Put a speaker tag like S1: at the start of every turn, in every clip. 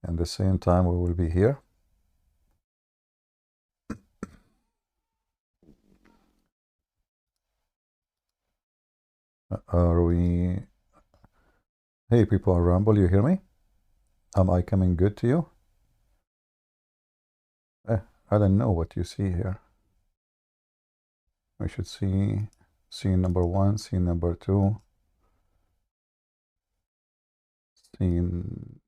S1: And the same time we will be here. Are we... Hey, people on Rumble, you hear me? Am I coming good to you? I don't know what you see here. We should see scene number 1, scene number 2, scene...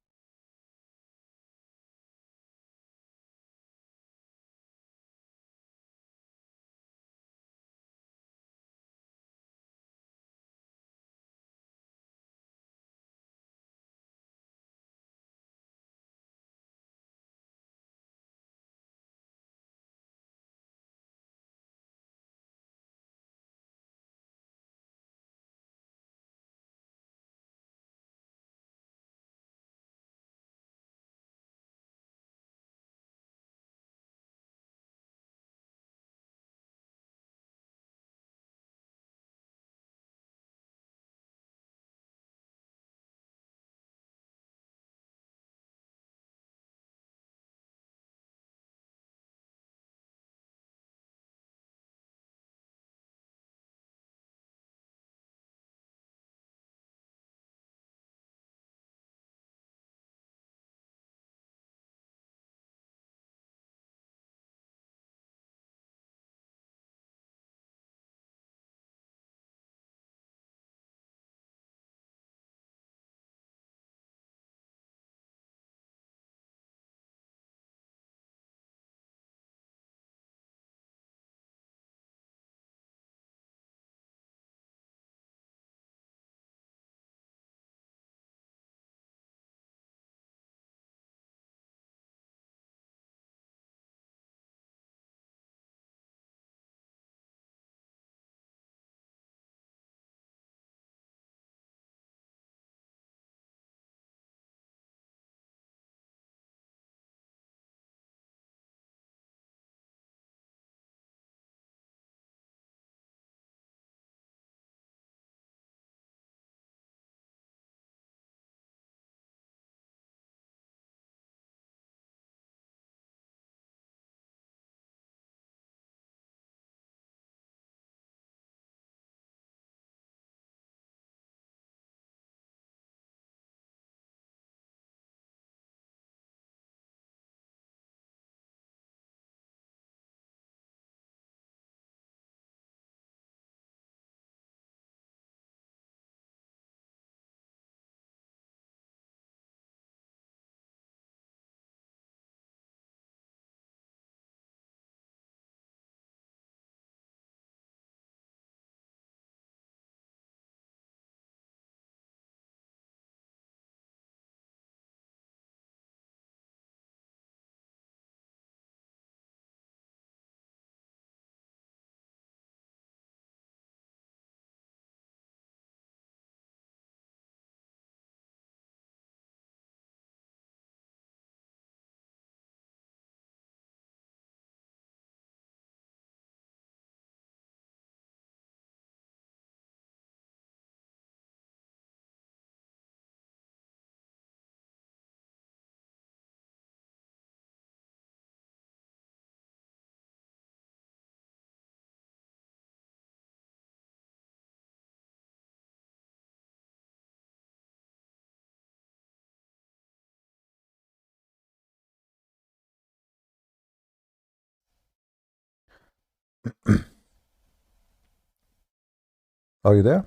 S1: Are you there?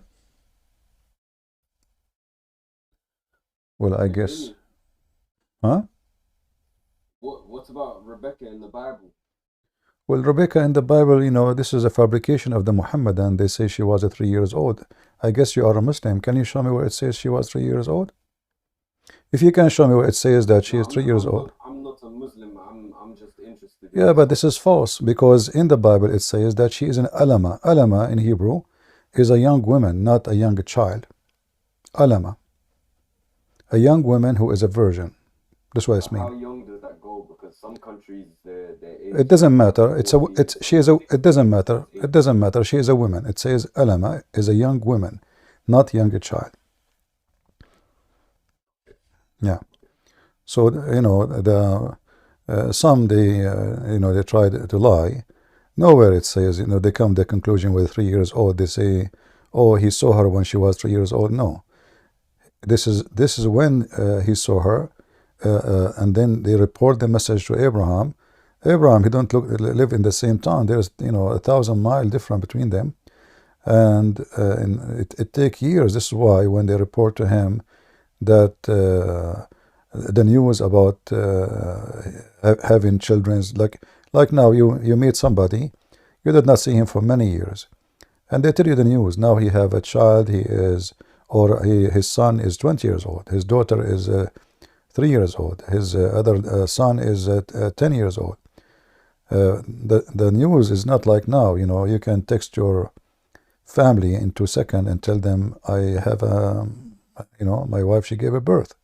S1: Well, I guess... Huh?
S2: What's about Rebecca in the Bible?
S1: Well, Rebecca in the Bible, this is a fabrication of the Muhammad, and they say she was 3 years old. I guess you are a Muslim. Can you show me where it says she was 3 years old? If you can show me where it says that she
S2: No,
S1: is 3 years old.
S2: I'm not a Muslim. I'm just interested in
S1: Yeah,
S2: the
S1: but this
S2: subject.
S1: is false because in the Bible it says that she is an alama. Alama in Hebrew is a young woman, not a young child. Alama, a young woman who is a virgin. That's what it
S2: But how
S1: means.
S2: young does that go? Because some countries their
S1: It
S2: age
S1: doesn't
S2: caps are
S1: matter. It's a.
S2: 14,
S1: It's she
S2: some
S1: is a.
S2: countries
S1: It doesn't matter.
S2: it's
S1: It
S2: 18.
S1: doesn't matter. She is a woman. It says alama is a young woman, not young child. Yeah. So some they tried to lie. Nowhere it says, they come to the conclusion with 3 years old. They say, oh, he saw her when she was 3 years old. No, this is when he saw her, and then they report the message to Abraham. Abraham, he don't live in the same town. There's 1,000 mile difference between them, and it takes years. This is why when they report to him that the news about having children, like now you meet somebody, you did not see him for many years, and they tell you the news. Now he have a child. His son is 20 years old. His daughter is 3 years old. His other son is 10 years old. The news is not like now. You can text your family in 2 seconds and tell them, I have my wife, she gave a birth.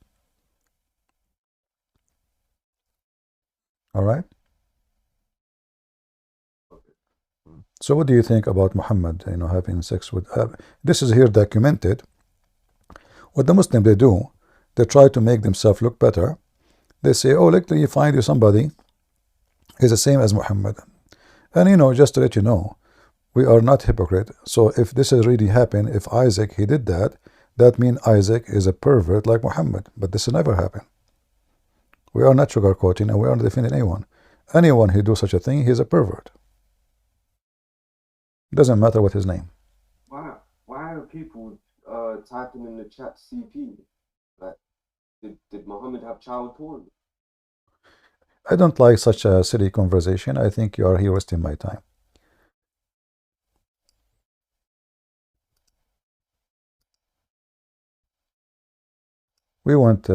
S1: All right. So what do you think about Muhammad, having sex with? This is here documented. What the Muslims they do, they try to make themselves look better. They say, oh, let me find you somebody is the same as Muhammad. And just to let you know, we are not hypocrite. So if this has really happened, if Isaac, he did that, that means Isaac is a pervert like Muhammad. But this will never happen. We are not sugarcoating, and we are not defending anyone. Anyone who do such a thing, he is a pervert. Doesn't matter what his name.
S2: Why are people typing in the chat CP? Like, did Muhammad have child porn?
S1: I don't like such a silly conversation. I think you are here wasting my time. We want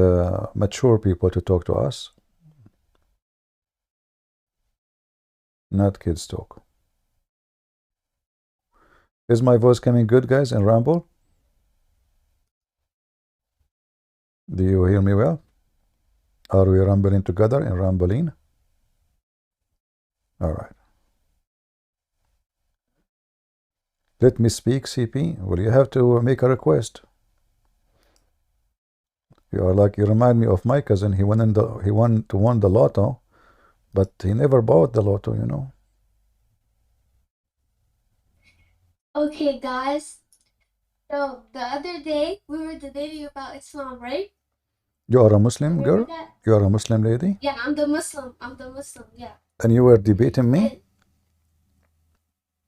S1: mature people to talk to us, not kids talk. Is my voice coming good, guys, in Ramble? Do you hear me well? Are we rambling together in Rambling? All right. Let me speak, CP. Well, you have to make a request. You remind me of my cousin. He won the lotto, but he never bought the lotto,
S3: Okay, guys. So the other day we were debating about Islam, right?
S1: You are a Muslim
S3: Remember
S1: girl?
S3: that?
S1: You are a Muslim lady?
S3: Yeah, I'm the Muslim. Yeah.
S1: And you were debating me?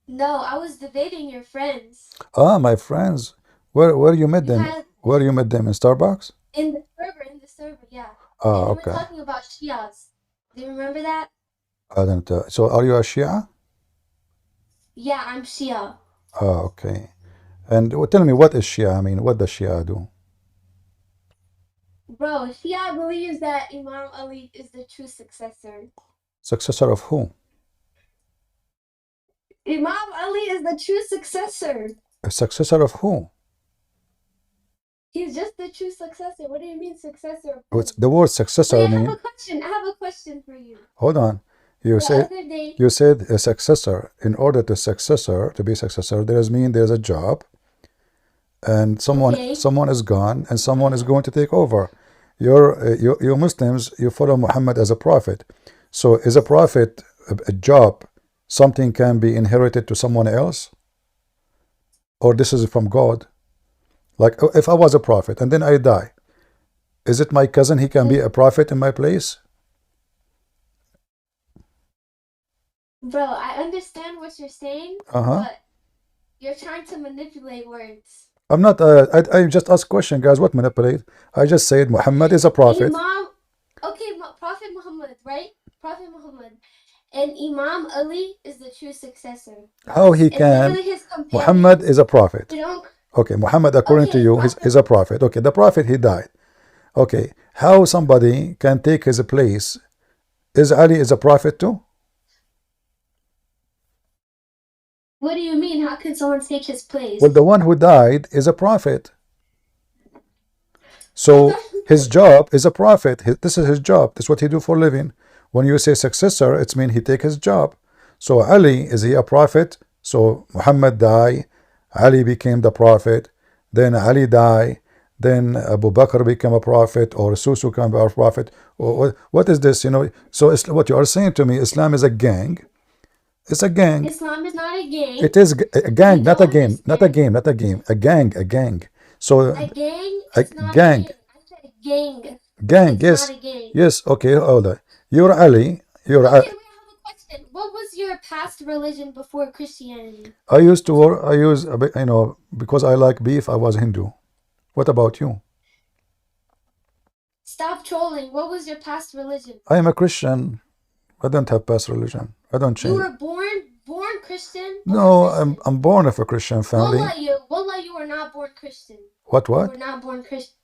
S3: And no, I was debating your friends.
S1: Ah, my friends. Where you met them? Where you met them? In Starbucks?
S3: In the server, yeah.
S1: Ah,
S3: and we
S1: okay.
S3: were talking about Shias. Do you remember that?
S1: I don't. So are you a Shia?
S3: Yeah, I'm Shia.
S1: Ah, okay. And tell me, what is Shia? I mean, what does Shia do?
S3: Bro, Shia believes that Imam Ali is the true successor.
S1: Successor of who?
S3: Imam Ali is the true successor.
S1: A successor of who?
S3: He's just the true successor. What do you mean successor?
S1: What's the word successor
S3: Wait,
S1: mean?
S3: I have a question for you.
S1: Hold on. You said a successor. In order to be successor, there's a job, and someone is gone, and someone is going to take over. You Muslims, you follow Muhammad as a prophet. So is a prophet a job? Something can be inherited to someone else, or this is from God? Like if I was a prophet and then I die, is it my cousin? He can be a prophet in my place?
S3: Bro, I understand what you're saying, but you're trying to manipulate words.
S1: I'm not. I just asked a question, guys. What manipulate? I just said Muhammad is a prophet.
S3: Prophet Muhammad, right? Prophet Muhammad. And Imam Ali is the true successor.
S1: How he can? Muhammad is a prophet. Okay, Muhammad, according to you, is a prophet. Okay, the prophet, he died. Okay, how somebody can take his place? Is Ali is a prophet too?
S3: What do you mean? How can someone take his place?
S1: Well, the one who died is a prophet. So his job is a prophet. This is his job. This is what he do for a living. When you say successor, it means he take his job. So Ali, is he a prophet? So Muhammad died. Ali became the prophet. Then Ali died. then Abu Bakr became a prophet, or Susu became a prophet, or what is this? So what you are saying to me, Islam is a gang. It's a gang.
S3: Islam is not a gang.
S1: It is a gang, not a game, not a game, not a game. A gang. So
S3: a gang.
S1: a
S3: It's not
S1: gang.
S3: A gang. I said gang.
S1: Gang.
S3: It's
S1: Yes.
S3: not a gang.
S1: Yes. Okay. Hold on. You're Ali. You're.
S3: Okay, wait, I have a question. What was your past religion before Christianity?
S1: I used to work. Because I like beef, I was Hindu. What about you?
S3: Stop trolling. What was your past religion?
S1: I am a Christian. I don't have past religion. I don't change.
S3: You were born Christian?
S1: No, I'm born of a Christian family.
S3: Wallah, you were not born Christian.
S1: What?
S3: You were not born Christian.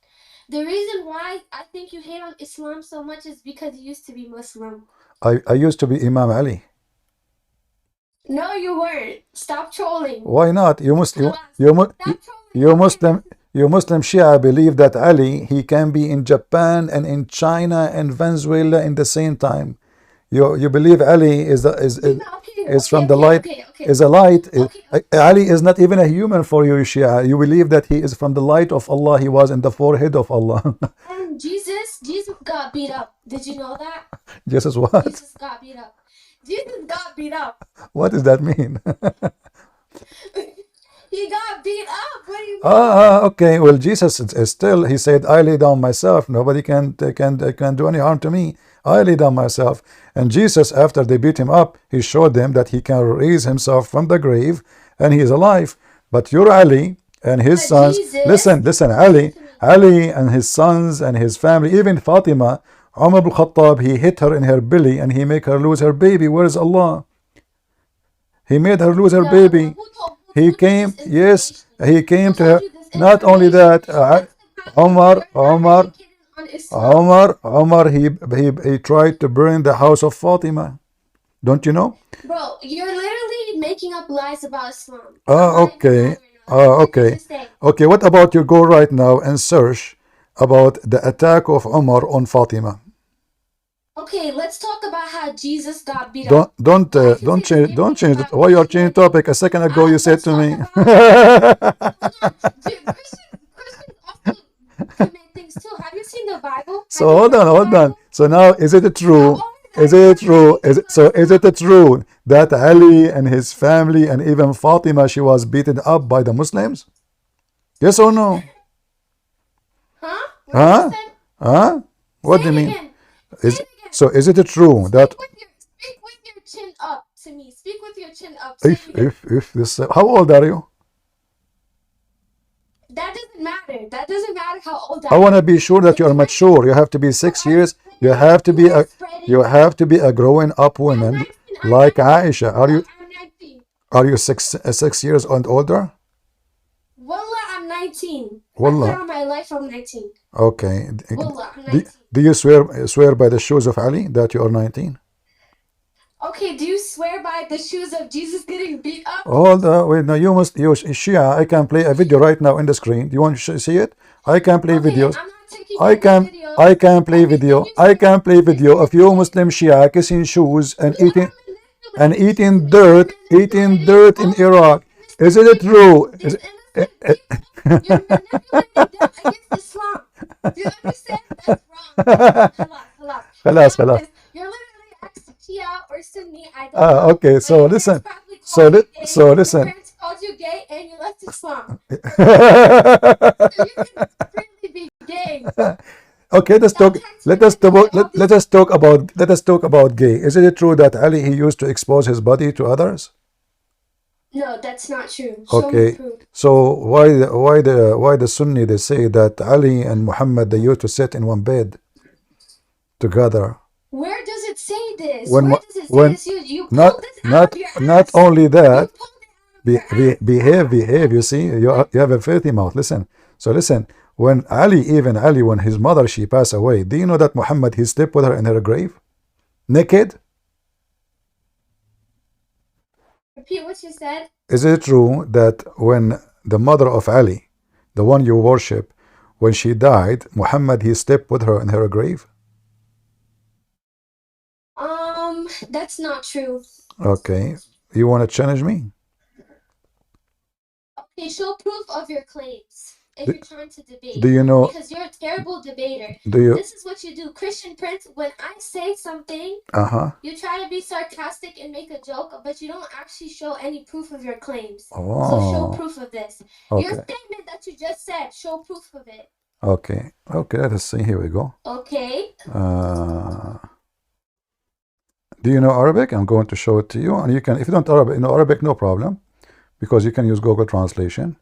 S3: The reason why I think you hate on Islam so much is because you used to be Muslim.
S1: I used to be Imam Ali.
S3: No, you weren't. Stop trolling.
S1: Why not? You Muslim Shia believe that Ali, he can be in Japan and in China and Venezuela in the same time. You believe Ali is from the light. Is a light. Ali is not even a human for you, Shia. You believe that he is from the light of Allah. He was in the forehead of Allah.
S3: And Jesus got beat up. Did you know that?
S1: Jesus what?
S3: Jesus got beat up. Jesus got beat up.
S1: What does that mean?
S3: He got beat up. What do you mean?
S1: Okay. Well, Jesus is still. He said, "I lay down myself. Nobody can do any harm to me. I lay down myself." And Jesus, after they beat him up, he showed them that he can raise himself from the grave, and he is alive. But your Ali and his sons. Listen. Ali and his sons and his family, even Fatima, Umar ibn Khattab, he hit her in her belly and he made her lose her baby. Where is Allah? He made her lose her baby. He came to her. Not only that, Omar, he tried to burn the house of Fatima. Don't you know?
S3: Bro, you're literally making up lies about Islam.
S1: Okay. Okay, what about you go right now and search about the attack of Omar on Fatima?
S3: Okay, let's talk about how Jesus got beat up.
S1: Don't change it. Why you are changing topic? A second ago you said to me.
S3: Christians also commit things too. Have you seen the Bible?
S1: So hold on. So now is it true? Is it true that Ali and his family and even Fatima, she was beaten up by the Muslims? Yes or no?
S3: Huh?
S1: What do you mean? So is it true that
S3: speak with your chin up to me? Speak with your chin up.
S1: If this how old are you?
S3: That doesn't matter how old
S1: I want to be sure that you are mature. You have to be 6 years. You have to be a growing up woman like Aisha. Are you 6 years and older?
S3: Wallah, I'm 19.
S1: Wallah.
S3: All my life I'm 19.
S1: Okay.
S3: Wallah, I'm 19.
S1: Do you swear by the shoes of Ali that you are 19?
S3: Okay, do you swear by the shoes of Jesus getting beat up?
S1: Hold on, wait, no, you must use Shia. I can play a video right now in the screen. Do you want to see it? I can play videos.
S3: I'm not taking
S1: I can play video. I can play video of you Muslim Shia kissing shoes and eating dirt in Iraq. Is it true?
S3: You're manipulating them against Islam. Do you understand? That's wrong.
S1: Khalas.
S3: You're literally asking Shia or Sunni. I don't know.
S1: Okay, so listen. So listen.
S3: Your parents called you gay and you left Islam. So you can freely be gay.
S1: Okay, let us talk about gay. Is it true that Ali, he used to expose his body to others?
S3: No, that's not true.
S1: Okay, so why the Sunni, they say that Ali and Muhammad, they used to sit in one bed together?
S3: Where does it say this?
S1: Where
S3: does it say this? You pulled this out of your ass.
S1: Not only that, behave. You see, you have a filthy mouth. Listen. So listen. When Ali, when his mother, she passed away, do you know that Muhammad, he slept with her in her grave, naked?
S3: Repeat what you said.
S1: Is it true that when the mother of Ali, the one you worship, when she died, Muhammad, he slept with her in her grave?
S3: That's not true.
S1: Okay. You want to challenge me?
S3: Okay, show proof of your claims. if you're trying to debate.
S1: Do you know?
S3: Because you're a terrible debater. This is what you do. Christian Prince, when I say something, you try to be sarcastic and make a joke, but you don't actually show any proof of your claims. So show proof of this. Your statement that you just said, show proof of it.
S1: Okay, let us see. Here we go.
S3: Okay.
S1: Do you know Arabic? I'm going to show it to you, and you can, if you don't know Arabic, no problem, because you can use Google Translation.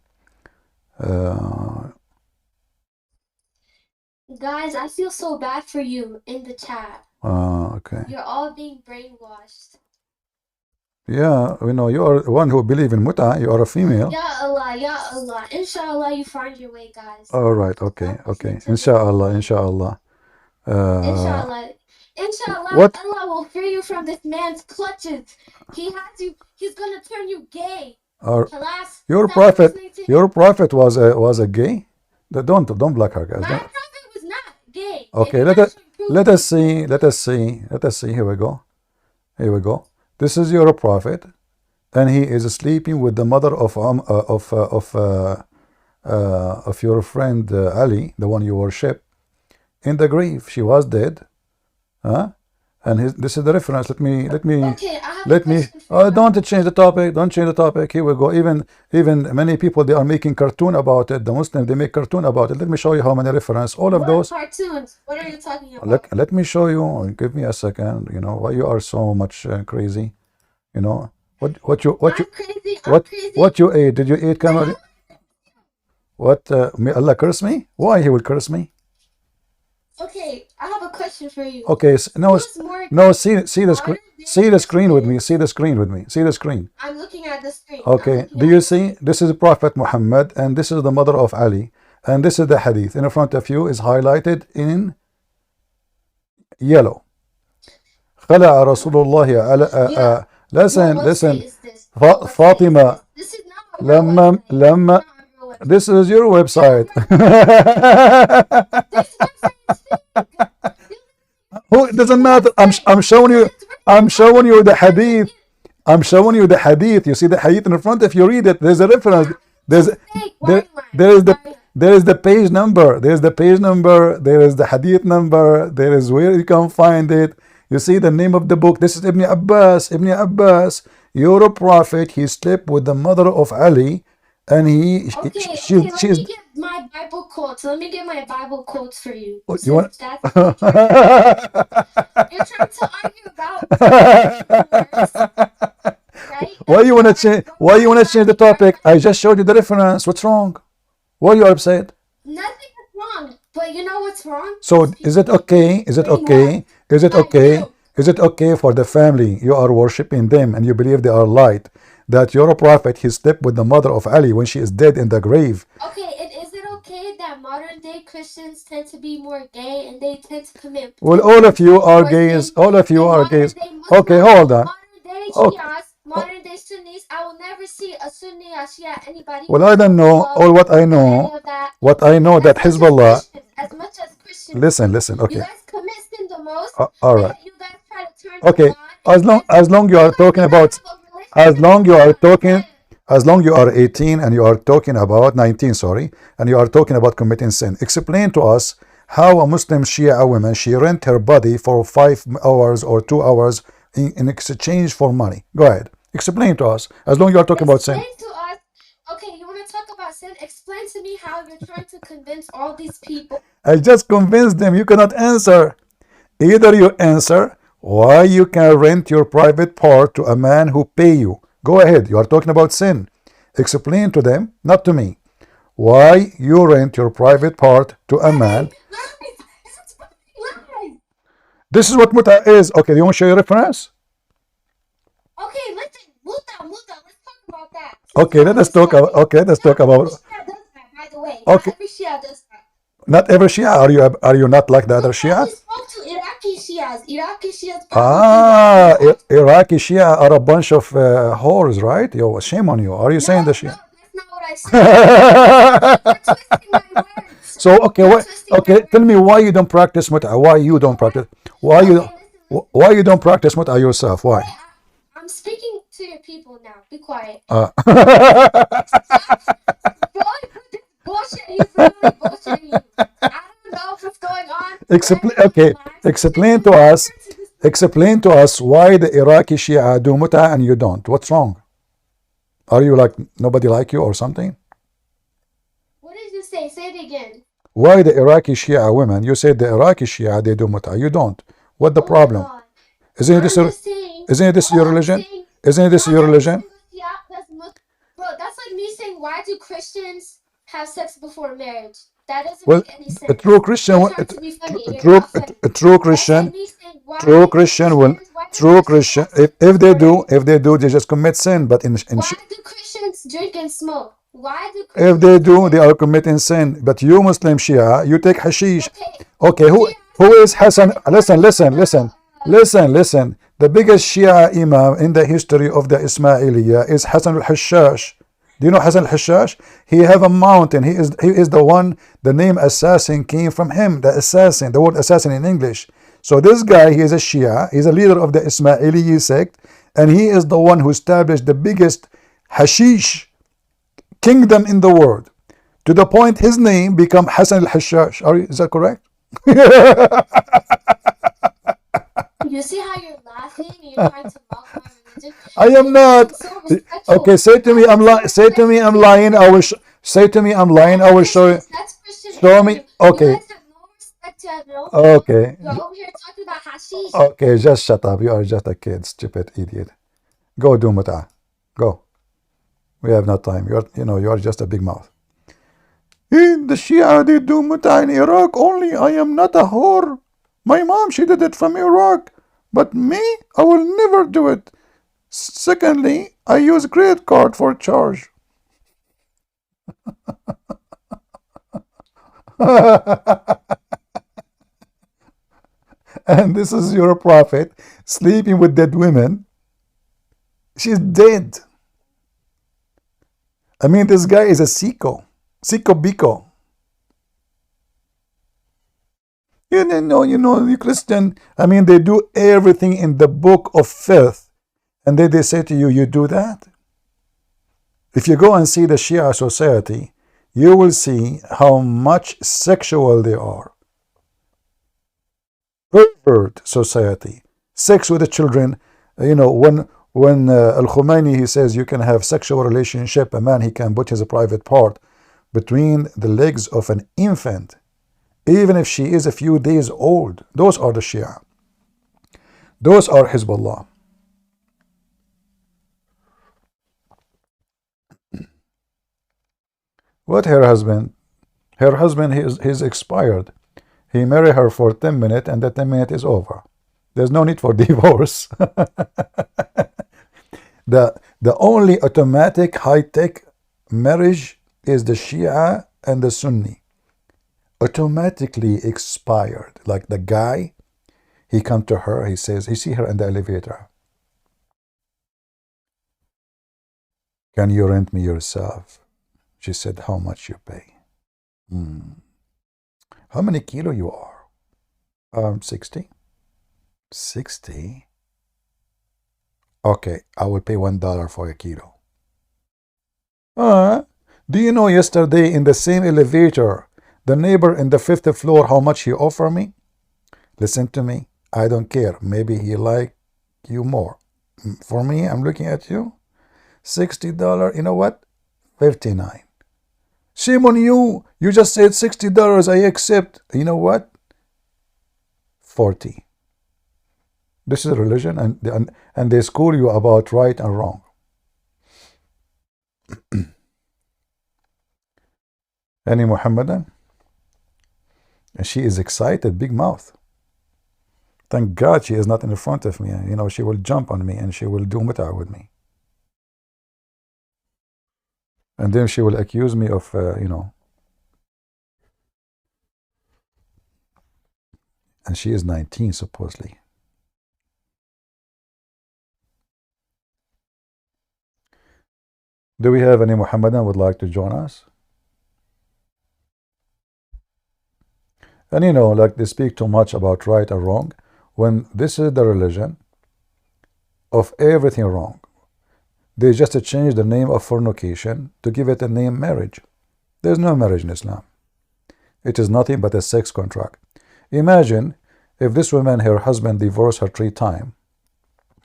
S3: Guys, I feel so bad for you in the chat.
S1: Okay.
S3: You're all being brainwashed.
S1: Yeah, you are the one who believe in muta. You are a female.
S3: Ya Allah, Ya Allah. Inshallah, you find your way, guys.
S1: All right. Okay. Inshallah.
S3: Inshallah.
S1: What?
S3: Allah will free you from this man's clutches. He has you. He's gonna turn you gay. Your
S1: prophet was a gay. Don't block her, guys.
S3: My prophet was not gay.
S1: Okay, let us see. Here we go. This is your prophet, and he is sleeping with the mother of your friend Ali, the one you worship, in the grave. She was dead. And this is the reference. Let me. Don't change the topic. Don't change the topic. Here we go. Even many people, they are making cartoon about it. The Muslims, they make cartoon about it. Let me show you how many reference. All of those
S3: cartoons. What are you talking about?
S1: Let me show you. Give me a second. Why you are so much crazy? What you ate? Did you eat camel? What? May Allah curse me? Why he will curse me?
S3: Okay, I have a question for you.
S1: Okay, no, see the screen. See the screen with me. See the screen with me. See the screen.
S3: I'm looking at the screen.
S1: Okay, do you see? This is Prophet Muhammad, and this is the mother of Ali, and this is the hadith. In front of you is highlighted in yellow. خلع رسول الله على listen. Fatima.
S3: This is not
S1: لما This is your website. Oh, it doesn't matter. I'm showing you the hadith. I'm showing you the hadith. You see the hadith in front. If you read it, there's a reference. There is the page number. There's the page number. There is the hadith number. There is where you can find it. You see the name of the book. This is Ibn Abbas. You're a prophet. He slept with the mother of Ali. And
S3: let me get my Bible quotes. Let me get my Bible quotes for you.
S1: You want?
S3: You're trying to argue about words, right?
S1: Why you wanna change? Why you wanna change the topic? I just showed you the reference. What's wrong? Why you upset?
S3: Nothing is wrong. But you know what's wrong?
S1: So is it okay? Is it okay for the family you are worshiping them and you believe they are light? That you're a prophet, he slept with the mother of Ali when she is dead in the grave.
S3: Okay, and is it okay that modern day Christians tend to be more gay and they tend to commit?
S1: Well, all of you are gays. Okay, hold on.
S3: Modern day Sunnis, I will never see a Sunni or Shia anybody.
S1: Well, I don't know. All what I know that Hezbollah.
S3: As much as Christians.
S1: Listen. Okay.
S3: You guys commit sin the most.
S1: All right.
S3: You guys try to turn.
S1: Okay. As long you are talking about. As long you are 18 and you are talking about 19, and you are talking about committing sin, explain to us how a Muslim Shia woman, she rent her body for 5 hours or 2 hours in exchange for money. Go ahead. Explain to us. As long you are talking about sin.
S3: Explain to us. Okay, you want to talk about sin? Explain to me how you're trying to convince all these people.
S1: I just convinced them. You cannot answer. Either you answer why you can rent your private part to a man who pay you. Go ahead. You are talking about sin. Explain to them, not to me, why you rent your private part to a man. This is what muta is. Okay, do you want to show your reference?
S3: Okay, listen. Muta. Let's talk about that.
S1: Okay, let's talk about. Okay, let's talk about.
S3: By the way,
S1: okay.
S3: Every Shia does that.
S1: Not every Shia. Are you not like the other Shia?
S3: Spoke to Iraqi Shias.
S1: Iraqi Shia are a bunch of whores, right? Yo, shame on you. Are you saying the Shia?
S3: No, that's not what I said. You're twisting my words.
S1: So okay, tell me why you don't practice muta. Why you don't practice? Why you don't practice muta yourself? Why?
S3: I'm speaking to your people now. Be quiet.
S1: Boy,
S3: bullshitting. He's literally bullshitting you. I don't know what's going on.
S1: Okay, explain to us. Explain to us why the Iraqi Shia do mut'a and you don't. What's wrong? Are you like nobody like you or something?
S3: What did you say? Say it again.
S1: Why the Iraqi Shia women? You said the Iraqi Shia they do mut'a. You don't. What the problem? Isn't this your religion? Isn't this your religion?
S3: Bro, that's like me saying, why do Christians have sex before marriage? That doesn't make any sense.
S1: A true Christian, if they do, they just commit sin. But
S3: why do Christians drink and smoke? Why do
S1: Christians, if they do, they are committing sin. But you Muslim Shia, you take hashish. Okay, who is Hassan? Listen. The biggest Shia Imam in the history of the Ismailiyah is Hassan al-Hashash. Do you know Hassan al-Hashash? He have a mountain. He is the one, the name assassin came from him. The assassin, the word assassin in English. So this guy, he is a Shia. He's a leader of the Ismaili sect. And he is the one who established the biggest hashish kingdom in the world. To the point his name become Hassan al-Hashash. Is that correct?
S3: You see how you're laughing and you're trying to mock my religion?
S1: I am not. Okay, say to me I'm lying. Say to me I'm lying. I will say to me I'm lying. I will show you. Show me. Okay. Okay.
S3: You're over here talking about hashish.
S1: Okay, just shut up. You are just a kid, stupid idiot. Go do mut'ah. Go. We have no time. You are just a big mouth. In the Shia, they do mut'ah in Iraq only. I am not a whore. My mom, she did it from Iraq. But me, I will never do it. Secondly, I use credit card for charge. And this is your prophet sleeping with dead women. She's dead. I mean, this guy is a sicko. Sicko biko. You know, the Christian, I mean, they do everything in the book of filth. And then they say to you, you do that? If you go and see the Shia society, you will see how much sexual they are. Pervert society. Sex with the children. You know, when Al-Khomeini, he says you can have sexual relationship, a man, he can put his private part between the legs of an infant, even if she is a few days old. Those are the Shia. Those are Hezbollah. What her husband? Her husband, he's expired. He married her for 10 minutes and that 10 minutes is over. There's no need for divorce. The only automatic high-tech marriage is the Shia and the Sunni. Automatically expired. Like the guy, he come to her, he says, he see her in the elevator. Can you rent me yourself? She said, how much you pay? How many kilo you are? 60. 60? Okay, I will pay $1 for a kilo. Do you know yesterday in the same elevator, the neighbor in the 5th floor, how much he offered me? Listen to me. I don't care. Maybe he like you more. For me, I'm looking at you. $60. You know what? 59. Shame on you. You just said $60. I accept. You know what? 40. This is religion, and they school you about right and wrong. Any Muhammadan? And she is excited, big mouth. Thank God she is not in front of me. You know, she will jump on me and she will do mut'ah with me. And then she will accuse me of, and she is 19 supposedly. Do we have any Muhammadan would like to join us? And like they speak too much about right and wrong, when this is the religion of everything wrong. They just change the name of fornication to give it a name marriage. There's no marriage in Islam. It is nothing but a sex contract. Imagine if this woman, her husband divorced her 3 times.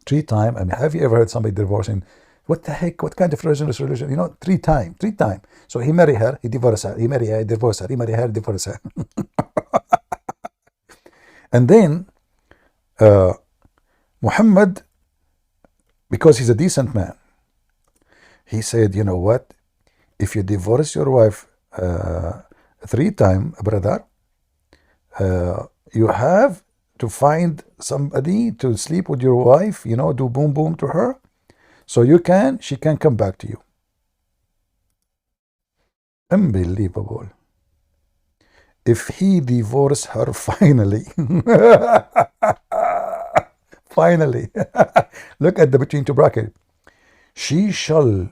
S1: 3 times, and have you ever heard somebody divorcing? What the heck? What kind of religion is religion? You know, 3 times. 3 times. So he married her, he divorced her. He married her, he divorced her. He married her, divorced her. And then Muhammad, because he's a decent man, he said, you know what? If you divorce your wife 3 times, brother, you have to find somebody to sleep with your wife, you know, do boom boom to her, so she can come back to you. Unbelievable. If he divorced her finally, finally, look at the between two bracket. She shall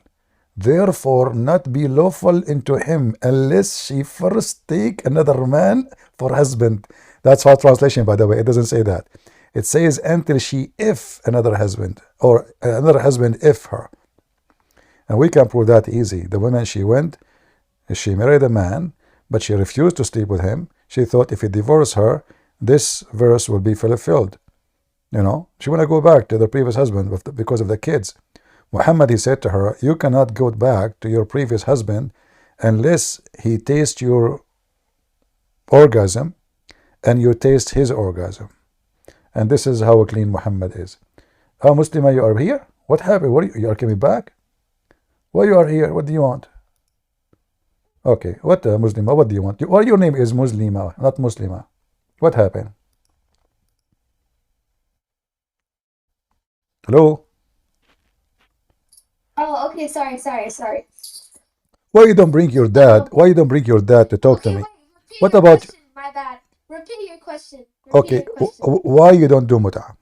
S1: therefore not be lawful into him unless she first take another man for husband. That's our translation, by the way. It doesn't say that. It says until she if another husband, or another husband if her. And we can prove that easy. The woman, she married a man, but she refused to sleep with him. She thought if he divorced her, this verse will be fulfilled. You know, she want to go back to the previous husband because of the kids. Muhammad, he said to her, you cannot go back to your previous husband unless he tastes your orgasm and you taste his orgasm. And this is how clean Muhammad is. Oh, Muslima, you are here? What happened? What you are coming back? Why you are here? What do you want? Okay, what Muslima, what do you want? Your name is Muslima, not Muslima. What happened? Hello?
S3: Oh, okay, sorry.
S1: Why you don't bring your dad? Why you don't bring your dad to talk to me?
S3: Wait,
S1: What about
S3: question. My bad. Repeat your question.
S1: Okay, why you don't do muta?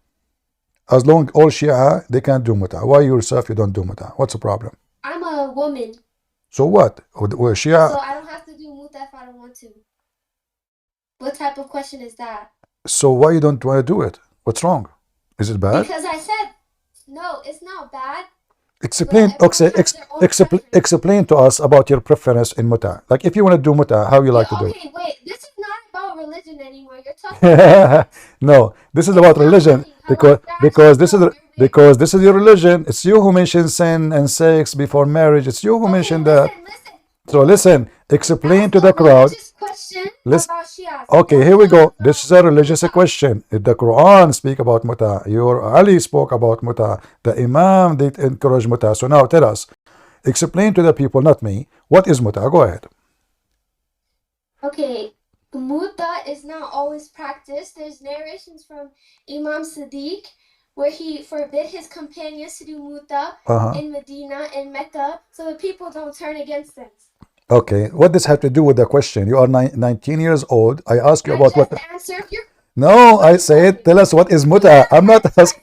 S1: As long all Shia, they can't do muta. Why yourself you don't do muta? What's the problem?
S3: I'm a woman.
S1: So what? Shia.
S3: So I don't have to do muta if I don't want to. What type of question is that?
S1: So why you don't want to do it? What's wrong? Is it bad?
S3: Because I said no, it's not bad.
S1: Explain to us about your preference in muta. Like if you want to do muta, how you like to do it?
S3: Okay, wait. This is not about religion anymore. You're talking.
S1: No, this is about religion because this is your religion. It's you who mentioned sin and sex before marriage. It's you who mentioned that.
S3: Listen.
S1: So listen, explain to the crowd. Listen. Okay, here we go. This is a religious question. The Quran speak about muta. Your Ali spoke about muta. The Imam did encourage muta. So now tell us, explain to the people, not me, what is muta? Go ahead.
S3: Okay, muta is not always practiced. There's narrations from Imam Sadiq where he forbid his companions to do muta in Medina and Mecca so the people don't turn against them.
S1: Okay, what does have to do with the question? You are 19 years old. I ask you about what. No, I said, tell us what is muta. I'm not asking.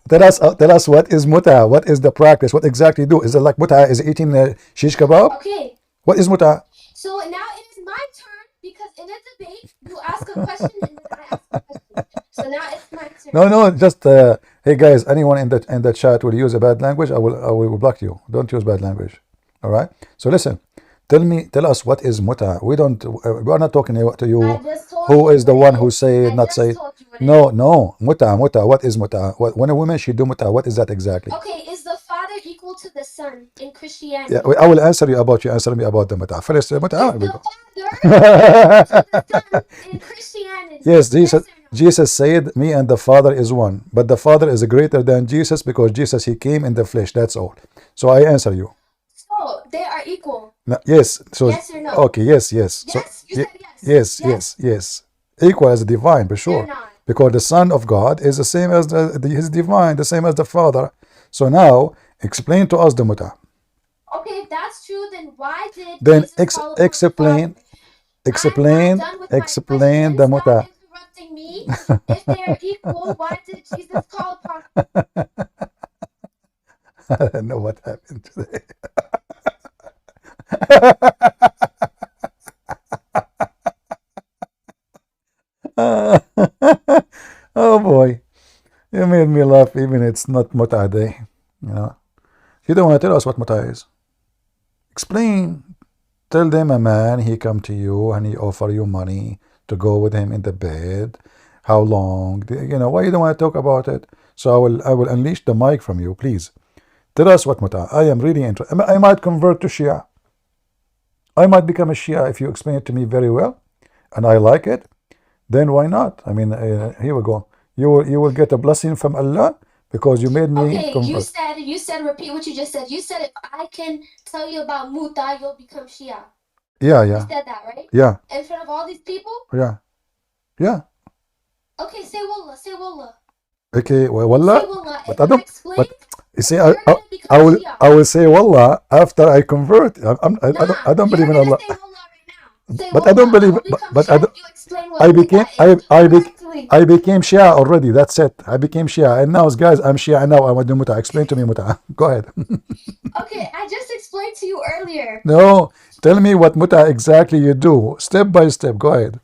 S1: Tell us what is muta. What is the practice? What exactly do? Is it like muta? Is it eating shish kebab?
S3: Okay.
S1: What is muta?
S3: So now it is my turn because in a debate you ask a question and then I ask a question. So now it's my turn.
S1: No, just hey guys, anyone in the chat will use a bad language, I will block you. Don't use bad language. All right. So listen. Tell us what is muta. We are not talking to you. Who is the one who say not say? No, muta. What is muta? When a woman she do muta, what is that exactly?
S3: Okay, is the father equal to the son in Christianity?
S1: Yeah, I will answer you about you answer me about the muta. First, muta.
S3: Is the father to the son in Christianity?
S1: Yes, Jesus said, "Me and the Father is one." But the Father is greater than Jesus because Jesus he came in the flesh. That's all. So I answer you.
S3: So they are equal.
S1: No, yes. So
S3: yes or no?
S1: Okay. Yes. So,
S3: you said
S1: yes. Equal as divine, for sure. Because the Son of God is the same as his divine, the same as the Father. So now explain to us the muta.
S3: Okay, if that's true, then why did
S1: explain the muta.
S3: Interrupting me. If they're equal, why did Jesus call upon?
S1: I don't know what happened today. Oh boy, you made me laugh. Even it's not muta day. You know, you don't want to tell us what muta is. Explain. Tell them a man, he come to you and he offer you money to go with him in the bed. How long? You know, why you don't want to talk about it? So I will unleash the mic from you, please. Tell us what muta. I am really interested. I might convert to Shia. I might become a Shia if you explain it to me very well, and I like it. Then why not? I mean, here we go. You will get a blessing from Allah because you made me convert.
S3: You said repeat what you just said. You said if I can tell you about Muta, you'll become Shia.
S1: Yeah.
S3: You said that, right?
S1: Yeah.
S3: In front of all these people?
S1: Yeah.
S3: Okay, say wallah. Say wallah.
S1: Okay, well, wallah.
S3: Say wallah.
S1: But I don't.
S3: Explain,
S1: but you see,
S3: you're gonna become Shia.
S1: I will say wallah after I convert. I don't believe in Allah.
S3: Say wallah right now. Say
S1: But
S3: wallah.
S1: I don't believe. But I don't.
S3: You explain what
S1: I became Shia already. That's it. I became Shia, and now, guys, I'm Shia now. I want to do muta. Explain to me muta. Go ahead.
S3: Okay, I just explained to you earlier.
S1: No, tell me what muta exactly you do, step by step. Go ahead.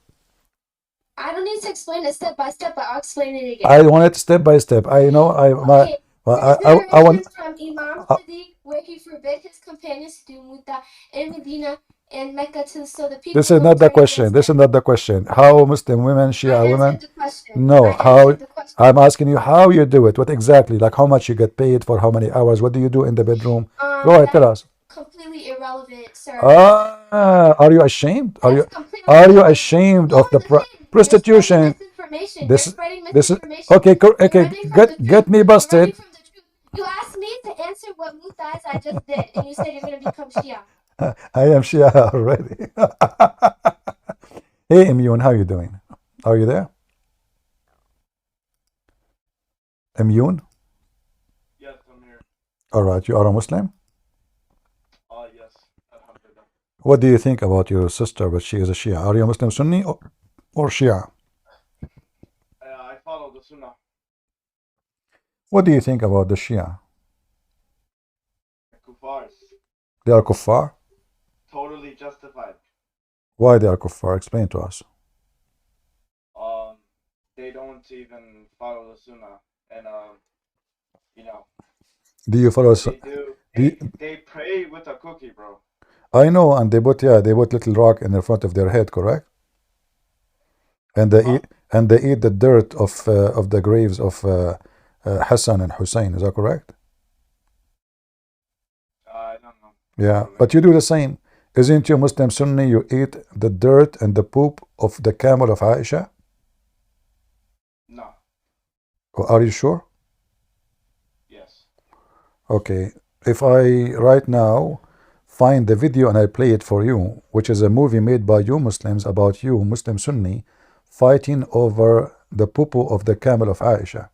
S3: I don't need to explain it step by step, but I'll explain it again.
S1: I want it step by step. I know. I
S3: want from Imam Sadiq where he forbid his companions to do muta in Medina and Mecca so the people.
S1: This is not the question. This is not the question. How Muslim women, Shia women? No. How? I'm asking you how you do it. What exactly? Like how much you get paid for how many hours? What do you do in the bedroom? Go ahead, tell us.
S3: Completely irrelevant, sir.
S1: Are you ashamed? Are you ashamed of the prostitution? This is okay. Get me busted.
S3: You asked me to answer what muta is. I just did, and you said you're gonna become Shia.
S1: I am Shia already. Hey, Imyun, how are you doing? Are you there? Imyun?
S4: Yes, I'm here.
S1: All right, you are a Muslim?
S4: Yes. Alhamdulillah.
S1: What do you think about your sister, but she is a Shia? Are you a Muslim Sunni or Shia?
S4: I follow the Sunnah.
S1: What do you think about the Shia?
S4: Kuffars.
S1: They are kuffar?
S4: Totally justified.
S1: Why they are kuffar? Explain to us.
S4: They don't even follow the Sunnah, and you know.
S1: Do you follow?
S4: They do. They pray with a cookie, bro.
S1: I know, and they put little rock in the front of their head, correct? And they eat the dirt of the graves of Hassan and Hussein. Is that correct?
S4: I don't know.
S1: Yeah, but you do the same. Isn't you Muslim Sunni? You eat the dirt and the poop of the camel of Aisha?
S4: No.
S1: Are you sure?
S4: Yes.
S1: Okay. If I right now find the video and I play it for you, which is a movie made by you Muslims about you, Muslim Sunni, fighting over the poo of the camel of Aisha.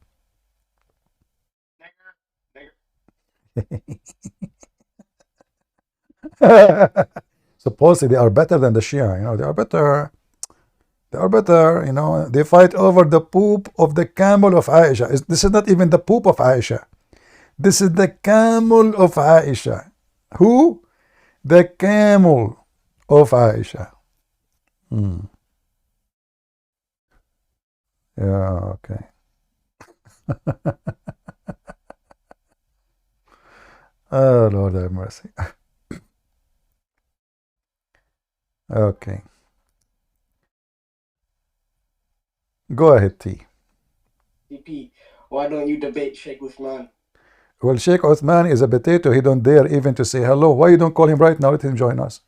S1: Supposedly they are better than the Shia, you know, they are better, you know, they fight over the poop of the camel of Aisha. This is not even the poop of Aisha. This is the camel of Aisha. Who? The camel of Aisha. Yeah, okay. Oh, Lord have mercy. Okay. Go ahead, T.
S5: CP, why don't you debate Sheikh Uthman?
S1: Well, Sheikh Uthman is a potato. He don't dare even to say hello. Why you don't call him right now? Let him join us.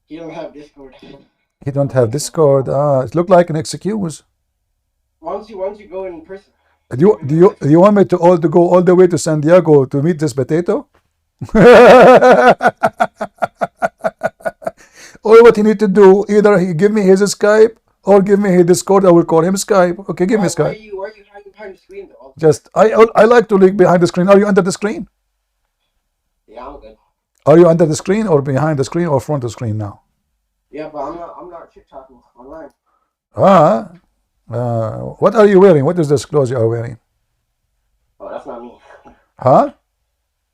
S5: He don't have Discord.
S1: He don't have Discord. It looked like an excuse.
S5: Why don't you go in person?
S1: Do you want me to go all the way to San Diego to meet this potato? All what he need to do, either he give me his Skype or give me his Discord. I will call him Skype. Okay, give me Skype.
S5: Why are you hiding behind the screen though?
S1: Just I like to look behind the screen. Are you under the screen?
S5: Yeah, I'm good.
S1: Are you under the screen or behind the screen or front of the screen now?
S5: Yeah, but I'm not chit-chatting online.
S1: What are you wearing? What is this clothes you are wearing?
S5: Oh, that's not me.
S1: Huh?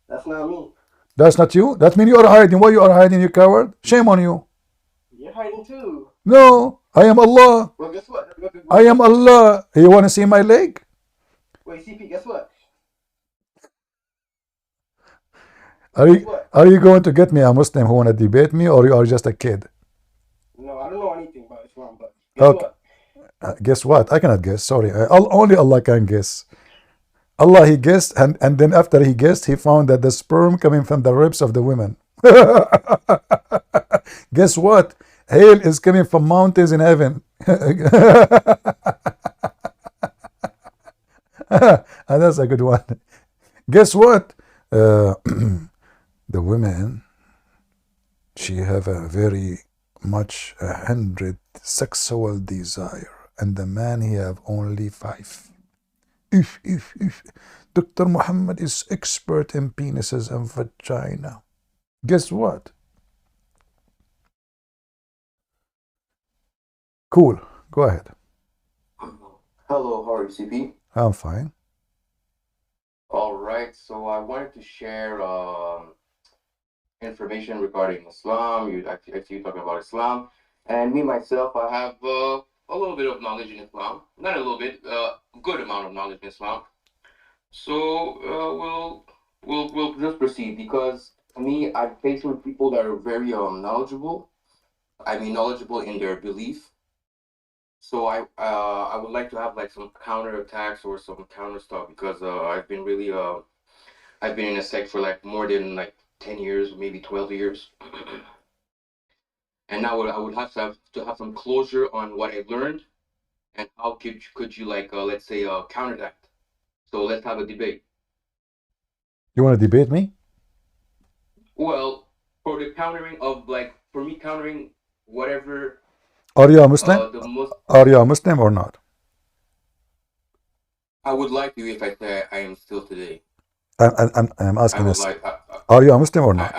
S5: That's not me.
S1: That's not you? That means you are hiding. Why you are hiding, you coward? Shame on you.
S5: You're hiding too.
S1: No, I am Allah.
S5: Well, guess what?
S1: I am Allah. You want to see my leg?
S5: Wait, CP, guess what?
S1: Are you going to get me a Muslim who want to debate me, or you are just a kid?
S5: No, I don't know anything about Islam, but
S1: guess what? I cannot guess. Sorry, only Allah can guess. Allah, he guessed, and then after he guessed, he found that the sperm coming from the ribs of the women. Guess what? Hail is coming from mountains in heaven. And that's a good one. Guess what? The women, she have a very much 100 sexual desire, and the man he have only 5. Dr. Muhammad is expert in penises and vagina. Guess what? Cool. Go ahead.
S6: Hello, how are you, CP?
S1: I'm fine.
S6: All right, so I wanted to share information regarding Islam. I see you talking about Islam, and me myself, I have a little bit of knowledge in Islam. Not a little bit, a good amount of knowledge in Islam. So we'll just proceed, because to me, I've faced with people that are very knowledgeable. I mean, knowledgeable in their belief. So I would like to have like some counter attacks or some counter stuff, because I've been really I've been in a sect for like more than like 10 years, maybe 12 years. And now I would have to have some closure on what I learned, and how could you like let's say counter that. So let's have a debate.
S1: You want to debate me?
S6: Well, for the countering of like, for me countering whatever.
S1: Are you a Muslim? Are you a Muslim or not?
S6: I would like to if I say I am still today.
S1: I'm asking this. Are you a Muslim or not?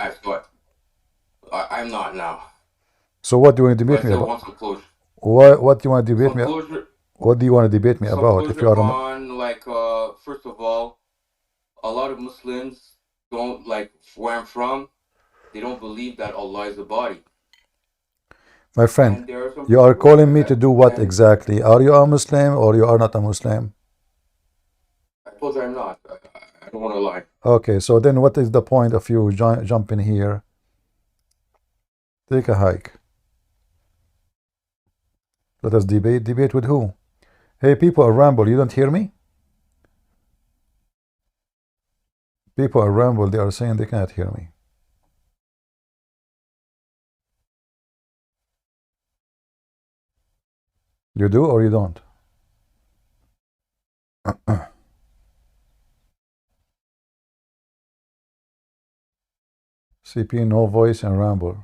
S6: I'm not now.
S1: So what do you want to debate me about?
S6: Want some closure.
S1: What do you want to debate me about? What do you want to debate me about? If you are
S6: on like first of all, a lot of Muslims don't, like where I'm from, they don't believe that Allah is a body.
S1: My friend, you are calling me to do what exactly? Are you a Muslim or you are not a Muslim?
S6: I told you I'm not. I don't want to lie.
S1: Okay, so then what is the point of you jumping here? Take a hike. Let us debate. Debate with who? Hey, people at Ramble, you don't hear me? People at Ramble, they are saying they cannot hear me. You do or you don't? CP, no voice and Ramble.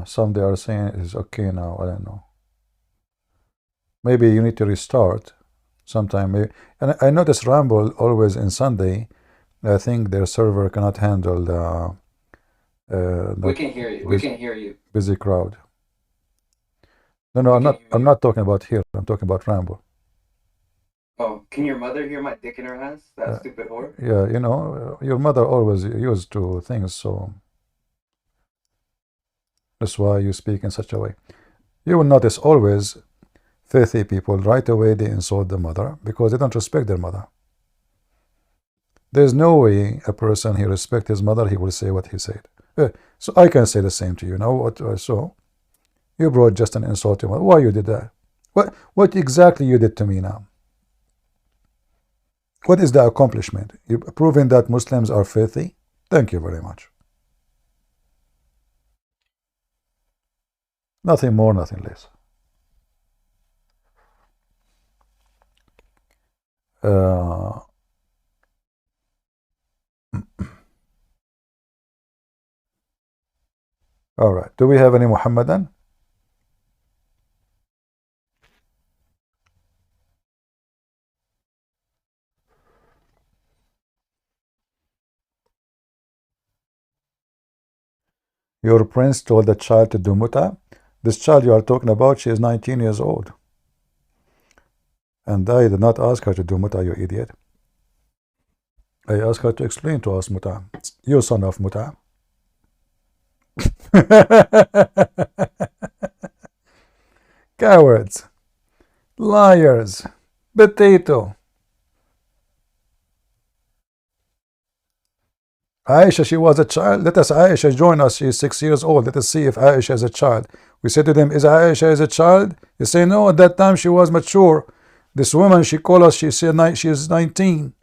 S1: Some they are saying it's okay now. I don't know. Maybe you need to restart sometime. Maybe. And I notice Ramble always in Sunday. I think their server cannot handle the.
S6: We can hear you. We can hear you.
S1: Busy crowd. No, I'm not talking about here. I'm talking about Ramble.
S4: Oh, can your mother hear my dick in her ass? That stupid whore.
S1: Yeah, you know, your mother always used to things, so that's why you speak in such a way. You will notice always filthy people right away they insult the mother because they don't respect their mother. There's no way a person he respects his mother he will say what he said. So I can say the same to you now. What so? You brought just an insult to your mother. Why you did that? What exactly you did to me now? What is the accomplishment? You proving that Muslims are filthy? Thank you very much. Nothing more, nothing less. All right. Do we have any Muhammadan? Your prince told the child to do muta. This child you are talking about, she is 19 years old. And I did not ask her to do muta, you idiot. I asked her to explain to us muta. You son of muta. Cowards. Liars. Potato. Aisha, she was a child. Let us Aisha join us. She is 6 years old. Let us see if Aisha is a child. We say to them, is Aisha is a child? They say, no, at that time she was mature. This woman, she called us, she said she is 19.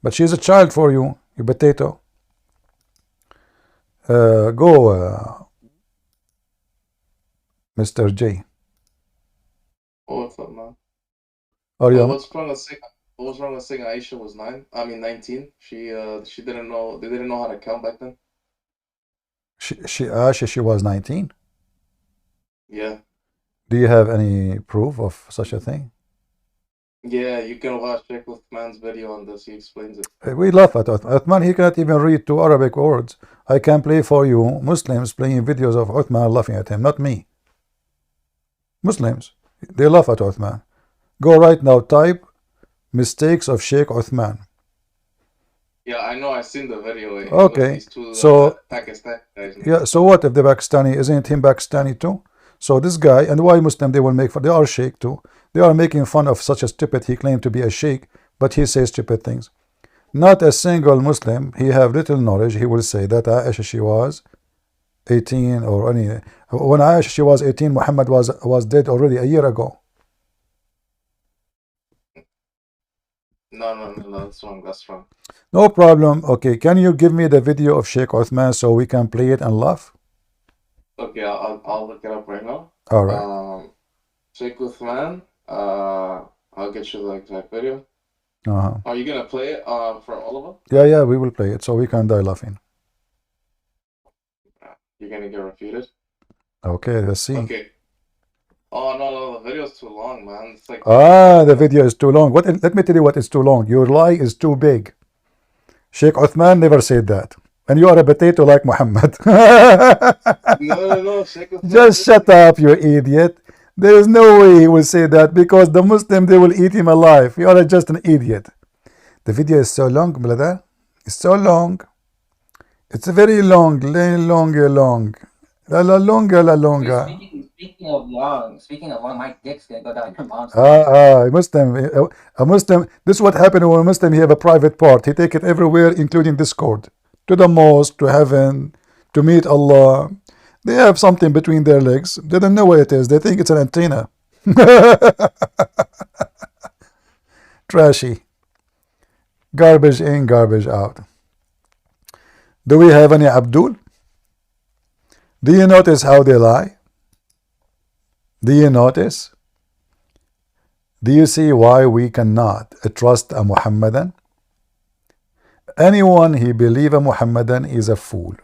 S1: But she is a child for you, you potato. Go, Mr. J.
S7: What's up, man?
S1: Are you?
S7: What's wrong with saying Aisha was 19? She didn't know. They didn't know how to count back then.
S1: Aisha, she was 19.
S7: Yeah.
S1: Do you have any proof of such a thing?
S7: Yeah, you can watch Sheikh Uthman's video on this. He explains it.
S1: We laugh at Uthman. Uthman, he cannot even read 2 Arabic words. I can play for you Muslims playing videos of Uthman laughing at him, not me. Muslims, they laugh at Uthman. Go right now, type mistakes of Sheikh Uthman.
S7: Yeah, I know. I've seen the video.
S1: Okay, so
S7: Pakistan guys.
S1: Yeah, so what if the Pakistani, isn't him Pakistani too? So this guy, and why Muslim they will make fun, they are sheikh too. They are making fun of such a stupid, he claimed to be a sheikh, but he says stupid things. Not a single Muslim, he have little knowledge, he will say that Aisha, she was 18 or any, when Aisha, she was 18, Muhammad was dead already a year ago.
S7: No, that's wrong. That's wrong.
S1: No problem. Okay, can you give me the video of Sheikh Uthman so we can play it and laugh?
S7: Okay, I'll look it up right now.
S1: All right.
S7: Sheikh Uthman. I'll get you the exact video. Are you gonna play it for all of them?
S1: Yeah, we will play it so we can die laughing.
S7: You're gonna get refuted.
S1: Okay, let's see.
S7: Okay. Oh no, the video's too long, man. It's like
S1: the video is too long. Let me tell you what is too long. Your lie is too big. Sheikh Uthman never said that. And you are a potato like Muhammad.
S7: No, Sheikh Uthman.
S1: Just shut up, you idiot. There is no way he will say that because the Muslim, they will eat him alive. You are just an idiot. The video is so long, brother. It's so long. It's very long. Long. La longa.
S8: Speaking of long, my dick's gonna go down your mom's.
S1: A Muslim. This is what happened when a Muslim he have a private part. He take it everywhere, including Discord, to the mosque, to heaven, to meet Allah. They have something between their legs. They don't know what it is. They think it's an antenna. Trashy. Garbage in, garbage out. Do we have any Abdul? Do you notice how they lie? Do you notice? Do you see why we cannot trust a Muhammadan? Anyone who believes a Muhammadan is a fool.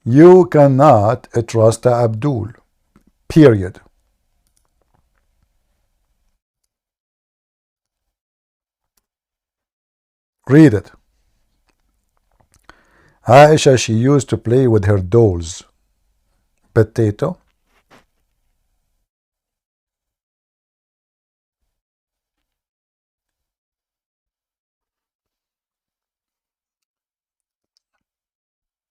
S1: You cannot trust a Abdul. Period. Read it. Aisha, she used to play with her dolls. Potato.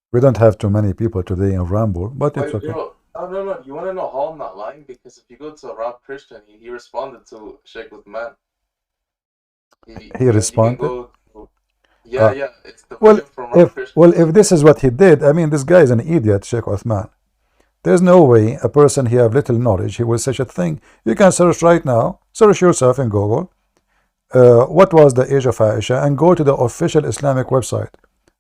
S1: We don't have too many people today in Ramble, but it's okay.
S7: No. You want to know how I'm not lying? Because if you go to Rob Christian, he responded to Sheikh Uthman.
S1: He responded?
S7: Yeah. It's the video from Rob Christian.
S1: Well, if this is what he did, I mean, this guy is an idiot, Sheikh Uthman. There's no way a person who have little knowledge, he will say such a thing. You can search right now. Search yourself in Google. What was the age of Aisha? And go to the official Islamic website.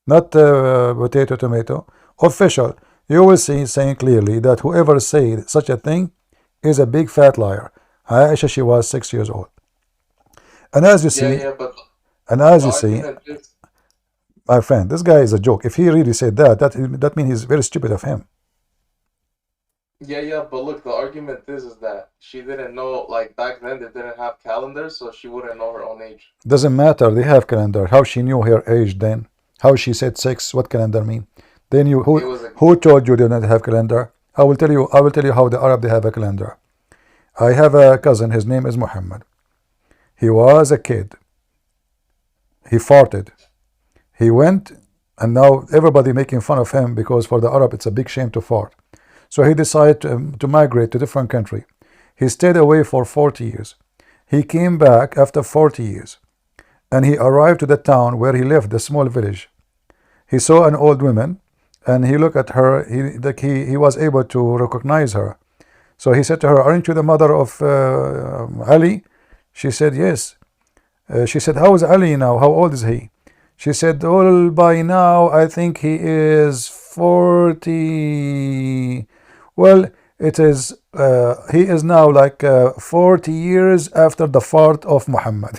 S1: Not potato, tomato. Official. You will see saying clearly that whoever said such a thing is a big fat liar. Aisha, she was 6 years old. And as you see, my friend, this guy is a joke. If he really said that means he's very stupid of him.
S7: Yeah, but look, the argument is that she didn't know, like back then they didn't have calendars, so she wouldn't know her own age.
S1: Doesn't matter, they have calendar. How she knew her age then? How she said 6? What calendar mean? They knew. Who told you they didn't have calendar? I will tell you how the Arab they have a calendar. I have a cousin, his name is Muhammad. He was a kid. He farted. He went, and now everybody making fun of him because for the Arab it's a big shame to fart. So he decided to migrate to a different country. He stayed away for 40 years. He came back after 40 years. and he arrived to the town where he lived, the small village. He saw an old woman, and he looked at her. He was able to recognize her. So he said to her, "Aren't you the mother of Ali?" She said, "Yes." She said, "How is Ali now? How old is he?" She said, "Well, by now I think he is 40. Well, it is. He is now like 40 years after the fart of Muhammad."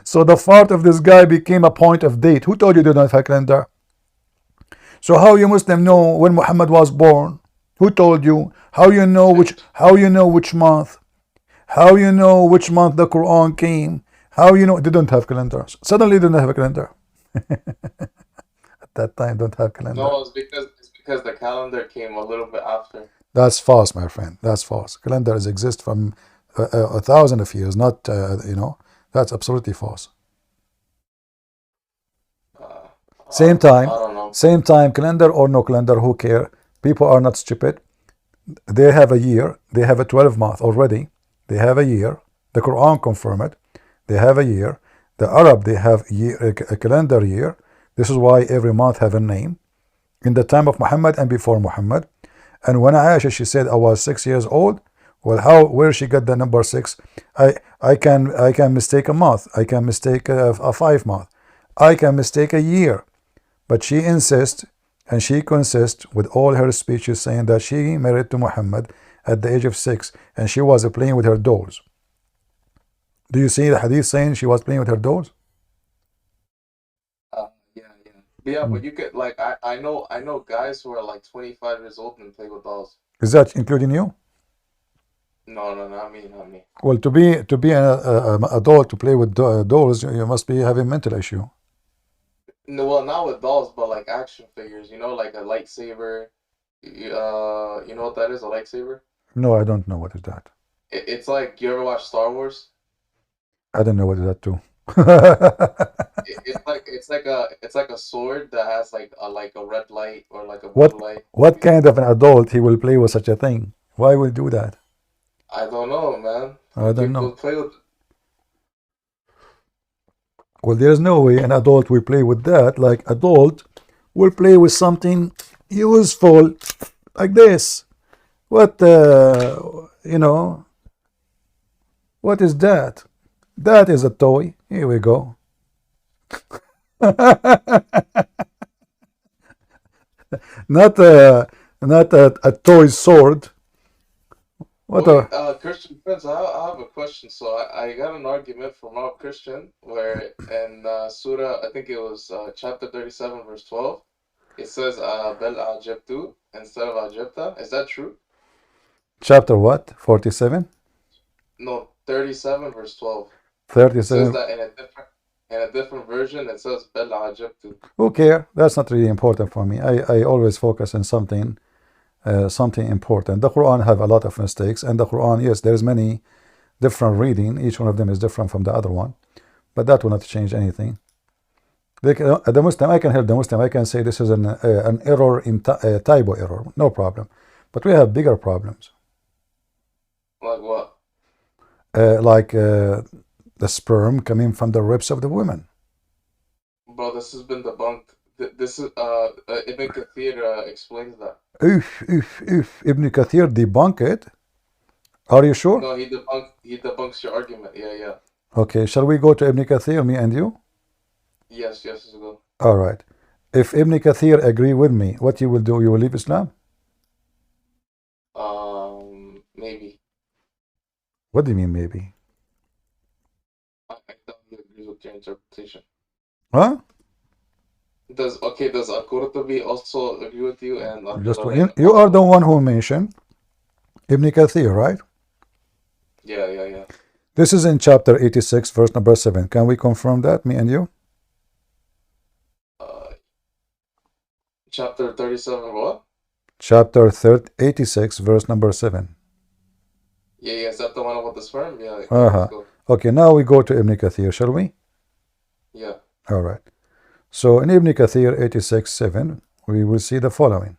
S1: So the fart of this guy became a point of date. Who told you they don't have a calendar? So how you Muslim know when Muhammad was born? Who told you? How you know which? How you know which month? How you know which month the Quran came? How you know? They don't have calendars. Suddenly they don't have a calendar. At that time, don't have calendar.
S7: No, it's because the calendar came a little bit after.
S1: That's false, my friend. That's false. Calendars exist from 1,000 of years, not That's absolutely false. Same time,
S7: I don't know.
S1: same time, calendar or no calendar, who care? People are not stupid. They have a year. They have a 12-month already. They have a year. The Quran confirm it. They have a year. The Arab, they have a calendar year. This is why every month have a name. In the time of Muhammad and before Muhammad. And when Aisha, she said, I was 6 years old. Well, where she got the number 6? I can mistake a month. I can mistake a 5 month. I can mistake a year. But she insists, and she consists with all her speeches, saying that she married to Muhammad at the age of 6, and she was playing with her dolls. Do you see the hadith saying she was playing with her dolls?
S7: Yeah, but you could like I know guys who are like 25 years old and play with dolls.
S1: Is that including you?
S7: No, not me.
S1: Well, to be an adult to play with dolls, you must be having mental issue.
S7: No, well, not with dolls, but like action figures. Like a lightsaber. You know what that is? A lightsaber?
S1: No, I don't know what is that.
S7: It's like, you ever watch Star Wars?
S1: I don't know what is that too.
S7: It's like a sword that has like a red light or like a blue light.
S1: What kind of an adult he will play with such a thing? Why will do that?
S7: I don't know, man.
S1: I don't know.
S7: Play with.
S1: Well, there's no way an adult will play with that. Like adult will play with something useful like this. What what is that? That is a toy. Here we go. Not a toy sword.
S7: Christian friends, I have a question. So I got an argument from our Christian where in Surah, I think it was chapter 37, verse 12, it says Bel Ajabtu instead of Ajabta. Is that true?
S1: Chapter what? 47?
S7: No, 37, verse 12.
S1: 37.
S7: It says that in a different version, it says Bel Ajabtu.
S1: Who care? That's not really important for me. I always focus on something important. The Quran have a lot of mistakes, and the Quran, yes, there's many different reading. Each one of them is different from the other one, but that will not change anything. The Muslim, I can help the Muslim. I can say this is an error in typo error, no problem. But we have bigger problems.
S7: Like what?
S1: Like the sperm coming from the ribs of the women.
S7: Bro, this has been debunked. This is Ibn Kathir explains that.
S1: If Ibn Kathir debunk it, are you sure?
S7: No, he debunks your argument. Yeah.
S1: Okay, shall we go to Ibn Kathir, me and you?
S7: Yes, let's go.
S1: All right. If Ibn Kathir agree with me, what you will do? You will leave Islam?
S7: Maybe.
S1: What do you mean maybe?
S7: I don't agree with your interpretation.
S1: Huh?
S7: Does Al-Qurtubi also agree with you? And
S1: you are the one who mentioned Ibn Kathir, right?
S7: Yeah.
S1: This is in chapter 86, verse number 7. Can we confirm that, me and you?
S7: Chapter 37, what?
S1: Chapter 86, verse number 7.
S7: Yeah, is that the one about the sperm? Yeah.
S1: Okay, now we go to Ibn Kathir, shall we?
S7: Yeah.
S1: All right. So in Ibn Kathir 86:7, we will see the following.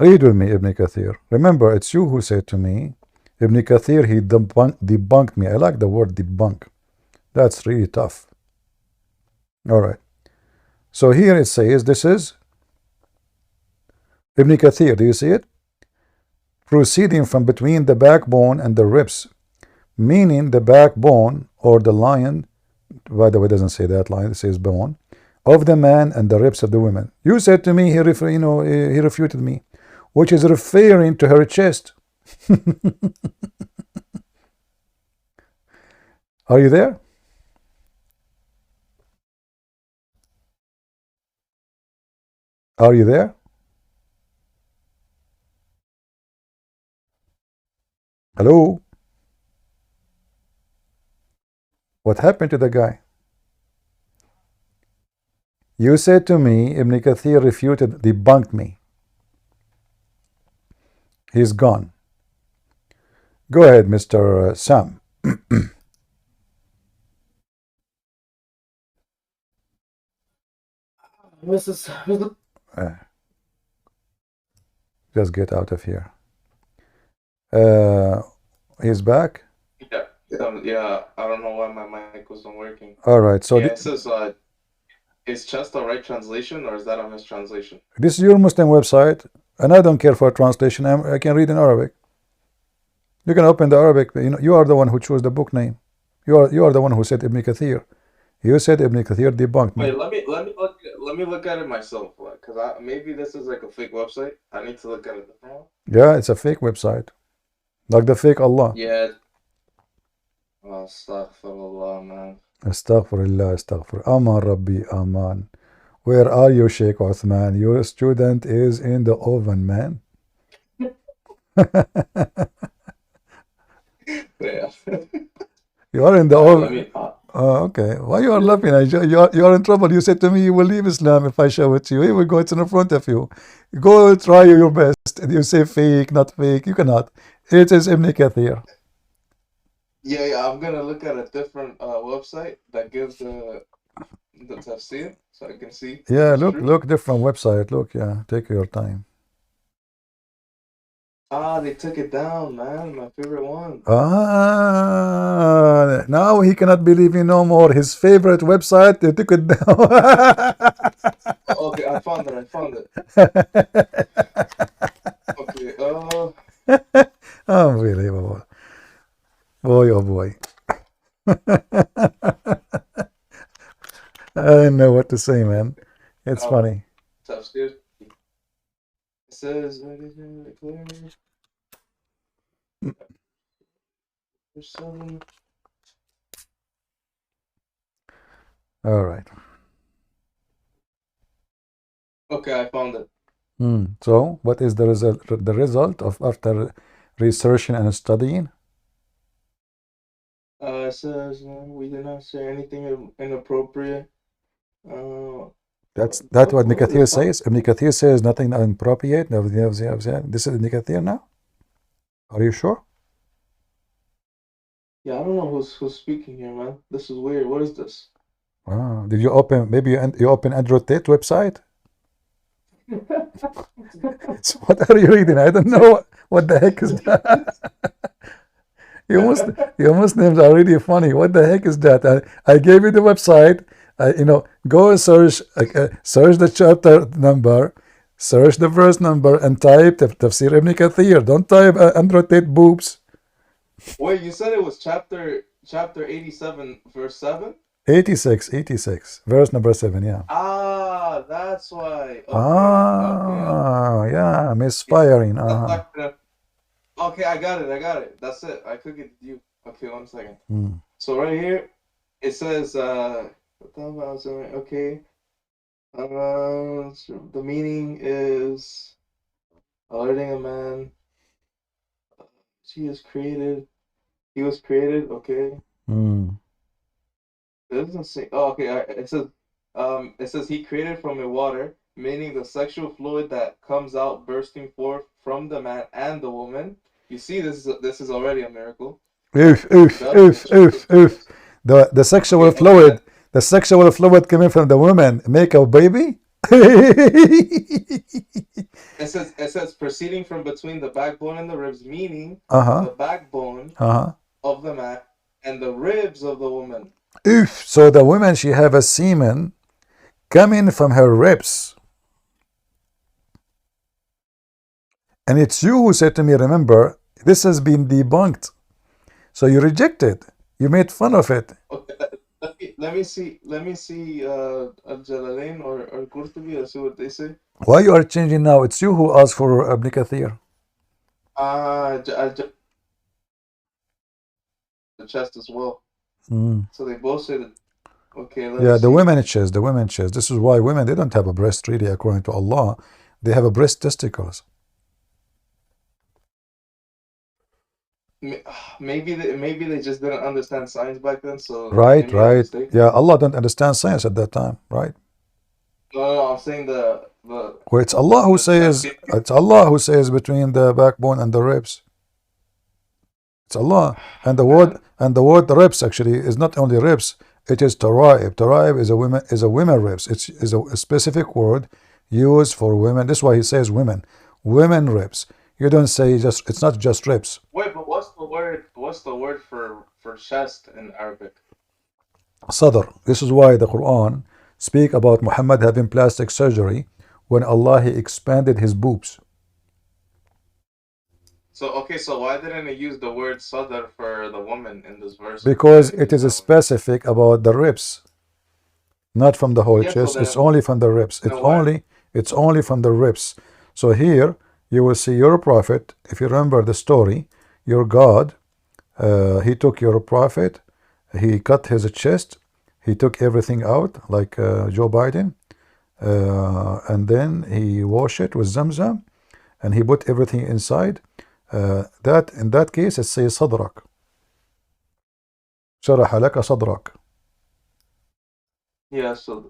S1: Read with me, Ibn Kathir. Remember, it's you who said to me, Ibn Kathir, he debunked me. I like the word debunk. That's really tough. All right. So here it says, this is Ibn Kathir. Do you see it? Proceeding from between the backbone and the ribs, meaning the backbone or the lion, by the way, it doesn't say that line, it says bone, of the man and the ribs of the woman. You said to me, he refuted me, which is referring to her chest. Are you there? Are you there? Hello? What happened to the guy? You said to me, Ibn Kathir refuted, debunked me. He's gone. Go ahead, Mr. Sam. Just get out of here. He's back?
S7: Yeah, I don't know why my mic wasn't working.
S1: All right, so
S7: it says, is chest the right translation, or is that a mistranslation?
S1: This is your Muslim website, and I don't care for translation. I can read in Arabic. You can open the Arabic. You are the one who chose the book name. You are the one who said Ibn Kathir. You said Ibn Kathir debunked me.
S7: Wait, let me look at it myself, because maybe this is like a fake website. I need to look at it now.
S1: Yeah, it's a fake website, like the fake Allah.
S7: Yeah. Oh, astaghfirullah, man.
S1: Astaghfirullah, astaghfir. Aman Rabbi, Aman. Where are you, Sheikh Uthman? Your student is in the oven, man.
S7: Yeah.
S1: You are in the oven. Okay. Why you are laughing? You are in trouble. You said to me you will leave Islam if I show it to you. Here we go. It's in front of you. Go try your best. You say fake, not fake. You cannot. It is Ibn Kathir.
S7: Yeah, I'm gonna look at a different website that gives the tafsir, so I can see.
S1: Yeah, look, different website. Look, yeah, take your time.
S7: They took it down, man. My favorite one.
S1: Now he cannot believe you no more. His favorite website, they took it down.
S7: Okay, I found it. Okay.
S1: Unbelievable. Boy, oh boy. I didn't know what to say, man. It's funny.
S7: It says,
S1: all right.
S7: Okay, I found it.
S1: So, what is the result of after researching and studying?
S7: It says we did not say anything inappropriate.
S1: That's what Ibn Kathir says. Ibn Kathir says nothing inappropriate. This is Ibn Kathir now. Are you sure?
S7: Yeah, I don't know who's speaking here, man. This is weird. What is this?
S1: Did you open? Maybe you open Andrew Tate website? So what are you reading? I don't know what the heck is that. You Muslims are really funny. What the heck is that? I gave you the website. Go and search the chapter number, search the verse number, and type Tafsir Ibn Kathir. Don't type Andrew Tate boobs.
S7: Wait, you said it was chapter 87, verse 7?
S1: 86, verse number 7, yeah.
S7: That's why.
S1: Okay. Yeah, misfiring.
S7: Okay, I got it. That's it. I could get you. Okay, 1 second.
S1: Mm.
S7: So right here, it says, okay. The meaning is alerting a man. He was created, okay.
S1: Mm.
S7: It doesn't say. Oh, okay. It says he created from a water, meaning the sexual fluid that comes out bursting forth from the man and the woman. You see, this is already a miracle.
S1: Oof. The sexual fluid, coming from the woman make a baby.
S7: It says proceeding from between the backbone and the ribs, meaning the backbone of the man and the ribs of the woman.
S1: If so, the woman, she have a semen coming from her ribs. And it's you who said to me, remember, this has been debunked. So you reject it. You made fun of it.
S7: Okay, let me see Al-Jalalain or Qurtubi, let's see what they say.
S1: Why you are changing now? It's you who asked for Ibn Kathir.
S7: The chest as well. So they both say that. Okay,
S1: the women chest, the women chest. This is why women, they don't have a breast really, according to Allah. They have a breast testicles.
S7: Maybe they just didn't understand science back then. So
S1: right. Yeah, Allah don't understand science at that time, right?
S7: No, I'm saying the
S1: well, it's Allah who says, it's Allah who says between the backbone and the ribs. It's Allah. And the word ribs actually is not only ribs, it is taraib. Taraib is a women ribs. It's a specific word used for women. This is why he says women ribs. You don't say just, it's not just ribs.
S7: Wait, but what's the word for chest in Arabic?
S1: Sadr. This is why the Quran speak about Muhammad having plastic surgery when Allah, he expanded his boobs.
S7: So why didn't he use the word sadr for the woman in this verse?
S1: Because it is specific about the ribs, not from the whole chest. It's only from the ribs. It's only from the ribs. So here you will see your prophet. If you remember the story, your God, he took your prophet, he cut his chest, he took everything out like Joe Biden, and then he washed it with Zamzam, and he put everything inside. That in that case it says صدرك شرح لك صدرك.
S7: Yeah, so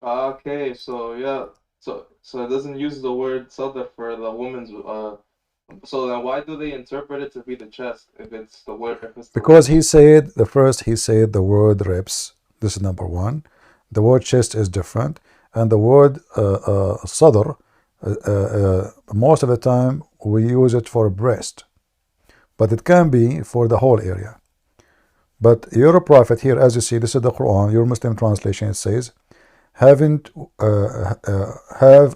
S7: okay, so yeah, so it doesn't use the word sadr for the woman's. So then why do they interpret it to be the chest if it's the word?
S1: Because he said the word ribs. This is number one. The word chest is different, and the word sadr. Most of the time we use it for breast, but it can be for the whole area. But your prophet here, as you see, this is the Quran, your Muslim translation, it says, have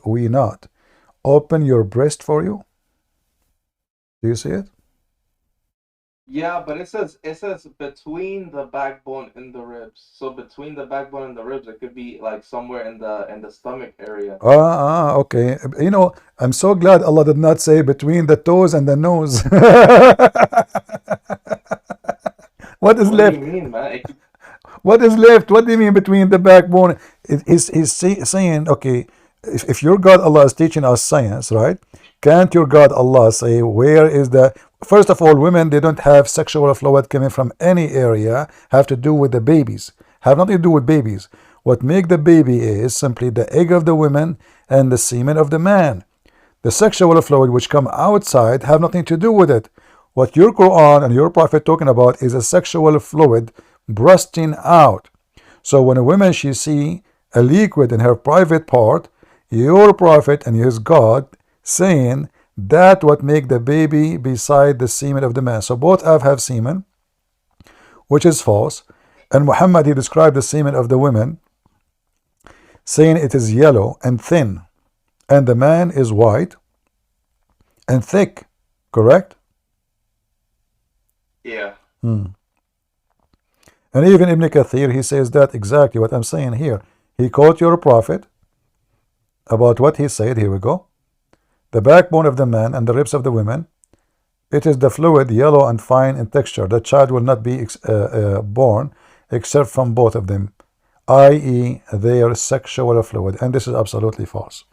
S1: we not opened your breast for you? Do you see it?
S7: Yeah, but it says between the backbone and the ribs. So between the backbone and the ribs, it could be like somewhere in the stomach area.
S1: Okay. You know, I'm so glad Allah did not say between the toes and the nose. What is left?
S7: What do you mean, man?
S1: What is left? What do you mean between the backbone? He's saying, okay, if your God Allah is teaching us science, right? Can't your God Allah say where is the... First of all, women, they don't have sexual fluid coming from any area, have to do with the babies, have nothing to do with babies. What make the baby is simply the egg of the woman and the semen of the man. The sexual fluid which come outside have nothing to do with it. What your Quran and your prophet talking about is a sexual fluid bursting out. So when a woman, she see a liquid in her private part, your prophet and his God saying that what make the baby beside the semen of the man. So both have semen, which is false. And Muhammad, he described the semen of the women, saying it is yellow and thin, and the man is white and thick. Correct?
S7: Yeah.
S1: And even Ibn Kathir, he says that exactly what I'm saying here. He quote your prophet about what he said. Here we go. The backbone of the man and the ribs of the women, it is the fluid, yellow and fine in texture. The child will not be born except from both of them, i.e. their sexual fluid. And this is absolutely false.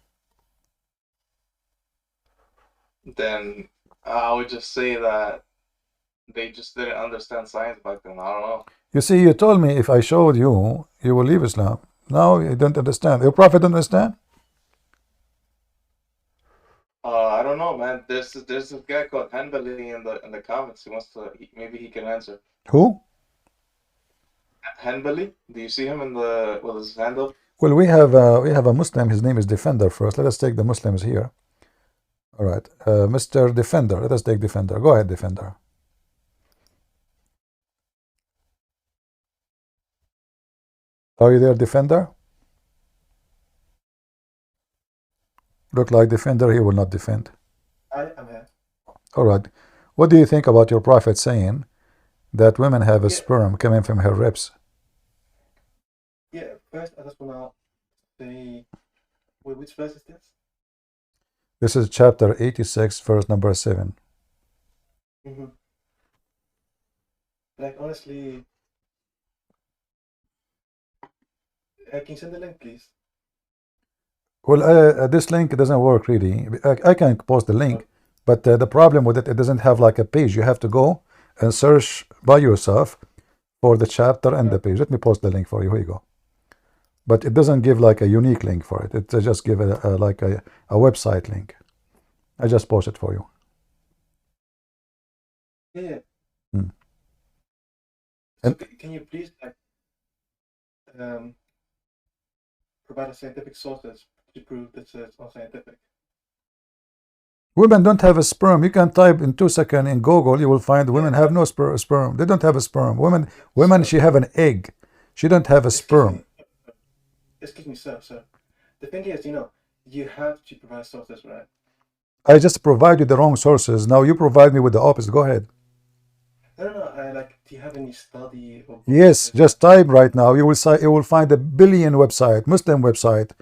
S7: Then I would just say that they just didn't understand science back then. I don't know.
S1: You see, you told me if I showed you, you will leave Islam. Now you don't understand. Your prophet don't understand?
S7: I don't know, man. There's this guy called Hanbali in the comments. Maybe he can answer.
S1: Who?
S7: Hanbali? Do you see him in the with his hand up?
S1: Well, we have a Muslim. His name is Defender first. Let us take the Muslims here. All right, Mr. Defender. Let us take Defender. Go ahead, Defender. Are you there, Defender? Look like Defender. He will not defend.
S9: I am here.
S1: All right. What do you think about your prophet saying that women have a sperm coming from her ribs?
S9: Yeah, first I just want to say, wait, which verse is this?
S1: This is chapter 86, verse number 7.
S9: Like, honestly, can you send the link, please?
S1: Well, this link doesn't work really. I can post the link, but the problem with it, it doesn't have like a page. You have to go and search by yourself for the chapter and the page. Let me post the link for you. Here you go. But it doesn't give like a unique link for it. It just give like a website link. I just post it for you.
S9: Yeah.
S1: And
S9: so can you please like provide a scientific sources to prove this is unscientific?
S1: Women don't have a sperm. You can type in 2 seconds in Google. You will find women have no sperm. They don't have a sperm. Women, she have an egg. She don't have a sperm.
S9: Excuse me, sir. The thing is, you have to provide sources, right?
S1: I just provide you the wrong sources. Now you provide me with the opposite. Go ahead.
S9: No. Do you have any study?
S1: Yes, just type right now. You will find a billion website, Muslim website,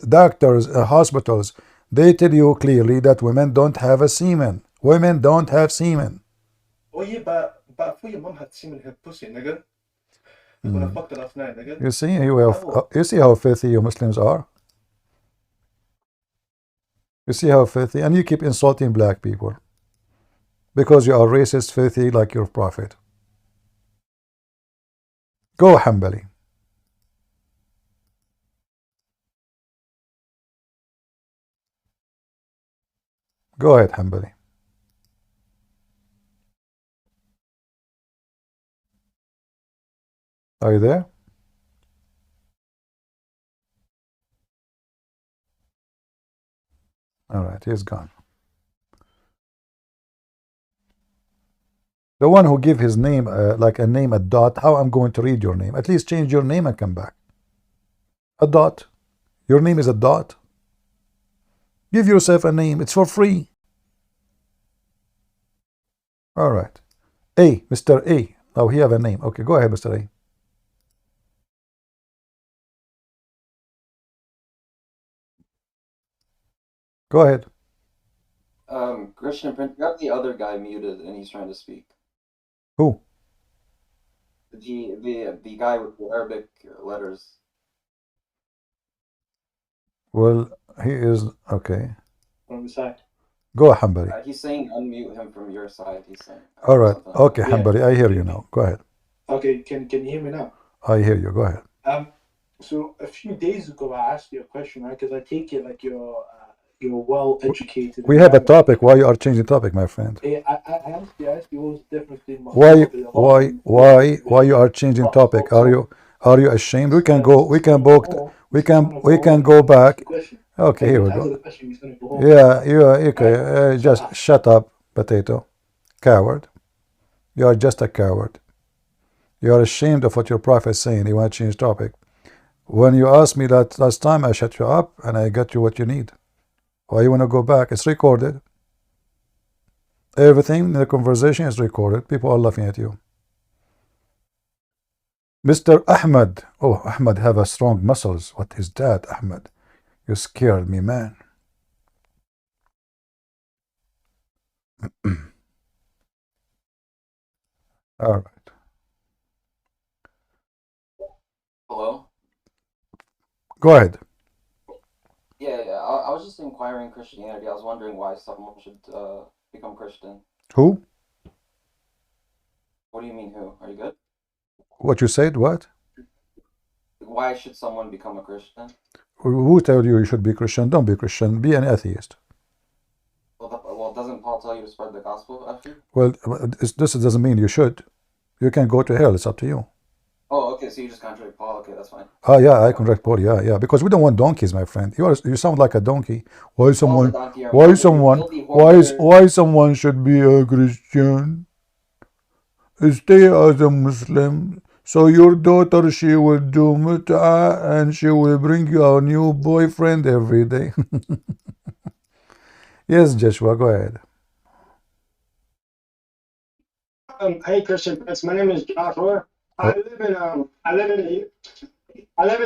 S1: doctors, hospitals. They tell you clearly that women don't have a semen. Women don't have semen.
S9: Oh yeah, but I thought your mom had semen in her pussy, nigga. When I fucked her last night, nigga.
S1: You see how filthy you Muslims are. You see how filthy, and you keep insulting black people because you are racist, filthy, like your prophet. Go, Hanbali. Go ahead, Hanbali. Are you there? All right, he's gone. The one who give his name like a name, a dot. How I'm going to read your name? At least change your name and come back. A dot. Your name is a dot. Give yourself a name. It's for free. All right. A, Mr. A. Now he have a name. Okay, go ahead, Mr. A. Go ahead.
S10: Christian Prince, you have the other guy muted and he's trying to speak.
S1: Who?
S10: The guy with the Arabic letters.
S1: Well, he is okay.
S9: From the side.
S1: Go, Hanbali.
S10: He's saying unmute him from your side. He's saying.
S1: All right. Okay, Hanbali, I hear you now. Go ahead.
S9: Okay, can you hear me now?
S1: I hear you. Go ahead.
S9: So a few days ago, I asked you a question, right? Because I take it like you're well educated.
S1: We have a topic. Why you are changing topic, my friend?
S9: I asked you what's the difference between Muhammad.
S1: Why you are changing topic? Are you ashamed? We can go back. Okay, here we go. Yeah, you are okay. Just shut up, potato. Coward. You are just a coward. You are ashamed of what your prophet is saying. You want to change topic. When you asked me that last time, I shut you up and I got you what you need. Why you want to go back? It's recorded. Everything in the conversation is recorded. People are laughing at you. Mr. Ahmed. Oh, Ahmed have a strong muscles. What is that, Ahmed? You scared me, man. All right.
S10: Hello? Go ahead. Yeah. I was just inquiring Christianity. I was wondering why someone should become Christian.
S1: Who?
S10: What do you mean, who? Are you good?
S1: What you said? What?
S10: Why should someone become a Christian?
S1: Who told you should be Christian? Don't be Christian. Be an atheist.
S10: Well, doesn't Paul tell you to spread the gospel after?
S1: Well, this doesn't mean you should. You can go to hell. It's up to you.
S10: Oh, okay, so you just contradict Paul. Okay, that's fine.
S1: Oh yeah, I contradict Paul. Yeah, yeah, because we don't want donkeys, my friend. You sound like a donkey. Why someone? Why someone should be a Christian? Stay as a Muslim. So your daughter, she will do mut'ah and she will bring you a new boyfriend every day. Yes, Joshua, go ahead.
S5: Hey, Christian Prince. My name is Joshua. I live in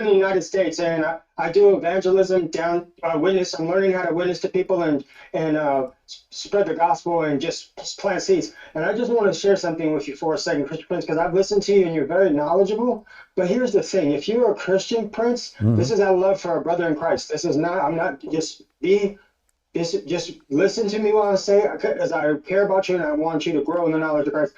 S5: the United States, and I do evangelism, witness. I'm learning how to witness to people and spread the gospel and just plant seeds. And I just want to share something with you for a second, Christian Prince, because I've listened to you and you're very knowledgeable. But here's the thing: if you're a Christian Prince, this is out of love for our brother in Christ. This is not. I'm not just be. Just listen to me while I say, because I care about you and I want you to grow in the knowledge of Christ.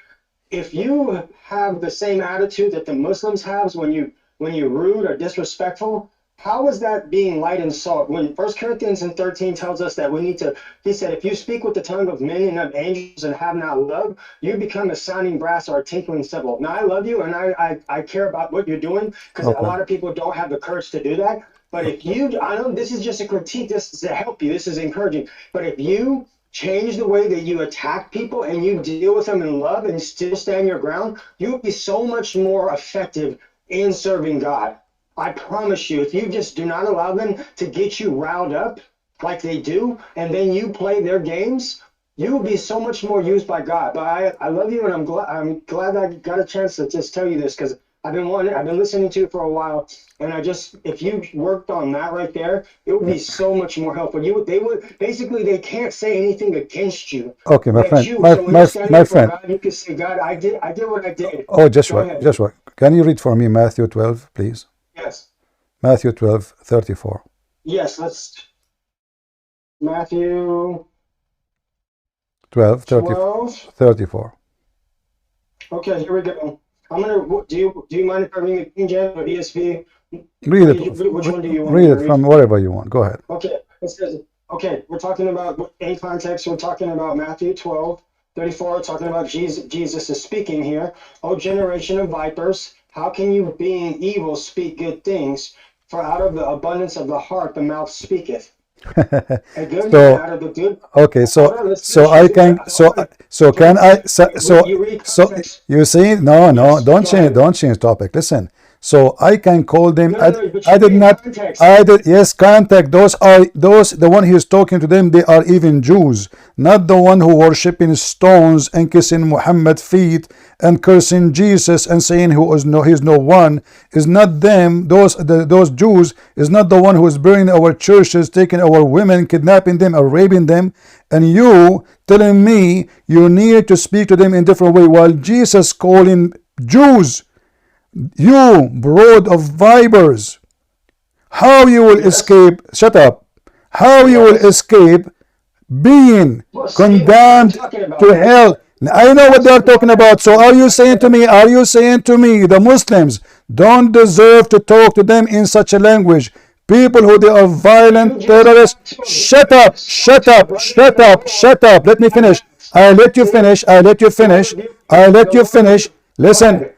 S5: If you have the same attitude that the Muslims have when you're rude or disrespectful, how is that being light and salt? When 1 Corinthians 13 tells us that we need to, he said, if you speak with the tongue of men and of angels and have not love, you become a sounding brass or a tinkling cymbal. Now, I love you and I care about what you're doing, because a lot of people don't have the courage to do that. But if you, I know this is just a critique, this is to help you, this is encouraging. But if you change the way that you attack people and you deal with them in love and still stand your ground, you'll be so much more effective in serving God. I promise you, if you just do not allow them to get you riled up like they do, and then you play their games, you will be so much more used by God. But I love you, and I'm glad I got a chance to just tell you this, because I've been listening to you for a while, and if you worked on that right there, it would be so much more helpful. They can't say anything against you.
S1: Okay, my friend, my friend.
S5: God, you can say, God, I did what I did.
S1: Oh, Joshua, can you read for me Matthew 12, please?
S5: Yes.
S1: Matthew 12:34.
S5: Yes, let's. Matthew
S1: 12:34.
S5: Okay, here we go. I'm gonna. Do you mind if I read the King James or ESV?
S1: Read it.
S5: Which one do you want?
S1: Read it from wherever you want. Go ahead.
S5: Okay. It says. Okay, we're talking about, in context, we're talking about Matthew 12:34. Talking about Jesus is speaking here. O generation of vipers, how can you, being evil, speak good things? For out of the abundance of the heart, the mouth speaketh.
S1: Okay, so I can, so can I, so you see, no, don't change topic. Listen, so I can call them. Yes, contact. The one he is talking to them. They are even Jews, not the one who worshiping stones and kissing Muhammad's feet and cursing Jesus and saying he's no one. Is not them. Those Jews is not the one who is burning our churches, taking our women, kidnapping them, or raping them. And you telling me you need to speak to them in different way, while Jesus calling Jews, you brood of vipers, how you will escape? Shut up. How you will escape being condemned to hell? I know what they're talking about. So are you saying to me the Muslims don't deserve to talk to them in such a language? People who they are violent terrorists. Shut up. Let me finish. I'll let you finish. Listen,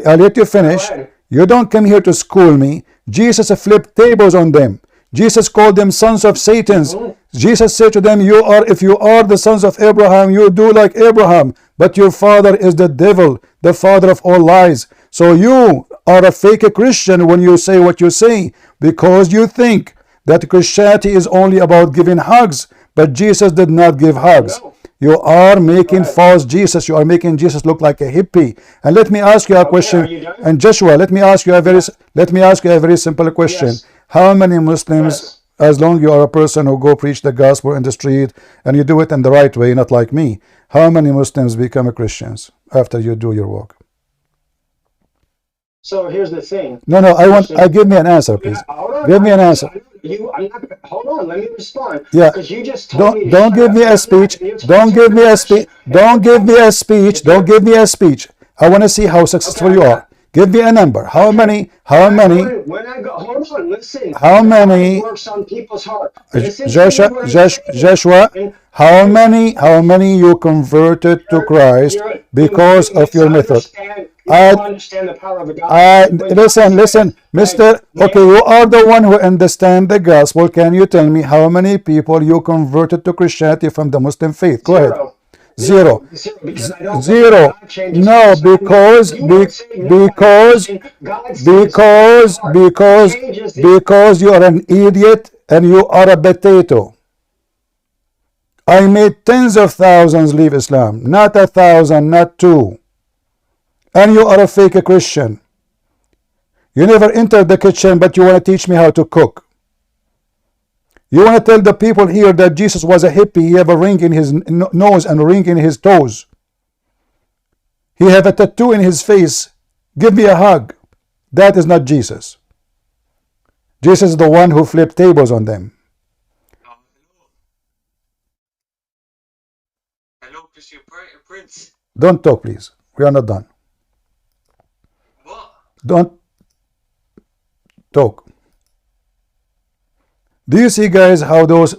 S1: I'll let you finish. You don't come here to school me. Jesus flipped tables on them. Jesus called them sons of Satans. Jesus said to them, if you are the sons of Abraham, you do like Abraham, but your father is the devil, the father of all lies. So you are a fake Christian when you say what you say, because you think that Christianity is only about giving hugs, but Jesus did not give hugs. You are making false Jesus. You are making Jesus look like a hippie. And let me ask you a question. And Joshua, let me ask you a very simple question. How many Muslims, as long as you are a person who go preach the gospel in the street and you do it in the right way, not like me, how many Muslims become Christians after you do your work?
S5: So here's the thing.
S1: No, give me an answer, please. Give me an answer.
S5: Hold on, let me respond.
S1: Yeah.
S5: Because you just told me.
S1: Don't give me a speech. Don't give me a speech. I want to see how successful you are. Give me a number. How many?
S5: When I go, hold on, listen.
S1: How many?
S5: Works on people's heart.
S1: Joshua, how many you converted to Christ because of your method?
S5: don't understand the power of the gospel.
S1: Listen, Mister. Okay, you are the one who understand the gospel. Can you tell me how many people you converted to Christianity from the Muslim faith? Go ahead. Zero. No, because you are an idiot and you are a potato. I made tens of thousands leave Islam, not 1,000, not 2. And you are a fake Christian. You never entered the kitchen, but you want to teach me how to cook. You want to tell the people here that Jesus was a hippie. He have a ring in his nose and a ring in his toes. He have a tattoo in his face. Give me a hug. That is not Jesus. Jesus is the one who flipped tables on them.
S6: Hello, Christian Prince.
S1: Don't talk, please. We are not done.
S6: What?
S1: Don't talk. Do you see, guys, how those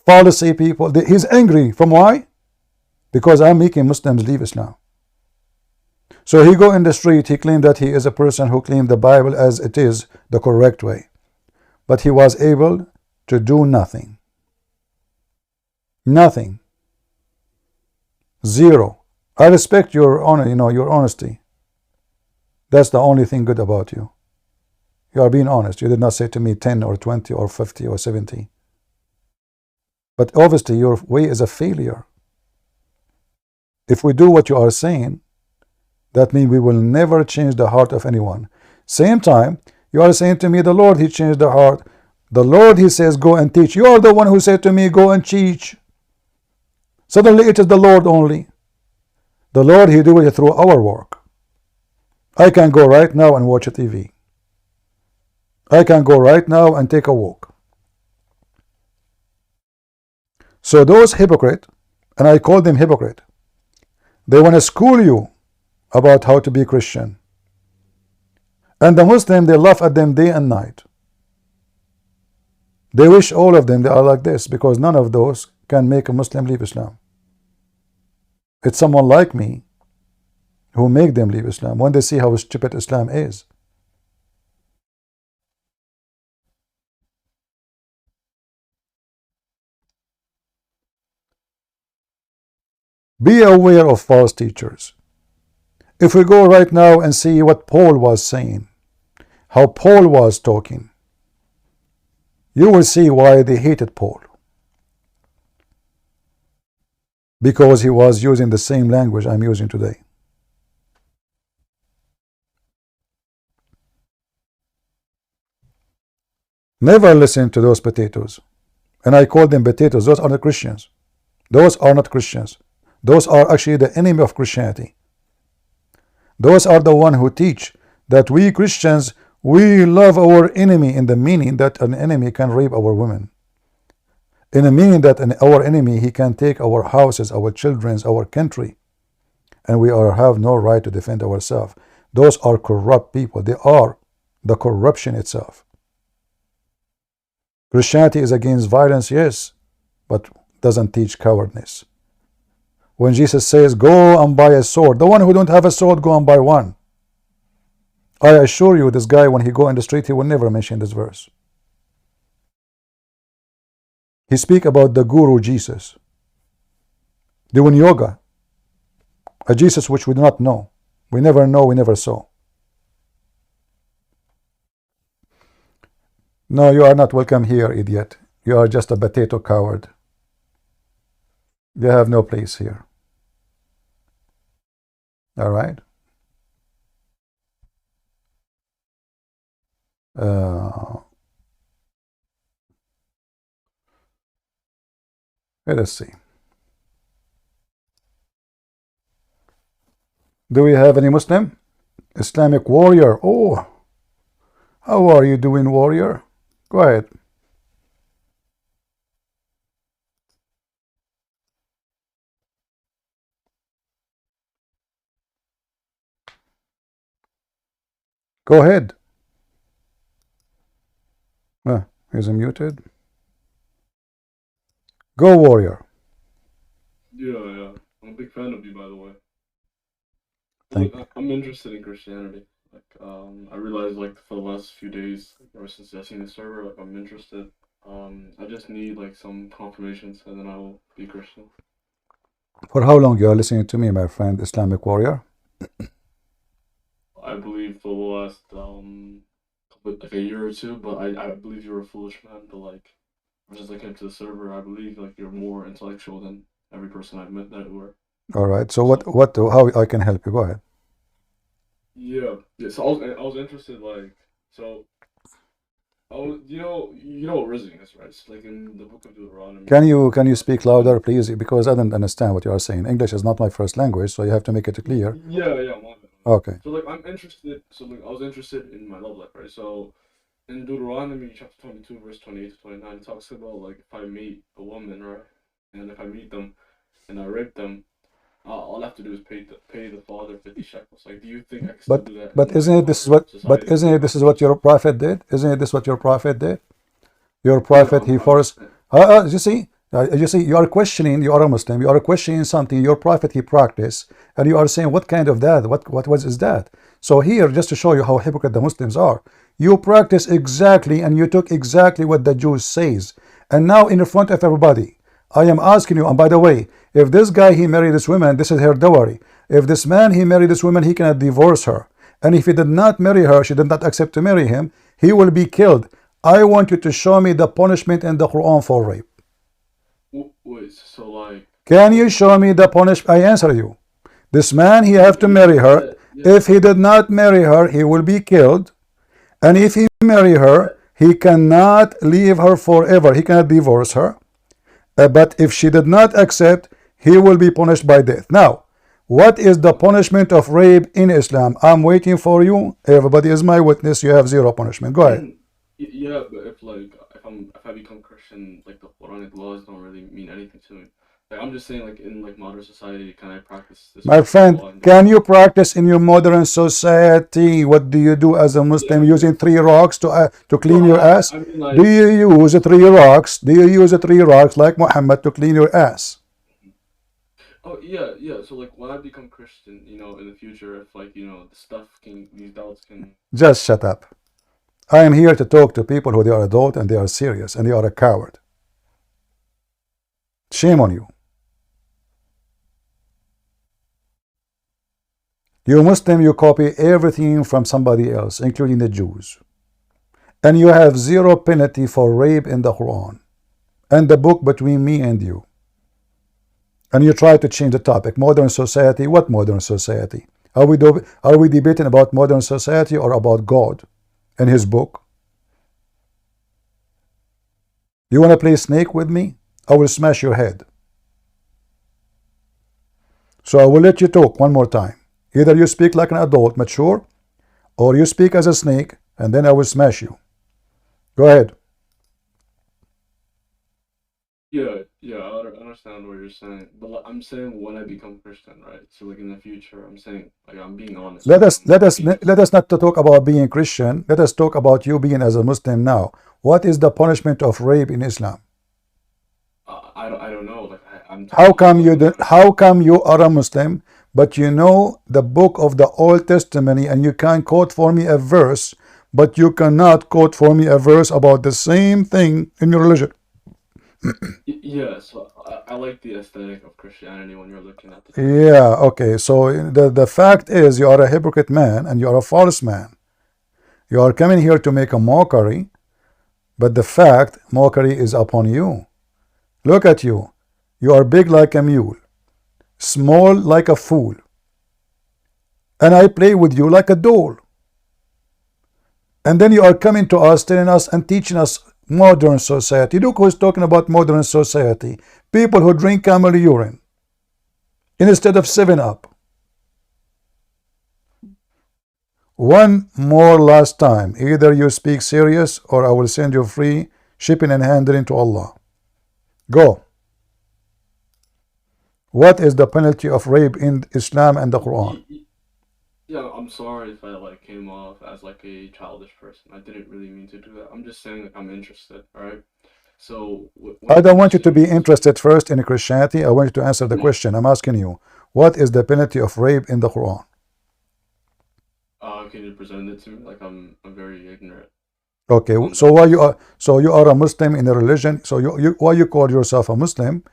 S1: fallacy people, he's angry. From why? Because I'm making Muslims leave Islam. So he go in the street, he claimed that he is a person who claimed the Bible as it is, the correct way. But he was able to do nothing. Nothing. Zero. I respect your honor, your honesty. That's the only thing good about you. You are being honest. You did not say to me 10 or 20 or 50 or 70. But obviously your way is a failure. If we do what you are saying, that means we will never change the heart of anyone. Same time, you are saying to me, the Lord, He changed the heart. The Lord, He says, go and teach. You are the one who said to me, go and teach. Suddenly it is the Lord only. The Lord, He do it through our work. I can go right now and watch a TV. I can go right now and take a walk. So those hypocrite, and I call them hypocrite, they want to school you about how to be Christian. And the Muslim, they laugh at them day and night. They wish all of them they are like this, because none of those can make a Muslim leave Islam. It's someone like me who make them leave Islam when they see how stupid Islam is. Be aware of false teachers. If we go right now and see what Paul was saying, how Paul was talking, you will see why they hated Paul. Because he was using the same language I'm using today. Never listen to those potatoes. And I call them potatoes. Those are not Christians. Those are not Christians. Those are actually the enemy of Christianity. Those are the one who teach that we Christians, we love our enemy, in the meaning that an enemy can rape our women. In the meaning that our enemy, he can take our houses, our children, our country. And we have no right to defend ourselves. Those are corrupt people. They are the corruption itself. Christianity is against violence, yes, but doesn't teach cowardness. When Jesus says, go and buy a sword, the one who don't have a sword, go and buy one. I assure you, this guy, when he go in the street, he will never mention this verse. He speak about the guru Jesus, doing yoga, a Jesus which we do not know. We never know, we never saw. No, you are not welcome here, idiot. You are just a potato coward. You have no place here. All right. Let us see. Do we have any Muslim? Islamic warrior. Oh, how are you doing, warrior? Go ahead. Go ahead. He's muted. Go, warrior.
S11: Yeah. I'm a big fan of you, by the way. I'm interested in Christianity. I realized for the last few days, ever since I've seen the server, I'm interested. I just need some confirmations, and then I will be Christian.
S1: For how long you are listening to me, my friend, Islamic warrior?
S11: I believe for the last a year or two, but I believe you're a foolish man. But I'm just looking into the server. I believe you're more intellectual than every person I've met that were.
S1: All right. So how I can help you? Go ahead.
S11: Yeah. So I was interested so. Oh, you know what rizzing is, right? It's in the book of Deuteronomy.
S1: Can you speak louder, please? Because I don't understand what you are saying. English is not my first language, so you have to make it clear.
S11: Yeah.
S1: Okay.
S11: So I'm interested. So I was interested in my love life, right? So in Deuteronomy chapter 22, verse 28 to 29, it talks about if I meet a woman, right, and if I meet them and I rape them, all I have to do is pay the father 50 shekels. Do you think I can still do that?
S1: But isn't it this is what your prophet did? Isn't it this what your prophet did? Your prophet, he forced. You see, you are questioning. You are a Muslim. You are questioning something your prophet he practiced, and you are saying what kind of that? What is that? So here, just to show you how hypocrite the Muslims are, you practice exactly, and you took exactly what the Jews says, and now in front of everybody, I am asking you. And by the way, if this guy he married this woman, this is her dowry. If this man he married this woman, he cannot divorce her. And if he did not marry her, she did not accept to marry him, he will be killed. I want you to show me the punishment in the Quran for rape.
S11: Wait, so
S1: can you show me the punishment? I answer you. This man, he have to marry her. If he did not marry her, he will be killed. And if he marry her, he cannot leave her forever. He cannot divorce her. But if she did not accept, he will be punished by death. Now, what is the punishment of rape in Islam? I'm waiting for you. Everybody is my witness. You have zero punishment. Go ahead.
S11: Yeah, but if I become Christian, the Quranic laws don't really mean anything to me. I'm just saying, in modern society, can I practice this?
S1: My friend, can you practice in your modern society? What do you do as a Muslim? Using 3 rocks to clean your ass? Do you use 3 rocks? Do you use 3 rocks like Muhammad to clean your ass?
S11: Oh yeah. So when I become Christian, in the future, if these doubts can.
S1: Just shut up. I am here to talk to people who they are adult and they are serious and they are a coward. Shame on you. You Muslim, you copy everything from somebody else, including the Jews. And you have zero penalty for rape in the Quran and the book between me and you. And you try to change the topic. Modern society. What modern society? Are we debating about modern society or about God and his book? You want to play snake with me? I will smash your head. So I will let you talk one more time. Either you speak like an adult, mature, or you speak as a snake, and then I will smash you. Go ahead.
S11: Yeah, I understand what you're saying, but I'm saying when I become Christian, right? So in the future, I'm saying I'm being honest.
S1: Let us not talk about being Christian. Let us talk about you being as a Muslim now. What is the punishment of rape in Islam?
S11: I don't know.
S1: How come you are a Muslim, but you know the book of the Old Testament, and you can quote for me a verse, but you cannot quote for me a verse about the same thing in your religion?
S11: Yeah, so I like the aesthetic of Christianity when you're looking at the.
S1: Yeah, okay. So the fact is, you are a hypocrite man and you are a false man. You are coming here to make a mockery, but the fact mockery is upon you. Look at you. You are big like a mule, small like a fool, and I play with you like a doll. And then you are coming to us, telling us and teaching us modern society. Look who's talking about modern society. People who drink camel urine instead of 7-Up. One more last time. Either you speak serious or I will send you free shipping and handling to Allah. Go. What is the penalty of rape in Islam and the Quran?
S11: Yeah, I'm sorry if I came off as a childish person. I didn't really mean to do that. I'm just saying I'm interested, all right? So
S1: I don't want you to be interested first in Christianity. I want you to answer the question. I'm asking you, what is the penalty of rape in the Quran?
S11: Can you present it to me? Like I'm very ignorant.
S1: Okay, so you are a Muslim in a religion. So why you call yourself a Muslim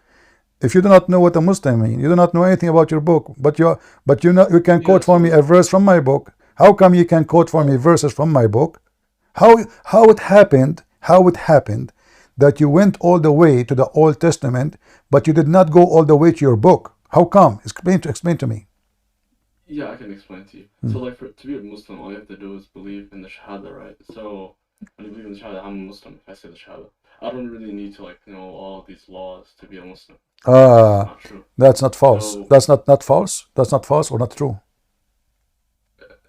S1: if you do not know what a Muslim means? You do not know anything about your book, but you can quote for me a verse from my book. How come you can quote for me verses from my book? How it happened that you went all the way to the Old Testament, but you did not go all the way to your book? How come? Explain to me.
S11: Yeah, I can explain to you. So like to be a Muslim, all you have to do is believe in the Shahada, right? So when you believe in the Shahada, I'm a Muslim. If I say the Shahada, I don't really need to like know all these laws to be a Muslim. That's not true.
S1: That's not false. So, that's not false. That's not false or not true.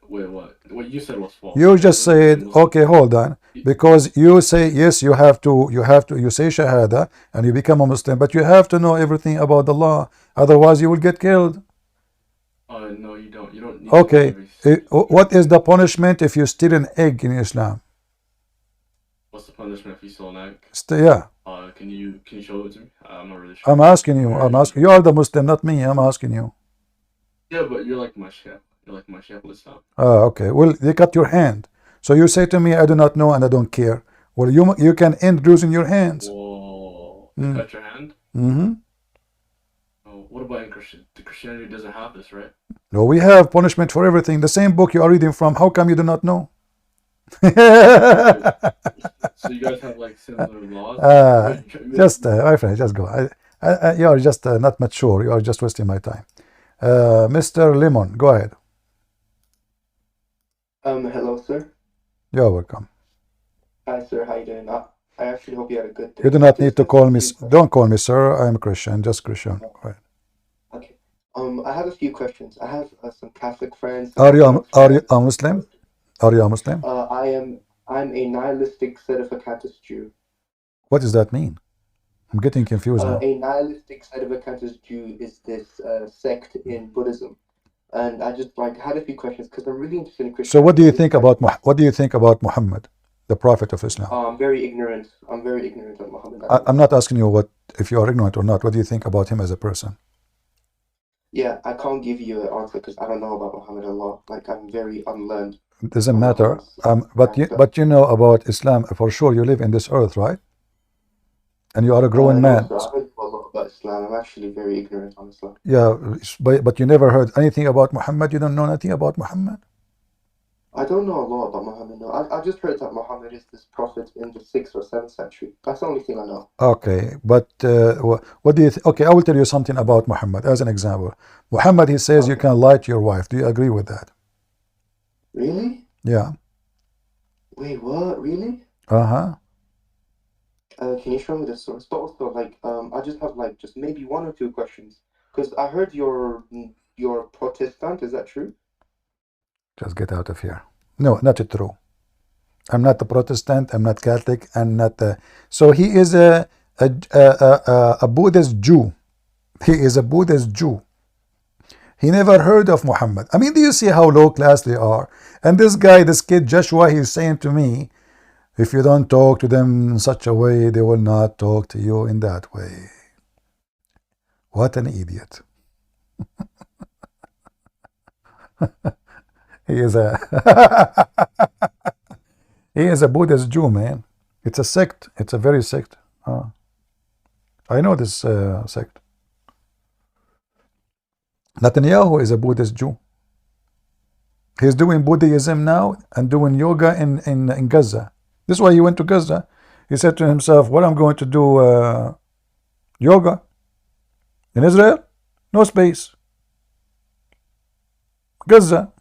S11: Wait, what? What you said was false.
S1: You just said, okay, hold on, because you say yes, you say Shahada and you become a Muslim, but you have to know everything about the law, otherwise you will get killed.
S11: No, you don't. You don't need
S1: okay. What is the punishment if you steal an egg in Islam?
S11: What's the punishment if you steal an egg?
S1: Yeah.
S11: Can you show it to me? I'm not really sure.
S1: I'm asking you. You are the Muslim, not me. I'm asking you.
S11: Yeah, but you're like my Shaykh. You're like my Shaykh Islam.
S1: Okay. Well, they cut your hand. So you say to me, I do not know and I don't care. Well, you can end losing your hands.
S11: Whoa. They cut your hand?
S1: Mm-hmm.
S11: Oh, what about in Christianity doesn't have this, right?
S1: No, we have punishment for everything. The same book you are reading from. How come you do not know?
S11: So you guys have like similar laws?
S1: My friend, just go. You are just not mature. You are just wasting my time. Mr. Lemon, go ahead.
S12: Hello, sir.
S1: You're welcome.
S12: Hi, sir. How you doing? I actually hope you had a good day.
S1: You do not need to call me. Don't call me sir. I am Christian. Just Christian. Go ahead.
S12: Okay. I have a few questions. I have some Catholic friends.
S1: Are you a Muslim? Are you a Muslim?
S12: I'm a nihilistic sedevacantist Jew.
S1: What does that mean? I'm getting confused now.
S12: A nihilistic sedevacantist Jew is this sect in Buddhism, and I just had a few questions because I'm really interested in Christianity.
S1: So what do you think about Muhammad, the Prophet of Islam?
S12: I'm very ignorant. I'm very ignorant of Muhammad.
S1: I'm not asking you if you are ignorant or not. What do you think about him as a person?
S12: Yeah, I can't give you an answer because I don't know about Muhammad a lot. Like I'm very unlearned.
S1: It doesn't matter. But you know about Islam for sure. You live in this earth, right? And you are a growing man.
S12: No, I don't know a lot about Islam. I'm actually very ignorant on Islam.
S1: Yeah, but you never heard anything about Muhammad. You don't know anything about Muhammad.
S12: I don't know a lot about Muhammad. No, I just heard that Muhammad is this prophet in the 6th or 7th century. That's the only thing I know.
S1: Okay, but what do you okay, I will tell you something about Muhammad as an example. Muhammad, he says you can lie to your wife. Do you agree with that?
S12: Really?
S1: Yeah.
S12: Wait, what? Really?
S1: Uh-huh.
S12: Can you show me the source? But also, I just have just maybe one or two questions. Because I heard you're Protestant. Is that true?
S1: Just get out of here. No, not true. I'm not a Protestant. I'm not Catholic. I'm not. So he is a Buddhist Jew. He is a Buddhist Jew. He never heard of Muhammad. I mean, do you see how low class they are? And this guy, this kid Joshua, he's saying to me, if you don't talk to them in such a way, they will not talk to you in that way. What an idiot. He is a Buddhist Jew, man. It's a sect. It's a very sect. I know this sect. Netanyahu is a Buddhist Jew. He's doing Buddhism now and doing yoga in Gaza. This is why he went to Gaza. He said to himself, well, I'm going to do yoga in Israel. No space. Gaza.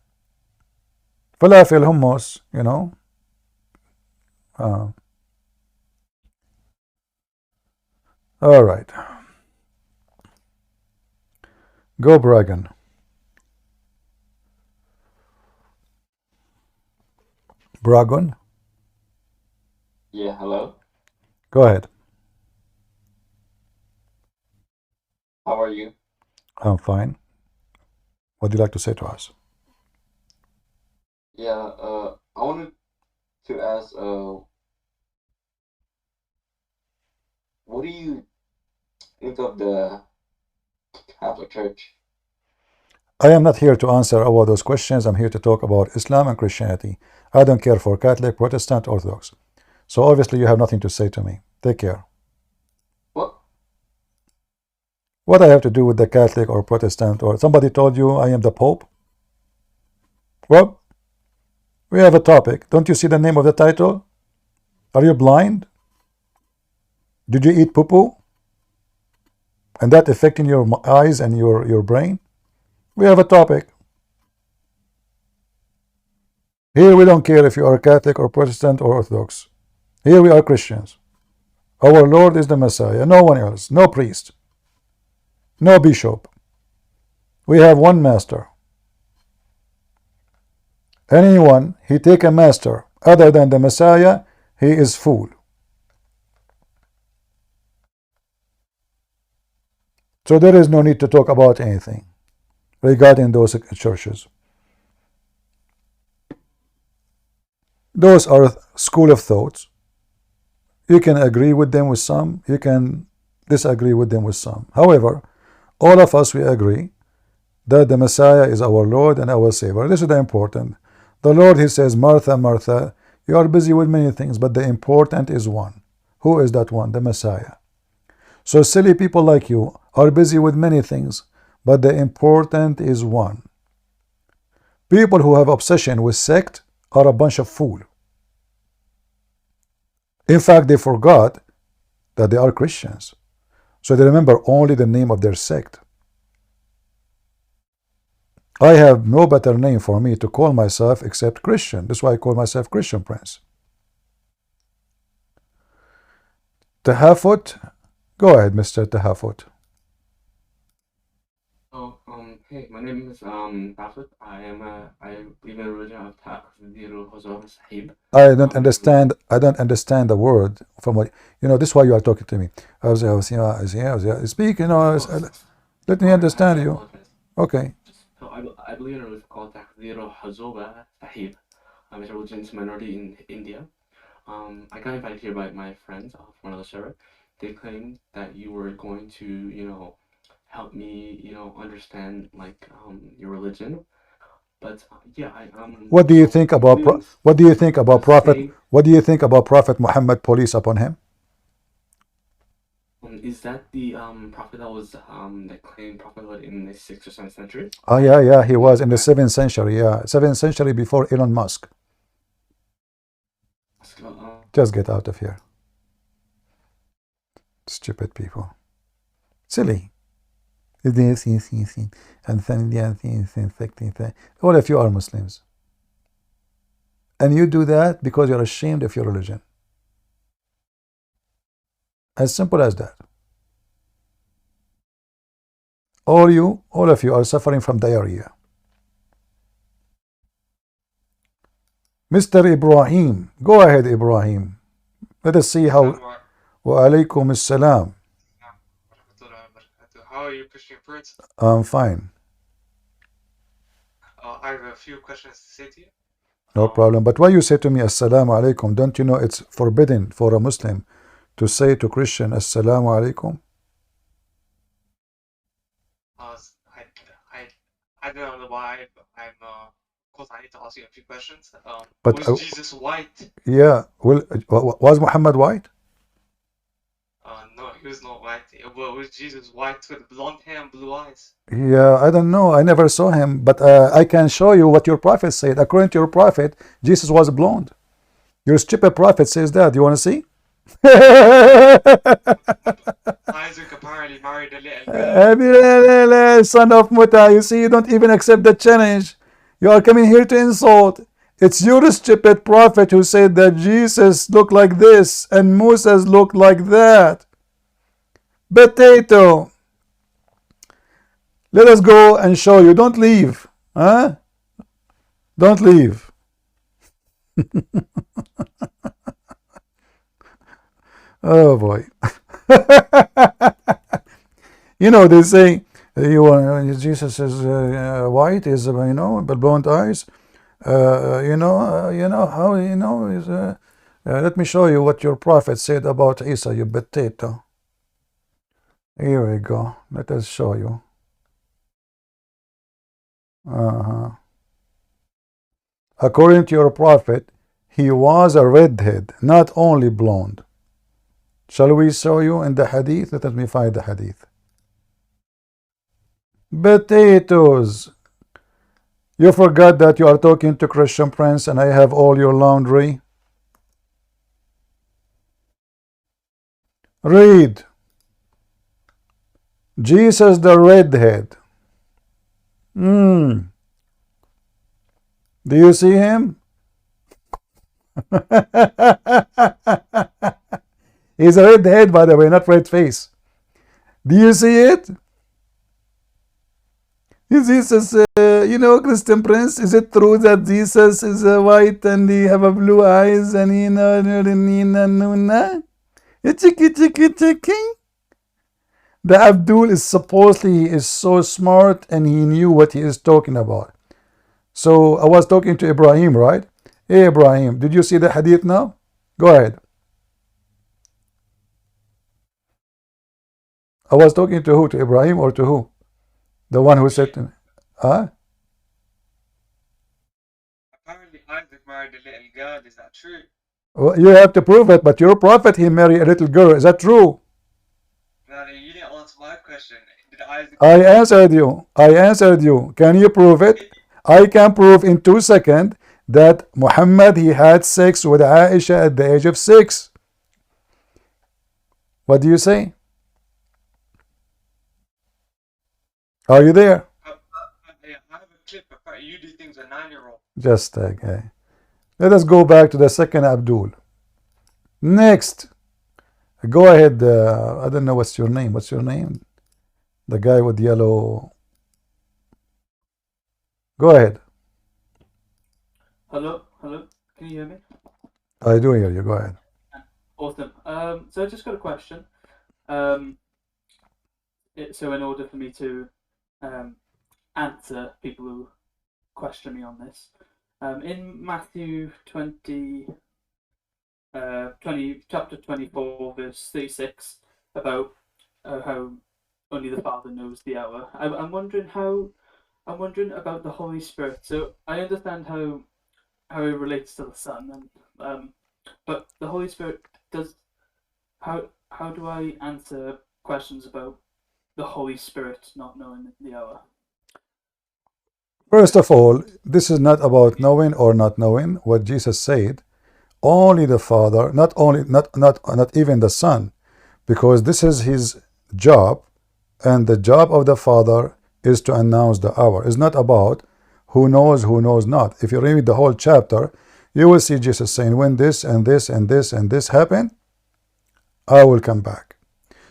S1: Falafel, hummus, you know. All right. Go, Bragan. Bragon?
S13: Yeah, hello.
S1: Go ahead.
S13: How are you?
S1: I'm fine. What do you like to say to us?
S13: Yeah, I wanted to ask, what do you think of the Catholic Church?
S1: I am not here to answer all those questions. I'm here to talk about Islam and Christianity. I don't care for Catholic, Protestant, Orthodox. So obviously you have nothing to say to me. Take care. What I have to do with the Catholic or Protestant, or somebody told you I am the Pope? Well, we have a topic. Don't you see the name of the title? Are you blind? Did you eat poo-poo? And that affecting your eyes and your brain? We have a topic. Here we don't care if you are Catholic or Protestant or Orthodox. Here we are Christians. Our Lord is the Messiah, no one else, no priest, no bishop. We have one master. Anyone he take a master other than the Messiah, he is fool. So there is no need to talk about anything regarding those churches. Those are school of thoughts. You can agree with them with some, you can disagree with them with some. However, all of us, we agree that the Messiah is our Lord and our Savior. This is the important. The Lord, he says, Martha, Martha, you are busy with many things, but the important is one. Who is that one? The Messiah. So silly people like you are busy with many things, but the important is one. People who have obsession with sect are a bunch of fools. In fact, they forgot that they are Christians. So they remember only the name of their sect. I have no better name for me to call myself except Christian. That's why I call myself Christian Prince. Tahafut? Go ahead, Mr. Tahafut.
S11: Oh, hey, my name is Tahafut. I believe in the religion of Sahib.
S1: I don't understand the word from what this is why you are talking to me. Speak, let me understand you. Okay.
S11: So I believe in a religion called Sahib. It's a religious minority in India. I got invited here by my friends from another server. They claimed that you were going to, help me, understand your religion. But yeah,
S1: What do you think about Prophet Muhammad, peace upon him?
S11: Is that the prophet that was that claimed prophethood in the 6th or 7th century?
S1: Oh yeah, he was in the 7th century. Yeah, 7th century before Elon Musk. Just get out of here. Stupid people. Silly. All of you are Muslims. And you do that because you're ashamed of your religion. As simple as that. All of you are suffering from diarrhea. Mr. Ibrahim, go ahead, Ibrahim. Let us see how. Wa alaykum assalam.
S14: How are you, Christian Prince?
S1: I'm fine.
S14: I have a few questions to say to you.
S1: No problem. But why you say to me assalamu alaikum? Don't you know it's forbidden for a Muslim to say to Christian assalamu alaikum?
S14: I don't know why I'm of course I need to ask you a few questions.
S1: But
S14: was Jesus white?
S1: Yeah. Well, was Muhammad white?
S14: No, he was not white. Well, was Jesus white with blonde hair and blue eyes?
S1: Yeah, I don't know. I never saw him, but I can show you what your prophet said. According to your prophet, Jesus was blonde. Your stupid prophet says that. You want to see?
S14: Isaac apparently married a little girl.
S1: Son of Muta, you see, you don't even accept the challenge. You are coming here to insult. It's your stupid prophet who said that Jesus looked like this and Moses looked like that. Potato. Let us go and show you. Don't leave. Huh? Don't leave. Oh boy. They say Jesus is white, is but blonde eyes. How is let me show you what your prophet said about Isa, you potato. Here we go. Let us show you. According to your prophet, he was a redhead, not only blonde. Shall we show you in the hadith? Let me find the hadith. Potatoes. You forgot that you are talking to Christian Prince and I have all your laundry. Read. Jesus the redhead. Do you see him? He's a redhead, by the way, not red face. Do you see it? Jesus, Christian Prince, is it true that Jesus is white and he have a blue eyes and The Abdul is supposedly is so smart and he knew what he is talking about. So I was talking to Ibrahim, right? Hey Ibrahim, did you see the hadith now? Go ahead. I was talking to who? To Ibrahim or to who? The one who said to me, huh?
S14: Apparently Isaac married a little girl. Is that true?
S1: Well, you have to prove it, but your prophet, he married a little girl. Is that true?
S14: No, you didn't answer my question. Did Isaac...
S1: I answered you. I answered you. Can you prove it? I can prove in 2 seconds that Muhammad, he had sex with Aisha at the age of 6. What do you say? Are you there?
S14: I have a clip. You do things with a 9-year-old.
S1: Just okay. Let us go back to the second Abdul. Next. Go ahead. I don't know what's your name. What's your name? The guy with yellow. Go ahead.
S15: Hello. Can you hear me?
S1: I do hear you. Go ahead.
S15: Awesome. So I just got a question. So in order for me to answer people who question me on this, in Matthew 20, chapter 24, verse 36, about how only the Father knows the hour. I'm wondering about the Holy Spirit. So I understand how it relates to the Son, and but the Holy Spirit how do I answer questions about the Holy Spirit not knowing the hour?
S1: First of all, this is not about knowing or not knowing. What Jesus said, only the Father, not even the Son, because this is his job, and the job of the Father is to announce the hour. It's not about who knows not. If you read the whole chapter, you will see Jesus saying, when this and this and this and this happen, I will come back.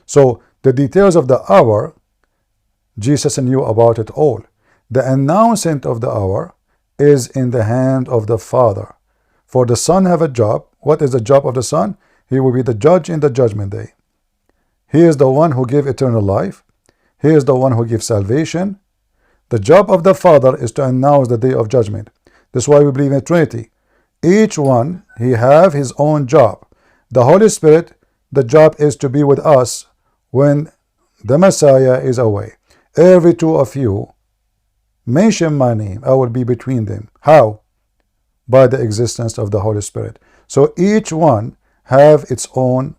S1: So the details of the hour, Jesus knew about it all. The announcement of the hour is in the hand of the Father. For the Son have a job. What is the job of the Son? He will be the judge in the judgment day. He is the one who gives eternal life. He is the one who gives salvation. The job of the Father is to announce the day of judgment. That's why we believe in Trinity. Each one, he have his own job. The Holy Spirit, the job is to be with us when the Messiah is away. Every two of you mention my name, I will be between them. How? By the existence of the Holy Spirit. So each one have its own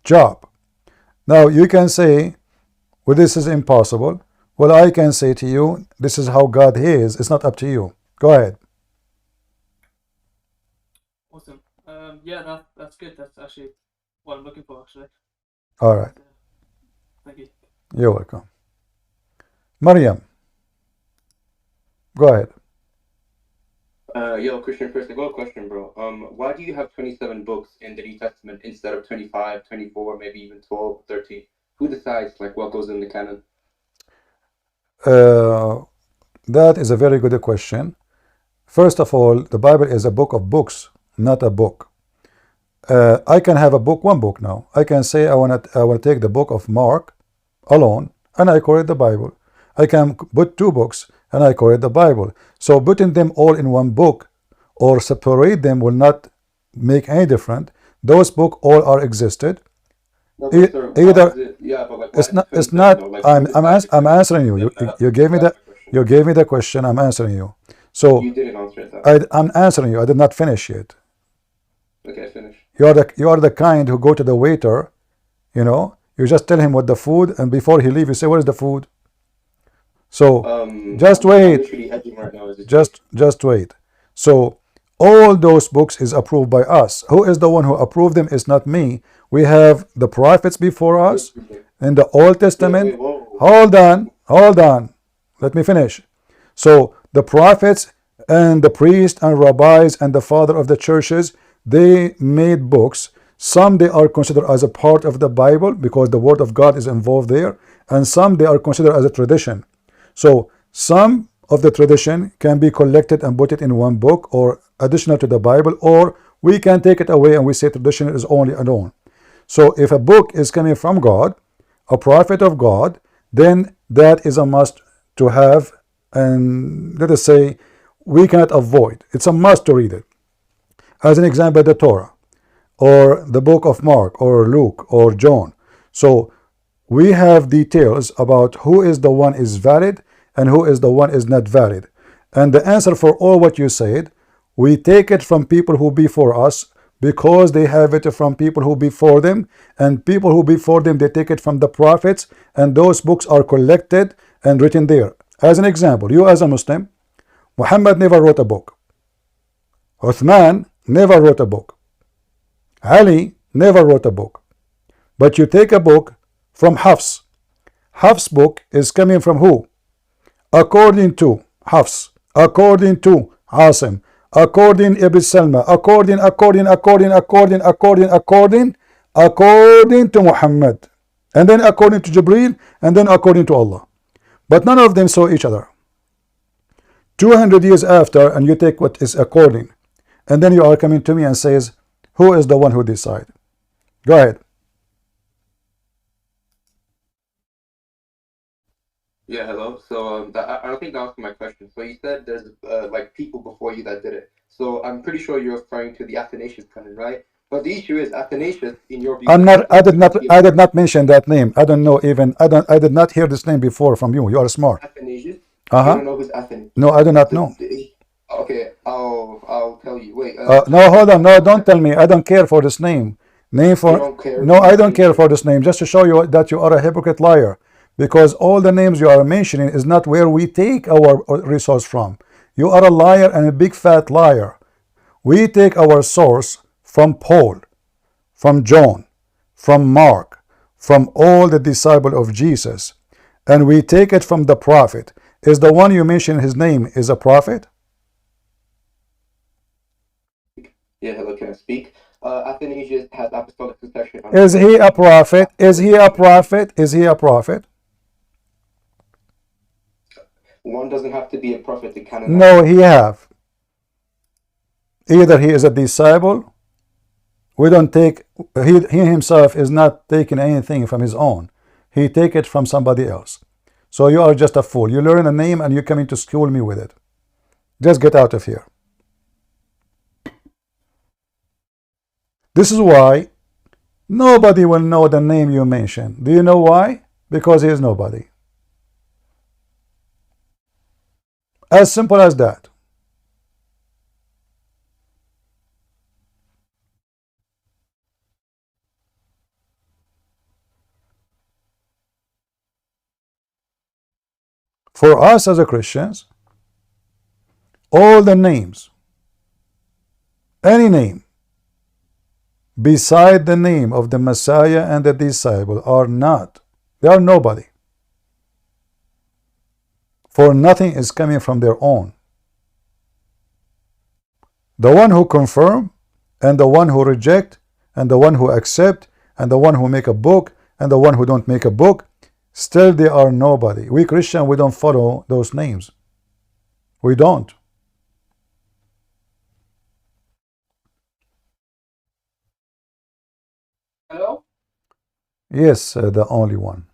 S1: job. Now you can say, well, this is impossible. Well, I can say to you, this is how God is. It's not up to you. Go ahead.
S15: Awesome. Yeah, that's good. That's actually what I'm looking for, actually.
S1: All right.
S15: Thank you.
S1: You're welcome. Maryam, go ahead.
S6: Yo, Christian, first, I got a question, bro. Why do you have 27 books in the New Testament instead of 25, 24, maybe even 12, 13? Who decides, like, what goes in the canon?
S1: That is a very good question. First of all, the Bible is a book of books, not a book. I can have a book, one book now. I can say I want to take the book of Mark alone, and I call it the Bible. I can put 2 books, and I call it the Bible. So putting them all in one book or separate them will not make any difference. Those books all are existed.
S6: No, but sir,
S1: Either
S6: it, yeah, but like,
S1: it's not. I'm answering you. You gave me the. You gave me the question. I'm answering you. So
S12: you didn't answer it.
S1: I'm answering you. I did not finish yet.
S12: Okay, finish.
S1: You are the kind who go to the waiter, you know. You just tell him what the food, and before he leave, you say, "What is the food?" So just wait.
S12: I'm literally edging right now.
S1: Just wait. So all those books is approved by us. Who is the one who approved them? It's not me. We have the prophets before us in the Old Testament. Hold on. Let me finish. So the prophets and the priests and rabbis and the father of the churches, they made books. Some they are considered as a part of the Bible because the word of God is involved there, and some they are considered as a tradition. So some of the tradition can be collected and put it in one book or additional to the Bible, or we can take it away and we say tradition is only alone. So if a book is coming from God, a prophet of God, then that is a must to have, and let us say we cannot avoid. It's a must to read it. As an example, the Torah or the book of Mark or Luke or John. So we have details about who is the one is valid and who is the one is not valid. And the answer for all what you said, we take it from people who before us because they have it from people who before them, and people who before them, they take it from the prophets, and those books are collected and written there. As an example, you as a Muslim, Muhammad never wrote a book. Uthman never wrote a book. Ali never wrote a book. But you take a book from Hafs. Hafs' book is coming from who? According to Hafs, according to Asim, according Ibn Salma, according to Muhammad, and then according to Jibreel, and then according to Allah. But none of them saw each other. 200 years after, and you take what is according, and then you are coming to me and says, who is the one who decide? Go ahead.
S12: Yeah, hello. So I don't think that was my question. So you said there's like people before you that did it. So I'm pretty sure you're referring to the Athanasius canon, right? But the issue is Athanasius, in your view.
S1: I did not mention that name. I don't know even. I did not hear this name before from you. You are smart.
S12: Athanasius. You don't know who's Athanasius?
S1: No, I do not know.
S12: Okay, I'll tell you. Wait.
S1: No, hold on. No, don't tell me. I don't care for this name. Name for.
S12: You don't care?
S1: No, I don't care for this name. Just to show you that you are a hypocrite liar. Because all the names you are mentioning is not where we take our resource from. You are a liar and a big fat liar. We take our source from Paul, from John, from Mark, from all the disciples of Jesus, and we take it from the prophet. Is the one you mentioned his name is a prophet?
S12: Yeah, hello, can I speak? Athanasius has apostolic succession.
S1: Is he a prophet? Is he a prophet? Is he a prophet?
S12: One doesn't have to be a prophet to canonize.
S1: No, he have. Either he is a disciple. We don't take, he himself is not taking anything from his own. He take it from somebody else. So you are just a fool. You learn a name and you come to school me with it. Just get out of here. This is why nobody will know the name you mentioned. Do you know why? Because he is nobody. As simple as that. For us as a Christians, all the names, any name beside the name of the Messiah and the disciple are not, they are nobody. For nothing is coming from their own. The one who confirm, and the one who reject, and the one who accept, and the one who make a book, and the one who don't make a book, still they are nobody. We Christian, we don't follow those names. We don't.
S16: Hello?
S1: Yes, the only one.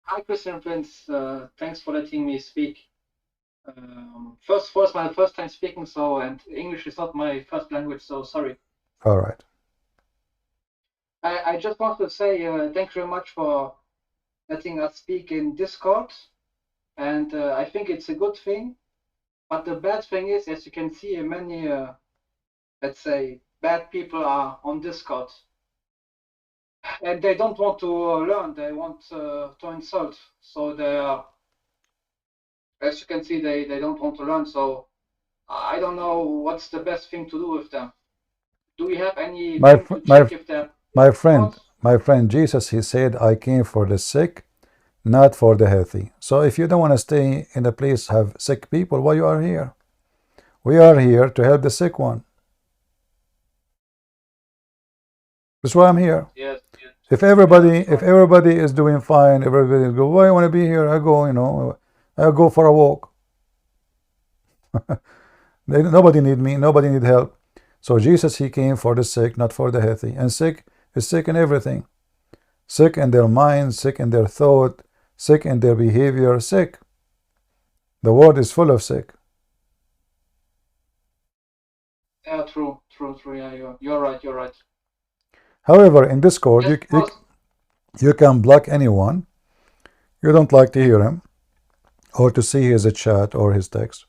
S16: Hi, Christian Prince. Thanks for letting me speak. First, my first time speaking, so, and English is not my first language, so sorry.
S1: All right.
S16: I just want to say thank you very much for letting us speak in Discord. and I think it's a good thing. But the bad thing is, as you can see, many, let's say, bad people are on Discord, and they don't want to learn. They want to insult. So they are, as you can see, they don't want to learn. So I don't know what's the best thing to do with them. Do we have any thing to check if they're
S1: my friend, Jesus, he said, I came for the sick, not for the healthy. So if you don't want to stay in a place have sick people, why you are here? We are here to help the sick one. That's why I'm here.
S16: Yes.
S1: If everybody is doing fine, everybody go, why I want to be here? I go, you know, I go for a walk. Nobody need me, nobody need help. So Jesus, he came for the sick, not for the healthy. And sick is sick in everything. Sick in their mind, sick in their thought, sick in their behavior, sick. The world is full of sick.
S16: Yeah, true. Yeah, you're right.
S1: However, in Discord, you can block anyone you don't like to hear him, or to see his chat or his text.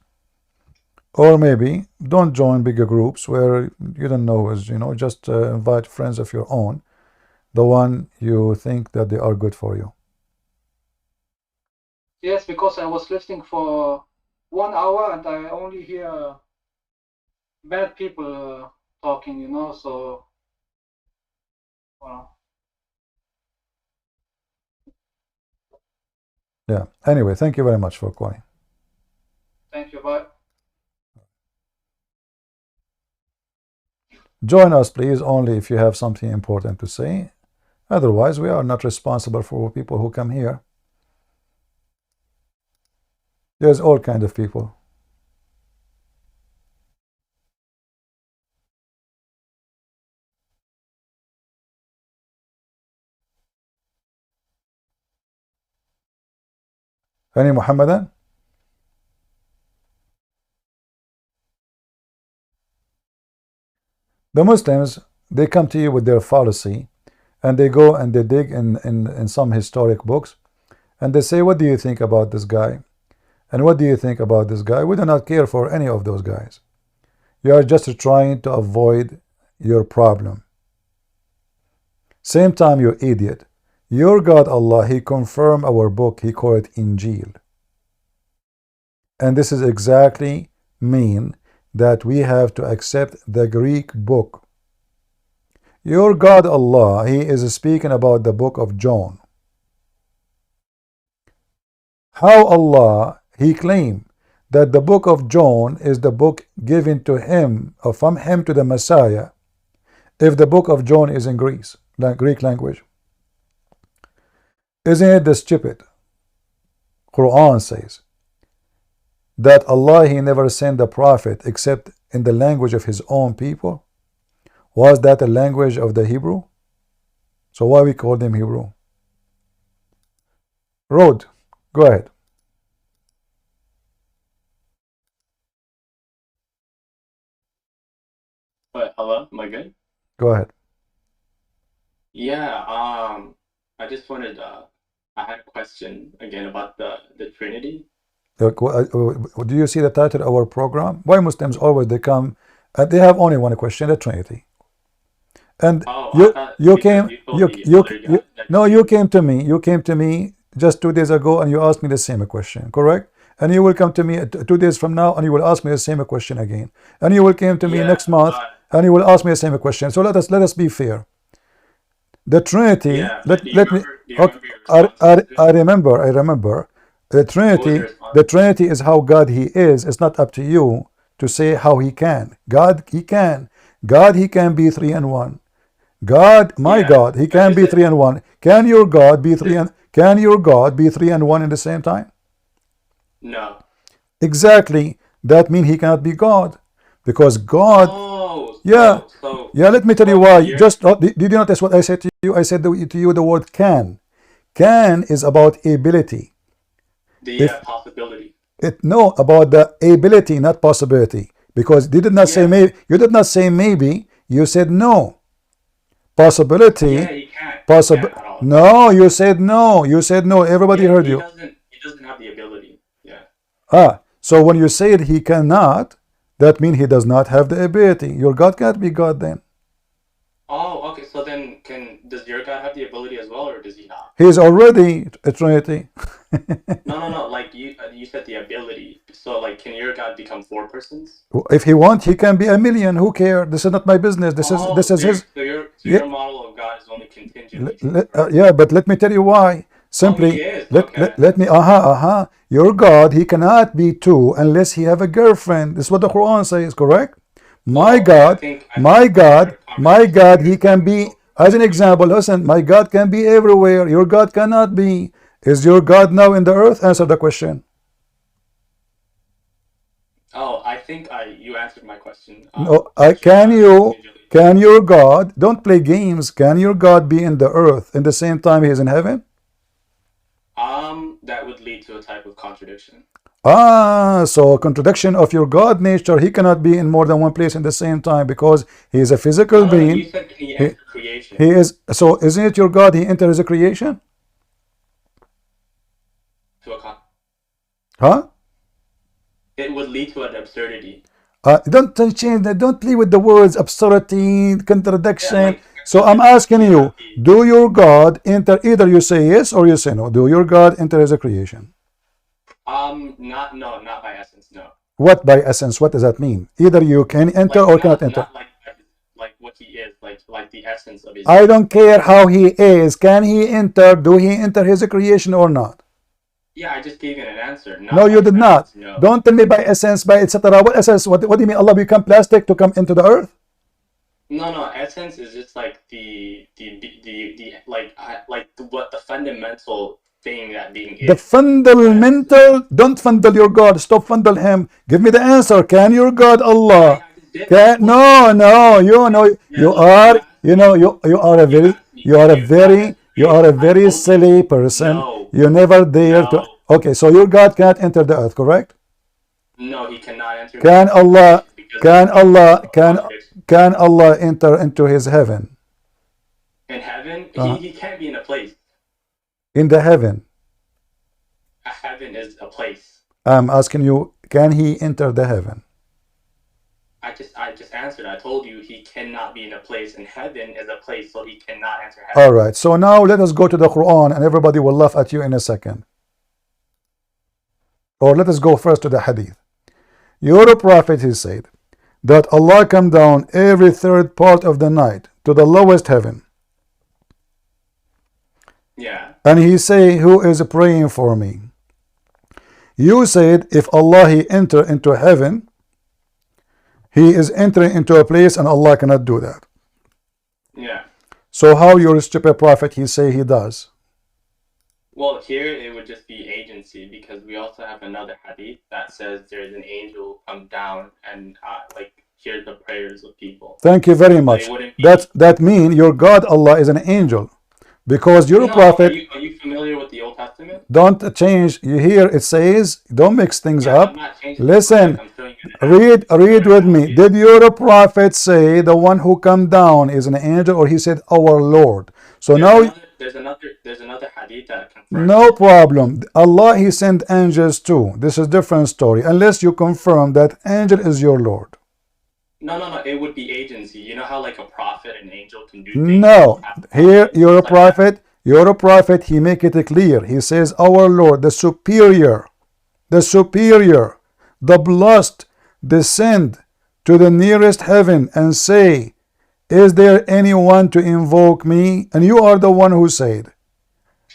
S1: Or maybe don't join bigger groups where you don't know is, you know, just invite friends of your own, the one you think that they are good for you.
S16: Yes, because I was listening for 1 hour and I only hear bad people talking, you know, so well.
S1: Yeah. Anyway, thank you very much for calling.
S16: Thank you. Bye.
S1: Join us, please, only if you have something important to say. Otherwise, we are not responsible for people who come here. There's all kinds of people. Any Muhammadan? The Muslims, they come to you with their fallacy, and they go and they dig in some historic books, and they say, what do you think about this guy? And what do you think about this guy? We do not care for any of those guys. You are just trying to avoid your problem. Same time, you idiot. Your God Allah, he confirmed our book, he called it Injil. And this is exactly mean that we have to accept the Greek book. Your God Allah, he is speaking about the book of John. How Allah, he claimed that the book of John is the book given to him, or from him to the Messiah, if the book of John is in Greek language? Isn't it the stupid? Quran says that Allah, he never sent the prophet except in the language of his own people. Was that the language of the Hebrew? So why we call them Hebrew? Rod, go ahead.
S17: Hello, am I good?
S1: Go ahead.
S17: Yeah, I just wanted, I had a question again about the Trinity.
S1: Do you see the title of our program? Why Muslims always they come and they have only one question, the Trinity. And you came to me just 2 days ago and you asked me the same question, correct? And you will come to me 2 days from now and you will ask me the same question again. And you will come to me next month and you will ask me the same question. So let us be fair. The Trinity, I remember. The Trinity is how God he is. It's not up to you to say how he can. God he can be 3 and 1. God, God, he can be 3 and 1. Can your God be 3 and 1 in the same time?
S17: No.
S1: Exactly. That means he cannot be God, because God. Let me tell you why. Did you notice what I said to you? I said to you the word can. Can is about ability.
S17: Possibility.
S1: No, about the ability, not possibility. Because you did not say maybe. You did not say maybe. You said no. Possibility.
S17: Yeah, he can't.
S1: No, you said no. You said no. Everybody heard you.
S17: He doesn't have the ability.
S1: So when you say he cannot, that means he does not have the ability. Your God can't be God then.
S17: Oh, okay. So then, does your God have the ability as well, or does he not?
S1: He is already a Trinity.
S17: No. Like you said, the ability. So like, can your God become 4 persons?
S1: If he wants, he can be a million. Who cares? This is not my business. This is his.
S17: So your model of God is only contingent.
S1: Yeah, but let me tell you why. Simply,
S17: he is.
S1: let me. Your God, he cannot be 2 unless he have a girlfriend. This is what the Quran says. Correct? My God, he can be. As an example, listen, my God can be everywhere. Your God cannot be. Is your God now in the earth? Answer the question.
S17: Oh, I think you answered my question.
S1: No, can your God, don't play games, can your God be in the earth in the same time he is in heaven?
S17: That would lead to a type of contradiction.
S1: So a contradiction of your God nature, he cannot be in more than one place in the same time because he is a physical being.
S17: You said he entered creation.
S1: He is, so isn't it your God, he enters a creation? Huh?
S17: It would lead to an absurdity.
S1: Don't change that. Don't play with the words absurdity, contradiction. So I'm asking you, do your God enter? Either you say yes or you say no. Do your God enter as a creation?
S17: Not by essence, no.
S1: What by essence? What does that mean? Either you can enter or cannot enter.
S17: Not like what he is, like the essence of his.
S1: I don't care how he is. Can he enter? Do he enter his creation or not?
S17: Yeah, I just gave you an answer.
S1: No, you did not. No. Don't tell me by essence, by etc. What essence? What do you mean? Allah become plastic to come into the earth?
S17: No. Essence is just like what the fundamental thing that being is.
S1: The fundamental. Don't fundle your God. Stop fundle him. Give me the answer. Can your God Allah? Can no. You know you are. You know you are a very silly person. You never dare to. Okay, so your God can't enter the earth, correct?
S17: No, he cannot enter.
S1: Can Allah enter into his heaven?
S17: In heaven, he can't be in a place.
S1: In the heaven.
S17: A heaven is a place.
S1: I'm asking you, can he enter the heaven?
S17: I just answered. I told you he cannot be in a place, and heaven is a place, so he cannot enter heaven.
S1: All right. So now let us go to the Quran, and everybody will laugh at you in a second. Or let us go first to the Hadith. Your Prophet, he said, that Allah come down every 3rd part of the night to the lowest heaven.
S17: Yeah.
S1: And he say, who is praying for me? You said, if Allah he enter into heaven, he is entering into a place and Allah cannot do that.
S17: Yeah.
S1: So how your stupid prophet he say he does?
S17: Well, here it would just be agency, because we also have another hadith that says there's an angel come down and hear the prayers of people.
S1: Thank you very much. That mean your God Allah is an angel, because your prophet.
S17: Are you familiar with the Old Testament?
S1: Don't change. You hear it says, don't mix things up. Listen, read with me. Did your prophet say the one who come down is an angel, or he said our Lord? So
S17: there's another hadith that confirms.
S1: No problem. Allah he sent angels too. This is a different story. Unless you confirm that angel is your Lord.
S17: No. It would be agency. You know how like a prophet and angel can do things?
S1: No. Here your prophet, he make it clear. He says our Lord, the superior, the blessed, descend to the nearest heaven and say, is there anyone to invoke me? And you are the one who said,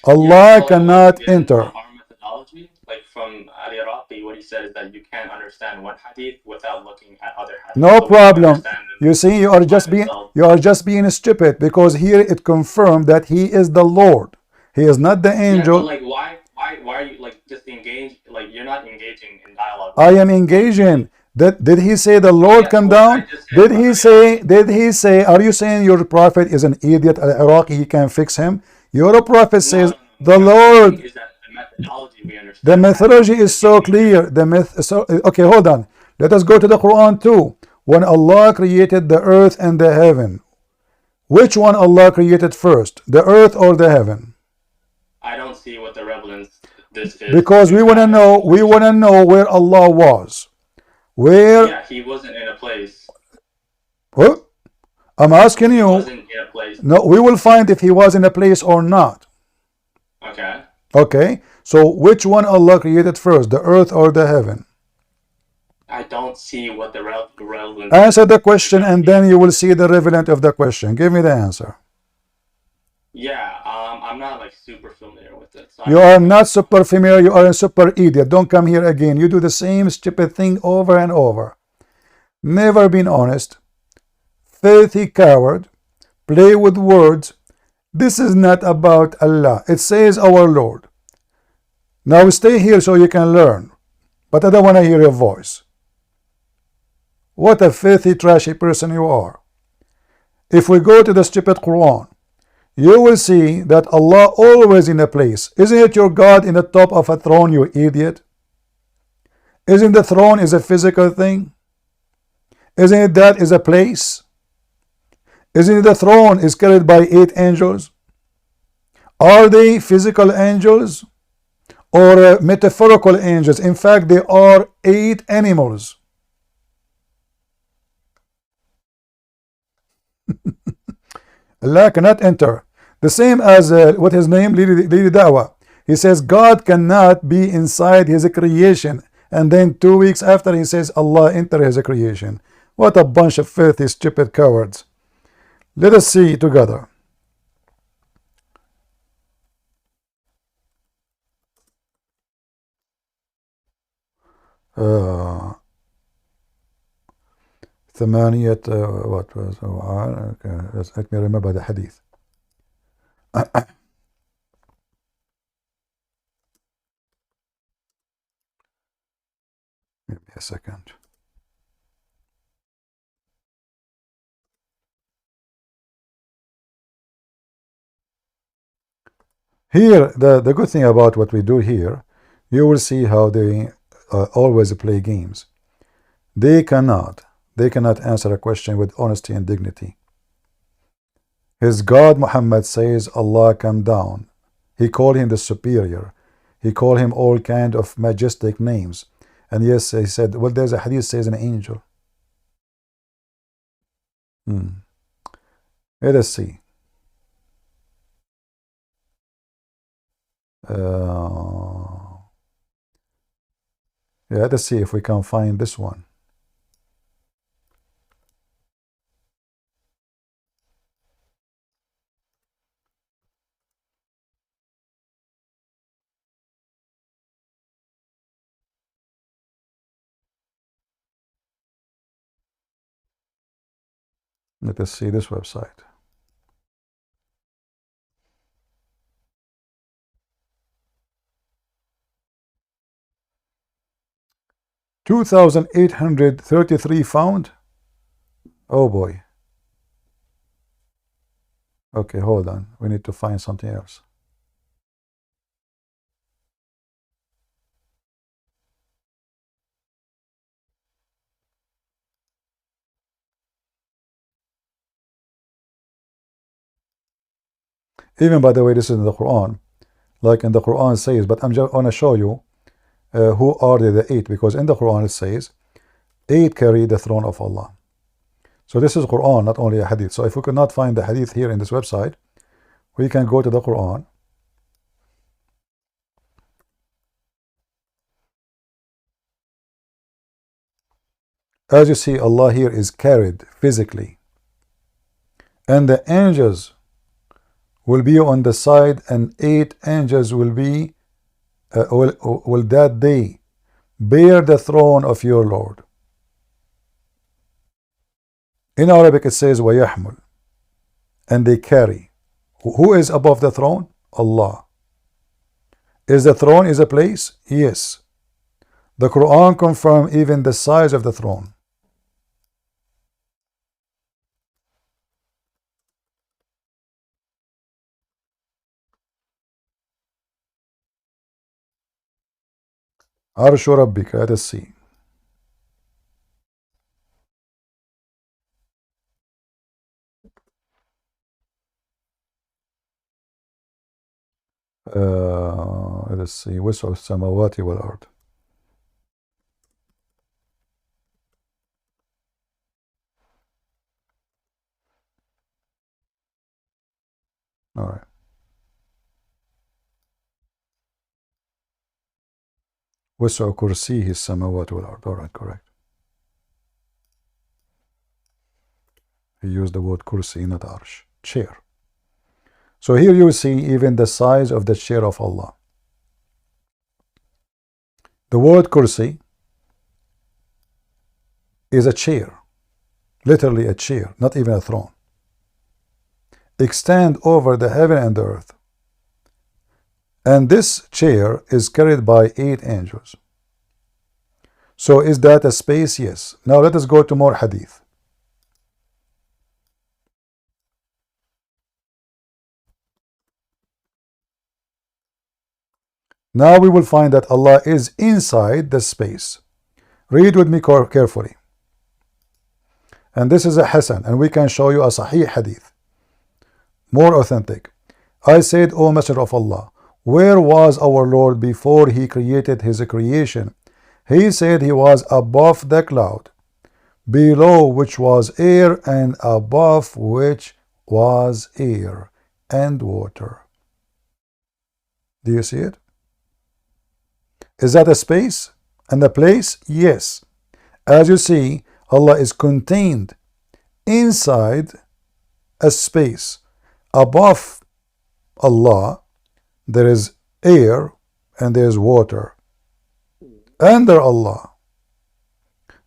S1: Allah cannot enter.
S17: Our methodology, like from Ali Rafi, what he said is that you can't understand one hadith without looking at other hadith.
S1: No problem. You see, you are just being stupid, because here it confirmed that he is the Lord. He is not the angel.
S17: Yeah, but like why are you like just engaged? Like you're not engaging in dialogue.
S1: I am engaging. Did he say the Lord come down? Did he say, are you saying your prophet is an idiot, Iraqi, he can fix him? Your prophet says the Lord.
S17: Is that the methodology we understand?
S1: The methodology is so clear. Okay, hold on. Let us go to the Quran too. When Allah created the earth and the heaven, which one Allah created first, the earth or the heaven?
S17: I don't see what the relevance. this is.
S1: Because we want to know where Allah was. Where?
S17: Yeah, he wasn't in a place.
S1: What? I'm asking you.
S17: He wasn't in a place.
S1: No, we will find if he was in a place or not.
S17: Okay.
S1: Okay. So which one Allah created first, the earth or the heaven?
S17: I don't see what the relevance.
S1: Answer the question and then you will see the relevance of the question. Give me the answer.
S17: Yeah, I'm not like super familiar with it. So
S1: You are not super familiar, you are a super idiot. Don't come here again. You do the same stupid thing over and over. Never been honest. Filthy coward. Play with words. This is not about Allah. It says our Lord. Now stay here so you can learn. But I don't want to hear your voice. What a filthy, trashy person you are. If we go to the stupid Quran, you will see that Allah always in a place. Isn't it your God in the top of a throne, you idiot? Isn't the throne is a physical thing? Isn't it that is a place? Isn't it the throne is carried by 8 angels? Are they physical angels or metaphorical angels? In fact, they are 8 animals. Allah cannot enter. The same as what his name, Lili Dawa. He says God cannot be inside his creation. And then 2 weeks after he says Allah enter his creation. What a bunch of filthy, stupid cowards. Let us see together. ثمانية what was okay, let me remember the hadith. Give me a second. Here, the good thing about what we do here, you will see how they always play games. They cannot answer a question with honesty and dignity. His God Muhammad says Allah come down. He called him the superior. He called him all kind of majestic names. And yes, he said, well, there's a hadith says an angel. Let us see. Yeah, let's see if we can find this one. Let us see this website. $2,833 found. Oh boy. Okay, hold on. We need to find something else. Even by the way, this is in the Quran. Like in the Quran says, but I'm just going to show you who are the 8, because in the Quran it says 8 carry the throne of Allah. So this is Quran, not only a hadith. So if we could not find the hadith here in this website, we can go to the Quran. As you see, Allah here is carried physically. And the angels will be on the side, and 8 angels will be will that day bear the throne of your Lord. In Arabic it says وَيَحْمُل, and they carry. Who is above the throne? Allah. Is the throne is a place? Yes. The Quran confirms even the size of the throne. Arshu Rabbika, let us see. Let's see. وسع السماوات والأرض. All right. وسع كرسيه السماوات والأرض. All right, correct. He used the word kursi, not arsh. Chair. So here you see even the size of the chair of Allah. The word kursi is a chair. Literally a chair, not even a throne. Extend over the heaven and the earth. And this chair is carried by 8 angels. So is that a space? Yes. Now let us go to more hadith. Now we will find that Allah is inside the space. Read with me carefully. And this is a Hasan, and we can show you a Sahih hadith. More authentic. I said, O Messenger of Allah, where was our Lord before he created his creation? He said he was above the cloud, below which was air, and above which was air and water. Do you see it? Is that a space and a place? Yes. As you see, Allah is contained inside a space. Above Allah, there is air and there is water. Under Allah,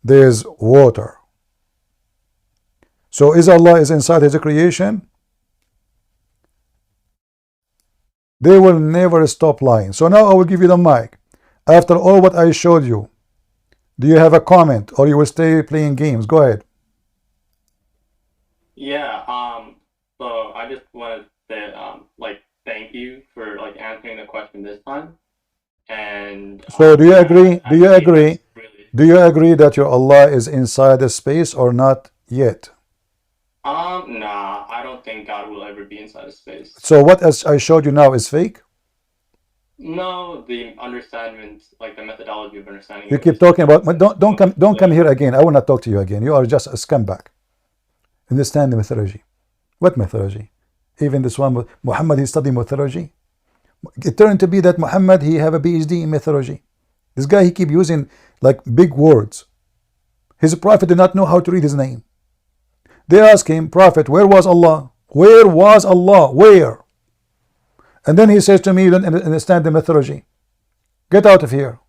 S1: there is water. So is Allah is inside his creation? They will never stop lying. So now I will give you the mic. After all what I showed you, do you have a comment, or you will stay playing games? Go ahead.
S17: Yeah, so I just wanted to like thank you for like answering the question this time. And
S1: so do you agree? Do you agree? Do you agree that your Allah is inside the space or not yet?
S17: Nah, I don't think God will ever be inside a space.
S1: So what as I showed you now is fake?
S17: No, the understanding, like the methodology of understanding.
S1: You keep talking about, but don't come here again. I will not talk to you again. You are just a scumbag. Understand the methodology. What methodology? Even this one, Muhammad, he studied methodology. It turned to be that Muhammad, he have a PhD in methodology. This guy, he keep using like big words. His prophet did not know how to read his name. They ask him, Prophet, where was Allah? Where was Allah? Where? And then he says to me, you don't understand the methodology. Get out of here.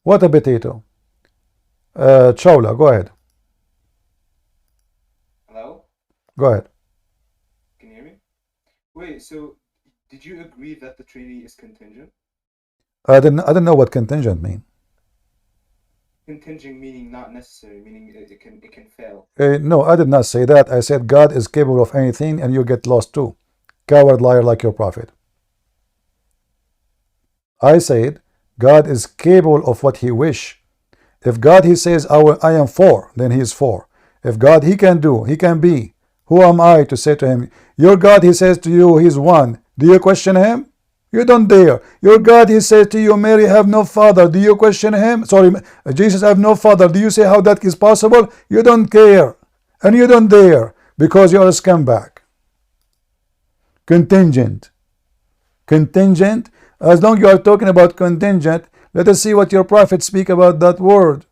S1: What a potato. Chawla, go ahead.
S18: Hello?
S1: Go ahead.
S18: Can you hear me? Wait, so did you agree that the Trinity is contingent?
S1: I don't know what contingent mean.
S18: Contingent meaning not necessary, meaning it can fail.
S1: No, I did not say that. I said God is capable of anything, and you get lost too. Coward liar like your prophet. I said God is capable of what he wish. If God he says I am for, then he is for. If God he can do, he can be. Who am I to say to him, your God he says to you he's one. Do you question him? You don't dare. Your God he says to you, Mary have no father. Do you question him? Sorry, Jesus have no father. Do you say how that is possible? You don't care. And you don't dare, because you are a scumbag. Contingent. Contingent. As long as you are talking about contingent, let us see what your prophet speak about that word.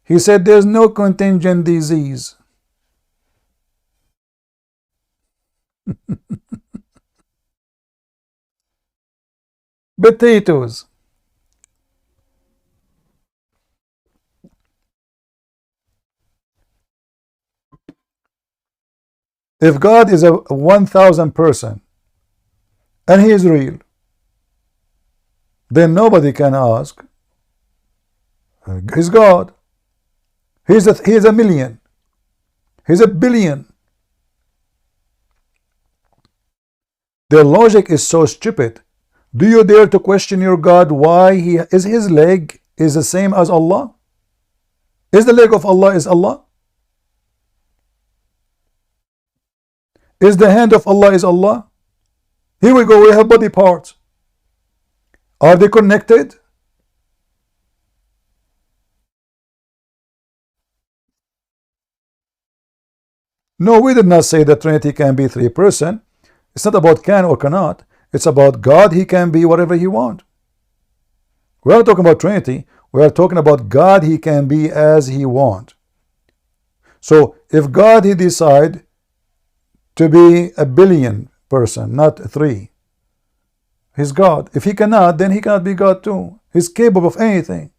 S1: He said there's no contingent disease. Potatoes. If God is a 1,000 person and he is real, then nobody can ask, he's God. He is a million. He's a billion. Their logic is so stupid. Do you dare to question your God why his leg is the same as Allah? Is the leg of Allah is Allah? Is the hand of Allah is Allah? Here we go, we have body parts. Are they connected? No, we did not say that Trinity can be 3 persons. It's not about can or cannot. It's about God. He can be whatever he wants. We are not talking about Trinity. We are talking about God. He can be as he wants. So if God, he decide to be a billion person, not 3, he's God. If he cannot, then he cannot be God too. He's capable of anything.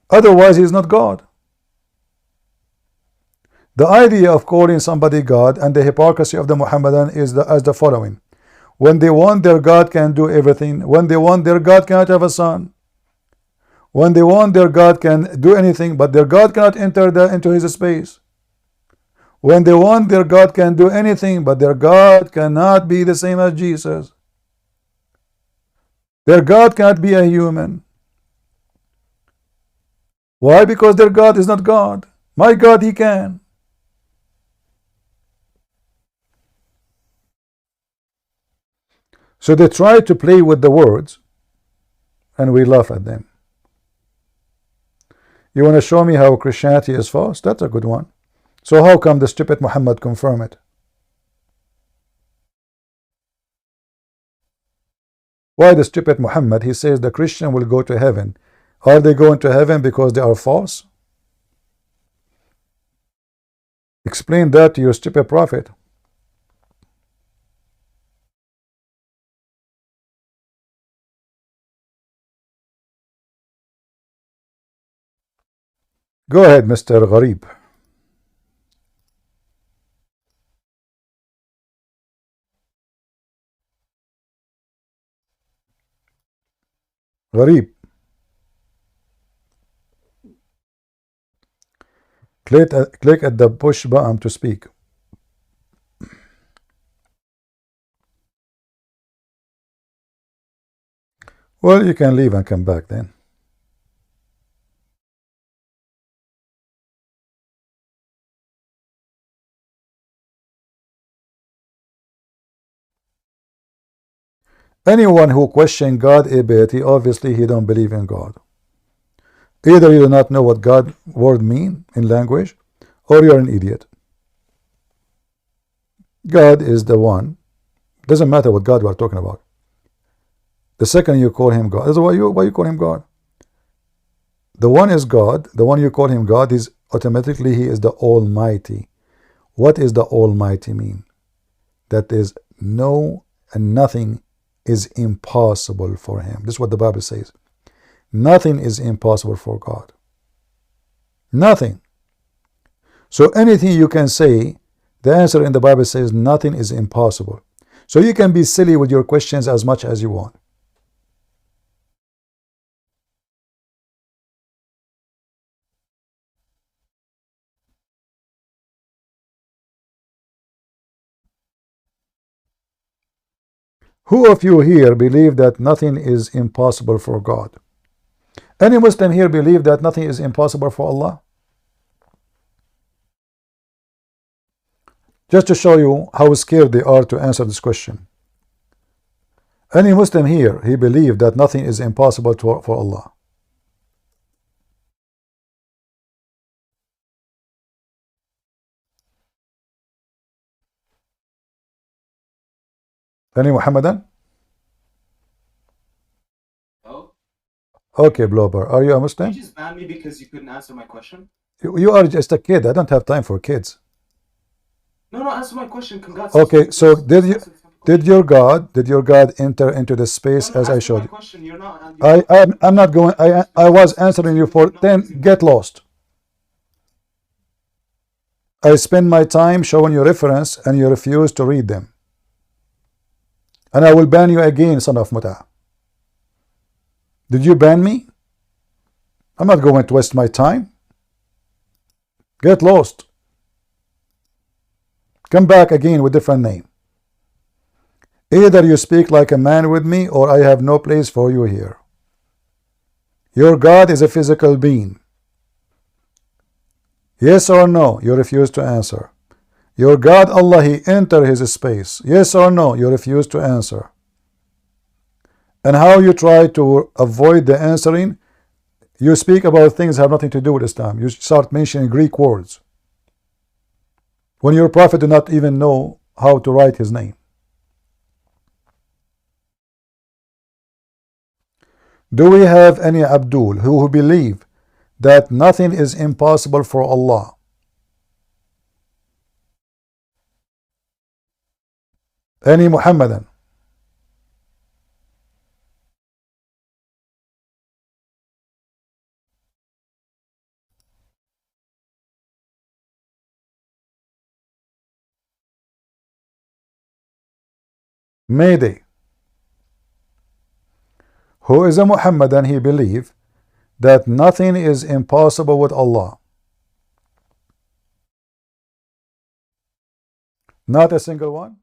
S1: Otherwise, he's not God. The idea of calling somebody God and the hypocrisy of the Muhammadan is as the following. When they want their God can do everything. When they want their God cannot have a son. When they want their God can do anything, but their God cannot enter into his space. When they want their God can do anything, but their God cannot be the same as Jesus. Their God cannot be a human. Why? Because their God is not God. My God, he can. So they try to play with the words, and we laugh at them. You want to show me how Christianity is false? That's a good one. So how come the stupid Muhammad confirm it? Why the stupid Muhammad? He says the Christian will go to heaven. Are they going to heaven because they are false? Explain that to your stupid prophet. Go ahead, Mr. Gharib. Gharib. Click at the push button to speak. Well, you can leave and come back then. Anyone who questions God's ability, obviously he don't believe in God. Either you do not know what God word mean in language, or you're an idiot. God is the one. Doesn't matter what God we're talking about. The second you call him God, that's why you call him God. The one is God. The one you call him God is automatically he is the Almighty. What is the Almighty mean? That is no and nothing is impossible for him. This is what the Bible says. Nothing is impossible for God. Nothing. So anything you can say, the answer in the Bible says nothing is impossible. So you can be silly with your questions as much as you want. Who of you here believe that nothing is impossible for God? Any Muslim here believe that nothing is impossible for Allah? Just to show you how scared they are to answer this question. Any Muslim here, he believe that nothing is impossible for Allah? Any Muhammadan?
S18: Oh?
S1: Okay, Blober. Are you a Muslim?
S18: Did you just ban me because you couldn't answer my question?
S1: You are just a kid. I don't have time for kids.
S18: No, answer my question. Congrats.
S1: Okay, so did your God enter into the space as I showed you? I'm not going. I was answering you for 10. Get lost. I spend my time showing you reference and you refuse to read them. And I will ban you again, son of Muta. Did you ban me? I'm not going to waste my time. Get lost. Come back again with different name. Either you speak like a man with me, or I have no place for you here. Your God is a physical being. Yes or no? You refuse to answer. Your God Allah, He enter His space. Yes or no? You refuse to answer. And how you try to avoid the answering? You speak about things that have nothing to do with Islam. You start mentioning Greek words when your prophet do not even know how to write his name. Do we have any Abdul who believe that nothing is impossible for Allah? Any Muhammadan? Mayday. Who is a Muhammadan, he believe that nothing is impossible with Allah. Not a single one?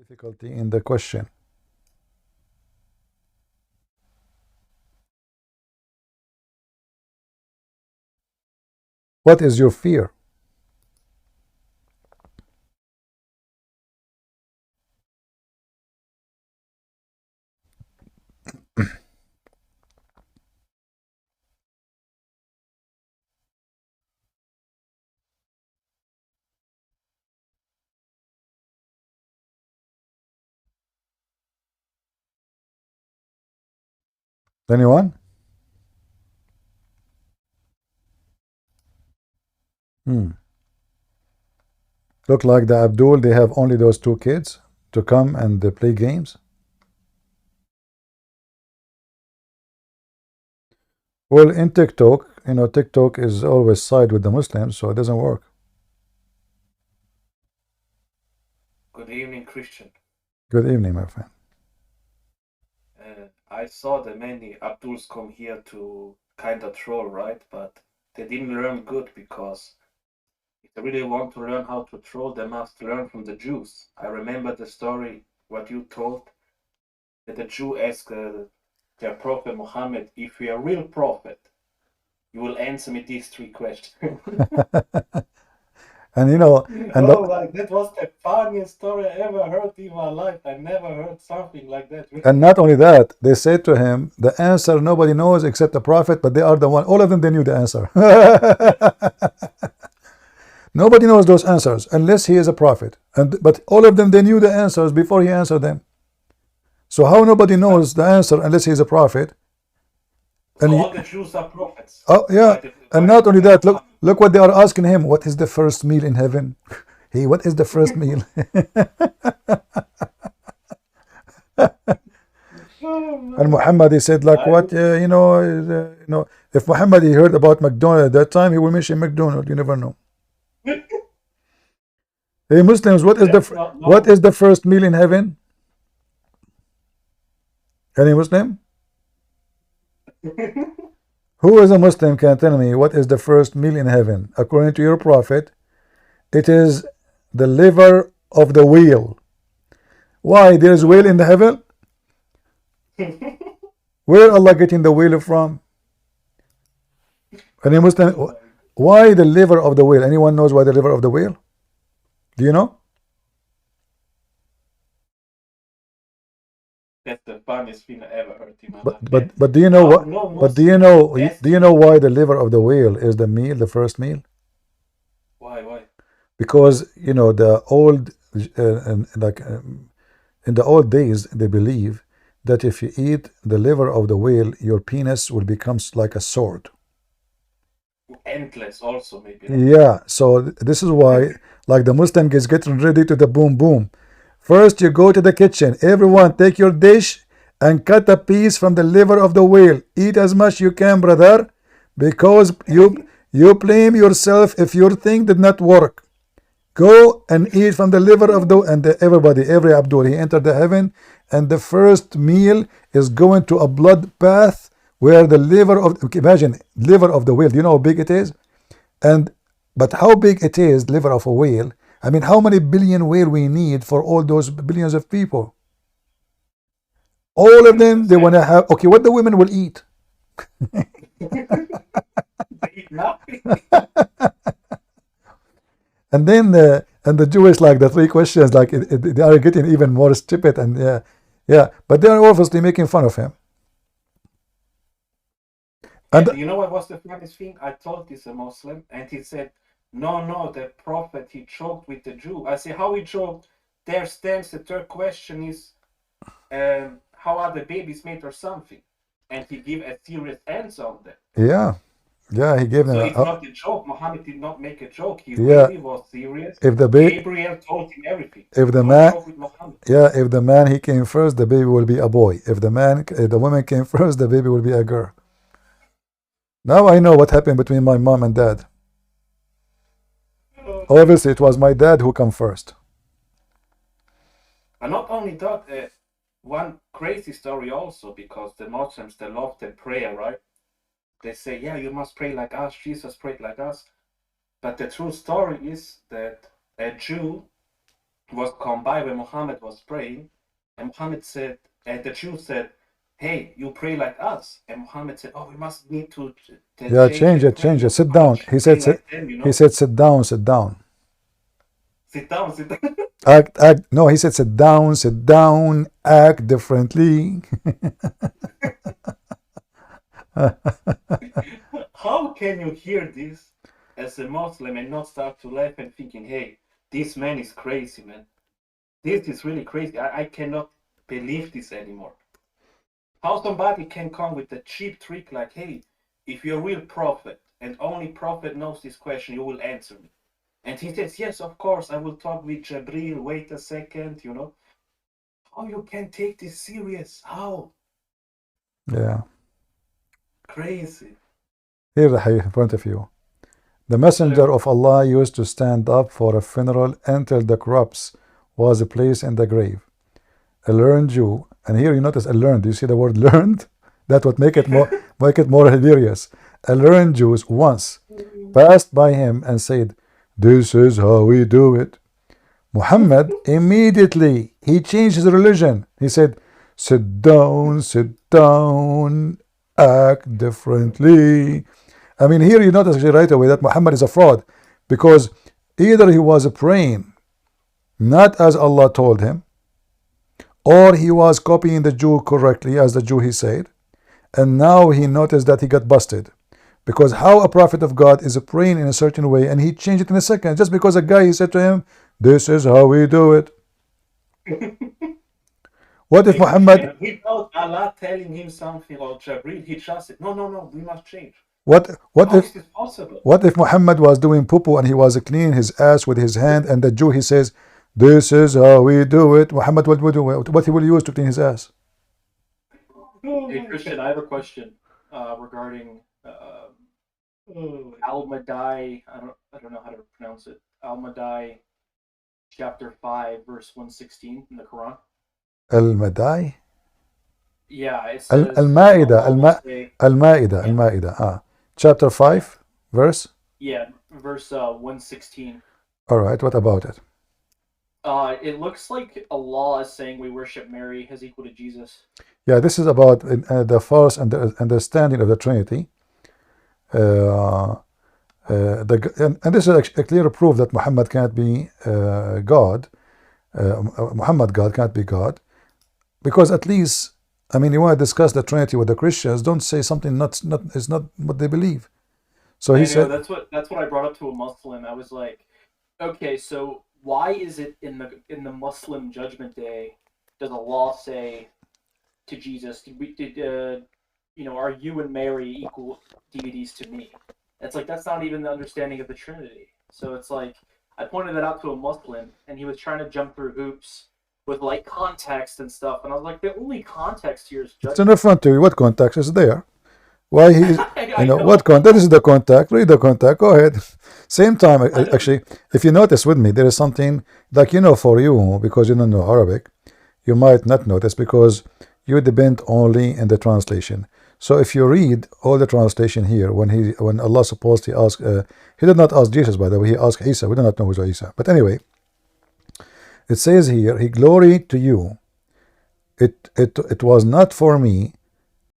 S1: difficulty in the question. What is your fear? Anyone? Look like the Abdul, they have only those 2 kids to come and play games. Well, in TikTok, you know, TikTok is always side with the Muslims, so it doesn't work.
S19: Good evening, Christian.
S1: Good evening, my friend.
S19: I saw that many Abduls come here to kind of troll, right? But they didn't learn good, because if they really want to learn how to troll, they must learn from the Jews. I remember the story, what you told, that the Jew asked their prophet Muhammad, if you're a real prophet, you will answer me these 3 questions.
S1: And you know, and
S19: that was the funniest story I ever heard in my life. I never heard something like that.
S1: and not only that, they said to him, the answer nobody knows except the prophet, but they are the one. All of them, they knew the answer. Nobody knows those answers unless he is a prophet. But all of them, they knew the answers before he answered them. So how nobody knows the answer unless he is a prophet?
S19: And all the Jews are prophets.
S1: Oh yeah, and not only that, look what they are asking him. What is the first meal in heaven? Hey, what is the first meal? And Muhammad, he said, like, what? You know, if Muhammad he heard about McDonald's at that time, he will mention McDonald's. You never know. Hey Muslims, what is the first meal in heaven? Any Muslim? Who is a Muslim can tell me what is the first meal in heaven? According to your prophet, it is the liver of the whale. Why? There is whale in the heaven? Where Allah getting the whale from? Any Muslim? Why the liver of the whale? Anyone knows why the liver of the whale? Do you know?
S19: That's the funniest thing I ever heard in my life.
S1: But do you know what? But do you know why the liver of the whale is the meal, the first meal?
S19: Why?
S1: Because you know the old, in the old days, they believe that if you eat the liver of the whale, your penis will become like a sword.
S19: Endless, also maybe.
S1: Yeah. So this is why, like the Muslim is getting ready to the boom boom. First, you go to the kitchen. Everyone, take your dish and cut a piece from the liver of the whale. Eat as much you can, brother, because you blame yourself if your thing did not work. Go and eat from the liver of the every Abdul, he entered the heaven, and the first meal is going to a blood bath where the liver of imagine liver of the whale. Do you know how big it is? But how big it is, liver of a whale? I mean, how many billion whale we need for all those billions of people? All of them, they want to have, okay, what the women will eat.
S19: They eat nothing.
S1: And then the Jewish, like the 3 questions, like they are getting even more stupid, and yeah, but they are obviously making fun of him.
S19: And you know what was the funniest thing? I told this a Muslim, and he said, no, the prophet, he choked with the Jew. I say, how he choked? There stands the 3rd question is, how are the babies made or something? And he gave a serious answer on that.
S1: Yeah, he gave them.
S19: So it's not a joke. Muhammad did not make a joke. He really was serious.
S1: If the
S19: Gabriel told him everything.
S1: If the man he came first, the baby will be a boy. If the woman came first, the baby will be a girl. Now I know what happened between my mom and dad. Obviously, it was my dad who came first.
S19: And not only that, one crazy story also, because the Muslims, they love the prayer, right? They say, yeah, you must pray like us. Jesus prayed like us. But the true story is that a Jew, was come by when Muhammad was praying, and Muhammad said, and the Jews said, "Hey, you pray like us." And Muhammad said, "Oh, we must need to
S1: yeah, change it, change it. Sit down. He said, sit, he said, sit down, sit down.
S19: Sit down, sit down.
S1: Act. No, he said, sit down, act differently.
S19: How can you hear this as a Muslim and not start to laugh and thinking, hey, this man is crazy, man. This is really crazy. I cannot believe this anymore. How somebody can come with a cheap trick like, hey, if you're a real prophet and only prophet knows this question, you will answer me. And he says, yes, of course, I will talk with Jabril. Wait a second, you know. How you can take this serious? How?
S1: Yeah.
S19: Crazy.
S1: Here the hadith in front of you. The messenger of Allah used to stand up for a funeral until the corpse was placed in the grave. A learned Jew, and here you notice a learned. Do you see the word learned? That would make it more hilarious. A learned Jew once passed by him and said, "This is how we do it." Muhammad immediately he changed his religion. He said, sit down, act differently. I mean, here you notice right away that Muhammad is a fraud, because either he was praying not as Allah told him, or he was copying the Jew correctly as the Jew he said, and now he noticed that he got busted. Because how a prophet of God is praying in a certain way and he changed it in a second just because a guy he said to him, this is how we do it. What if Muhammad,
S19: without Allah telling him something or Jabril, he just said, no, we must change.
S1: How
S19: is this possible?
S1: What if Muhammad was doing poo-poo and he was cleaning his ass with his hand, and the Jew he says, this is how we do it? Muhammad, what he will use to clean his ass?
S15: Hey Christian, I have a question regarding Al-Madai. I don't know how to pronounce it. Al-Madai, chapter 5, verse 116 in the Quran.
S1: Al-Madai?
S15: Yeah, it says
S1: Al-Ma'idah. Chapter 5, verse?
S15: Yeah, verse 116.
S1: All right, what about it?
S15: It looks like Allah is saying we worship Mary as equal to Jesus.
S1: Yeah, this is about the false understanding of the Trinity. And this is a clear proof that Muhammad can't be God. Muhammad God can't be God, because at least, I mean, you want to discuss the Trinity with the Christians, don't say something is not what they believe. So he said
S15: that's what I brought up to a Muslim. I was like, okay, so why is it in the Muslim Judgment Day does Allah say to Jesus, are you and Mary equal deities to me? It's like that's not even the understanding of the Trinity. So it's like I pointed that out to a Muslim, and he was trying to jump through hoops with like context and stuff, and I was like, the only context here is judgment.
S1: It's in the front of you. What context is there? Why he's what contact? This is the contact. Read the contact. Go ahead. Same time, actually, if you notice with me, there is something like, for you, because you don't know Arabic, you might not notice because you depend only in the translation. So if you read all the translation here, when Allah supposedly asked, he did not ask Jesus, by the way, he asked Isa. We do not know who's Isa. But anyway, it says here, he gloried to you. It was not for me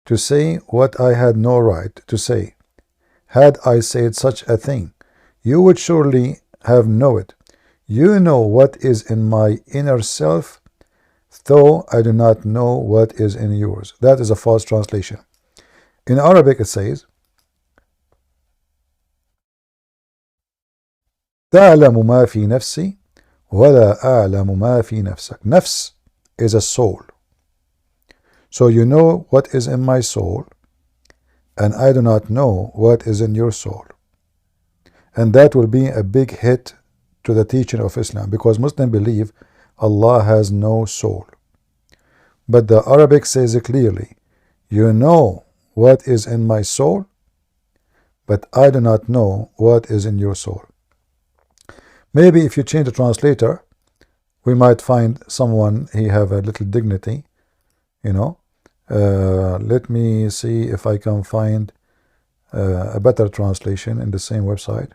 S1: to say what I had no right to say. Had I said such a thing, you would surely have known it. You know what is in my inner self, though I do not know what is in yours. That is a false translation. In Arabic it says, تعلم ما في نفسي ولا أعلم ما في نفسك. Nafs is a soul. So you know what is in my soul, and I do not know what is in your soul. And that will be a big hit to the teaching of Islam, because Muslims believe Allah has no soul. But the Arabic says it clearly, you know what is in my soul, but I do not know what is in your soul. Maybe if you change the translator, we might find someone he have a little dignity, let me see if I can find a better translation in the same website.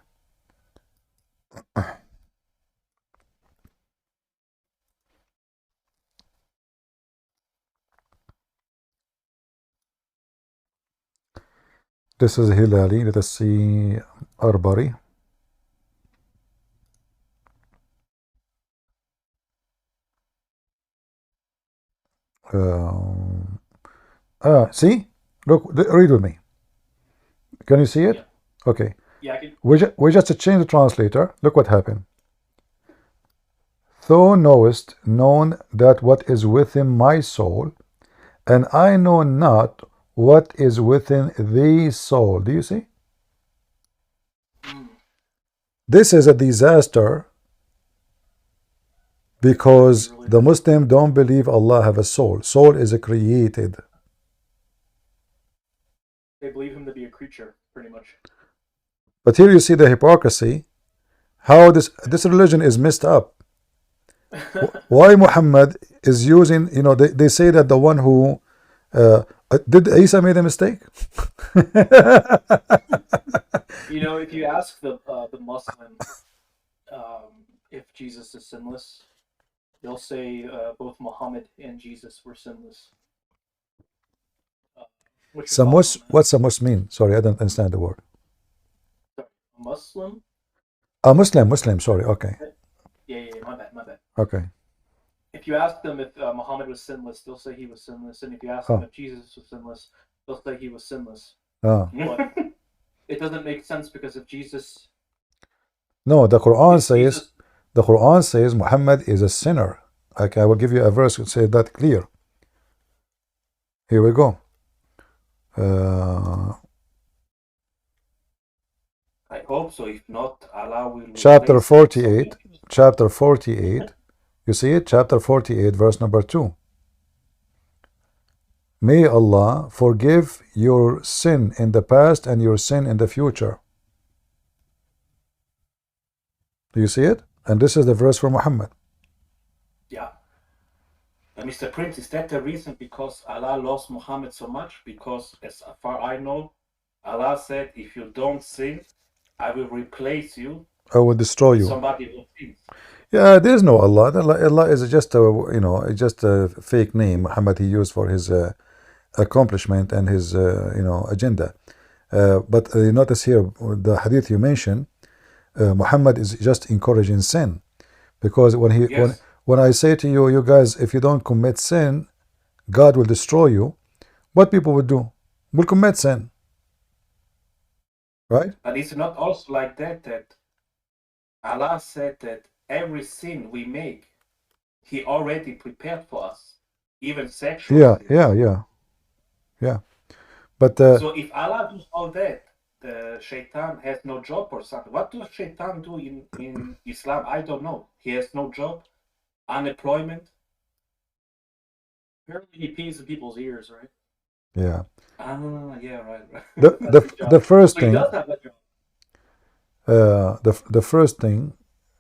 S1: This is Hilali. Let us see Arbari. See? Look, read with me. Can you see it?
S15: Yeah.
S1: Okay.
S15: Yeah, I can.
S1: We just changed the translator. Look what happened. Thou knowest known that what is within my soul, and I know not what is within thee soul. Do you see? This is a disaster because the Muslim don't believe Allah have a soul. Soul is a created.
S15: They believe him to be a creature, pretty much.
S1: But here you see the hypocrisy. How this religion is messed up. Why Muhammad is using, you know, they say that the one who did Isa made a mistake?
S15: You know, if you ask the Muslim if Jesus is sinless, they'll say both Muhammad and Jesus were sinless.
S1: What's a Muslim mean? Sorry, I don't understand the word.
S15: Muslim?
S1: A Muslim, sorry, okay.
S15: Yeah, my bad.
S1: Okay.
S15: If you ask them if Muhammad was sinless, they'll say he was sinless. And if you ask them if Jesus was sinless, they'll say he was sinless. But it doesn't make sense because if Jesus...
S1: No, the Quran says Muhammad is a sinner. Okay, I will give you a verse that says that clear. Here we go.
S19: I hope so. If not, Allah will.
S1: Chapter 48. Chapter 48. You see it? Chapter 48, verse number 2. May Allah forgive your sin in the past and your sin in the future. Do you see it? And this is the verse for Muhammad.
S19: Yeah. Mr. Prince, is that the reason because Allah loves Muhammad so much? Because as far I know, Allah said, if you don't sin, I will replace you.
S1: I will destroy you.
S19: Somebody who sins.
S1: Yeah, there is no Allah. Allah is just a fake name Muhammad he used for his accomplishment and his agenda. But you notice here the hadith you mentioned, Muhammad is just encouraging sin, because when I say to you, you guys, if you don't commit sin, God will destroy you. What people would do? Will commit sin, right?
S19: But it's not also like that Allah said that every sin we make, He already prepared for us, even sexual.
S1: Yeah. But
S19: so if Allah does all that, the shaitan has no job or something. What does shaitan do in Islam? I don't know. He has no job, unemployment.
S15: Apparently he pees in people's ears, right?
S1: Yeah.
S19: Yeah, right.
S1: The first thing.
S15: The
S1: first thing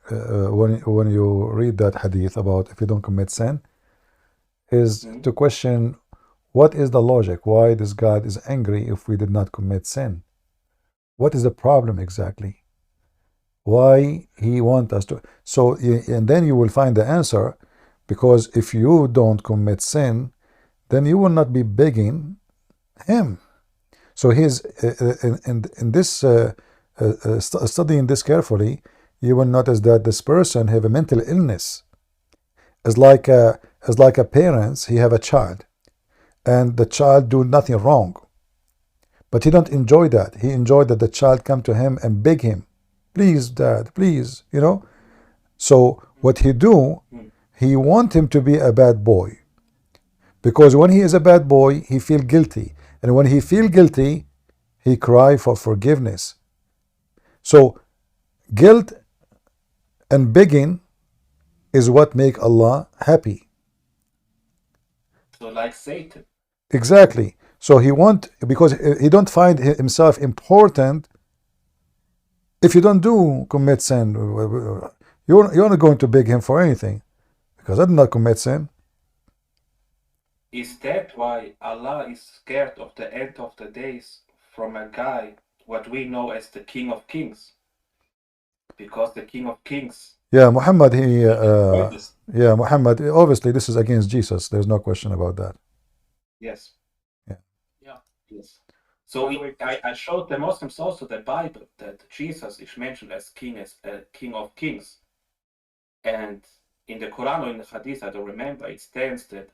S1: when you read that hadith about if you don't commit sin is to question what is the logic, why this God is angry if we did not commit sin. What is the problem exactly? Why he wants us to? So, and then you will find the answer, because if you don't commit sin, then you will not be begging him. So he's in this studying this carefully, you will notice that this person have a mental illness. As like a parents, he have a child, and the child do nothing wrong, but he don't enjoy that. He enjoyed that the child come to him and beg him, please dad, please, So what he do, he want him to be a bad boy, because when he is a bad boy, he feel guilty, and when he feel guilty, he cry for forgiveness. So guilt and begging is what make Allah happy.
S19: So like Satan.
S1: Exactly. So because he don't find himself important. If you don't commit sin, you're not going to beg him for anything, because I did not commit sin.
S19: Is that why Allah is scared of the end of the days from a guy, what we know as the King of Kings? Because the King of Kings.
S1: Yeah, Muhammad, Muhammad, obviously this is against Jesus. There's no question about that.
S19: Yes.
S1: Yeah.
S19: Yes. So I showed the Muslims also the Bible that Jesus is mentioned as King of Kings, and in the Quran or in the Hadith, I don't remember, it stands that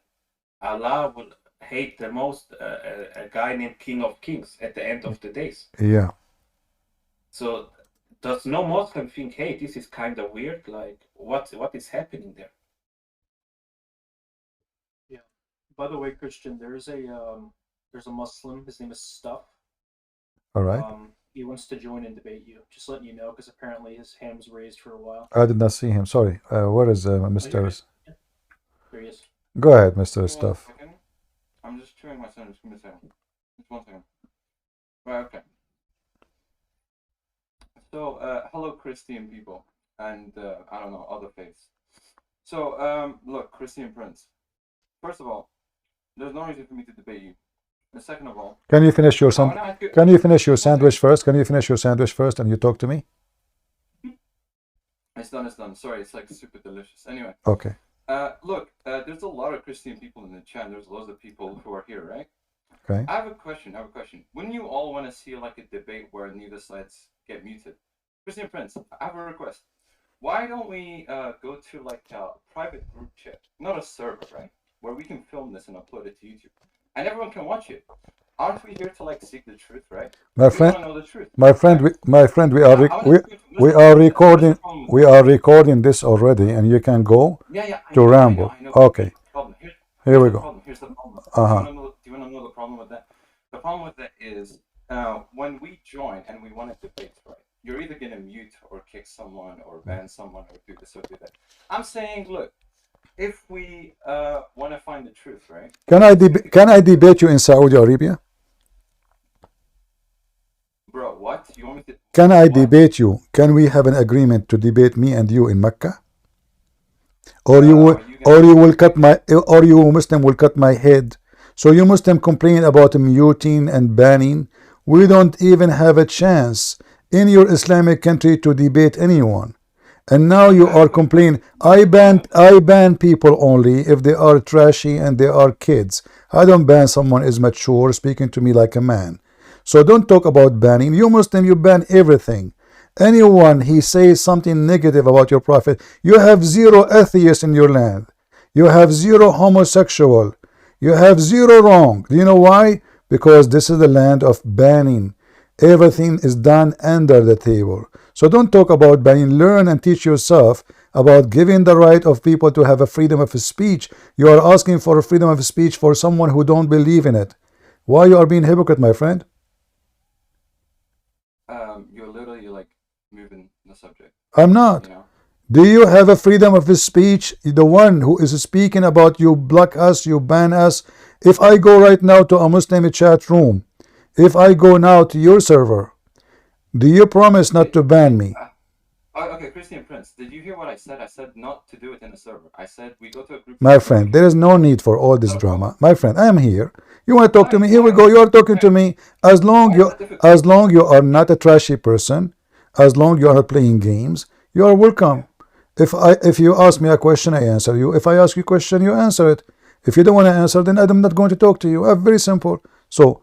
S19: Allah will hate the most a guy named King of Kings at the end of the days.
S1: Yeah.
S19: So does no Muslim think, hey, this is kind of weird? Like, what is happening there?
S20: Yeah. By the way, Christian, there's a Muslim. His name is Stuff.
S1: All right.
S20: He wants to join and debate you. Just letting you know, because apparently his hand was raised for a while.
S1: I did not see him. Sorry. Where is Mr.
S20: There he is.
S1: Go ahead, Mr. Stuff.
S6: I'm just chewing my sandwich. Give me a second. Just 1 second. Right, okay. So, hello, Christian people, and I don't know, other faiths. So, look, Christian Prince. First of all, there's no reason for me to debate you. And second of all,
S1: can you finish your sandwich first? Can you finish your sandwich first, and you talk to me?
S6: It's done. It's done. Sorry, it's like super delicious. Anyway.
S1: Okay.
S6: Look, there's a lot of Christian people in the chat. There's loads of people who are here, right?
S1: Okay.
S6: I have a question. Wouldn't you all want to see like a debate where neither sides get muted? Christian Prince, I have a request. Why don't we go to like a private group chat, not a server, right? Where we can film this and upload it to YouTube, and everyone can watch it. Aren't we here to like seek the truth, right?
S1: My friend, we are recording this already, and you can go to Rambo. Okay. Here we go.
S6: Here's the problem. Do you want to know the problem with that? The problem with that is when we join and we want to debate, right? You're either gonna mute or kick someone or ban someone or do this or do that. I'm saying, look, if we want to find the truth, right?
S1: Can I debate you in Saudi Arabia?
S6: Bro, what? You want me to?
S1: Can I debate you? Can we have an agreement to debate me and you in Mecca? Or you Muslim will cut my head. So you Muslim complain about muting and banning. We don't even have a chance in your Islamic country to debate anyone. And now you are complaining. I ban people only if they are trashy and they are kids. I don't ban someone is mature speaking to me like a man. So don't talk about banning. You Muslim, you ban everything. Anyone he says something negative about your prophet, you have 0 atheists in your land. You have 0 homosexual. You have 0 wrong. Do you know why? Because this is the land of banning. Everything is done under the table. So don't talk about banning. Learn and teach yourself about giving the right of people to have a freedom of speech. You are asking for a freedom of speech for someone who don't believe in it. Why you are being hypocrite, my friend?
S6: You're literally like moving the subject.
S1: I'm not.
S6: You know?
S1: Do you have a freedom of speech? The one who is speaking about you block us, you ban us. If I go right now to a Muslim chat room, if I go now to your server, do you promise not to ban me?
S6: Okay, Christian Prince, did you hear what I said? I said not to do it in a server. I said we go to a group.
S1: My friend, there is no need for all this drama. My friend, I am here. You want to talk to me? Here we go. You are talking to me. As long you are not a trashy person, as long you are not playing games, you are welcome. If you ask me a question, I answer you. If I ask you a question, you answer it. If you don't want to answer, then I'm not going to talk to you. Very simple. So,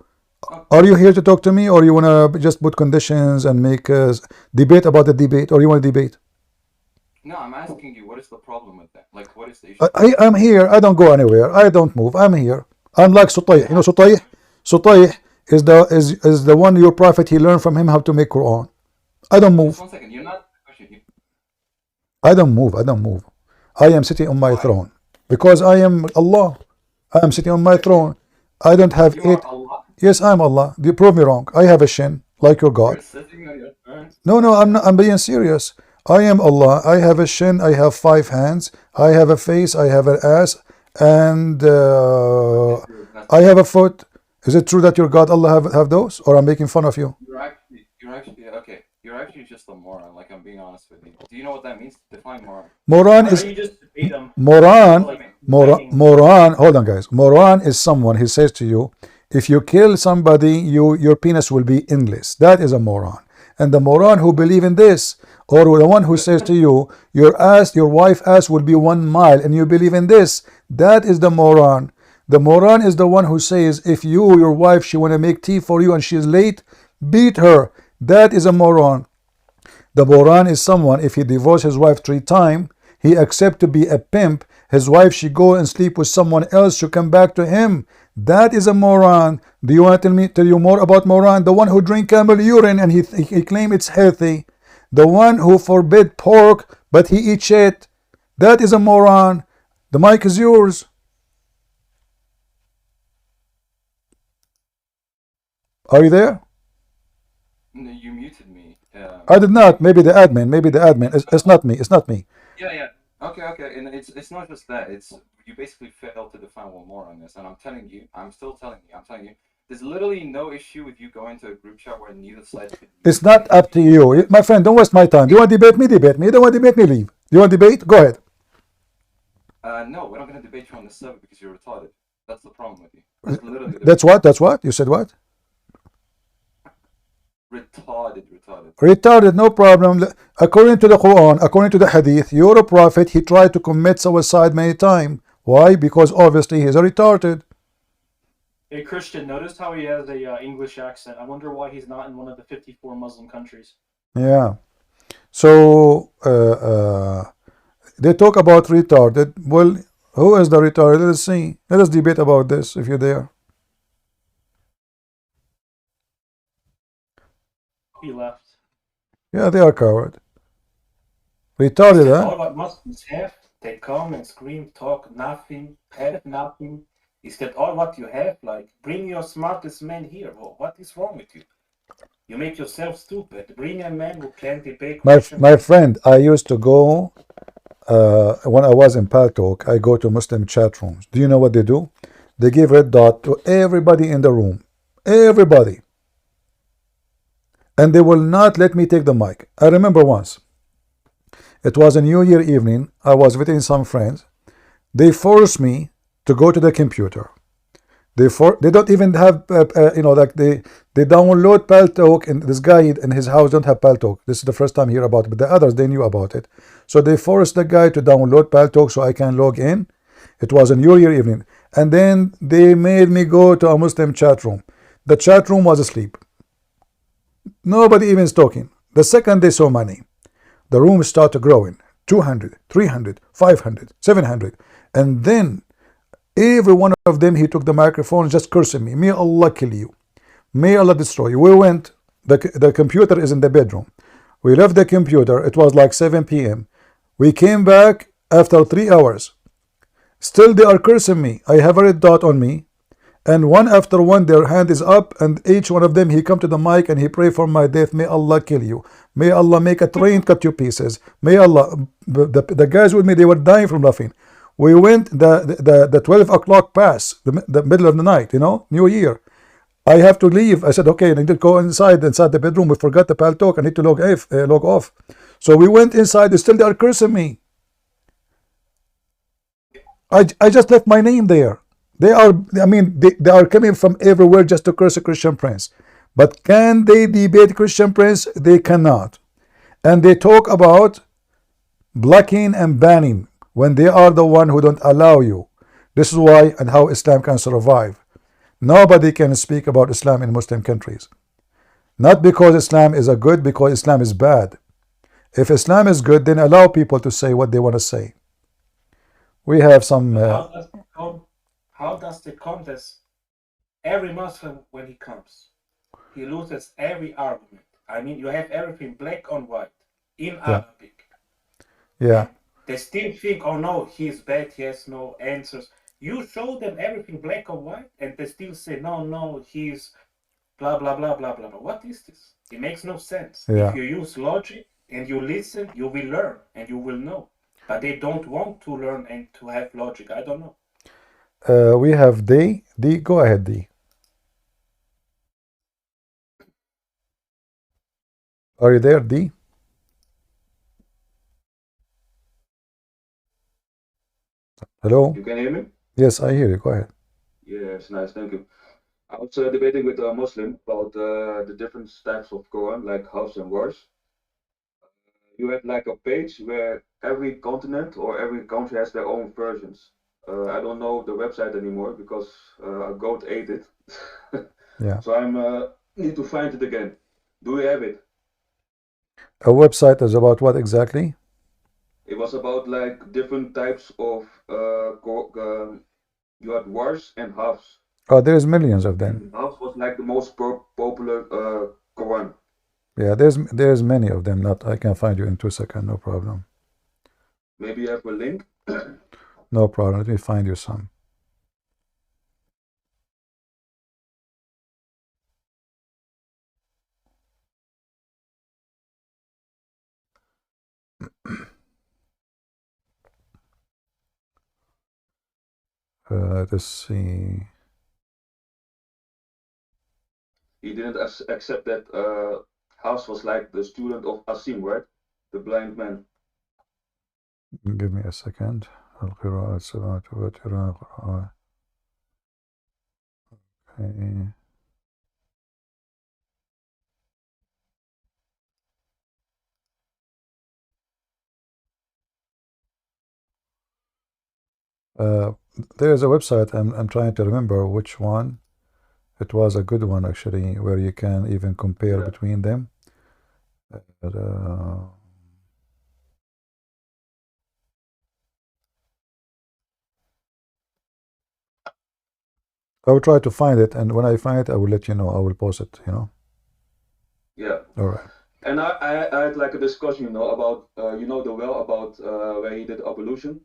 S1: are you here to talk to me, or you want to just put conditions and make a debate about the debate, or you want to debate?
S6: No, I'm asking you, what is the problem with that? Like, what is the issue?
S1: I'm here. I don't go anywhere. I don't move. I'm here. I'm like Sutayh. You know Sutayh? Sutayh is the one your prophet, he learned from him how to make Quran. I don't move.
S6: Just 1 second. You're not.
S1: I don't move. I don't move. I am sitting on my throne because I am Allah. I am sitting on my throne. I don't have it. Yes, I'm Allah. You prove me wrong. I have a shin like your God. No, I'm not. I'm being serious. I am Allah. I have a shin. I have 5 hands. I have a face. I have an ass, and I have a foot. Is it true that your God Allah have those, or I'm making fun of you?
S6: You're actually okay. You're actually just a moron. Like, I'm being honest with you. Do you know what that means? Define moron.
S1: Moron is moron. Hold on, guys. Moron is someone. He says to you, if you kill somebody, your penis will be endless. That is a moron. And the moron who believe in this, or the one who says to you, your wife ass will be 1 mile, and you believe in this, that is the moron. The moron is the one who says, if you, your wife, she want to make tea for you and she's late, beat her. That is a moron. The moron is someone, if he divorced his wife 3 times, he accept to be a pimp. His wife, she go and sleep with someone else, she come back to him. That is a moron. Do you want to tell you more about moron? The one who drink camel urine and he claim it's healthy. The one who forbid pork, but he eats it. That is a moron. The mic is yours. Are you there?
S21: No, you muted me.
S1: I did not. Maybe the admin. Maybe the admin. It's not me. It's not me.
S21: Yeah. Okay. And it's not just that. It's you basically failed to define what moron is, and I'm telling you, I'm telling you, there's literally no issue with you going to a group chat where neither side could.
S1: It's not up to you, my friend. Don't waste my time. Do you want to debate me? Debate me. You don't want to debate me? Leave. Do you want to debate? Go ahead.
S21: No, we're not going to debate you on the server because you're retarded. That's the problem with you. That's literally.
S1: That's what. That's what you said. What? Retarded, no problem. According to the Quran, according to the Hadith, your prophet, he tried to commit suicide many times. Why? Because obviously he's a retarded.
S20: Hey Christian, notice how he has a English accent. I wonder why he's not in one of the 54 Muslim countries.
S1: Yeah. So they talk about retarded. Well, who is the retarded? Let's see. Let us debate about this if you're there.
S20: He left.
S1: Yeah, they are coward. Retarded, huh?
S19: All what Muslims have, they come and scream, talk nothing, have nothing. Is that all what you have? Like, bring your smartest man here. Well, what is wrong with you? You make yourself stupid. Bring a man who can debate.
S1: My friend, I used to go, when I was in Paltalk, I go to Muslim chat rooms. Do you know what they do? They give red dot to everybody in the room. Everybody. And they will not let me take the mic. I remember once. It was a New Year evening. I was visiting some friends. They forced me to go to the computer. They don't even have, like they download Paltalk, and this guy in his house don't have Paltalk. This is the first time I hear about it, but the others, they knew about it. So they forced the guy to download Paltalk so I can log in. It was a New Year evening. And then they made me go to a Muslim chat room. The chat room was asleep. Nobody even is talking. The second they saw my name, the room started growing. 200, 300, 500, 700. And then every one of them, he took the microphone just cursing me. May Allah kill you. May Allah destroy you. We went, the computer is in the bedroom. We left the computer. It was like 7 p.m. We came back after 3 hours. Still they are cursing me. I have a red dot on me. And one after one, their hand is up, and each one of them, he come to the mic and he pray for my death. May Allah kill you. May Allah make a train cut you pieces. May Allah. The guys with me, they were dying from laughing. We went the 12 o'clock pass, the middle of the night, New Year. I have to leave. I said, okay, I need to go inside the bedroom. We forgot the Paltalk. I need to log off. So we went inside. Still they are cursing me. I just left my name there. They are coming from everywhere just to curse a Christian prince. But can they debate Christian prince? They cannot. And they talk about blocking and banning when they are the one who don't allow you. This is why and how Islam can survive. Nobody can speak about Islam in Muslim countries. Not because Islam is a good, because Islam is bad. If Islam is good, then allow people to say what they want to say. We have some...
S19: How does the contest? Every Muslim, when he comes, he loses every argument. I mean, you have everything black on white in Arabic.
S1: Yeah.
S19: They still think, oh no, he's bad, he has no answers. You show them everything black on white, and they still say, no, he's blah, blah, blah, blah, blah. What is this? It makes no sense.
S1: Yeah.
S19: If you use logic and you listen, you will learn and you will know. But they don't want to learn and to have logic. I don't know.
S1: We have D. D, go ahead, D. Are you there, D? Hello?
S22: You can hear me?
S1: Yes, I hear you. Go ahead.
S22: Yes, nice, thank you. I was debating with a Muslim about the different types of Quran, like Hafs and Wars. You have like a page where every continent or every country has their own versions. I don't know the website anymore because a goat ate it.
S1: Yeah.
S22: So I'm need to find it again. Do you have it?
S1: A website is about what exactly?
S22: It was about like different types of you had wars and halves.
S1: Oh, there's millions of them.
S22: And halves was like the most popular Quran.
S1: Yeah, there's many of them. Not I can find you in 2 seconds, no problem.
S22: Maybe you have a link.
S1: No problem. Let me find you some. Let's see.
S22: He didn't accept that House was like the student of Asim, right? The blind man.
S1: Give me a second. Okay. There's a website. I'm trying to remember which one. It was a good one actually, where you can even compare between them. I will try to find it, and when I find it, I will let you know. I will post it.
S22: Yeah.
S1: All right.
S22: And I had like a discussion, about the well about where he did ablution.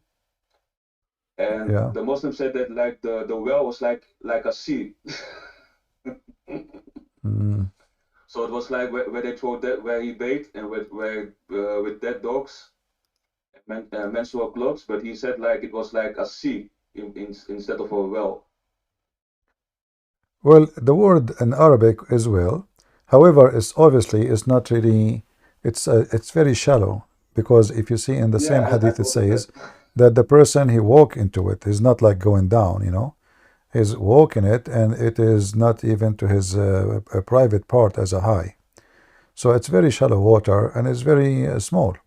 S22: And
S1: Yeah.
S22: the Muslim said that like the well was like a sea.
S1: Mm.
S22: So it was like where they throw that where he bathed and with dead dogs, menstrual clothes. But he said like it was like a sea instead of a well.
S1: Well, the word in Arabic is well. However, it's not really. It's very shallow, because if you see in the same hadith, it says that the person he walk into it is not like going down. He's walking it, and it is not even to his a private part as a high. So it's very shallow water, and it's very small.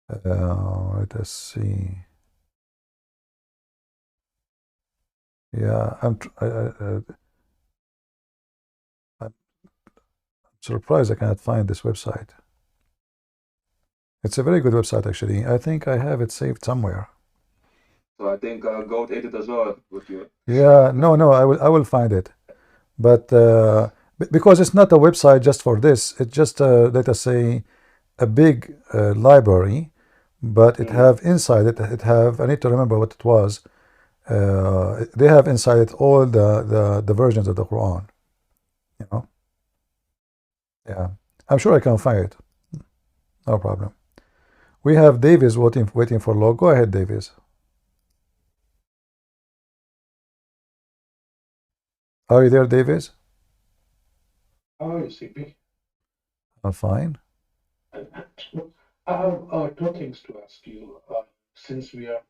S1: Let us see. Yeah, I'm surprised I cannot find this website. It's a very good website, actually. I think I have it saved somewhere.
S22: So I think goat ate it as well with you.
S1: Yeah, no, I will find it, but because it's not a website just for this. It's just let us say a big library, but it have inside it. It have, I need to remember what it was. They have inside it all the versions of the Quran. Yeah, I'm sure I can find it. No problem. We have Davis waiting for log. Go ahead, Davis. Are you there, Davis?
S2: How are you, CP?
S1: I'm fine.
S2: I have two things to ask you. Since we have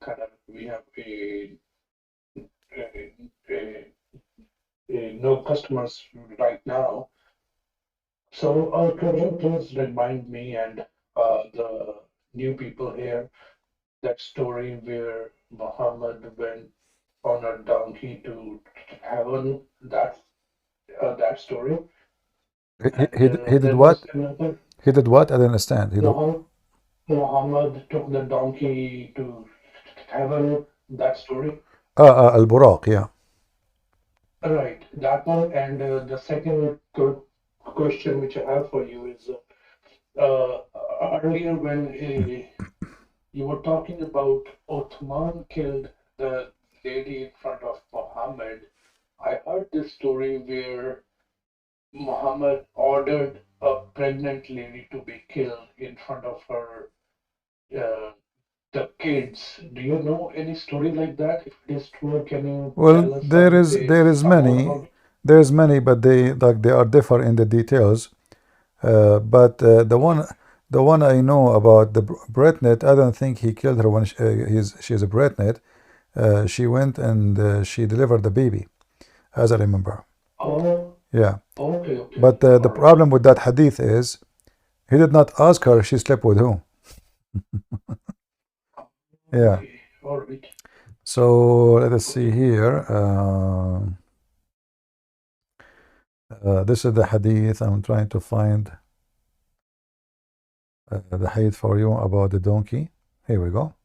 S2: no customers right now, so could you please remind me and the new people here that story where Muhammad went on a donkey to heaven? That story.
S1: He did
S2: There
S1: what?
S2: was another.
S1: He did what? I don't understand.
S2: Muhammad took the donkey to heaven. That story.
S1: Al-Buraq, yeah.
S2: Right, that one. And the second question which I have for you is earlier when you were talking about Uthman killed the lady in front of Muhammad. I heard this story where Muhammad ordered a pregnant lady to be killed in front of her the kids. Do you know any story like that? If it is true, can you
S1: Well,
S2: tell us
S1: there is
S2: some more
S1: many.
S2: about it?
S1: There's many, but they are differ in the details. But the one I know about the Bretnet, I don't think he killed her when she's a Bretnet. She went and she delivered the baby, as I remember.
S2: Oh.
S1: Yeah.
S2: Okay.
S1: But the problem with that hadith is he did not ask her she slept with whom. Yeah.
S2: All right.
S1: So let us see here. This is the hadith. I'm trying to find the hadith for you about the donkey. Here we go.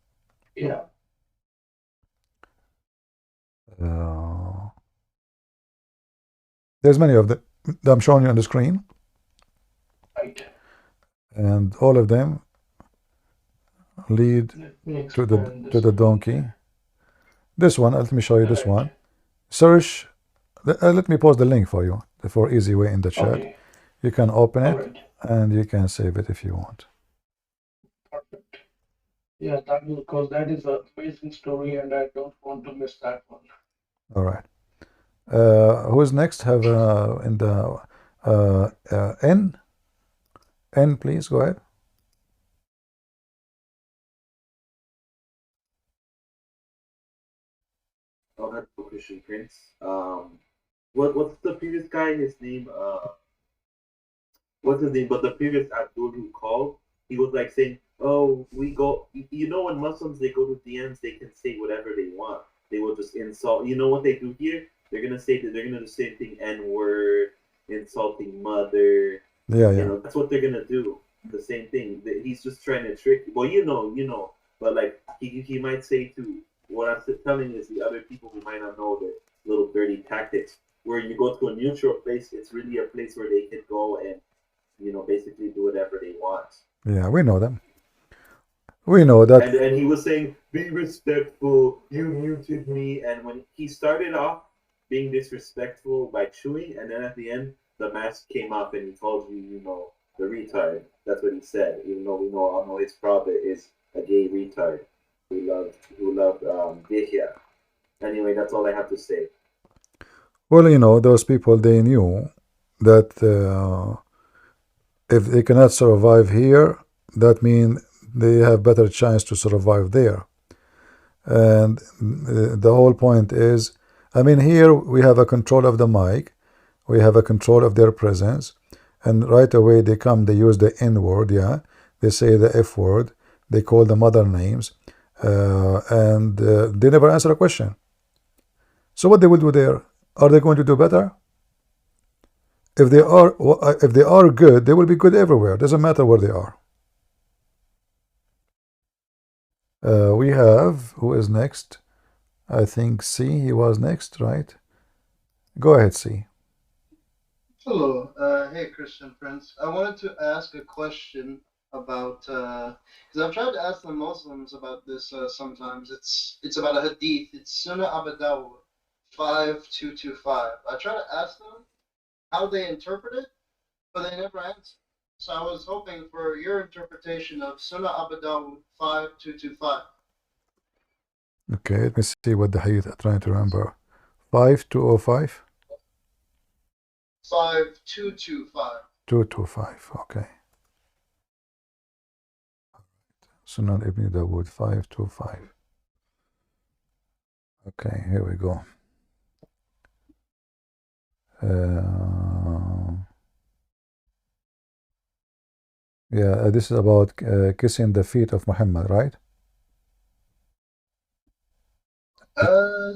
S2: Yeah.
S1: There's many of them that I'm showing you on the screen.
S2: Right.
S1: And all of them lead to the donkey. This one, let me show you this one. Search. Let me post the link for you for easy way in the chat.
S2: Okay.
S1: You can open it
S2: Alright.
S1: and you can save it if you want.
S2: Perfect. Yeah, because that is an amazing story, and I don't want to miss that one.
S1: All right. Who's next? Have in the N, please go ahead.
S3: Christian Prince. What's the previous guy? His name what's his name? But the previous Abdul who called, he was like saying, "Oh, we go." You know, when Muslims they go to DMs, they can say whatever they want. They will just insult. You know what they do here? They're gonna say that they're gonna do the same thing. N-word, insulting mother.
S1: Yeah,
S3: You
S1: yeah.
S3: know, that's what they're gonna do. The same thing. He's just trying to trick. Well, you know. But like he might say to what I'm telling is the other people who might not know the little dirty tactics. Where you go to a neutral place, it's really a place where they can go and basically do whatever they want.
S1: Yeah, we know them. We know that.
S3: And he was saying, "Be respectful. You muted me." And when he started off being disrespectful by chewing, and then at the end, the mask came off and he told you, the retard. That's what he said. Even though we know his prophet is a gay retard who loved Bihya. Anyway, that's all I have to say.
S1: Well, those people, they knew that if they cannot survive here, that means they have better chance to survive there. And the whole point is, I mean, here we have a control of the mic, we have a control of their presence, and right away they come, they use the N word, yeah, they say the F word, they call the mother names, and they never answer a question. So what they will do there? Are they going to do better? If they are good, they will be good everywhere. Doesn't matter where they are. We have, who is next? I think C, he was next, right? Go ahead, C.
S4: Hello. Hey, Christian Prince. I wanted to ask a question about, because I've tried to ask the Muslims about this sometimes. It's about a hadith. It's Sunnah Abu Dawud 5225. I try to ask them how they interpret it, but they never answer. So I was hoping for your interpretation of Sunnah Abu Dawud 5225.
S1: Okay, let me see what the hadith I'm trying to remember. 5205?
S4: 5225.
S1: 225, okay. Sunan Ibn Dawood 525. Okay, here we go. Yeah, this is about kissing the feet of Muhammad, right?
S4: I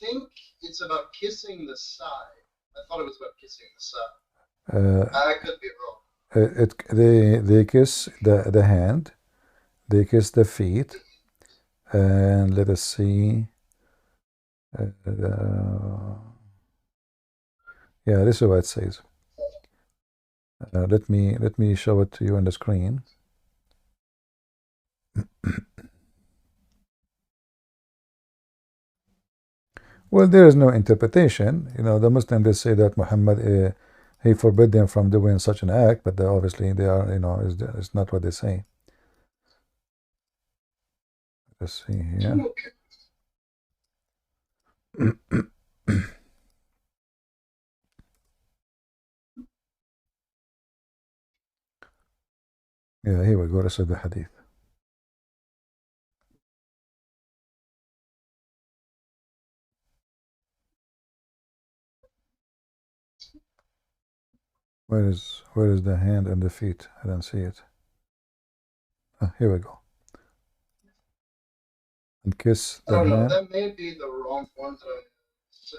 S4: think it's about kissing the side. I thought it was about kissing the side. I could be wrong.
S1: They kiss the hand, they kiss the feet, and let us see. Yeah, this is what it says. Let me show it to you on the screen. Well, there is no interpretation. The Muslims, they say that Muhammad he forbid them from doing such an act, but obviously they are, it's not what they say. Let's see here. Yeah, here we go. This is the hadith. Where is the hand and the feet? I don't see it. Here we go. And kiss
S4: I
S1: the
S4: don't know.
S1: hand.
S4: That may be the wrong one that I said.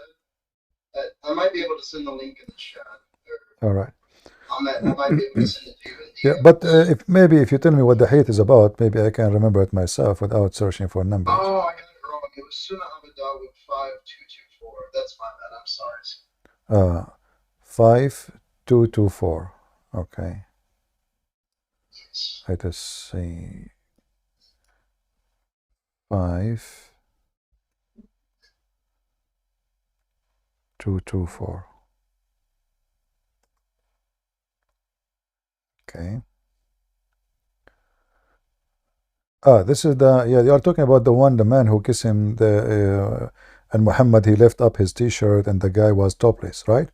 S4: I might be able to send the link in the chat.
S1: All right.
S4: I might be able to send it to you in
S1: Yeah, but if you tell me what the hadith is about, maybe I can remember it myself without searching for numbers.
S4: Oh, I got it wrong. It was Sunnah Abu Dawud 5224. That's my bad. I'm sorry.
S1: 5224. Okay. Let us see. 5224. Okay. This is you are talking about the man who kissed him, and Muhammad, he left up his t-shirt and the guy was topless, right?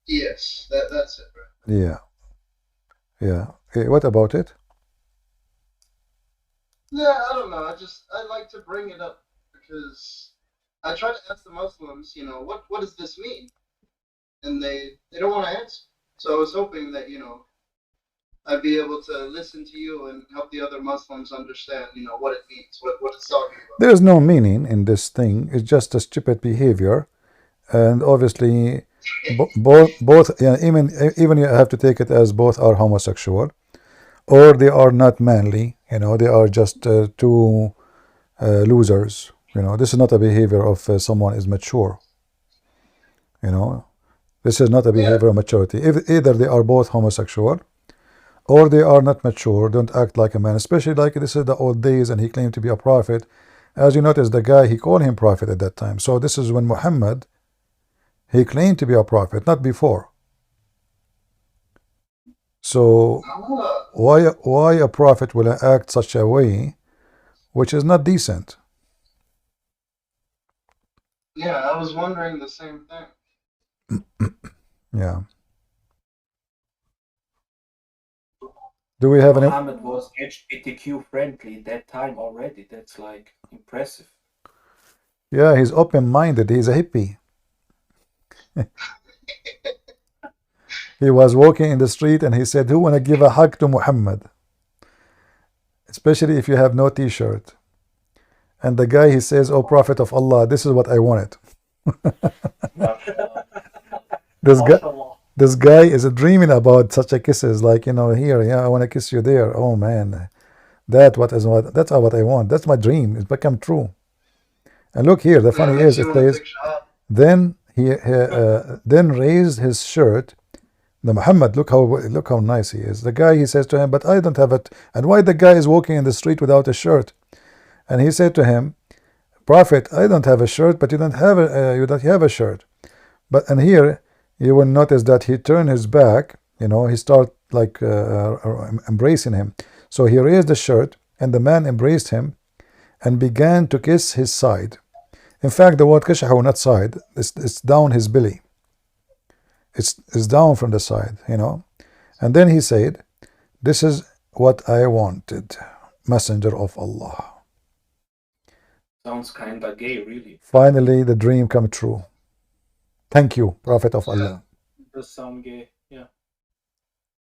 S4: Yes, that's it, right?
S1: Yeah. Yeah. What about it?
S4: Yeah, I don't know. I like to bring it up because I try to ask the Muslims, what does this mean? And they don't want to answer. So I was hoping that, I'd be able to listen to you and help the other Muslims understand, what it means, what it's talking about.
S1: There is no meaning in this thing. It's just a stupid behavior, and obviously, both even you have to take it as both are homosexual, or they are not manly. They are just two losers. This is not a behavior of someone is mature. This is not a behavior of maturity. If either they are both homosexual, or they are not mature, don't act like a man, especially like this is the old days and he claimed to be a prophet. As you notice, the guy, he called him prophet at that time. So this is when Muhammad, he claimed to be a prophet, not before. So why a prophet will act such a way which is not decent?
S4: Yeah, I was wondering the same thing.
S1: Yeah. Do we have any?
S19: Muhammad was LGBTQ friendly that time already. That's like impressive.
S1: Yeah, he's open-minded. He's a hippie. He was walking in the street and he said, "Who wanna give a hug to Muhammad? Especially if you have no t-shirt." And the guy, he says, "Oh, Prophet of Allah, this is what I wanted." This guy is dreaming about such a kisses, like, here, yeah, I want to kiss you there. Oh man, that's what I want. That's my dream. It's become true. And look here, the funny is, it says, then he then raised his shirt. The Muhammad, look how nice he is. The guy, he says to him, "But I don't have it." And why the guy is walking in the street without a shirt? And he said to him, "Prophet, I don't have a shirt, but you don't have a shirt." And here you will notice that he turned his back. He start like embracing him. So he raised the shirt, and the man embraced him, and began to kiss his side. In fact, the word kishahu, not side, it's down his belly. It's down from the side, And then he said, "This is what I wanted, Messenger of Allah."
S19: Sounds kinda gay, really.
S1: Finally, the dream come true. Thank you, Prophet of Allah.
S20: It does sound gay, yeah.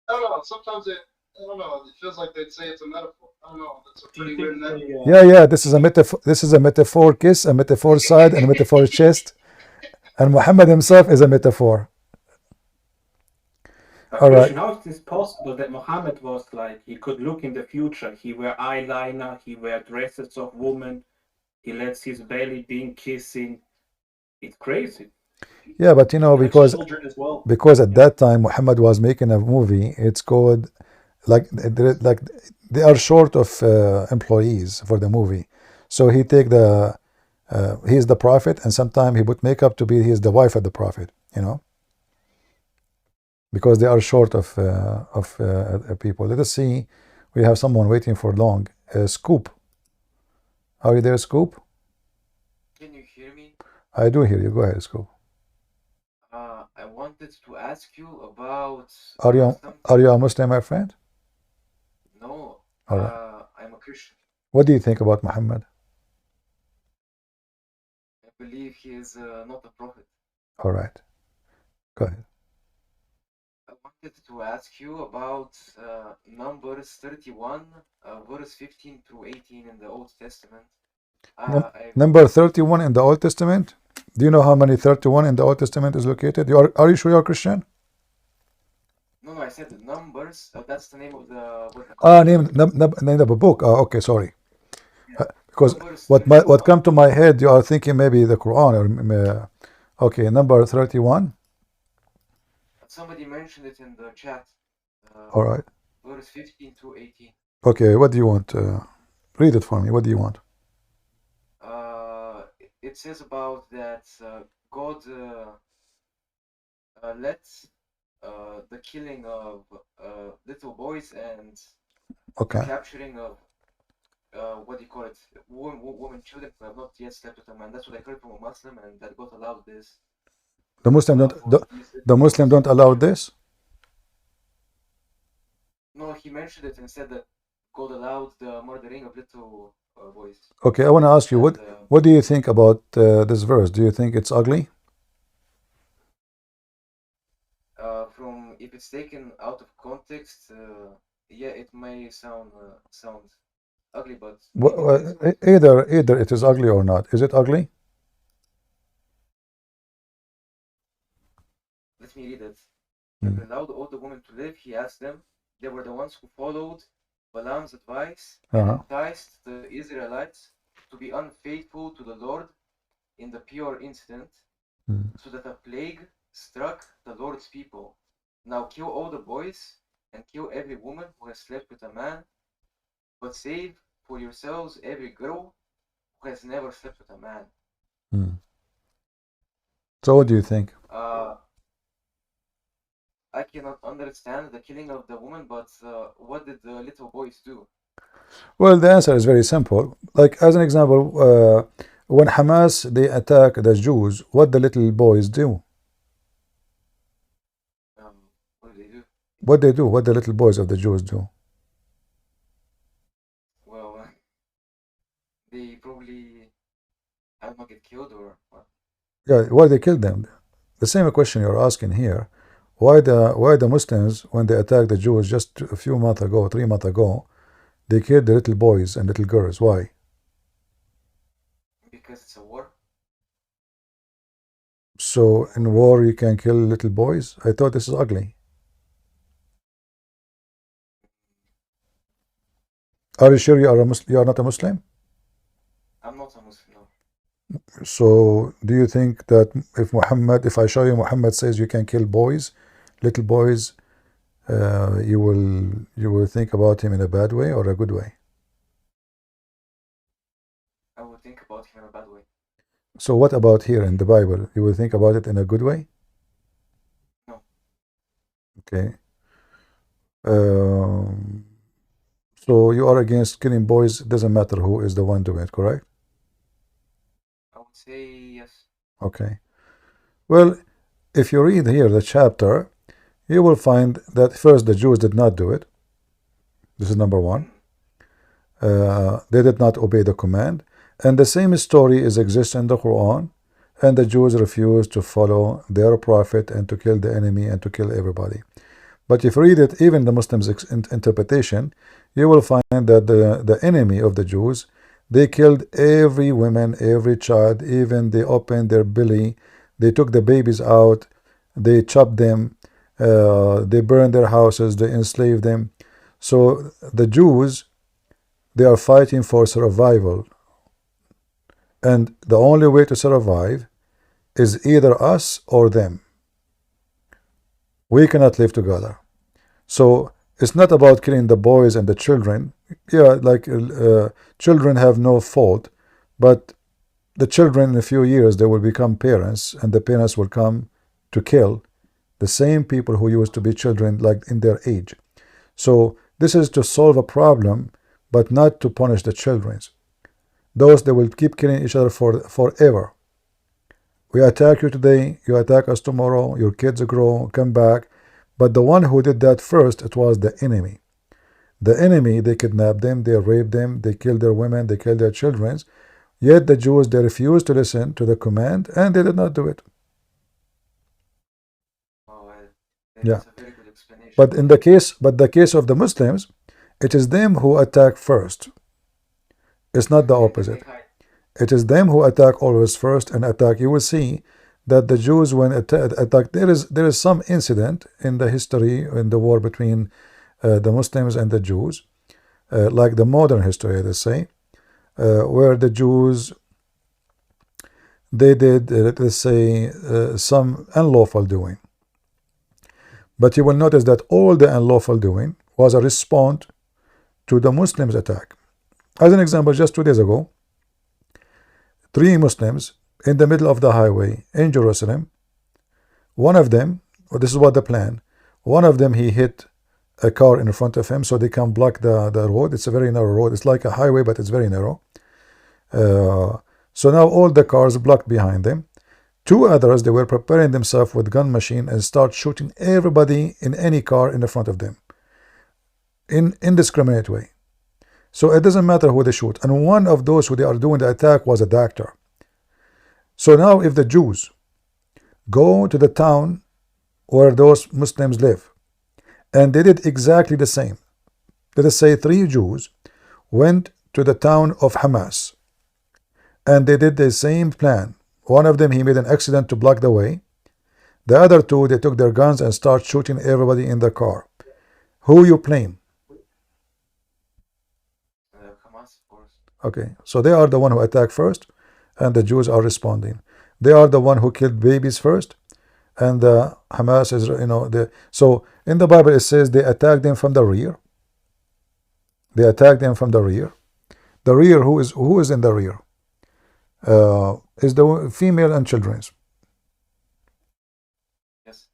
S4: I don't know. Sometimes I don't know. It feels like they'd say it's a metaphor. I don't know. That's a pretty weird metaphor.
S1: Yeah. This is a metaphor. This is a metaphor kiss, a metaphor side, and a metaphor chest. And Muhammad himself is a metaphor. All right.
S19: How is this possible that Muhammad was like, he could look in the future, he wear eyeliner, he wear dresses of women, he lets his belly being kissing. It's crazy.
S1: Yeah, but because at that time Muhammad was making a movie. It's called like they are short of employees for the movie, so he take he's the prophet, and sometimes he put makeup to be he's the wife of the prophet. Because they are short of people. Let us see. We have someone waiting for long. Scoop. Are you there, Scoop?
S7: Can you hear me?
S1: I do hear you. Go ahead, Scoop.
S7: I wanted to ask you about.
S1: Are you a Muslim, my friend?
S7: No.
S1: All right.
S7: I'm a Christian.
S1: What do you think about Muhammad?
S7: I believe he is not a prophet.
S1: All right. Go ahead.
S7: I wanted wanted to ask you about Numbers 31, verse 15 through 18 in the Old Testament.
S1: Number 31 in the Old Testament. Do you know how many 31 in the Old Testament is located? Are you sure you're Christian?
S7: No, I said the Numbers. That's the name of the.
S1: Name of a book. Okay, sorry. Because what come to my head, you are thinking maybe the Quran or okay, number 31.
S7: Somebody mentioned it in the chat.
S1: All right.
S7: Verse 15 through 18.
S1: Okay, what do you want? Read it for me. What do you want?
S7: It says about that God lets the killing of little boys and the capturing of what do you call it? Women, children who have not yet slept with a man. That's what I heard from a Muslim, and that God allowed this.
S1: The Muslim don't allow this?
S7: No, he mentioned it and said that God allowed the murdering of little boys.
S1: Okay, I want to ask you, what do you think about this verse? Do you think it's ugly?
S7: From if it's taken out of context, yeah, it may sound ugly, but
S1: either it is ugly or not. Is it ugly?
S7: Let me read it. He allowed all the women to live. He asked them. They were the ones who followed Balaam's advice and enticed the Israelites to be unfaithful to the Lord in the Peor incident, so that a plague struck the Lord's people. Now kill all the boys and kill every woman who has slept with a man, but save for yourselves every girl who has never slept with a man.
S1: So what do you think?
S7: I cannot understand the killing of the woman, but what did the little boys do?
S1: Well, the answer is very simple. Like, as an example, when Hamas, they attack the Jews, what the little boys do?
S7: What do they do?
S1: What they do? What the little boys of the Jews do?
S7: Well, they probably, I don't know, get killed or what?
S1: Yeah, why they kill them? The same question you're asking here. Why the Muslims, when they attacked the Jews just a few months ago, 3 months ago, they killed the little boys and little girls? Why?
S7: Because it's a war.
S1: So in war you can kill little boys? I thought this is ugly. Are you sure you are not a Muslim?
S7: I'm not a Muslim, no.
S1: So do you think that if I show you Muhammad says you can kill boys, little boys, you will think about him in a bad way or a good way?
S7: I would think about him in a bad way.
S1: So what about here in the Bible? You will think about it in a good way?
S7: No.
S1: Okay. So you are against killing boys. It doesn't matter who is the one doing it, correct?
S7: I would say yes.
S1: Okay. Well, if you read here the chapter, you will find that first the Jews did not do it. This is number one. They did not obey the command. And the same story exists in the Quran. And the Jews refused to follow their prophet and to kill the enemy and to kill everybody. But if you read it, even the Muslims' interpretation, you will find that the enemy of the Jews, they killed every woman, every child, even they opened their belly, they took the babies out, they chopped them, they burned their houses, they enslaved them. So the Jews, they are fighting for survival. And the only way to survive is either us or them. We cannot live together. So it's not about killing the boys and the children. Yeah, like children have no fault, but the children in a few years they will become parents, and the parents will come to kill the same people who used to be children, like in their age. So this is to solve a problem, but not to punish the children. Those they will keep killing each other forever. We attack you today, you attack us tomorrow, your kids grow, come back. But the one who did that first, it was the enemy. The enemy, they kidnapped them, they raped them, they killed their women, they killed their children. Yet the Jews, they refused to listen to the command, and they did not do it. Yeah. But in the case of the Muslims, it is them who attack first. It's not the opposite. It is them who attack always first and attack. You will see that the Jews, when attack, there is some incident in the history in the war between the Muslims and the Jews, like the modern history, they say, where the Jews, they did, let's say, some unlawful doing. But you will notice that all the unlawful doing was a response to the Muslims' attack. As an example, just 2 days ago, 3 Muslims in the middle of the highway in Jerusalem, one of them, this is what the plan, one of them, he hit a car in front of him so they can block the road. It's a very narrow road. It's like a highway, but it's very narrow. So now all the cars blocked behind them. 2 others, they were preparing themselves with gun machine and start shooting everybody in any car in the front of them in indiscriminate way. So it doesn't matter who they shoot. And one of those who they are doing the attack was a doctor. So now if the Jews go to the town where those Muslims live, and they did exactly the same. Let us say 3 Jews went to the town of Hamas, and they did the same plan. One of them, he made an accident to block the way. The other 2, they took their guns and start shooting everybody in the car. Who you blame?
S7: Hamas, of course.
S1: Okay, so they are the one who attacked first, and the Jews are responding. They are the one who killed babies first, and the Hamas is, so in the Bible it says they attacked them from the rear. They attacked them from the rear. The rear, who is in the rear? Is the female and children.
S7: Yes.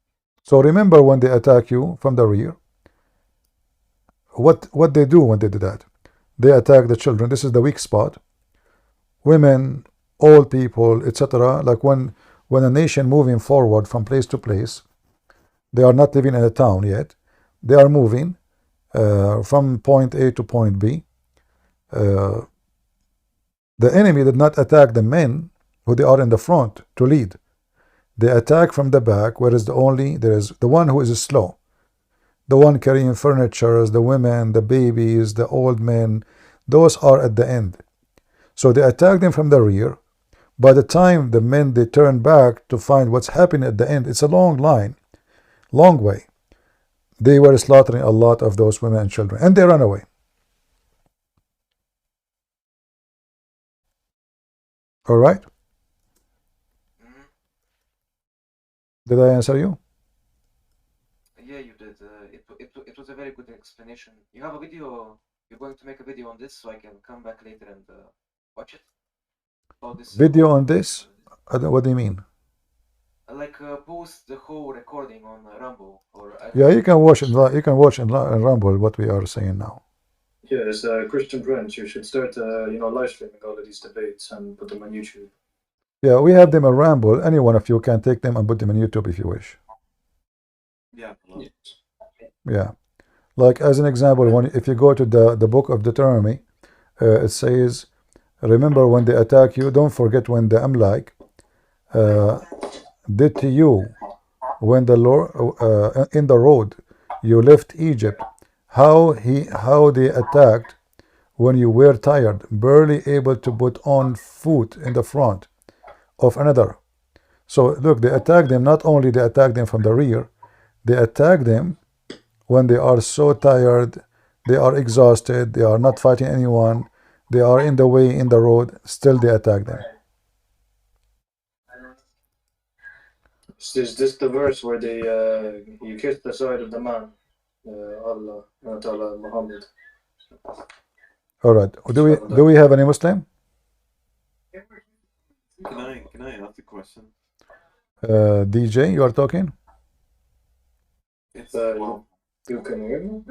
S1: So remember, when they attack you from the rear, what they do when they do that? They attack the children. This is the weak spot. Women, old people, etc. Like when a nation moving forward from place to place, they are not living in a town yet. They are moving from point A to point B. The enemy did not attack the men who they are in the front to lead. They attack from the back, whereas there is the one who is slow, the one carrying furniture, the women, the babies, the old men, those are at the end. So they attack them from the rear. By the time the men, they turn back to find what's happening at the end, it's a long line, long way. They were slaughtering a lot of those women and children, and they ran away. All right? Did I answer you?
S7: Yeah, you did. It was a very good explanation. You have a video. You're going to make a video on this, so I can come back later and watch it. Oh, this
S1: Video on this? What do you mean?
S7: Like post the whole recording on Rumble or.
S1: Yeah, you can watch it. You can watch in Rumble what we are saying now.
S20: Yeah, as Christian Prince, you should start, live streaming all of these debates and put them on YouTube.
S1: Yeah, we have them on Rumble. Any one of you can take them and put them on YouTube if you wish.
S21: Yeah.
S1: Yeah. Like as an example, if you go to the book of Deuteronomy, it says, remember when they attack you, don't forget when the Amalek did to you when the Lord in the road you left Egypt, how they attacked when you were tired, barely able to put on foot in the front of another. So look, they attack them. Not only they attack them from the rear, they attack them when they are so tired, they are exhausted, they are not fighting anyone, they are in the way, in the road, still they attack them.
S20: Is this the verse where you kiss the side of the man, Allah, Muhammad?
S1: All right. Do we have any Muslim?
S8: Can I ask a question?
S1: DJ, you are talking?
S20: You can hear me?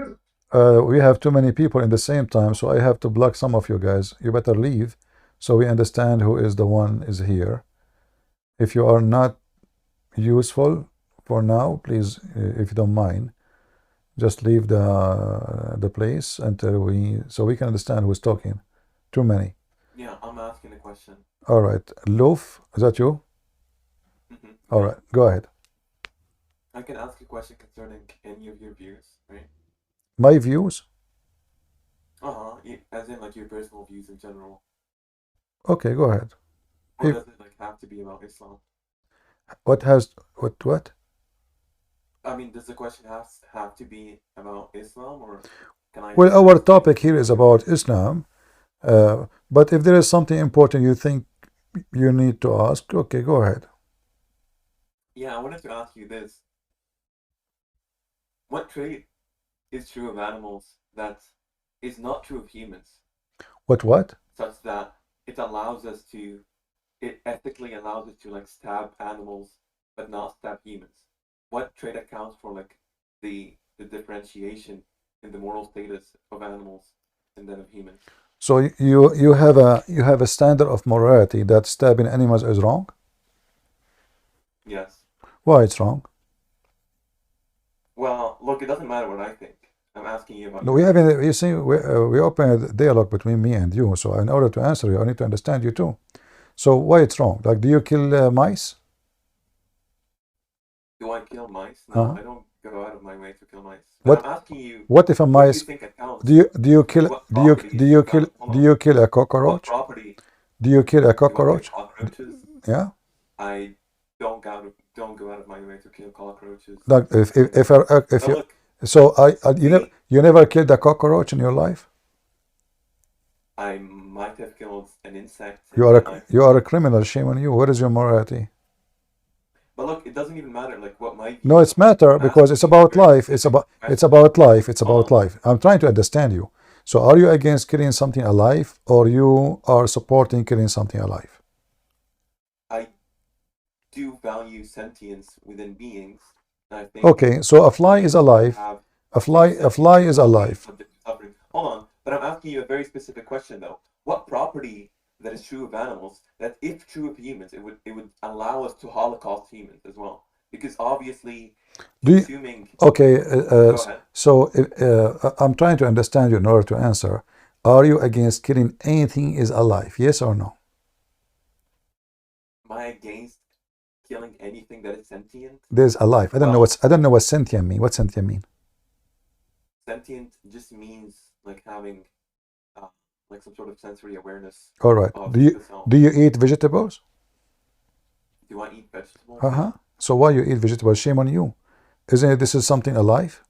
S1: We have too many people in the same time, so I have to block some of you guys. You better leave so we understand who is the one is here. If you are not useful for now, please, if you don't mind, just leave the place until so we can understand who's talking. Too many.
S8: Yeah, I'm asking a question.
S1: All right. Loaf, is that you? All right, go ahead.
S8: I can ask a question concerning any of your views, right?
S1: My views?
S8: As in like your personal views in general.
S1: Okay, go ahead.
S8: Or does it like have to be about Islam?
S1: What?
S8: I mean, does the question have to be about Islam, or can I?
S1: Well, our topic here is about Islam, but if there is something important you think you need to ask, okay, go ahead.
S8: Yeah, I wanted to ask you this. What trait is true of animals that is not true of humans?
S1: What?
S8: Such that it ethically allows us to like stab animals but not stab humans. What trait accounts for like the differentiation in the moral status of animals and then of humans?
S1: So you have a standard of morality that stabbing animals is wrong?
S8: Yes.
S1: Why it's wrong?
S8: Well, look, it doesn't matter what I think. I'm asking you about.
S1: No, you see, we open a dialogue between me and you. So in order to answer you, I need to understand you too. So why it's wrong? Like, do you kill mice?
S8: Do I kill mice? No, I don't go out of my way to kill mice.
S1: What?
S8: I'm asking you.
S1: What if a mice? Do you kill a cockroach?
S8: What property?
S1: Do you kill a cockroach?
S8: Cockroaches?
S1: Yeah.
S8: I don't go out of my way to kill cockroaches.
S1: Like if you so you never killed a cockroach in your life?
S8: I might have killed an insect.
S1: You are a criminal. Shame on you. Where is your morality?
S8: But look, it doesn't even matter like what my.
S1: No, it's matter because it's about life. It's about life. It's about life. I'm trying to understand you. So are you against killing something alive, or you are supporting killing something alive?
S8: I do value sentience within beings. I think
S1: okay, so a fly is alive. A fly is alive.
S8: Hold on, but I'm asking you a very specific question though. What property that is true of animals that if true of humans, it would allow us to holocaust humans as well? Because obviously, consuming.
S1: Okay, so I'm trying to understand you in order to answer. Are you against killing anything is alive? Yes or no?
S8: Am I against killing anything that is sentient?
S1: There's alive. I don't know what sentient mean. What sentient mean?
S8: Sentient just means like having like some sort of sensory awareness.
S1: All right. Do you eat vegetables?
S8: Do I eat vegetables?
S1: So why you eat vegetables? Shame on you. Isn't it this is something alive?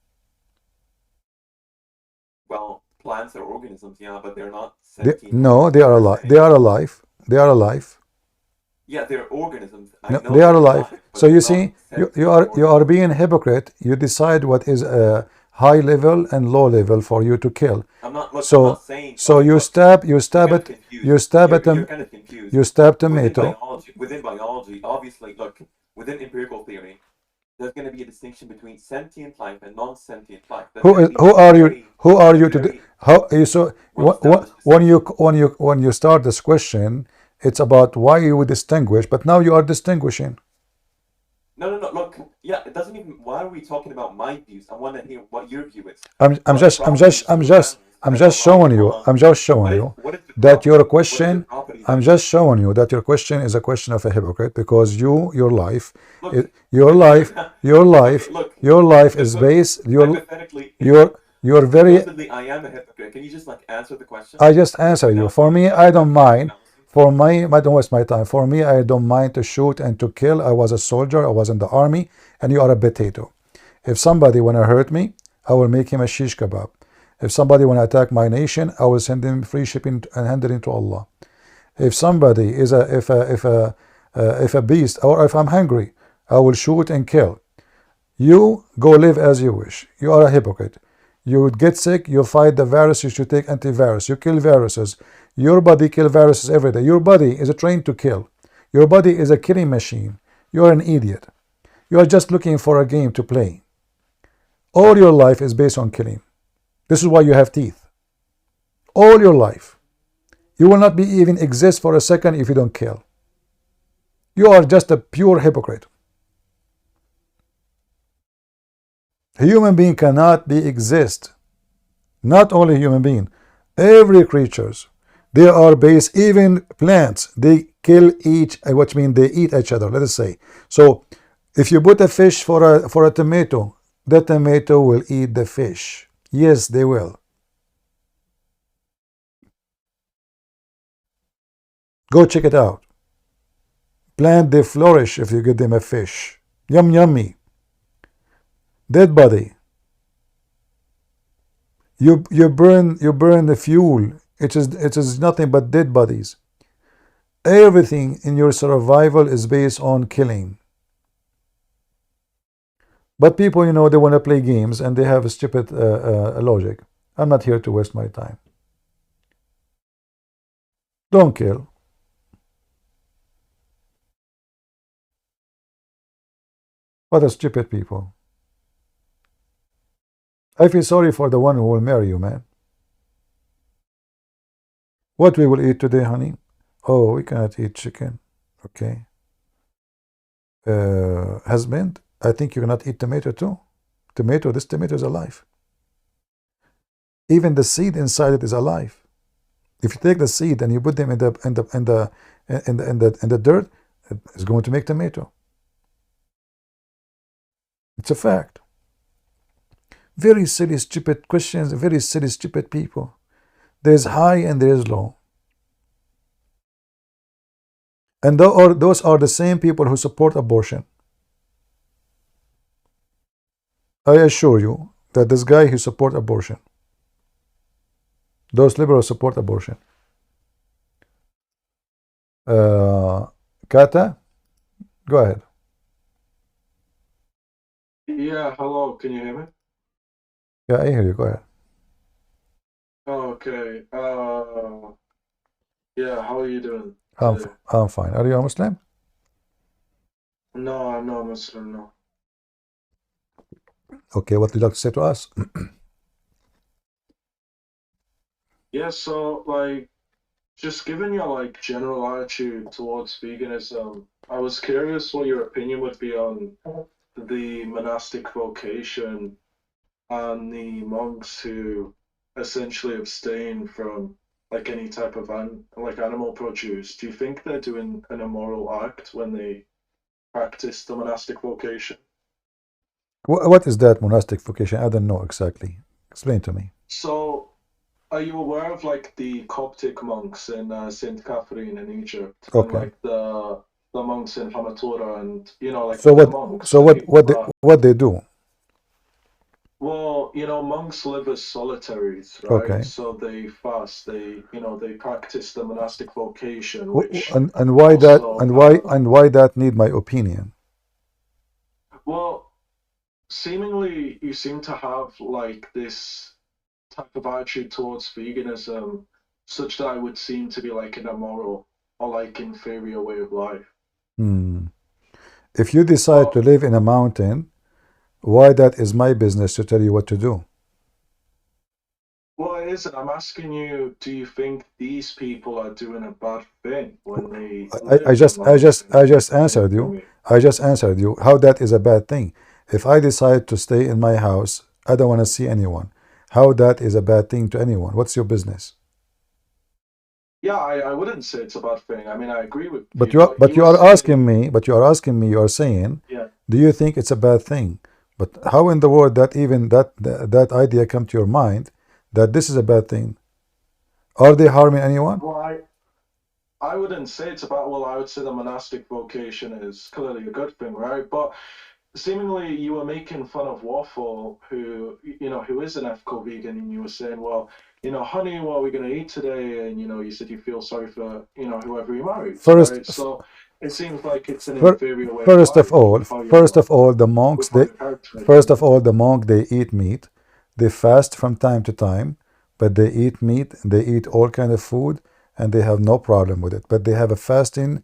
S8: Well, plants are organisms, yeah, but they're not
S1: sentient. No, they are alive. They are alive. They are alive.
S8: Yeah, they're organisms.
S1: No, they are alive. So you see, you are being a hypocrite. You decide what is a high level and low level for you to kill.
S8: I'm not saying.
S1: So you stab tomato.
S8: Within biology, obviously, look, within empirical theory, there's going to be a distinction between sentient life and non-sentient life.
S1: Who are you to so when you start this question, it's about why you would distinguish, but now you are distinguishing.
S8: No. Look, yeah, it doesn't even. Why are we talking about my views? I want to hear what your view is.
S1: I'm just showing you. That your question. I'm just showing you that your question is a question of a hypocrite because your life is based. You're very.
S8: I am a hypocrite. Can you just like answer the question?
S1: I just answer you. For me, I don't mind. For me, I don't waste my time. For me, I don't mind to shoot and to kill. I was a soldier. I was in the army, and you are a potato. If somebody wanna hurt me, I will make him a shish kebab. If somebody wanna attack my nation, I will send him free shipping and hand it into Allah. If somebody is if a beast, or if I'm hungry, I will shoot and kill. You go live as you wish. You are a hypocrite. You would get sick, you fight the virus, you should take antivirus. You kill viruses. Your body kills viruses every day. Your body is trained to kill. Your body is a killing machine. You're an idiot. You are just looking for a game to play. All your life is based on killing. This is why you have teeth. All your life. You will not be even exist for a second if you don't kill. You are just a pure hypocrite. A human being cannot be exist. Not only human being. Every creatures. They are based, even plants, they kill which means they eat each other, let us say. So If you put a fish for a tomato, the tomato will eat the fish. Yes, they will. Go check it out. Plant, they flourish if you give them a fish. Yum, yummy. Dead body. You burn the fuel. It is nothing but dead bodies. Everything in your survival is based on killing. But people, you know, they want to play games and they have a stupid logic. I'm not here to waste my time. Don't kill. What a stupid people. I feel sorry for the one who will marry you, man. What we will eat today, honey? Oh, we cannot eat chicken. Okay. Husband, I think you cannot eat tomato too. This tomato is alive. Even the seed inside it is alive. If you take the seed and you put them in the dirt, it's going to make tomato. It's a fact. Very silly, stupid questions, very silly, stupid people. There's high and there's low. And those are the same people who support abortion. I assure you that this guy who support abortion, those liberals support abortion. Kata, go ahead.
S9: Yeah, hello, can you hear me?
S1: Yeah, I hear you. Go ahead.
S9: Okay. Yeah, how are you doing today?
S1: I'm fine. Are you a Muslim?
S9: No, I'm not Muslim, no.
S1: Okay, what would you like to say to us?
S9: Yeah, so like just given your like general attitude towards veganism, I was curious what your opinion would be on the monastic vocation and the monks who essentially abstain from like any type of animal produce. Do you think they're doing an immoral act when they practice the monastic vocation?
S1: What is that monastic vocation? I don't know exactly. Explain to me.
S9: So, are you aware of like the Coptic monks in Saint Catherine in Egypt, and
S1: Okay.
S9: like the monks in Hamatura, and you know like
S1: So
S9: the
S1: what?
S9: monks?
S1: So
S9: the people that-
S1: what they do?
S9: Well, you know, monks live as solitaries, right?
S1: Okay.
S9: So they fast. They practice the monastic vocation, which
S1: And why that?
S9: also
S1: And why that need my opinion?
S9: well, seemingly you seem to have like this type of attitude towards veganism, such that it would seem to be like an immoral or like inferior way of life.
S1: If you decide to live in a mountain, why that is my business to tell you what to do?
S9: Well, it isn't. I'm asking you, do you think these people are doing a bad thing when they
S1: I just answered you. I just answered you how that is a bad thing. If I decide to stay in my house, I don't want to see anyone. How that is a bad thing to anyone? What's your business?
S9: Yeah, I wouldn't say it's a bad thing. I mean, I agree with
S1: But
S9: you.
S1: you are asking me. But you are asking me. You are saying,
S9: Yeah.
S1: do you think it's a bad thing? But how in the world that even that idea come to your mind that this is a bad thing? Are they harming anyone?
S9: Well, I wouldn't say it's about. Well, I would say the monastic vocation is clearly a good thing, right? But seemingly you were making fun of Waffle, who is an ethical vegan, and you were saying, well, honey, what are we going to eat today? And you said you feel sorry for whoever you married. Right? So it seems like it's an inferior way.
S1: First of all, the monks they eat meat. They fast from time to time, but they eat meat. They eat all kind of food, and they have no problem with it. But they have a fasting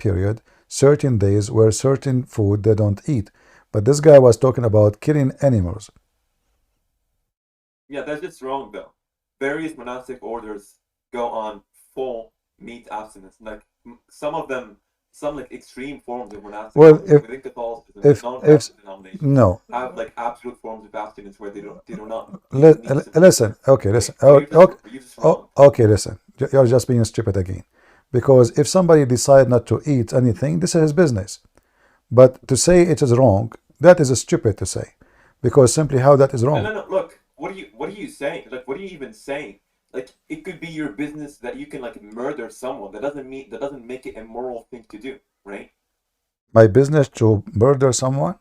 S1: period. Certain days where certain food they don't eat. But this guy was talking about killing animals.
S8: Yeah, that's just wrong though. Various monastic orders go on full meat abstinence. Like some of them, some like extreme forms of monastic orders within Catholicism, non-Catholic denominations,
S1: no,
S8: have like absolute forms of abstinence where they do not.
S1: Listen. Okay, listen. Okay, listen. You're just being stupid again. Because if somebody decides not to eat anything, this is his business. But to say it is wrong, that is stupid to say, because simply how that is
S8: No,
S1: wrong.
S8: no, no. Look, what are you saying? Like, what are you even saying? Like, it could be your business that you can like murder someone. That doesn't make it a moral thing to do, right?
S1: My business to murder someone?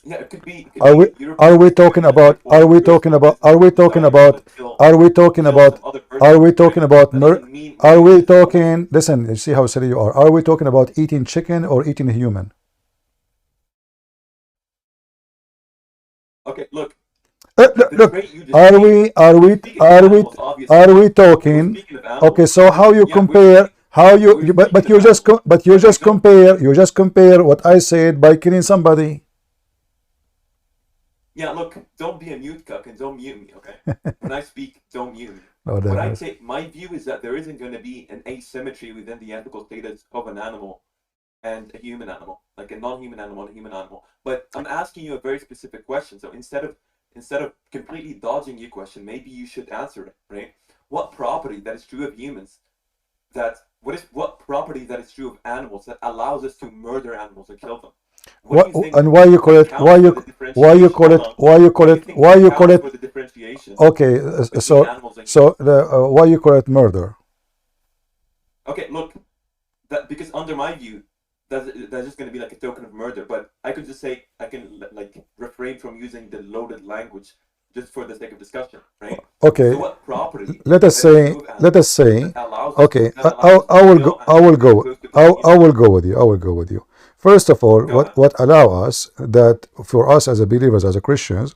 S8: Yeah, it could be.
S1: Are we are we talking about are we talking about are we talking about are we talking about are we talking about are we talking, listen, you see how silly you are we talking about eating chicken or eating a human?
S8: Okay, look.
S1: Look, are we talking? Okay, so how you compare? How you but you just compare what I said by killing somebody.
S8: Yeah, look, don't be a mute cuck and don't mute me, okay? When I speak, don't mute me.
S1: Oh,
S8: What I
S1: that is.
S8: take, my view is that there isn't going to be an asymmetry within the ethical status of an animal and a human animal, like a non-human animal and a human animal. But I'm asking you a very specific question. So instead of completely dodging your question, maybe you should answer it, right? What property that is true of humans what property that is true of animals that allows us to murder animals and kill them? What do you think
S1: And why you call it
S8: accounts for the differentiation?
S1: why you call it
S8: For the differentiation
S1: okay
S8: between animals and
S1: why you call it murder?
S8: Okay, look, because under my view, that's just going to be like a token of murder. But I could just say I can like refrain from using the loaded language just for the sake of discussion, right?
S1: Okay.
S8: So what property?
S1: Let us say. Okay. I will go with you. I will go with you. First of all, what allow us that for us as a believers, as a Christians,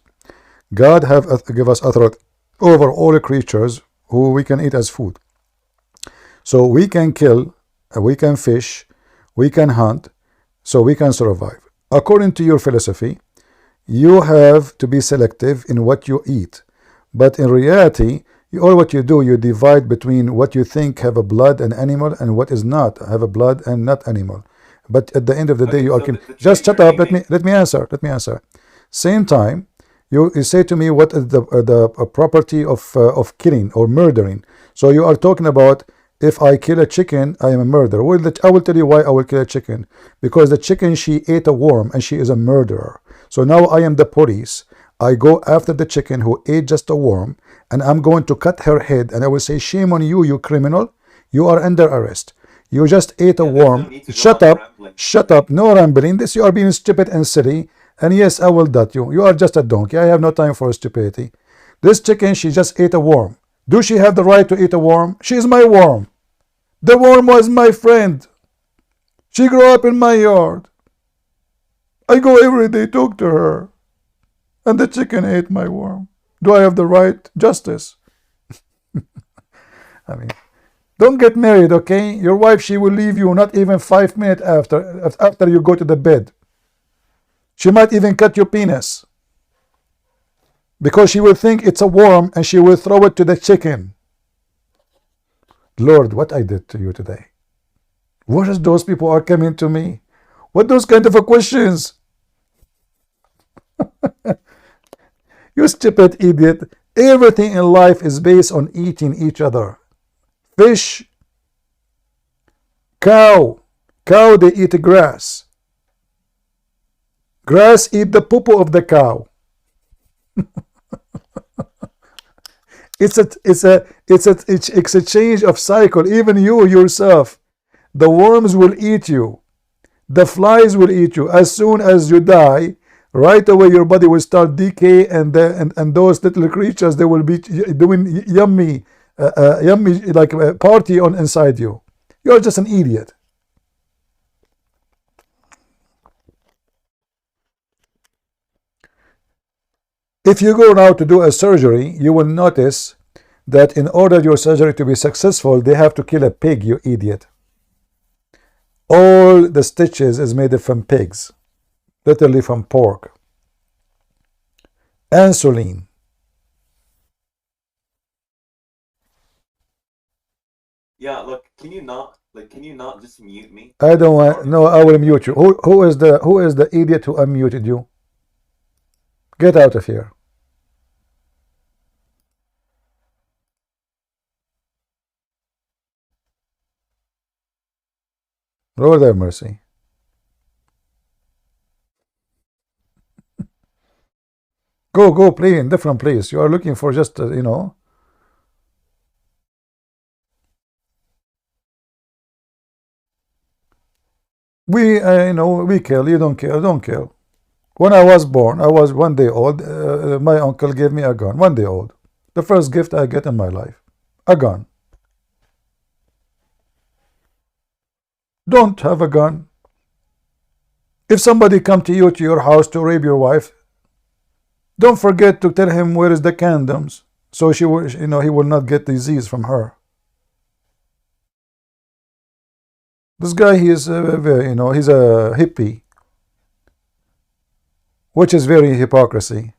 S1: God have give us authority over all creatures who we can eat as food. So we can kill, we can fish, we can hunt, so we can survive. According to your philosophy, you have to be selective in what you eat. But in reality, all what you do, you divide between what you think have a blood and animal and what is not have a blood and not animal. But at the end of the day, you are just shut up. Let me answer. Same time, you say to me what is the property of killing or murdering. So you are talking about if I kill a chicken, I am a murderer. Well, I will tell you why I will kill a chicken. Because the chicken, she ate a worm and she is a murderer. So now I am the police. I go after the chicken who ate just a worm, and I'm going to cut her head, and I will say, shame on you, you criminal. You are under arrest. You just ate a worm. Shut up. No rambling. This you are being stupid and silly. And yes, I will dot you. You are just a donkey. I have no time for stupidity. This chicken, she just ate a worm. Do she have the right to eat a worm? She is my worm. The worm was my friend. She grew up in my yard. I go every day, talk to her. And the chicken ate my worm. Do I have the right? Justice. I mean, don't get married, okay? Your wife, she will leave you not even 5 minutes after you go to the bed. She might even cut your penis. Because she will think it's a worm and she will throw it to the chicken. Lord, what I did to you today. What is those people are coming to me? What those kind of questions? You stupid idiot. Everything in life is based on eating each other. Fish, cow, they eat grass. Grass eat the poo of the cow. It's a change of cycle. Even you yourself, the worms will eat you. The flies will eat you. As soon as you die, right away your body will start decay, and those little creatures, they will be doing yummy like a party on inside you. You're just an idiot. If you go now to do a surgery, you will notice that in order your surgery to be successful, they have to kill a pig, you idiot. All the stitches is made from pigs, literally from pork. Insulin.
S8: Yeah, look, can you not just mute me?
S1: I don't want. No, I will mute you. Who is the idiot who unmuted you? Get out of here. Lord have mercy. Go play in different place. You are looking for just, you know. We, you know, we kill. You don't kill. Don't kill. When I was born, I was 1 day old. My uncle gave me a gun. 1 day old. The first gift I get in my life. A gun. Don't have a gun. If somebody come to you, to your house, to rape your wife, don't forget to tell him where is the condoms, so she will, you know, he will not get disease from her. This guy, he is, you know, he's a hippie, which is very hypocrisy,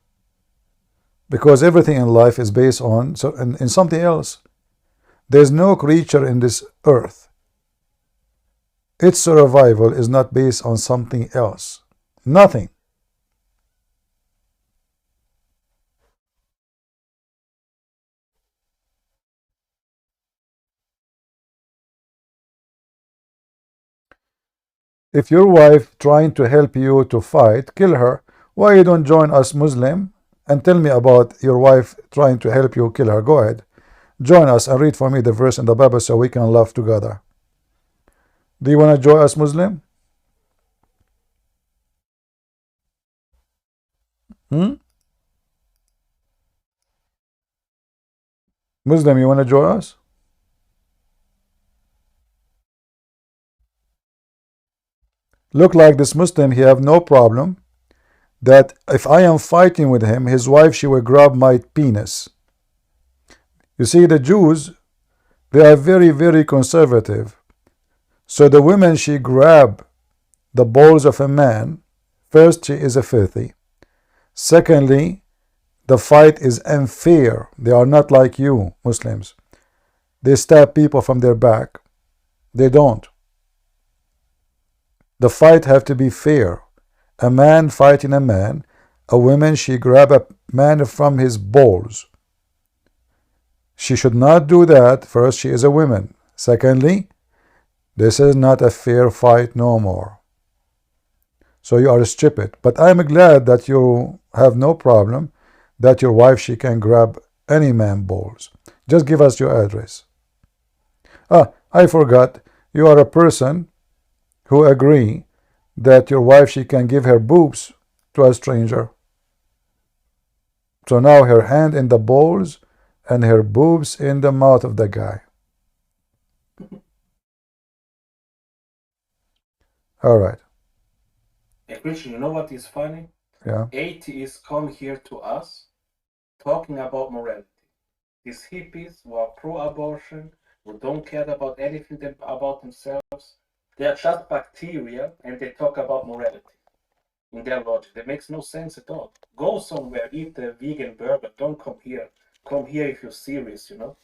S1: because everything in life is based on in something else. There's no creature in this earth. Its survival is not based on something else. Nothing. If your wife trying to help you to fight, kill her. Why you don't join us Muslim and tell me about your wife trying to help you kill her? Go ahead. Join us and read for me the verse in the Bible so we can laugh together. Do you want to join us Muslim? Muslim, you want to join us? Look like this Muslim, he have no problem that if I am fighting with him, his wife, she will grab my penis. You see, the Jews, they are very, very conservative. So the women, she grab the balls of a man. First, she is a filthy. Secondly, the fight is unfair. They are not like you, Muslims. They stab people from their back. They don't. The fight have to be fair. A man fighting a man. A woman, she grab a man from his balls. She should not do that. First, she is a woman. Secondly, this is not a fair fight no more. So you are stupid. But I'm glad that you have no problem that your wife, she can grab any man balls. Just give us your address. I forgot. You are a person who agree that your wife, she can give her boobs to a stranger. So now her hand in the balls and her boobs in the mouth of the guy. All right.
S19: Hey, Christian, you know what is funny?
S1: Yeah.
S19: Atheists come here to us talking about morality. These hippies who are pro-abortion, who don't care about anything about themselves, they are just bacteria, and they talk about morality in their logic. That makes no sense at all. Go somewhere, eat a vegan burger. Don't come here. Come here if you're serious, you know.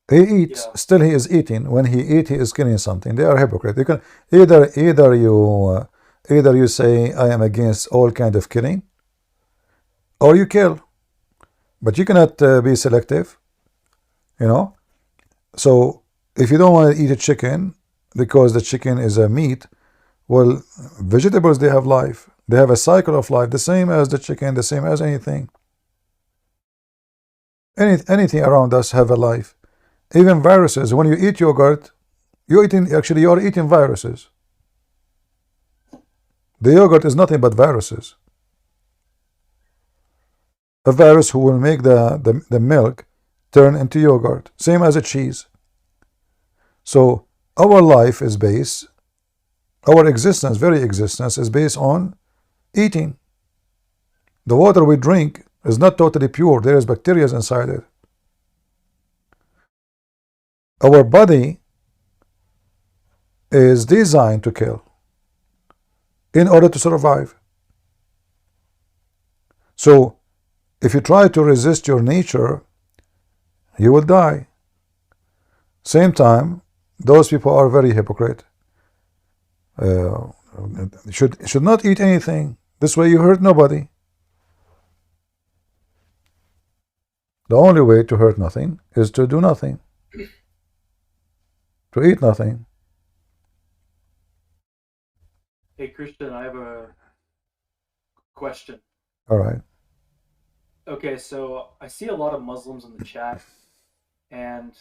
S1: He eats, still he is eating. When he eats, he is killing something. They are hypocrites. You can either you say I am against all kind of killing, or you kill. But you cannot be selective, you know. So if you don't want to eat a chicken because the chicken is a meat, well, vegetables, they have life. They have a cycle of life, the same as the chicken, the same as anything. Anything around us have a life. Even viruses. When you eat yogurt, you are eating viruses. The yogurt is nothing but viruses. A virus who will make the milk turn into yogurt, same as a cheese. So our life is based, our existence, very existence, is based on eating. The water we drink is not totally pure. There is bacteria inside it. Our body is designed to kill in order to survive. So if you try to resist your nature, you will die. Same time, those people are very hypocrite. Should not eat anything. This way you hurt nobody. The only way to hurt nothing is to do nothing. To eat nothing.
S20: Hey Christian, I have a question.
S1: All right.
S20: Okay, so I see a lot of Muslims in the chat, and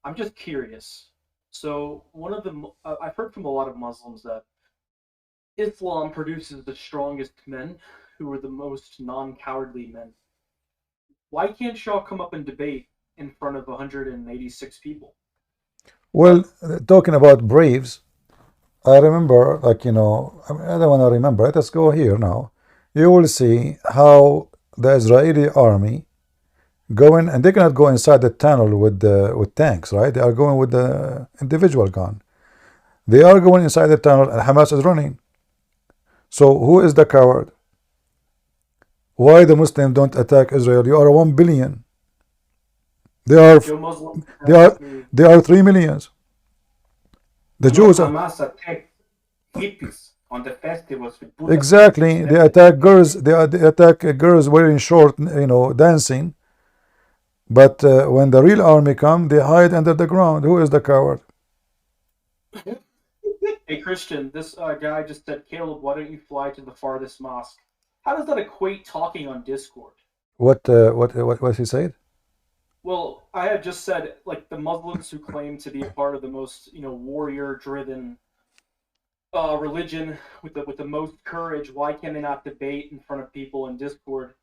S20: I'm just curious. So I've heard from a lot of Muslims that Islam produces the strongest men, who are the most non-cowardly men. Why can't y'all come up and debate in front of 186 people?
S1: Well, talking about braves, I remember, like, I don't want to remember. Let us go here now. You will see how the Israeli army going, and they cannot go inside the tunnel with tanks, right? They are going with the individual gun. They are going inside the tunnel, and Hamas is running. So who is the coward? Why the Muslims don't attack Israel? You are 1 billion. They are 3 millions. The Jews are
S19: Hamas attack hippies on the festivals.
S1: exactly. They attack girls. They attack girls wearing short, dancing. But when the real army come, they hide under the ground. Who is the coward?
S20: Hey Christian, this guy just said, Caleb, why don't you fly to the farthest mosque? How does that equate talking on Discord?
S1: What he said?
S20: Well, I had just said, like, the Muslims who claim to be a part of the most, warrior-driven religion with the most courage, why can they not debate in front of people in Discord?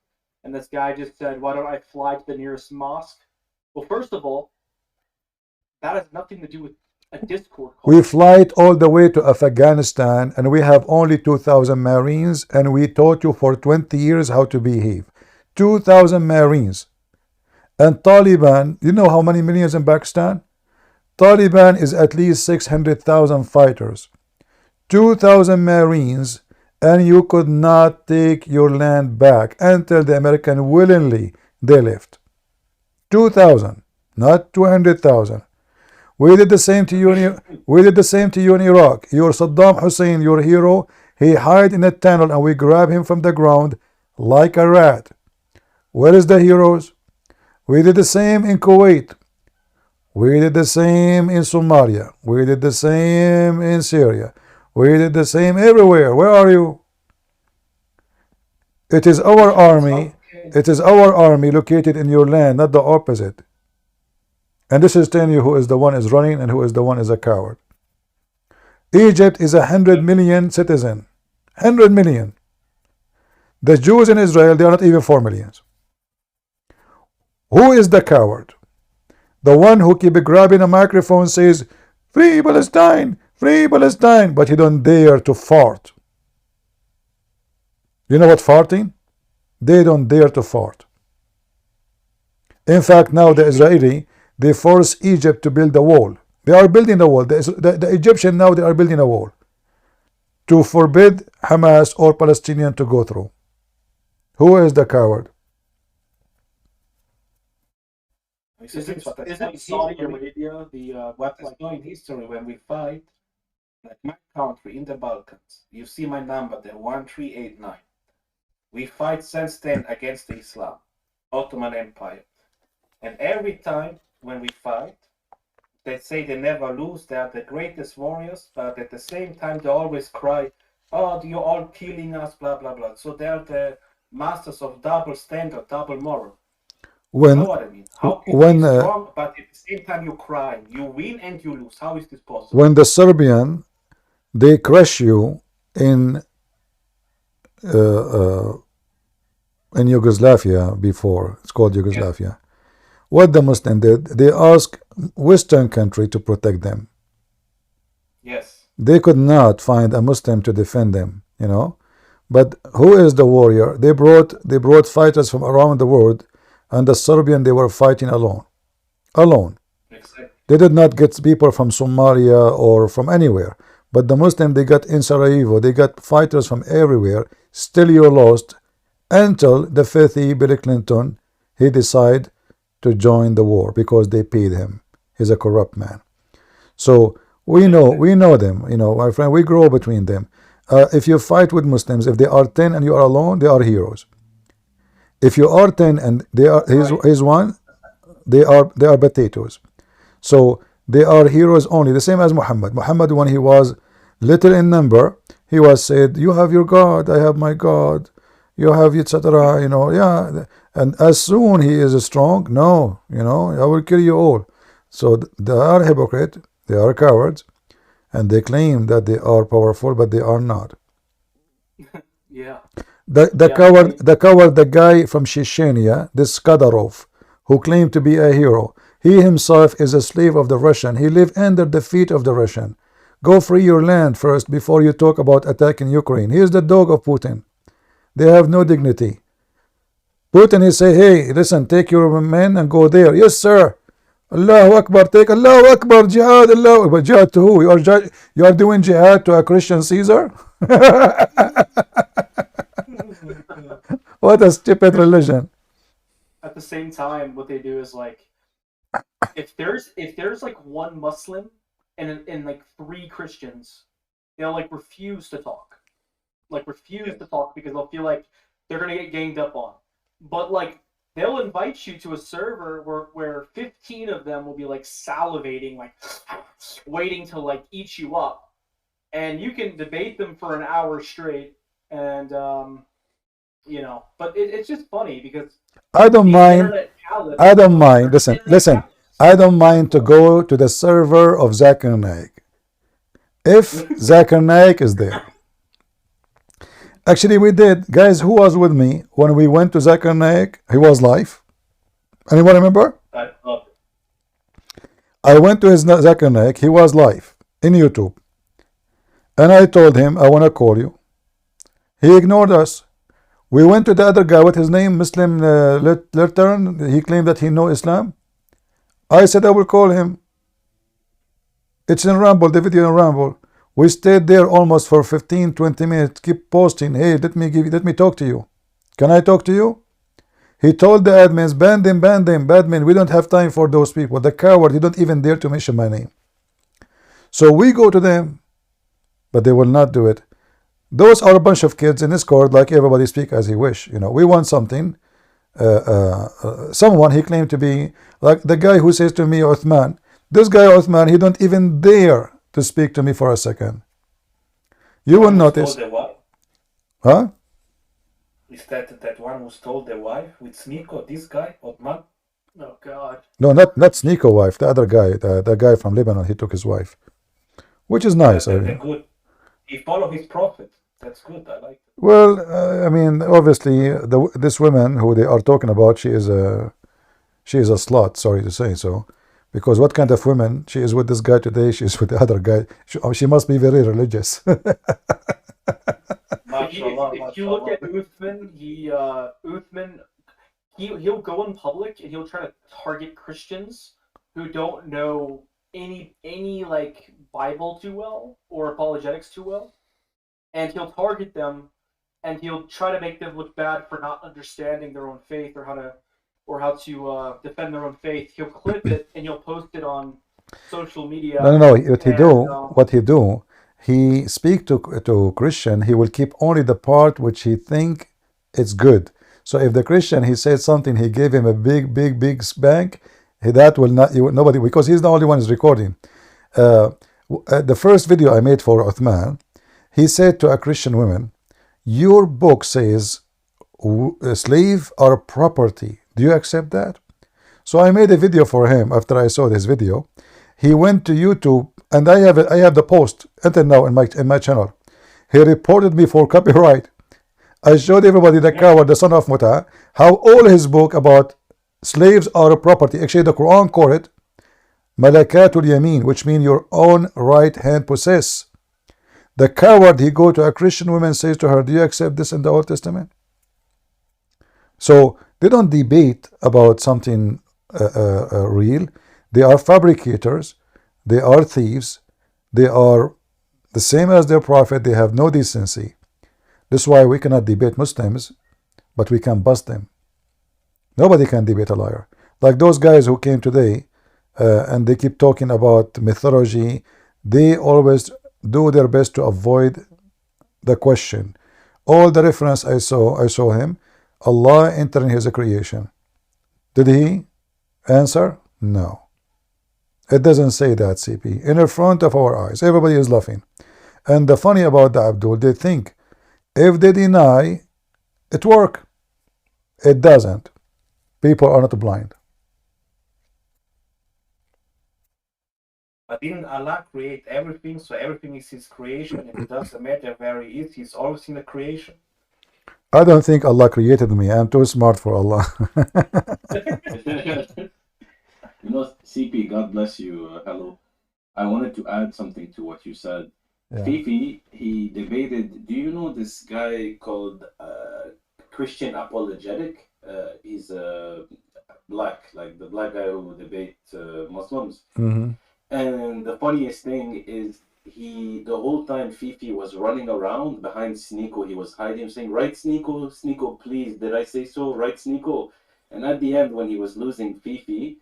S20: And this guy just said, why don't I fly to the nearest mosque? Well, first of all, that has nothing to do with a Discord call.
S1: We fly all the way to Afghanistan, and we have only 2,000 Marines, and we taught you for 20 years how to behave. 2,000 Marines. And Taliban, you know how many millions in Pakistan? Taliban is at least 600,000 fighters. 2,000 Marines, and you could not take your land back until the American willingly they left. 2,000, not 200,000. We did the same to you. We did the same to you in Iraq. Your Saddam Hussein, your hero, he hid in a tunnel, and we grabbed him from the ground like a rat. Where is the heroes? We did the same in Kuwait. We did the same in Somalia. We did the same in Syria. We did the same everywhere. Where are you? It is our army. It is our army located in your land, not the opposite. And this is telling you who is the one is running and who is the one is a coward. Egypt is 100 million citizen. 100 million. The Jews in Israel, they are not even 4 millions. Who is the coward? The one who keep grabbing a microphone says, "Free Palestine, free Palestine," but he don't dare to fart. You know what farting? They don't dare to fart. In fact, now the Israeli, they force Egypt to build a wall. They are building a wall. The Egyptian now, they are building a wall to forbid Hamas or Palestinian to go through. Who is the coward?
S20: Isn't Saudi Arabia the weapon?
S19: It's no in history when we fight, like my country in the Balkans. You see my number there, 1389. We fight since then against the Islam, Ottoman Empire. And every time when we fight, they say they never lose, they are the greatest warriors, but at the same time they always cry, "Oh, you're all killing us, blah, blah, blah." So they are the masters of double standard, double moral. You know what I mean? How can you be strong, but at the same time you cry? You win and you lose. How is this possible?
S1: When the Serbian, they crush you in Yugoslavia before. It's called Yugoslavia. Yes. What the Muslim did, they asked Western country to protect them.
S19: Yes.
S1: They could not find a Muslim to defend them, you know. But who is the warrior? They brought fighters from around the world, and the Serbian, they were fighting alone. Alone.
S19: Exactly.
S1: They did not get people from Somalia or from anywhere. But the Muslim, they got in Sarajevo, they got fighters from everywhere. Still you're lost until the filthy Bill Clinton, he decided to join the war because they paid him. He's a corrupt man. So we know them, you know, my friend, we grow between them. If you fight with Muslims, if they are 10 and you are alone, they are heroes. If you are 10 and they are he's one, they are potatoes. So they are heroes only, the same as Muhammad. Muhammad, when he was little in number, he was said, "You have your God, I have my God. you have etc. Yeah, and as soon he is strong, no, I will kill you all. So they are hypocrite, they are cowards, and they claim that they are powerful, but they are not.
S20: Yeah.
S1: The guy from Chechnya, this Kadyrov, who claimed to be a hero, he himself is a slave of the Russian. He lived under the feet of the Russian. Go free your land first before you talk about attacking Ukraine. He is the dog of Putin. They have no dignity. Putin is say, hey, listen, take your men and go there. Yes, sir. Allahu Akbar, take Allahu Akbar, jihad, Allahu Akbar. Jihad to who? You are doing jihad to a Christian Caesar? What a stupid religion.
S20: At the same time, what they do is like, if there's like one Muslim and like 3 Christians, they'll like refuse to talk. Like refuse to talk because they'll feel like they're gonna get ganged up on. But like they'll invite you to a server where 15 of them will be like salivating, like waiting to like eat you up. And you can debate them for an hour straight, and but it's just funny because
S1: I don't mind. Listen. I don't mind to go to the server of Zakir Naik if Zakir Naik is there. Actually, we did. Guys, who was with me when we went to Zakir Naik? He was live. Anyone remember? I went to his Zakir Naik. He was live in YouTube. And I told him, I want to call you. He ignored us. We went to the other guy. What his name? Muslim Lertern. He claimed that he knows Islam. I said I will call him. It's in Rumble, the video in Rumble. We stayed there almost for 15-20 minutes. Keep posting. Hey, let me talk to you. Can I talk to you? He told the admins, ban them, admin. We don't have time for those people. The coward, he don't even dare to mention my name. So we go to them, but they will not do it. Those are a bunch of kids in Discord, like everybody speak as he wish. We want something. Someone, he claimed to be like the guy who says to me, Uthman. This guy Uthman, he don't even dare to speak to me for a second. You will notice. Huh?
S19: Is that one who stole the wife with Sniko? This guy, Uthman?
S20: Oh God.
S1: No, not Sniko wife. The other guy, the guy from Lebanon, he took his wife, which is nice.
S19: Good. He followed his prophet. That's good. I like it.
S1: Well, I mean, obviously, this woman who they are talking about, she is a slut. Sorry to say so, because what kind of woman? She is with this guy today. She is with the other guy. She must be very religious.
S20: If you look at Uthman, he'll go in public and he'll try to target Christians who don't know any like Bible too well or apologetics too well, and he'll target them and he'll try to make them look bad for not understanding their own faith or how to defend their own faith. He'll clip it and he'll post it on social media.
S1: No. What he do? He speak to Christian. He will keep only the part which he think it's good. So if the Christian he said something, he gave him a big spank. That will not nobody, because he's the only one who's recording. The first video I made for Uthman, he said to a Christian woman, "Your book says slave are property. Do you accept that?" So I made a video for him after I saw this video. He went to YouTube, and I have the post until now in my channel. He reported me for copyright. I showed everybody the coward, the son of Muta, how all his book about slaves are a property. Actually, the Quran called it Malakatul Yamin, which means your own right hand possess. The coward, he go to a Christian woman, says to her, "Do you accept this in the Old Testament?" So they don't debate about something real. They are fabricators. They are thieves. They are the same as their prophet. They have no decency. This is why we cannot debate Muslims, but we can bust them. Nobody can debate a liar. Like those guys who came today and they keep talking about mythology. They always do their best to avoid the question. All the reference I saw him, Allah entering his creation. Did he answer? No. It doesn't say that, CP. In front of our eyes. Everybody is laughing. And the funny about the Abdul, they think if they deny It works. It doesn't. People are not blind.
S19: But didn't Allah create everything? So everything is His creation, and it doesn't matter where He is. He's always in the creation.
S1: I don't think Allah created me. I'm too smart for Allah.
S5: You know, CP, God bless you. Hello. I wanted to add something to what you said.
S1: Yeah.
S5: Fifi, he debated. Do you know this guy called Christian Apologetic? He's black, like the black guy who debate Muslims.
S1: Mm-hmm.
S5: And the funniest thing is the whole time Fifi was running around behind Sneeko, he was hiding, saying, "Right, Sneeko, Sneeko, please, did I say so? Right, Sneeko." And at the end, when he was losing Fifi,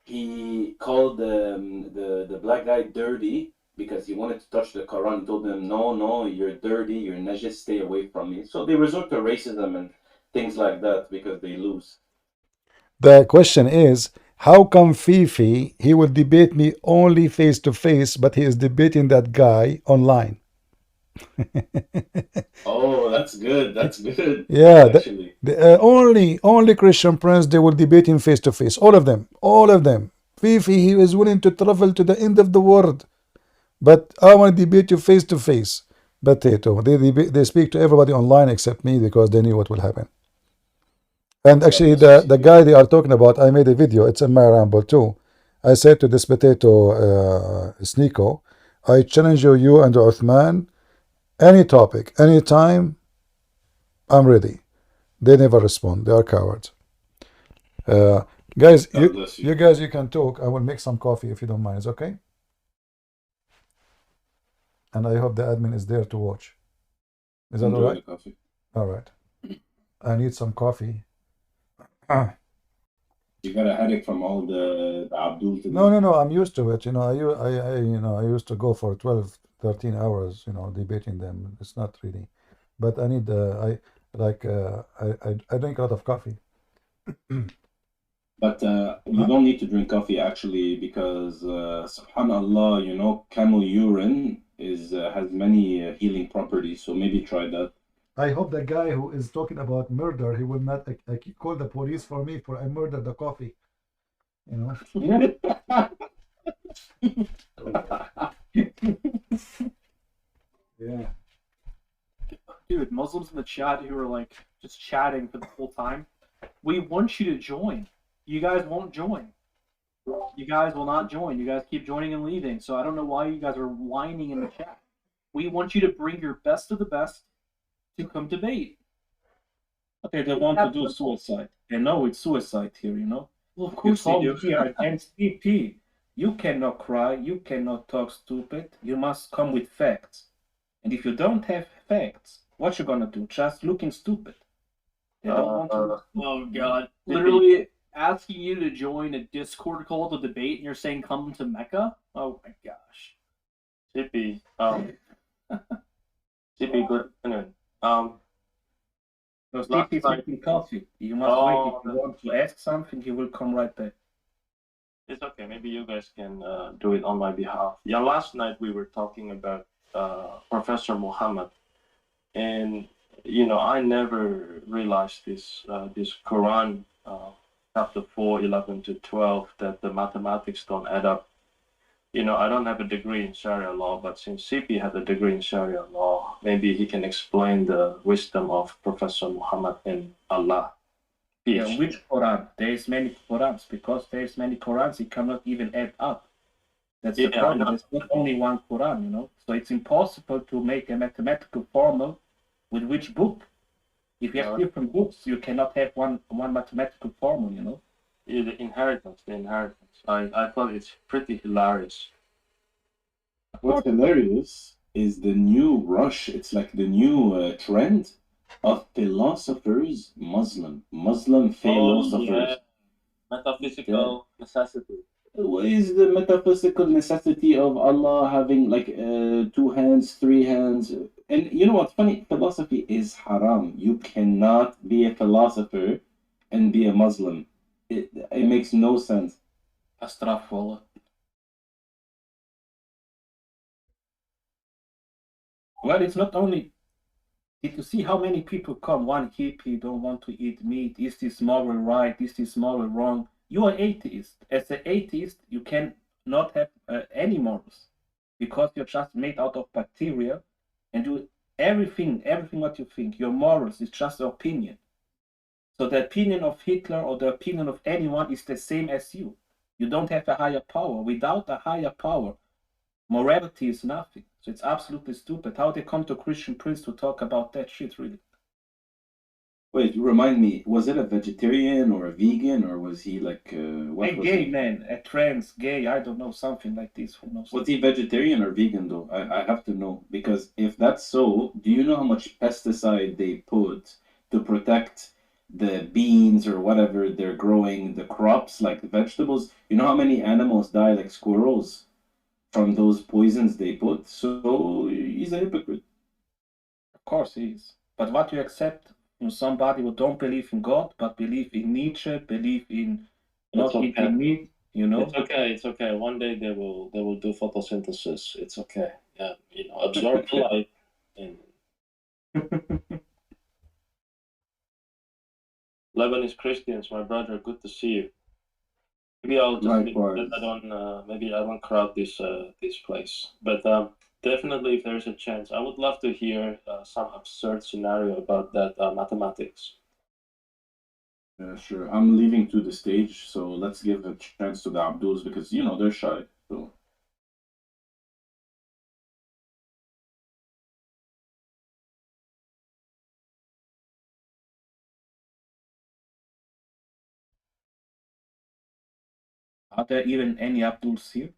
S5: he called the black guy dirty because he wanted to touch the Quran. He told them, no, you're dirty, you're najis, stay away from me. So they resort to racism and things like that because they lose.
S1: The question is, how come Fifi, he will debate me only face to face, but he is debating that guy online?
S5: Oh, that's good. That's good.
S1: Yeah,
S5: Actually.
S1: only Christian Prince, they will debate him face to face. All of them. Fifi, he is willing to travel to the end of the world, but I want to debate you face to face. But they speak to everybody online except me because they knew what will happen. And actually, the guy they are talking about, I made a video. It's in my ramble too. I said to this potato Sneeko, I challenge you and Uthman, any topic, anytime, I'm ready. They never respond. They are cowards. Guys, you guys, you can talk. I will make some coffee if you don't mind. It's okay? And I hope the admin is there to watch. Is that all right? All right. I need some coffee.
S5: You got a headache from all the Abdul today?
S1: No. I'm used to it. I used to go for 12, 13 hours. Debating them. It's not really. But I need. I drink a lot of coffee.
S5: But you don't need to drink coffee actually, because subhanallah, camel urine has many healing properties. So maybe try that.
S1: I hope the guy who is talking about murder, he will not call the police for me for I murdered the coffee.
S20: Yeah. Dude, Muslims in the chat who are like just chatting for the whole time. We want you to join. You guys won't join. You guys will not join. You guys keep joining and leaving. So I don't know why you guys are whining in the chat. We want you to bring your best of the best to come debate.
S19: Okay, they want to do suicide. They know it's suicide here,
S20: Well, of course
S19: they
S20: do.
S19: Here against CP. You cannot cry. You cannot talk stupid. You must come with facts. And if you don't have facts, what you gonna do? Just looking stupid. They don't want to.
S20: Oh God! Literally asking you to join a Discord call to debate, and you're saying come to Mecca? Oh my gosh!
S17: CP, CP, good afternoon.
S19: No, CP is making coffee. You must wait. If you want to ask something, he will come right back.
S17: It's okay. Maybe you guys can do it on my behalf. Yeah, last night we were talking about Professor Muhammad, and I never realized this Quran chapter 4:11-12 that the mathematics don't add up. I don't have a degree in Sharia law, but since CP had a degree in Sharia law, maybe he can explain the wisdom of Professor Muhammad and Allah.
S19: Yeah, which Quran? There is many Qurans. Because there is many Qurans, it cannot even add up. That's the problem. There's not only one Quran, So it's impossible to make a mathematical formula with which book. If you have different books, you cannot have one mathematical formula,
S17: Yeah, the inheritance. I thought it's pretty hilarious.
S5: What's hilarious is the new rush. It's like the new trend of philosophers, Muslim philosophers.
S17: Yeah. Metaphysical necessity.
S5: What is the metaphysical necessity of Allah having like 2 hands, 3 hands? And you know what's funny? Philosophy is haram. You cannot be a philosopher and be a Muslim. It makes no sense.
S19: Astaghfirullah. Well, it's not only
S17: Did you see how many people come? One hippie don't want to eat meat. Is this moral right? Is this moral wrong? You are atheist. As an atheist, you can not have any morals because you're just made out of bacteria, and you everything what you think. Your morals is just an opinion. So the opinion of Hitler or the opinion of anyone is the same as you. You don't have a higher power. Without a higher power, morality is nothing. So it's absolutely stupid. How they come to Christian Prince to talk about that shit, really?
S5: Wait, remind me, was it a vegetarian or a vegan, or was he like what
S17: A
S5: was
S17: gay
S5: he?
S17: man, a trans gay, I don't know, something like this. Who knows?
S5: Was he vegetarian or vegan though? I have to know, because if that's so, do you know how much pesticide they put to protect the beans or whatever they're growing, the crops like the vegetables? You know how many animals die like squirrels from those poisons they put? So he's a hypocrite.
S17: Of course he is. But what you accept from somebody who don't believe in God, but believe in Nietzsche, believe in not It's okay. eating meat, you know? It's okay.
S19: It's okay. One day they will do photosynthesis. It's okay. Yeah, absorb the light. And Lebanese Christians, my brother, good to see you. Maybe I'll just leave it that on. Maybe I won't crowd this place. But definitely, if there's a chance, I would love to hear some absurd scenario about that mathematics.
S5: Yeah, sure. I'm leaving to the stage, so let's give a chance to the Abduls because they're shy. So
S17: Are there even any Abduls here?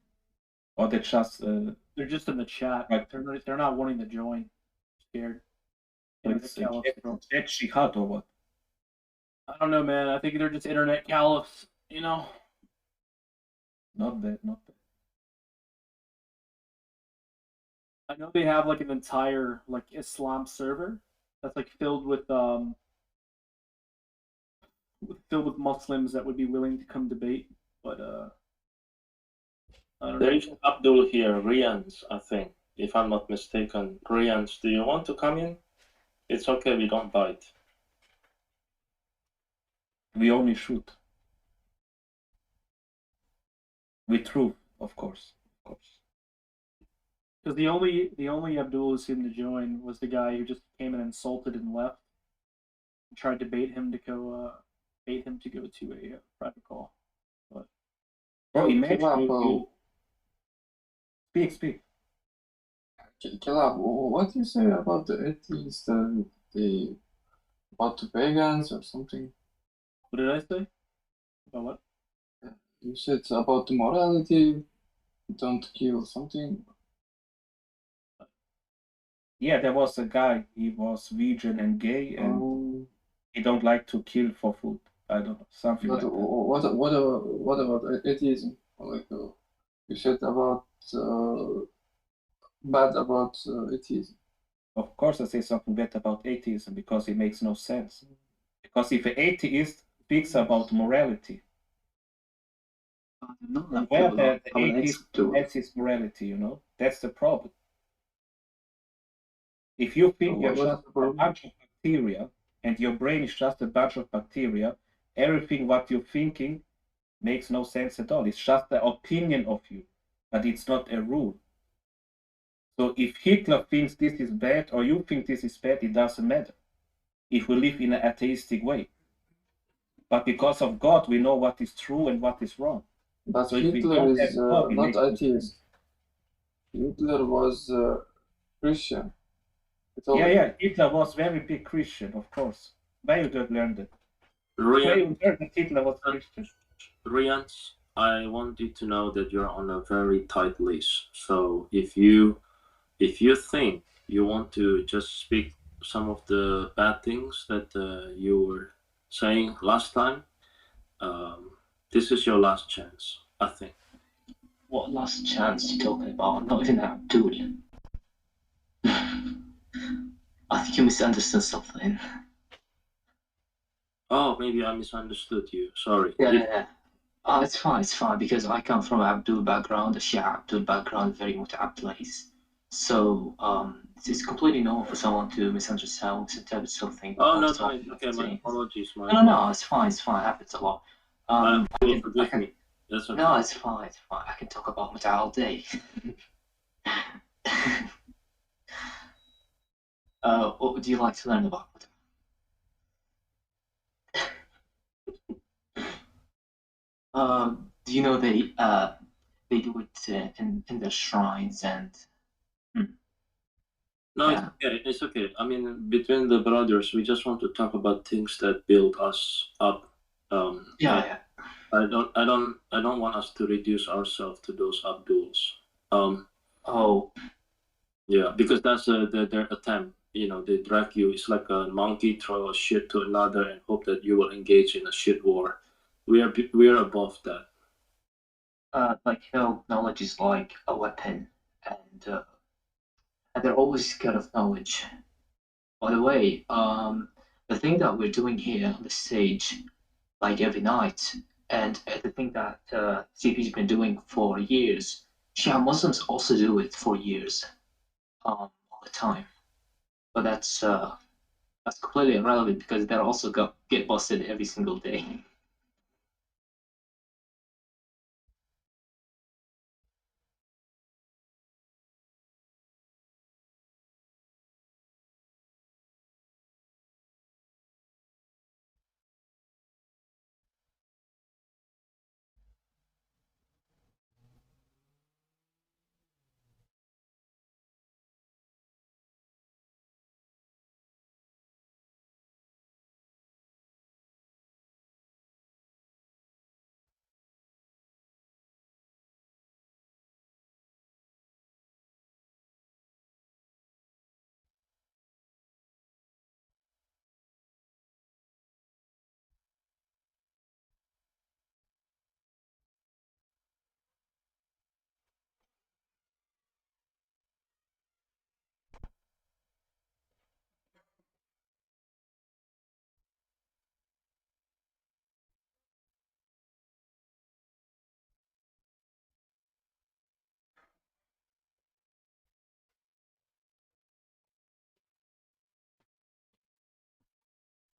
S17: Or they're just
S20: They're just in the chat.
S17: Right.
S20: They're not wanting to join. Scared.
S17: it's jihad or what?
S20: I don't know, man. I think they're just internet caliphs.
S17: Not bad, not bad.
S20: I know they have like an entire like Islam server that's like filled with Muslims that would be willing to come debate, but I don't
S19: There
S20: know.
S19: is Abdul here, Rians, I think, if I'm not mistaken. Rians, do you want to come in? It's okay, we don't bite.
S17: We only shoot. With truth, of course.
S20: Because the only Abdul who seemed to join was the guy who just came and insulted and left. And tried to bait him to go to a private call. But
S17: Bro, imagine Speak.
S10: Caleb, what do you say about the atheists and about the pagans or something?
S20: What did I say? About what?
S10: You said about the morality, don't kill something.
S17: Yeah, there was a guy, he was vegan and gay, and he don't like to kill for food. I don't know, something like that.
S10: What about atheism? Like you said about bad about atheism.
S17: Of course, I say something bad about atheism because it makes no sense. Because if an atheist speaks about morality, where the atheist has his morality, that's the problem. If you think you're just a bunch of bacteria and your brain is just a bunch of bacteria, everything what you're thinking makes no sense at all. It's just the opinion of you, but it's not a rule. So if Hitler thinks this is bad or you think this is bad, it doesn't matter. If we live in an atheistic way. But because of God, we know what is true and what is wrong.
S10: But
S17: so
S10: Hitler is not atheist. Hitler was Christian.
S17: Yeah, Hitler was very big Christian, of course. Where you did learn that? Where you learned that Hitler was Christian?
S19: Rians, I want you to know that you're on a very tight leash. So if you think you want to just speak some of the bad things that you were saying last time, this is your last chance, I think.
S13: What last chance you talking about? I'm not even Abdul. I think you misunderstood something.
S19: Oh, maybe I misunderstood you. Sorry.
S13: Yeah. It's fine, because I come from Abdul background, a Shia Abdul background, very muta'ab place. So it's completely normal for someone to misunderstand, misinterpret something.
S17: Oh no, no, it's okay. My apologies.
S13: No, it's fine. It's fine. It happens a lot.
S17: Forgive me. That's okay.
S13: No, it's fine. It's fine. I can talk about Mata all day. What would you like to learn about Mata? Do you know they do it in their shrines and.
S17: No, it's okay. It's okay. I mean, between the brothers, we just want to talk about things that build us up.
S13: Yeah.
S17: I don't want us to reduce ourselves to those Abduls.
S13: Oh.
S17: Yeah, because that's their attempt. You know, they drag you. It's like a monkey throw a shit to another and hope that you will engage in a shit war. We are above that.
S13: Like knowledge is like a weapon, and they're always scared of knowledge. By the way, the thing that we're doing here on the stage, like every night, and the thing that CP's been doing for years, Shia Muslims also do it for years, all the time. But that's completely irrelevant because they're also get busted every single day.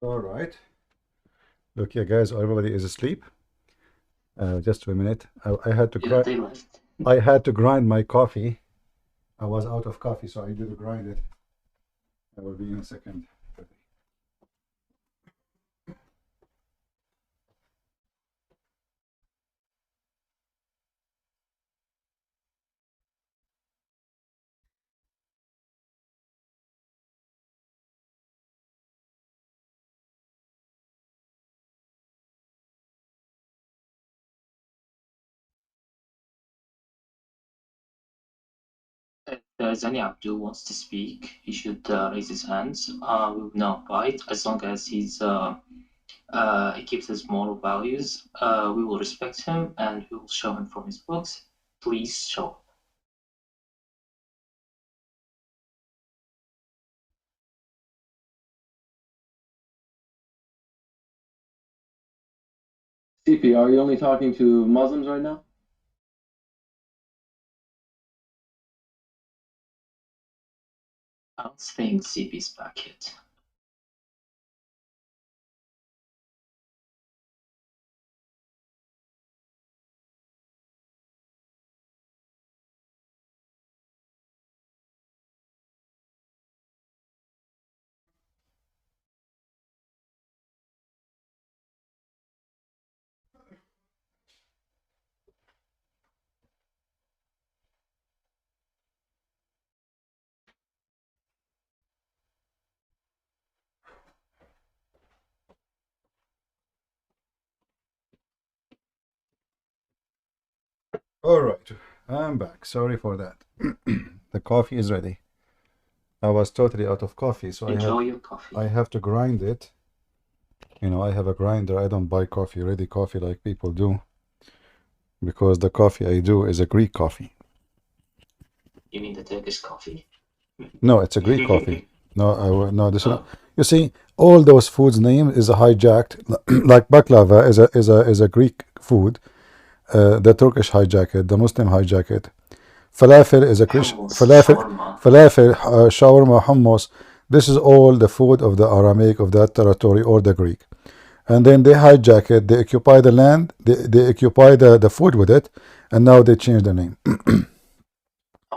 S1: All right. Look here, guys. Everybody is asleep. Just a minute. I had to grind.
S13: They left.
S1: I had to grind my coffee. I was out of coffee, so I did grind it. I will be in a second.
S13: If there's any Abdul wants to speak, he should raise his hands. We will not bite as long as he keeps his moral values. We will respect him and we will show him from his books. Please show.
S11: CP, are you only talking to Muslims right now?
S13: I don't think CP's back yet.
S1: All right, I'm back. Sorry for that. The coffee is ready. I was totally out of coffee, so
S13: Enjoy your coffee.
S1: I have to grind it. You know, I have a grinder. I don't buy coffee, ready coffee like people do, because the coffee I do is a Greek coffee.
S13: You mean the Turkish coffee?
S1: No, it's a Greek coffee. No, no, this is not. You see, all those foods' name is hijacked. Like baklava is a Greek food. The Turkish hijack it. The Muslim hijack it. Falafel is a Christian. Falafel, shawarma, hummus. This is all the food of the Aramaic of that territory or the Greek. And then they hijack it, they occupy the land, they occupy the food with it, and now they change the name.
S13: And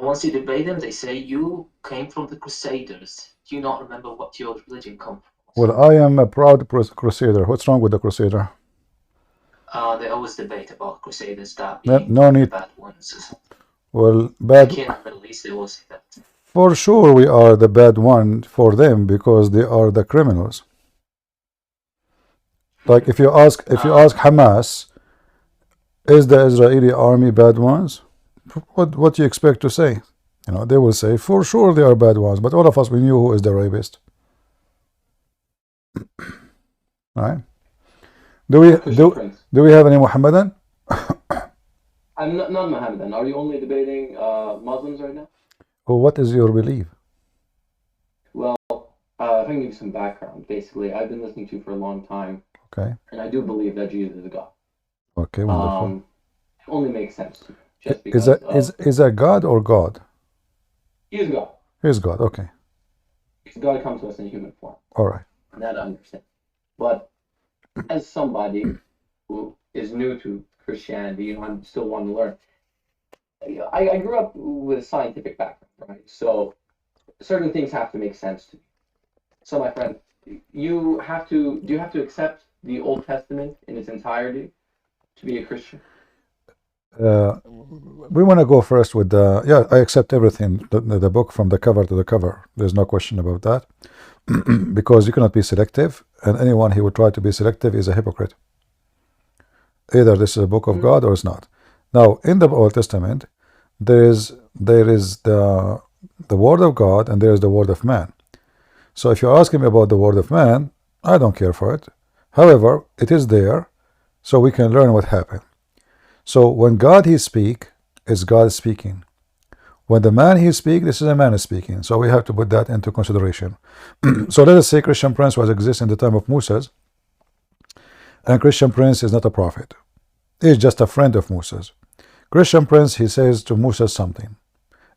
S13: once you debate them, they say you came from the Crusaders. Do you not remember what your religion comes from?
S1: Well, I am a proud crusader. What's wrong with the crusader?
S13: They always debate about Crusaders that
S1: No need.
S13: bad ones.
S1: Well, bad.
S13: Here in the Middle East, they will say that.
S1: For sure, we are the bad one for them because they are the criminals. Like if you ask Hamas, is the Israeli army bad ones? What do you expect to say? You know, they will say for sure they are bad ones, but all of us we knew who is the rapist. Right? Do we have any Muhammadan?
S5: I'm not Muhammadan. Are you only debating Muslims right now?
S1: Well, what is your belief?
S5: Well, if I can give you some background, basically, I've been listening to you for a long time.
S1: Okay.
S5: And I do believe that Jesus is God.
S1: Okay, wonderful.
S5: It only makes sense to me. Just because
S1: is that God or God?
S5: He is God.
S1: He is God, okay.
S5: Because God comes to us in human form.
S1: All right.
S5: That I understand. But as somebody who is new to Christianity, you know, I still want to learn. I grew up with a scientific background, right? So certain things have to make sense to me. So, my friend, do you have to accept the Old Testament in its entirety to be a Christian?
S1: We want to go first with the, yeah, I accept everything, the book from the cover to the cover. There's no question about that. Because you cannot be selective, and anyone who would try to be selective is a hypocrite. Either this is a book of God or it's not. Now, in the Old Testament, there is the word of God and there is the word of man. So if you're asking me about the word of man, I don't care for it. However, it is there, so we can learn what happened. So when God he speak, it's God speaking. When the man he speak, this is a man speaking. So we have to put that into consideration. So let us say Christian Prince was exist in the time of Moses, and Christian Prince is not a prophet. He's just a friend of Moses. Christian Prince, he says to Moses something.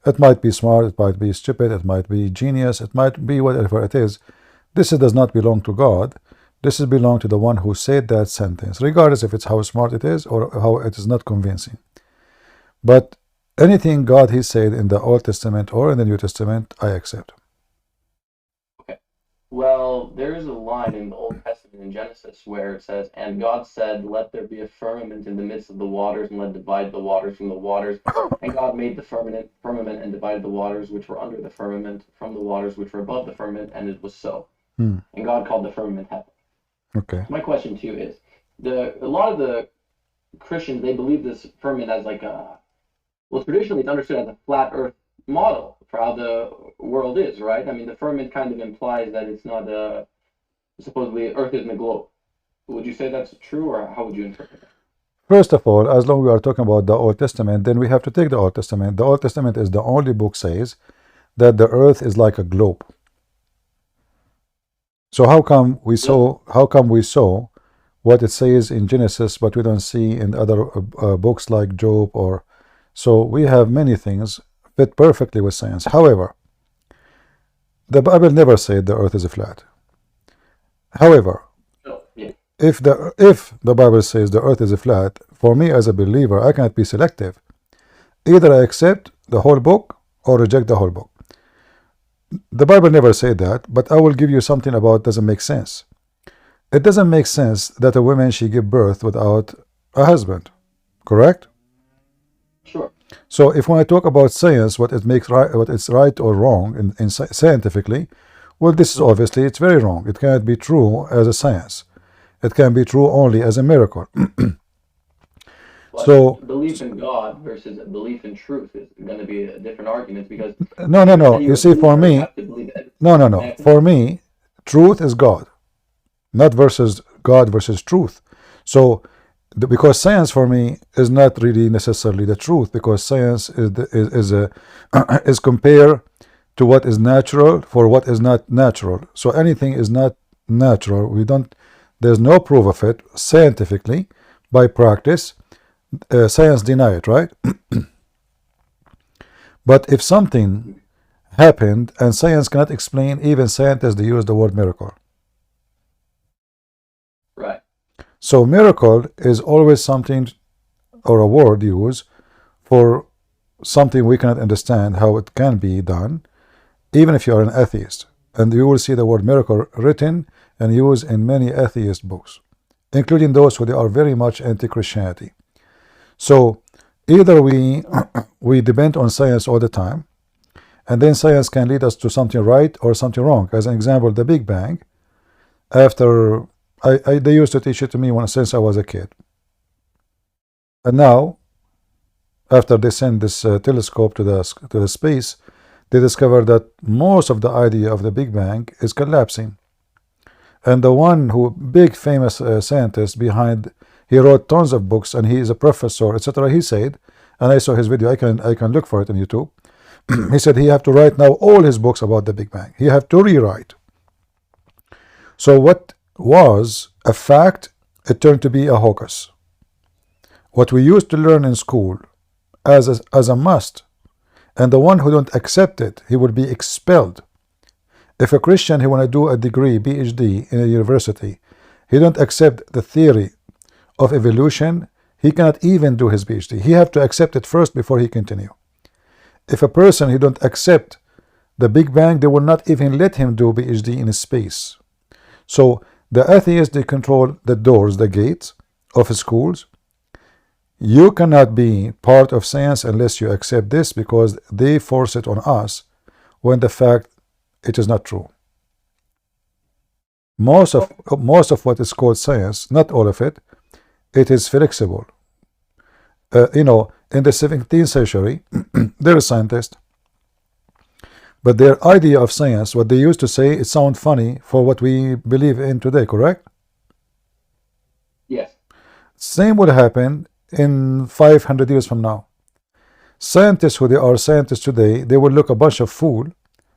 S1: It might be smart, it might be stupid, it might be genius, it might be whatever it is. This does not belong to God. This is belong to the one who said that sentence, regardless if it's how smart it is or how it is not convincing. But anything God he said in the Old Testament or in the New Testament, I accept.
S5: Okay. Well, there is a line in the Old Testament in Genesis where it says, "And God said, let there be a firmament in the midst of the waters, and let divide the waters from the waters. And God made the firmament and divided the waters which were under the firmament from the waters which were above the firmament, and it was so. And God called the firmament heaven."
S1: Okay.
S5: My question to you is, a lot of the Christians, they believe this firmament as like a, well, traditionally it's understood as a flat earth model for how the world is, right? I mean, the firmament kind of implies that it's not supposedly earth isn't a globe. Would you say that's true, or how would you interpret that?
S1: First of all, as long as we are talking about the Old Testament, then we have to take the Old Testament. The Old Testament is the only book says that the earth is like a globe. So how come we saw what it says in Genesis, but we don't see in other books like Job? Or so we have many things fit perfectly with science. However, the Bible never said the earth is flat. However, if the Bible says the earth is flat, for me as a believer, I cannot be selective. Either I accept the whole book or reject the whole book. The Bible never said that, but I will give you something about doesn't make sense. It doesn't make sense that a woman she give birth without a husband, correct?
S5: Sure.
S1: So if when I talk about science, what it's right or wrong in scientifically, well, this is obviously it's very wrong. It cannot be true as a science. It can be true only as a miracle. So
S5: belief in God versus belief in truth is going to be a different argument, because
S1: no. You see, for me, no. For me, truth is God, not versus God versus truth. So, because science for me is not really necessarily the truth, because science is compared to what is natural for what is not natural. So anything is not natural. There's no proof of it scientifically by practice. Science deny it, right? But if something happened and science cannot explain, even scientists, they use the word miracle.
S11: Right.
S1: So miracle is always something or a word used for something we cannot understand how it can be done, even if you are an atheist. And you will see the word miracle written and used in many atheist books, including those who they are very much anti-Christianity. So either we depend on science all the time, and then science can lead us to something right or something wrong. As an example, the Big Bang. After they used to teach it to me since I was a kid, and now after they send this telescope to the space, they discover that most of the idea of the Big Bang is collapsing. And the one who big famous scientist behind, he wrote tons of books and he is a professor, etc. He said, and I saw his video. I can look for it on YouTube. He said he have to write now all his books about the Big Bang. He have to rewrite. So what was a fact, it turned to be a hocus. What we used to learn in school as a must, and the one who don't accept it, he will be expelled. If a Christian, he want to do a degree, PhD in a university, he don't accept the theory of evolution, he cannot even do his PhD. He have to accept it first before he continue. If a person, he don't accept the Big Bang, they will not even let him do PhD in space. So the atheists, they control the doors, the gates of schools. You cannot be part of science unless you accept this, because they force it on us when the fact it is not true. Most of what is called science, not all of it, it is flexible. In the 17th century, there are scientists, but their idea of science, what they used to say, it sounds funny for what we believe in today, correct?
S11: Yes.
S1: Same will happen in 500 years from now. Scientists who they are scientists today, they will look a bunch of fool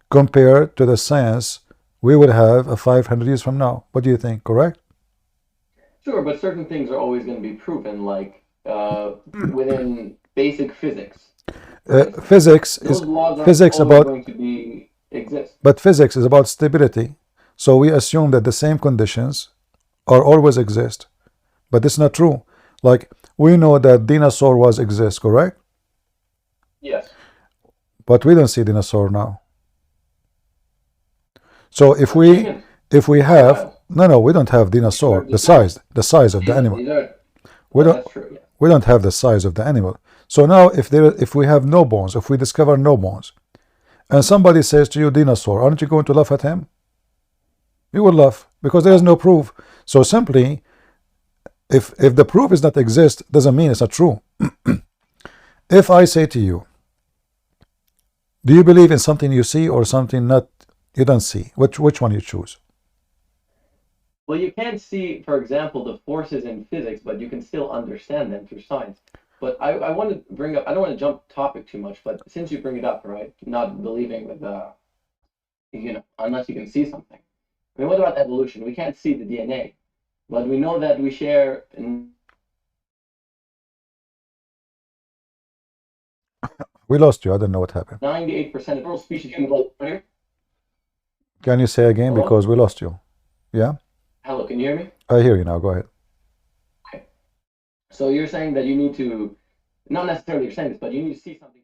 S1: compared to the science we will have 500 years from now. What do you think, correct?
S11: Sure, but certain things are always going to be proven, like within basic physics.
S1: Physics
S11: Those
S1: is
S11: laws aren't
S1: physics
S11: always
S1: about
S11: going to exist.
S1: but physics is about stability. So we assume that the same conditions are always exist, but it's not true. Like we know that dinosaur was exist, correct?
S11: Yes.
S1: But we don't see dinosaur now. So if we have no, we don't have dinosaur, the size of the animal. We don't have the size of the animal. So now if we have no bones, if we discover no bones, and somebody says to you dinosaur, aren't you going to laugh at him? You will laugh because there is no proof. So simply, if the proof is not exist, doesn't mean it's not true. If I say to you, do you believe in something you see or something not you don't see? Which one you choose?
S11: Well, you can't see, for example, the forces in physics, but you can still understand them through science. But I want to bring up, I don't want to jump topic too much, but since you bring it up, right, not believing with, unless you can see something. I mean, what about evolution? We can't see the DNA, but we know that we share
S1: We lost you. I don't know what happened.
S11: 98% of all species in the world.
S1: Can you say again?
S11: Hello?
S1: Because we lost you. Yeah?
S11: Hello, can you hear me?
S1: I hear you now. Go ahead.
S11: Okay. So you're saying that you need to, not necessarily you're saying this, but you need to see something.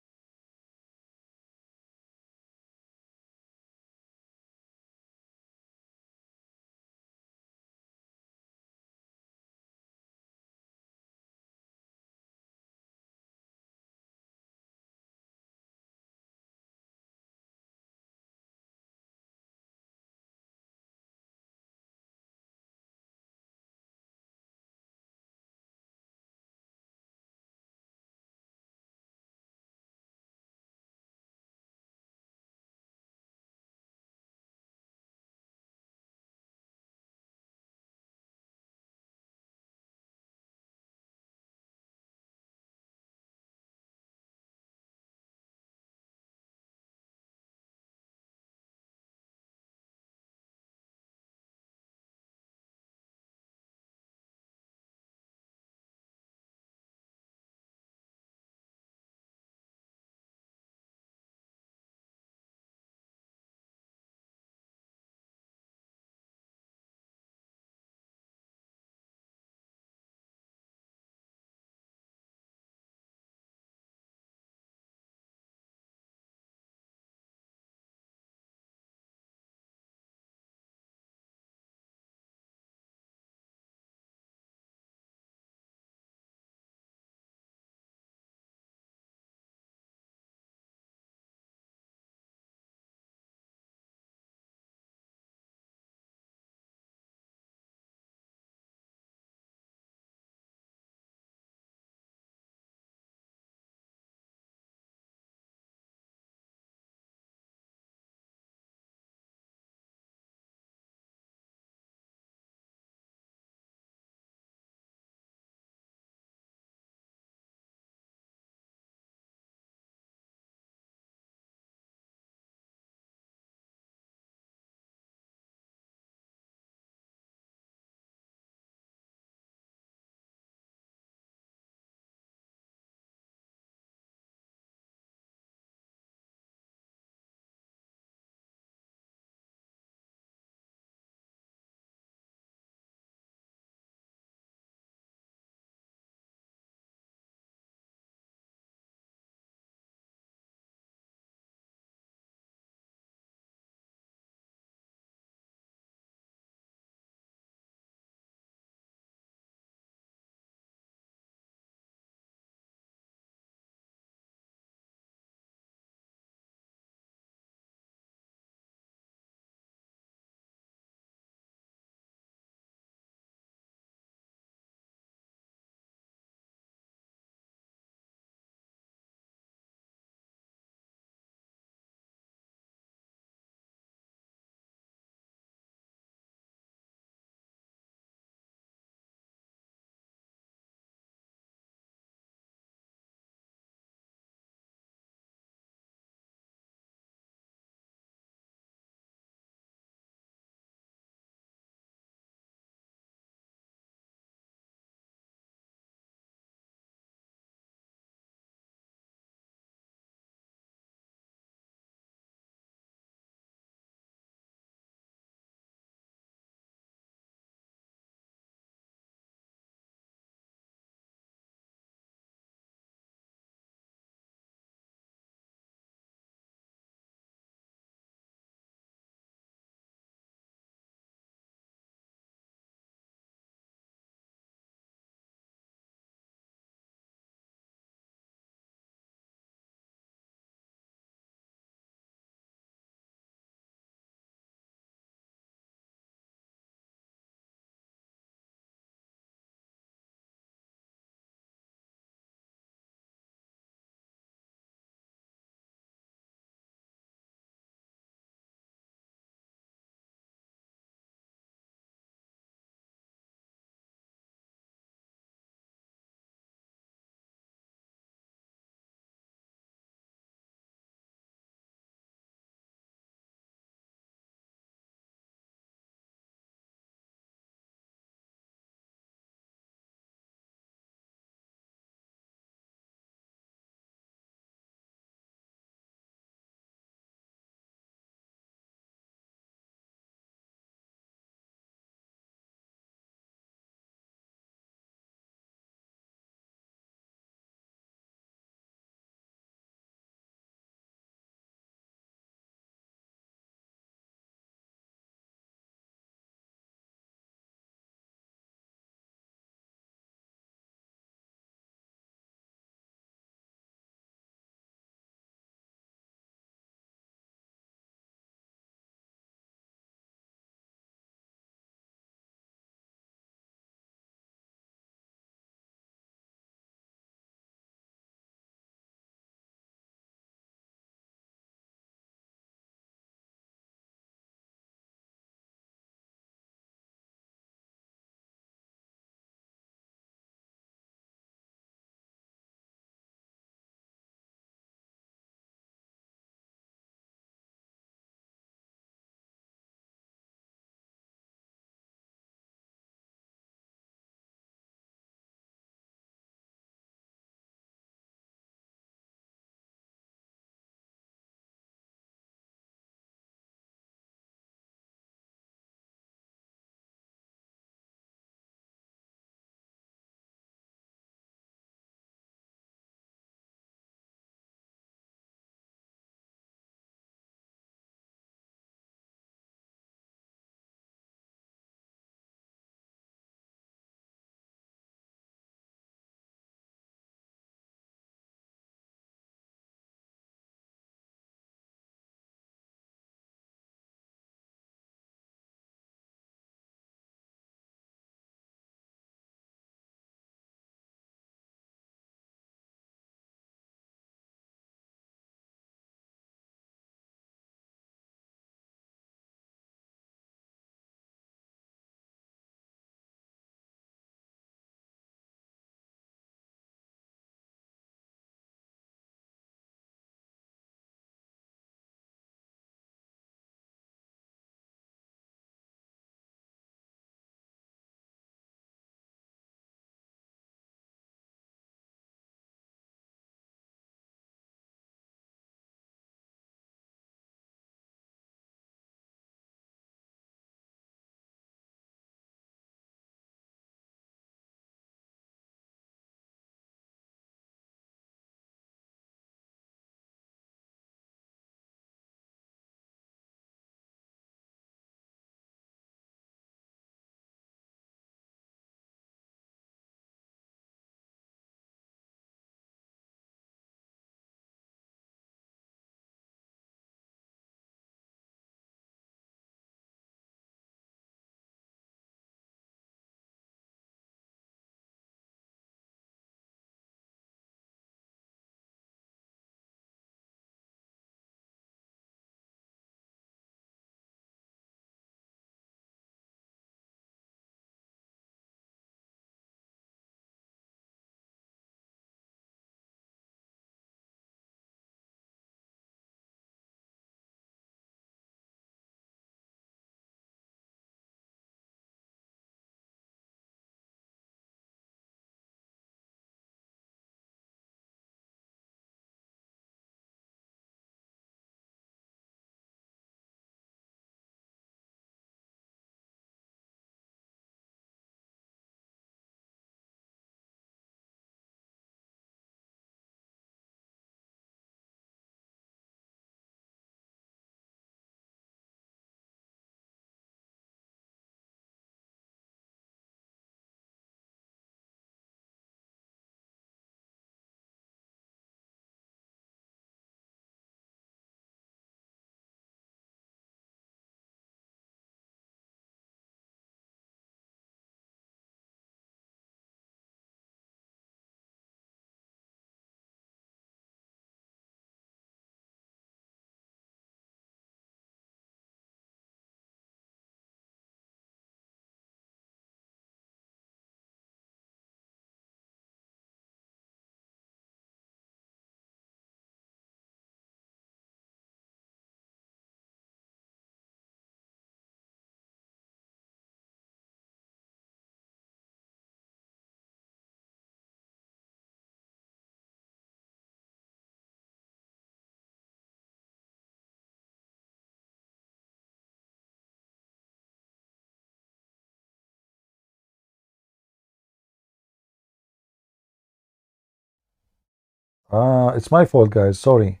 S1: It's my fault, guys. Sorry.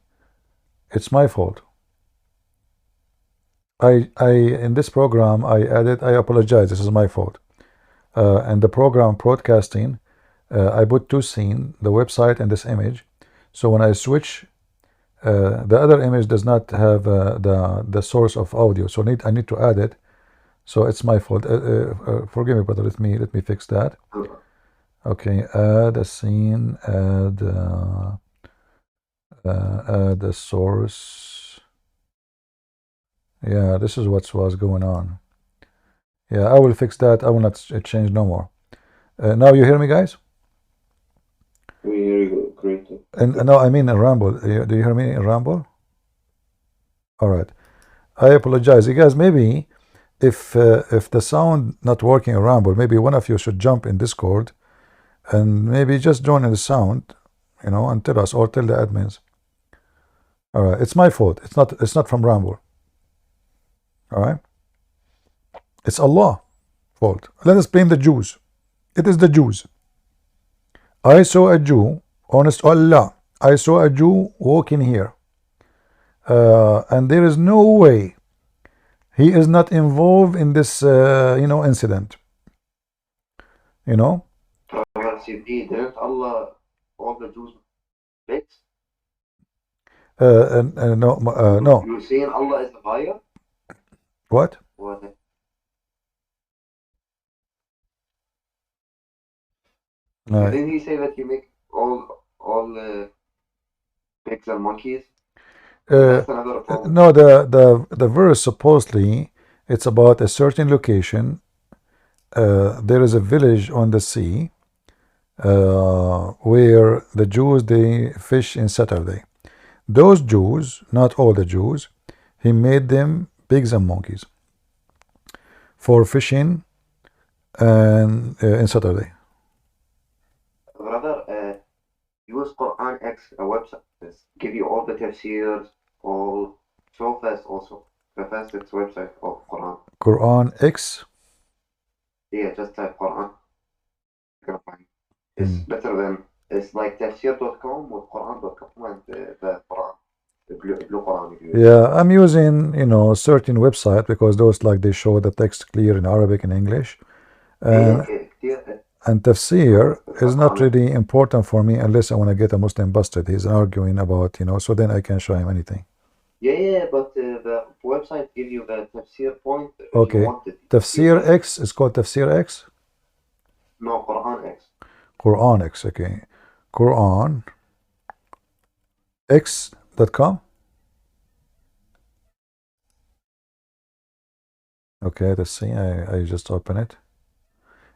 S1: It's my fault. In this program, I apologize. This is my fault. And the program broadcasting, I put two scenes, the website and this image. So when I switch, the other image does not have the source of audio. So I need to add it. So it's my fault. Forgive me, brother. Let me fix that. Okay, add a scene, add the source. Yeah, this is what was going on. Yeah, I will fix that. I will not change no more. Now you hear me, guys?
S3: We hear you great.
S1: And no, I mean in Rumble. Do you hear me in Rumble? All right. I apologize, you guys. Maybe if the sound not working in Rumble, maybe one of you should jump in Discord and maybe just join in the sound, and tell us or tell the admins. All right, it's my fault. It's not from Rumble. All right, it's Allah fault. Let us blame the Jews. It is the Jews. I saw a Jew, honest Allah. I saw a Jew walking here, and there is no way he is not involved in this, incident.
S3: Didn't Allah all the Jews fix?
S1: No.
S3: You're saying Allah is a liar?
S1: What?
S3: What? Didn't he say that you make all pigs and monkeys? That's another problem.
S1: No, the verse supposedly it's about a certain location. There is a village on the sea where the Jews they fish in Saturday. Those Jews, not all the Jews, he made them pigs and monkeys for fishing and in Saturday.
S3: Brother, use Quran X, a website. Give you all the tafsirs, all so fast also. The fastest website of Quran.
S1: Quran X.
S3: Yeah, just type Quran. You're gonna find. It's better than it's like tafsir.com with Quran.com and the Quran. The blue Quran.
S1: Yeah, I'm using certain website because those they show the text clear in Arabic and English, and tafsir is not really important for me unless I want to get a Muslim busted. He's arguing about so then I can show him anything.
S3: Yeah, but the website gives you the tafsir point.
S1: Okay, Tafsir X is called Tafsir X.
S3: No, Quran X.
S1: Quran X. Okay, Quran X.com. Okay, let's see. I just open it.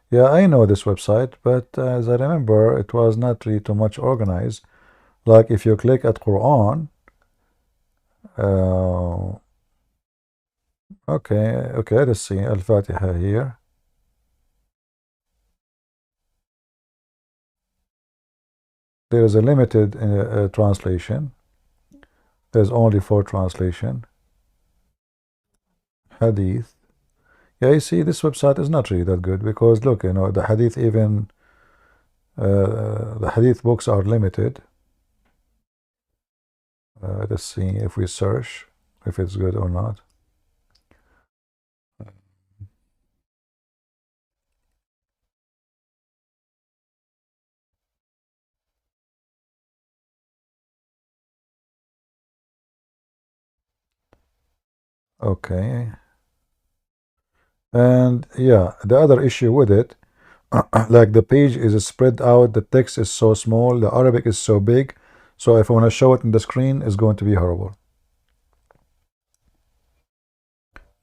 S1: Yeah, I know this website, but as I remember, it was not really too much organized. Like if you click at Quran, okay, let's see Al-Fatiha here. There is a limited translation. There's only 4 translation. Hadith. Yeah, you see, this website is not really that good because look, the hadith even the hadith books are limited. Let's see if we search if it's good or not. Okay. And yeah, the other issue with it, like the page is spread out, the text is so small, the Arabic is so big, so if I want to show it in the screen, it's going to be horrible.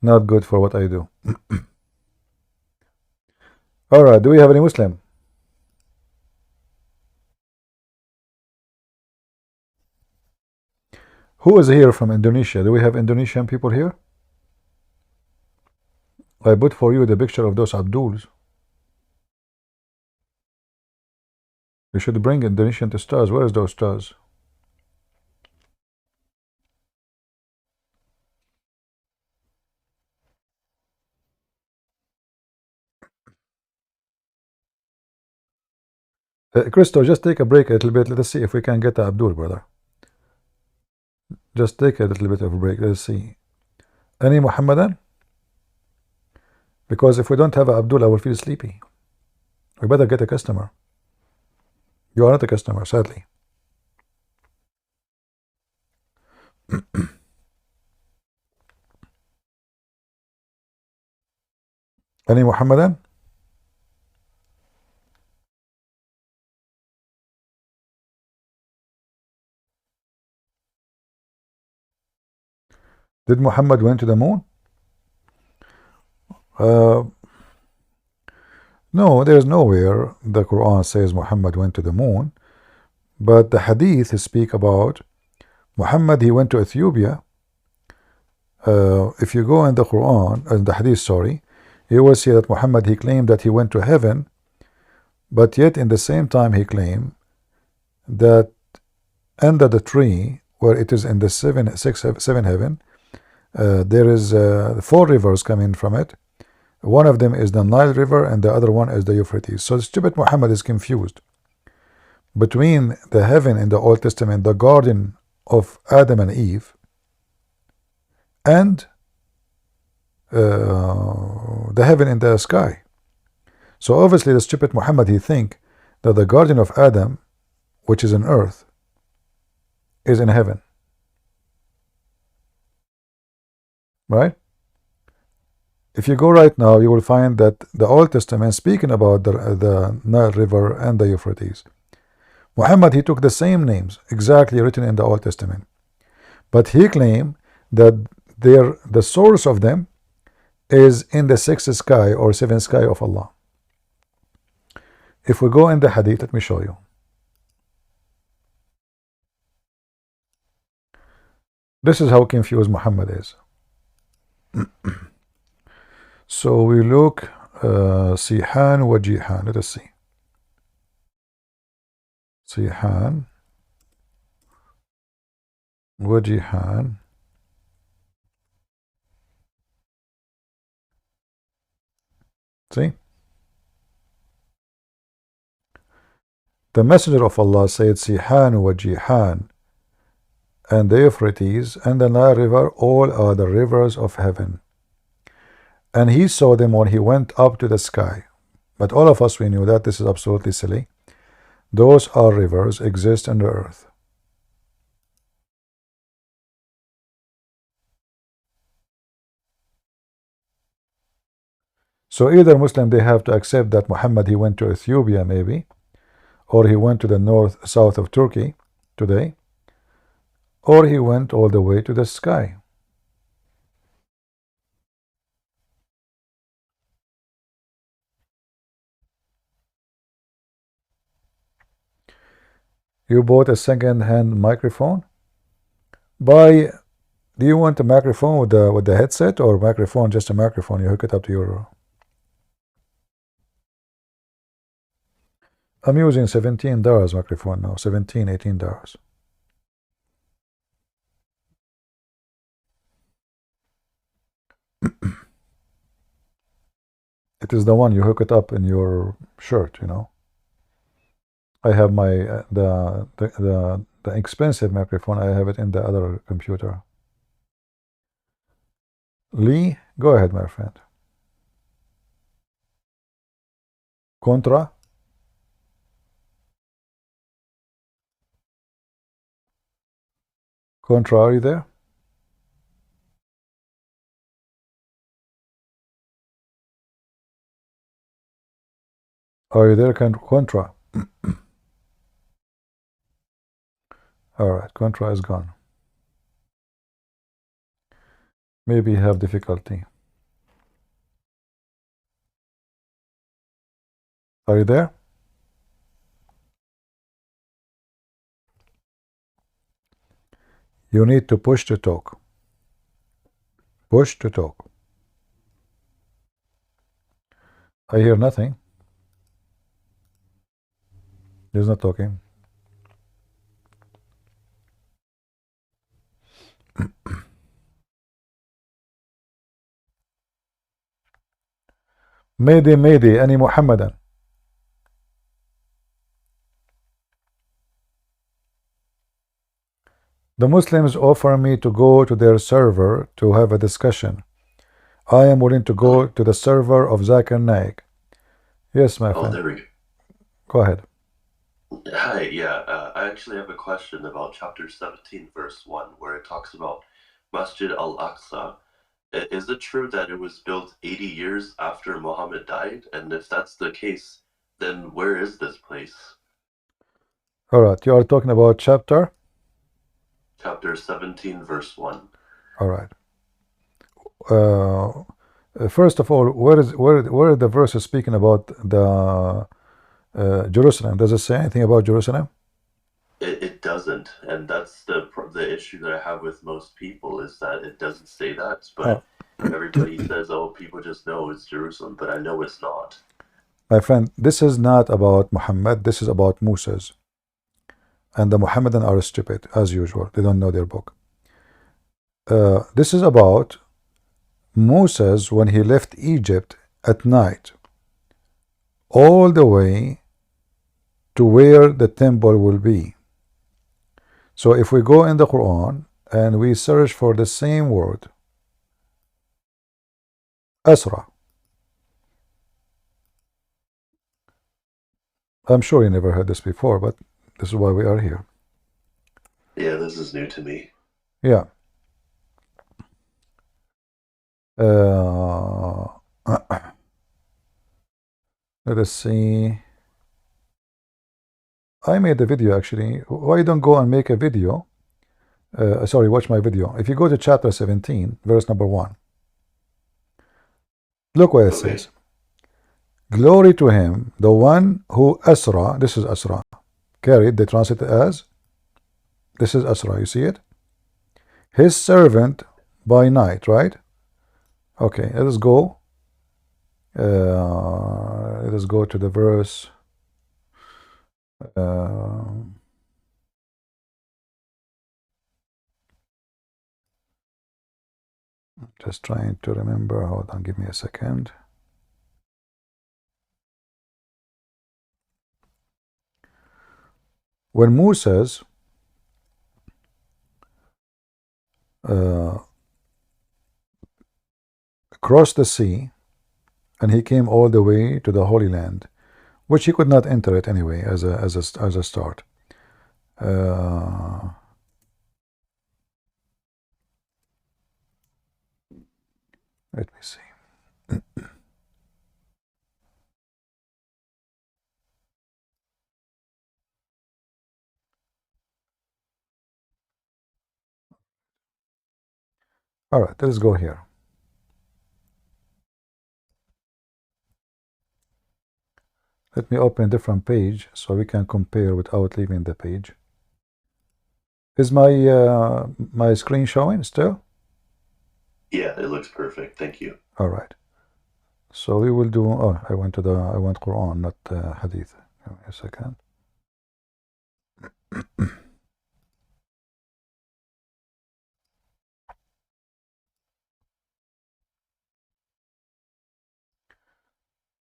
S1: Not good for what I do. All right, do we have any Muslim? Who is here from Indonesia? Do we have Indonesian people here? I put for you the picture of those Abduls. We should bring Indonesian to stars. Where is those stars? Christo, just take a break a little bit. Let us see if we can get Abdul, brother. Just take a little bit of a break. Let's see. Any Muhammadan? Because if we don't have Abdul, I will feel sleepy. We better get a customer. You are not a customer, sadly. Any Muhammadan? Did Muhammad went to the moon? No, there's nowhere the Quran says Muhammad went to the moon, but the hadith speak about Muhammad. He went to Ethiopia. If you go in the Quran, in the hadith, sorry, you will see that Muhammad, he claimed that he went to heaven, but yet in the same time he claimed that under the tree where it is in the seven heaven, there is 4 rivers coming from it. One of them is the Nile River and the other one is the Euphrates. So the stupid Muhammad is confused between the heaven in the Old Testament, the garden of Adam and Eve, and the heaven in the sky. So obviously the stupid Muhammad, he think that the garden of Adam, which is on earth, is in heaven. Right? If you go right now, you will find that the Old Testament speaking about the Nile River and the Euphrates. Muhammad, he took the same names exactly written in the Old Testament, but he claimed that the source of them is in the 6th sky or 7th sky of Allah. If we go in the hadith, let me show you. This is how confused Muhammad is. So we look Sihan wa Jihan. Let us see. Sihan wa Jihan. See? The Messenger of Allah said, Sihan wa Jihan, and the Euphrates and the Nile River, all are the rivers of heaven. And he saw them when he went up to the sky. But all of us, we knew that this is absolutely silly. Those are rivers, exist on the earth. So either Muslim, they have to accept that Muhammad, he went to Ethiopia maybe, or he went to the south of Turkey today, or he went all the way to the sky. You bought a second-hand microphone? Do you want a microphone with the headset, or microphone, just a microphone, you hook it up to your... I'm using $17 microphone now, $17, $18. It is the one you hook it up in your shirt, you know. I have my the expensive microphone. I have it in the other computer. Lee, go ahead, my friend. Contra. Contra, are you there? Are you there, Contra? All right, Contra is gone. Maybe you have difficulty. Are you there? You need to push to talk. Push to talk. I hear nothing. He's not talking. Mayday, Mayday, any Muhammadan? The Muslims offer me to go to their server to have a discussion. I am willing to go to the server of Zakir Naik. Yes, my friend.
S12: There we go.
S1: Go ahead.
S12: Hi, yeah, I actually have a question about chapter 17, verse 1, where it talks about Masjid al-Aqsa. Is it true that it was built 80 years after Muhammad died? And if that's the case, then where is this place?
S1: All right, you are talking about chapter?
S12: Chapter 17, verse 1.
S1: All right. First of all, where the verse is speaking about the Jerusalem? Does it say anything about Jerusalem?
S12: It doesn't, and that's the issue that I have with most people, is that it doesn't say that, but everybody says, oh, people just know it's Jerusalem, but I know it's not.
S1: My friend, this is not about Muhammad, this is about Moses. And the Muhammadan are stupid, as usual. They don't know their book. This is about Moses when he left Egypt at night, all the way to where the temple will be. So if we go in the Quran and we search for the same word, Asra. I'm sure you never heard this before, but this is why we are here.
S12: Yeah, this is new to me.
S1: Yeah. Let us see. I made a video actually. Why don't go and make a video? Sorry, watch my video. If you go to chapter 17, verse number 1, look what it says. Glory to him, the one who Asra, this is Asra, carried, they translate it as, this is Asra, you see it? His servant by night, right? Okay, let us go. Let us go to the verse. Just trying to remember. Hold on, give me a second. When Moses crossed the sea and he came all the way to the Holy Land, which he could not enter it anyway as a start. Let me see. All right, let's go here. Let me open a different page so we can compare without leaving the page. Is my screen showing still?
S12: Yeah, it looks perfect. Thank you.
S1: All right. So we will do. Oh, I went Quran, not Hadith. Give me a second.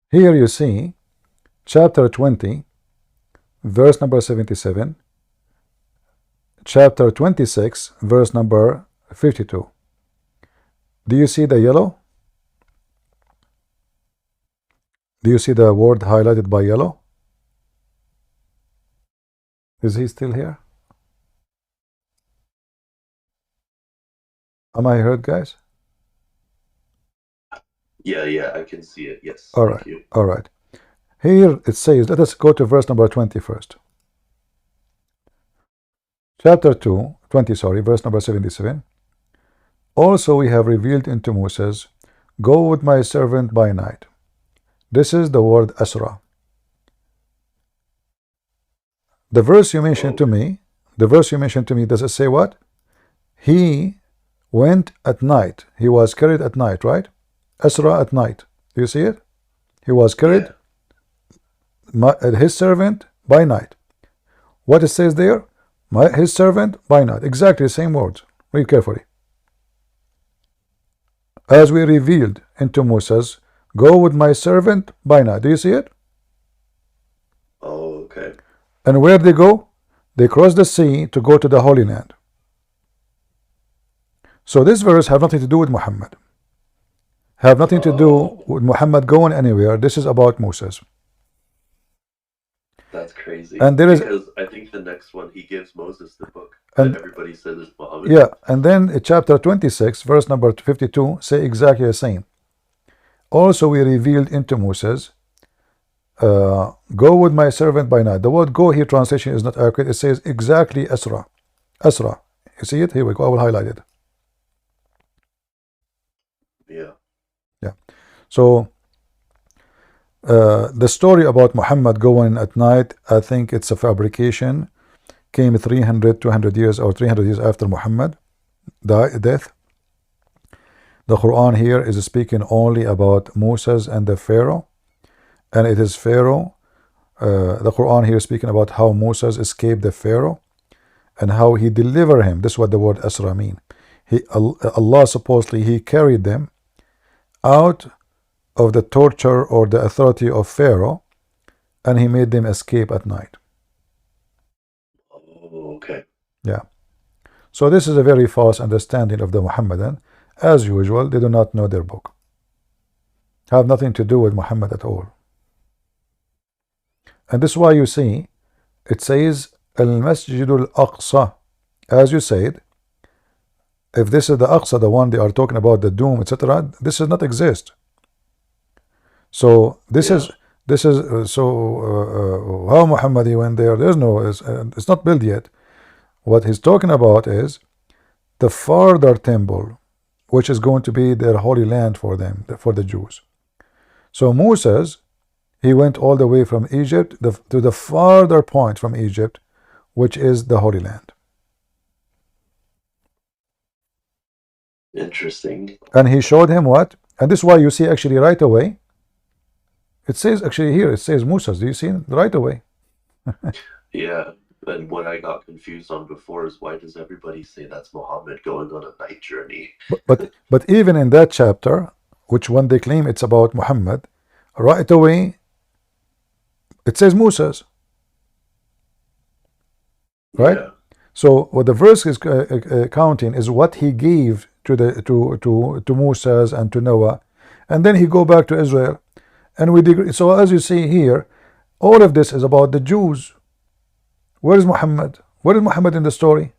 S1: Here you see chapter 20, verse number 77, chapter 26, verse number 52. Do you see the yellow? Do you see the word highlighted by yellow? Is he still here? Am I heard, guys?
S12: Yeah, I can see it. Yes.
S1: All right. All right. Here it says, let us go to verse number 20 first. Chapter 20, verse number 77. Also we have revealed into Moses, go with my servant by night. This is the word Asra. The verse you mentioned to me, does it say what? He went at night. He was carried at night, right? Asra at night. Do you see it? He was carried, his servant by night. What it says there? His servant by night. Exactly the same words. Read carefully. As we revealed into Moses, go with my servant by night. Do you see it?
S12: Oh, okay.
S1: And where they go? They cross the sea to go to the Holy Land. So this verse have nothing to do with Muhammad. Have nothing to do with Muhammad going anywhere. This is about Moses.
S12: That's crazy.
S1: And there is,
S12: because I think the next one he gives Moses the book
S1: and
S12: that everybody says is Muhammad.
S1: yeah, and then chapter 26, verse number 52, say exactly the same. Also we revealed into Moses, go with my servant by night. The word go here translation is not accurate. It says exactly Asra. Asra. You see it? Here we go. I will highlight it.
S12: Yeah.
S1: Yeah. So the story about Muhammad going at night, I think it's a fabrication. Came 200 years or 300 years after Muhammad death. The Quran here is speaking only about Moses and the Pharaoh, and it is Pharaoh. The Quran here is speaking about how Moses escaped the Pharaoh and how he delivered him. This is what the word Asra mean. Allah supposedly he carried them out of the torture or the authority of Pharaoh, and he made them escape at night.
S12: Oh, okay.
S1: Yeah. So this is a very false understanding of the Muhammadan. As usual, they do not know their book. Have nothing to do with Muhammad at all. And this is why you see it says Al-Masjid Al-Aqsa. As you said, if this is the Aqsa, the one they are talking about, the doom, etc., this does not exist. So this is how Muhammad he went there. There's no, it's not built yet. What he's talking about is the farther temple, which is going to be their holy land for them, for the Jews. So Moses, he went all the way from Egypt to the farther point from Egypt, which is the Holy Land.
S12: Interesting.
S1: And he showed him what? And this is why you see actually right away. It says actually here, it says Moses. Do you see it? Right away?
S12: Yeah. And what I got confused on before is why does everybody say that's Muhammad going on a night journey?
S1: But even in that chapter, which when they claim it's about Muhammad, right away it says Moses. Right? Yeah. So what the verse is counting is what he gave to Moses and to Noah, and then he go back to Israel, and we degree. So as you see here, all of this is about the Jews. Where is Muhammad? Where is Muhammad in the story?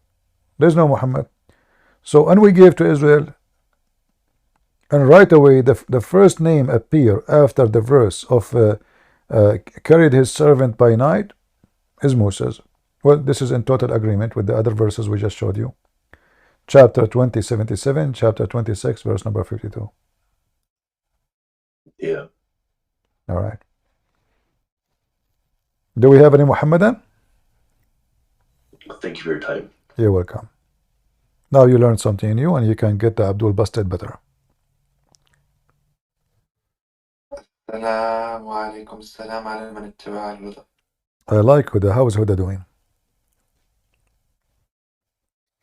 S1: There's no Muhammad. So and we gave to Israel, and right away the first name appear after the verse of carried his servant by night is Moses. Well, this is in total agreement with the other verses we just showed you. Chapter 20, 77, chapter 26, verse number 52.
S12: Yeah.
S1: All right. Do we have any Muhammadan?
S12: Thank you for your time.
S1: You're welcome. Now you learned something new and you can get the Abdul busted better.
S14: السلام عليكم السلام على من اتبع الهدى.
S1: I like Huda. How is Huda doing?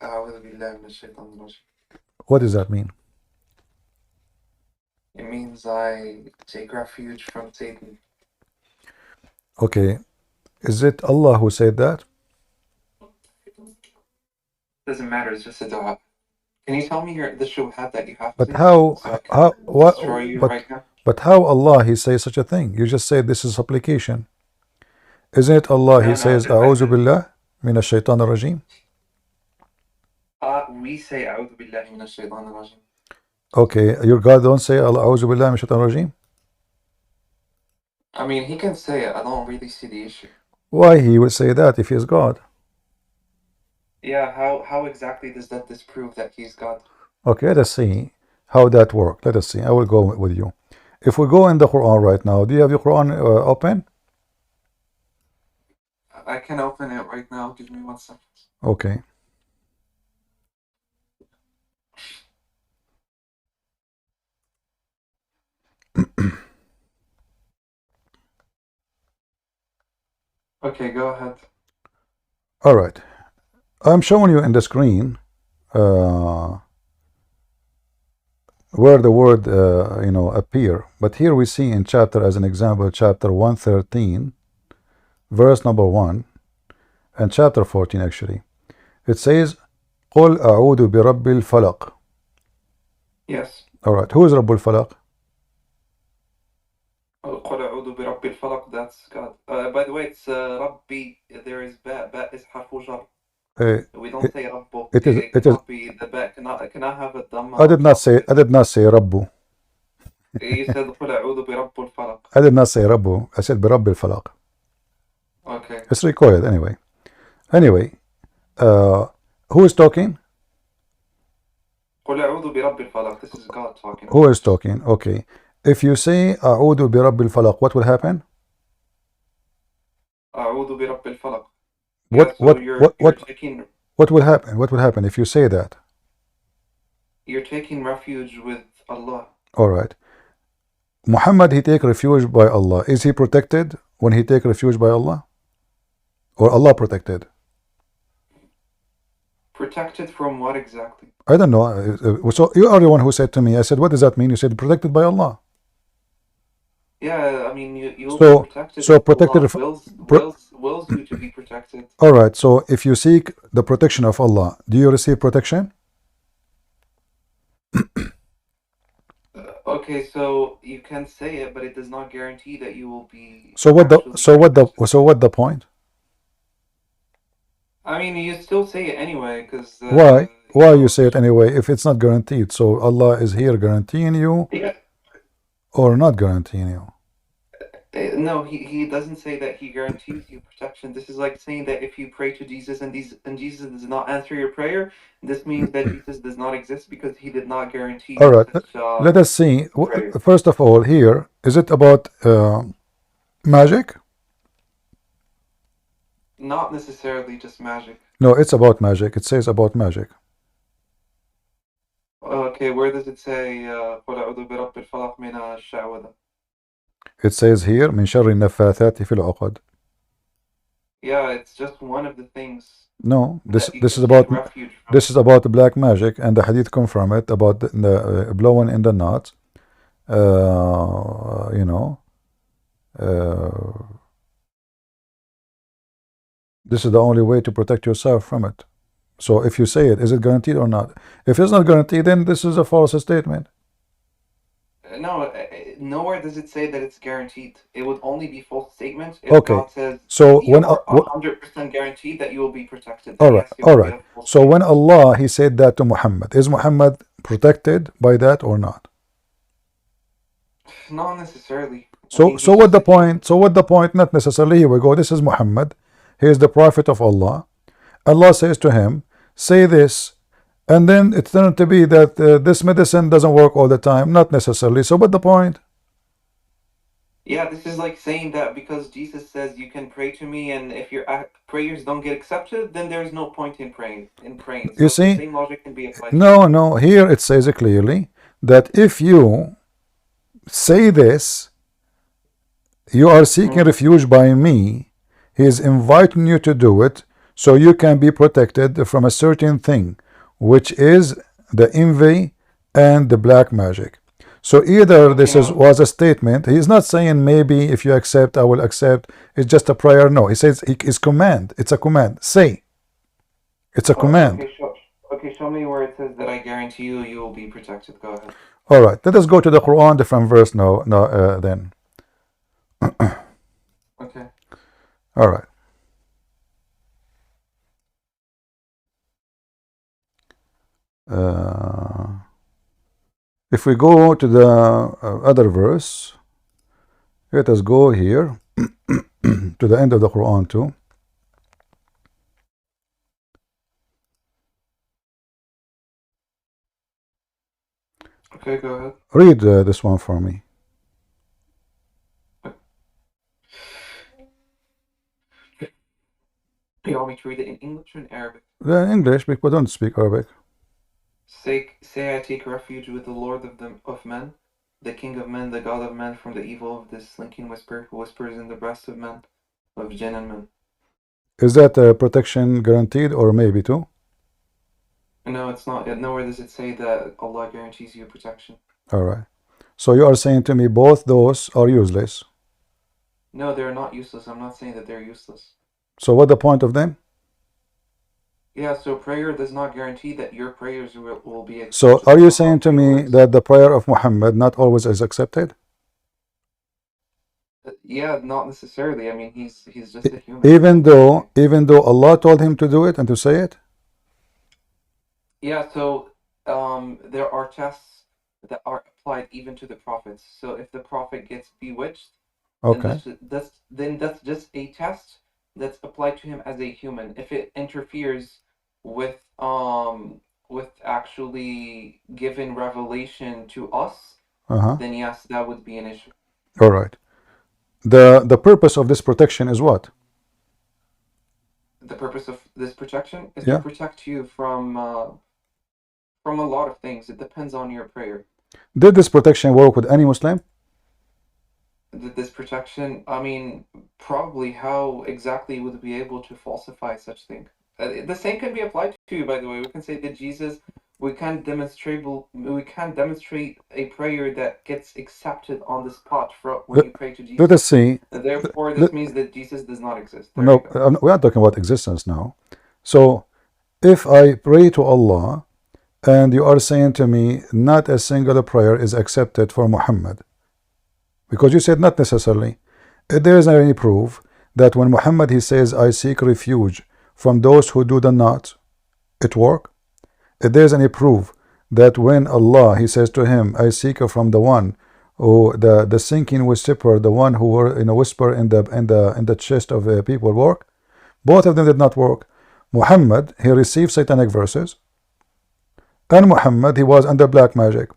S14: أعوذ بالله من الشيطان الرجيم.
S1: What does that mean?
S14: It means I take refuge from Satan.
S1: Okay. Is it Allah who said that?
S14: Doesn't matter, it's just a dua. Can you tell me the shubhat that you have?
S1: But
S14: please?
S1: how
S14: So I can
S1: how what
S14: destroy you
S1: but
S14: right now?
S1: but how Allah he says such a thing? You just said this is supplication. Isn't it Allah he
S14: No,
S1: says
S14: I
S1: A'udhu
S14: said,
S1: billah min ash-shaytan ar-rajim?
S14: we say أعوذ بالله من الشيطان الرجيم.
S1: Okay, your God don't say A'udhu billah min ash-shaytan ar-rajim?
S14: I mean, he can say it. I don't really see the issue.
S1: Why he will say that if he is God?
S14: Yeah, how exactly does that disprove that he's God?
S1: Okay, let us see how that works. Let us see. I will go with you. If we go in the Quran right now, do you have your Quran open?
S14: I can open it right now. Give me 1 second.
S1: Okay.
S14: Okay, go ahead.
S1: All right. I'm showing you in the screen where the word appear, but here we see in chapter, as an example, chapter 113 verse number 1 and chapter 14 actually, it says قل أعوذ برب الفلق.
S21: Yes.
S1: All right. Who is Rabbul Falaq?
S21: قل أعوذ برب الفلق. That's God. By the way, it's Rabbi. There is ba. Ba is harfu jar. We don't say Rabbu.
S1: It is.
S21: It cannot be the ba. Cannot have a dhamma.
S1: I did not say. I did not say Rabbu.
S21: You said قل أعوذ برب الفلق.
S1: I did not say Rabbu. I said Birabbil Falaq.
S21: Okay.
S1: It's recorded anyway. Anyway, who is talking?
S21: قل أعوذ برب الفلق. This is God talking.
S1: Who is talking? Okay. If you say أعوذ برب الفلق, what will happen?
S21: أعوذ برب الفلق.
S1: What
S21: taking,
S1: what will happen? What will happen if you say that?
S21: You're taking refuge with Allah.
S1: All right. Muhammad, he take refuge by Allah. Is he protected when he take refuge by Allah? Or Allah protected?
S21: Protected from what exactly?
S1: I don't know. So you are the one who said to me, I said, what does that mean? You said protected by Allah.
S21: Yeah, I mean, you'll
S1: So,
S21: be protected.
S1: so protected.
S21: Allah wills you to be protected.
S1: All right. So if you seek the protection of Allah, do you receive protection?
S21: Okay, so you can say it, but it does not guarantee that you will be.
S1: So what the point?
S21: I mean, you still say it anyway, because.
S1: Why you say it anyway if it's not guaranteed? So Allah is here guaranteeing you, or not guaranteeing you?
S21: No, he doesn't say that he guarantees you protection. This is like saying that if you pray to Jesus and Jesus does not answer your prayer, this means that Jesus does not exist because he did not guarantee.
S1: All right.
S21: Such,
S1: let us see. First of all, here is it about magic?
S21: Not necessarily just magic.
S1: No, it's about magic. It says about magic.
S21: Okay, where does it say قل أعوذ برب الفلق من الشعوذة?
S1: It says here من شر النفاثات في العقد.
S21: Yeah, it's just one of the things.
S1: No, this is about black magic, and the hadith come from it about the blowing in the knot. You know, this is the only way to protect yourself from it. So if you say it, is it guaranteed or not? If it's not guaranteed, then this is a false statement.
S21: No, nowhere does it say that it's guaranteed. It would only be false statements if
S1: Okay.
S21: God says
S1: So
S21: you
S1: when
S21: are 100% guaranteed that you will be protected.
S1: all right, all right. So when Allah he said that to Muhammad, is Muhammad protected by that or not?
S21: Not necessarily.
S1: So what the point? So what the point? Not necessarily. Here we go. This is Muhammad. He is the prophet of Allah. Allah says to him, say this. And then it turned to be that this medicine doesn't work all the time. Not necessarily. So what the point?
S21: Yeah, this is like saying that because Jesus says you can pray to me, and if your prayers don't get accepted, then there's no point in praying. So
S1: you see?
S21: the same logic can be applied.
S1: No. Here it says clearly that if you say this, you are seeking refuge by me. He is inviting you to do it so you can be protected from a certain thing, which is the envy and the black magic. So either this was a statement. He's not saying maybe if you accept, I will accept. It's just a prayer. No, he says it's command. It's a command. Say. It's a command.
S21: Okay, show me where it says that I guarantee you will be protected. Go ahead.
S1: All right. Let us go to the Quran, different verse now. Then.
S21: Okay.
S1: All right. If we go to the other verse, let us go here to the end of the Quran too.
S21: Okay, go ahead.
S1: Read this one for me.
S21: You want me to read it in English or in Arabic?
S1: English, but don't speak Arabic.
S21: Say I take refuge with the Lord of men, the King of men, the God of men, from the evil of this slinking whisper who whispers in the breasts of men, of jinn and men.
S1: Is that protection guaranteed or maybe too?
S21: No, it's not. Nowhere does it say that Allah guarantees you protection.
S1: All right. So you are saying to me both those are useless?
S21: No, they're not useless. I'm not saying that they're useless.
S1: So what the point of them?
S21: Yeah, so prayer does not guarantee that your prayers will be accepted.
S1: So are you saying to me that the prayer of Muhammad not always is accepted?
S21: Yeah, not necessarily. I mean, he's just a human.
S1: Even though Allah told him to do it and to say it?
S21: Yeah, so there are tests that are applied even to the prophets. So if the prophet gets bewitched,
S1: Okay.
S21: then that's just a test that's applied to him as a human. If it interferes with actually giving revelation to us, then yes, that would be an issue.
S1: All right. The purpose of this protection is what?
S21: The purpose of this protection is to protect you from a lot of things. It depends on your prayer.
S1: Did this protection work with any Muslim?
S21: This protection, I mean, probably how exactly would be able to falsify such thing? The same can be applied to you, by the way. We can say that Jesus, we can't demonstrate a prayer that gets accepted on the spot when you pray to Jesus.
S1: Let us see.
S21: Therefore, this means that Jesus does not exist.
S1: No, we are talking about existence now. So, if I pray to Allah, and you are saying to me, not a single prayer is accepted for Muhammad, because you said not necessarily. If there is any proof that when Muhammad he says, I seek refuge from those who do the not, it work? If there is any proof that when Allah he says to him, I seek from the one who the sinking whisper, the one who were in a whisper in the chest of people work? Both of them did not work. Muhammad he received satanic verses, and Muhammad he was under black magic.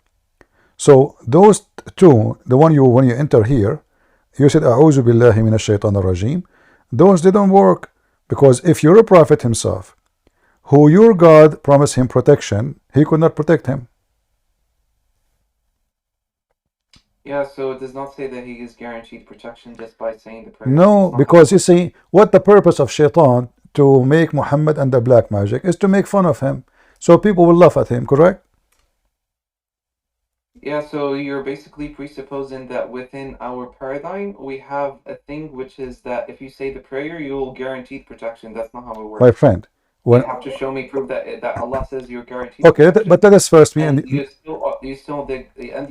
S1: So those two, the one you when you enter here, you said A'udhu billahi minash shaitan ar-rajim. Those didn't work, because if you're a prophet himself, who your God promised him protection, he could not protect him.
S21: Yeah, so it does not say that he is guaranteed protection just by saying the prayer.
S1: No, because you see, what the purpose of shaitan to make Muhammad under black magic is to make fun of him, so people will laugh at him, correct?
S21: Yeah, so you're basically presupposing that within our paradigm, we have a thing which is that if you say the prayer, you will guaranteed protection. That's not how it works.
S1: My friend,
S21: you have to show me proof that Allah says you're guaranteed.
S1: Okay, but let us first me
S21: and you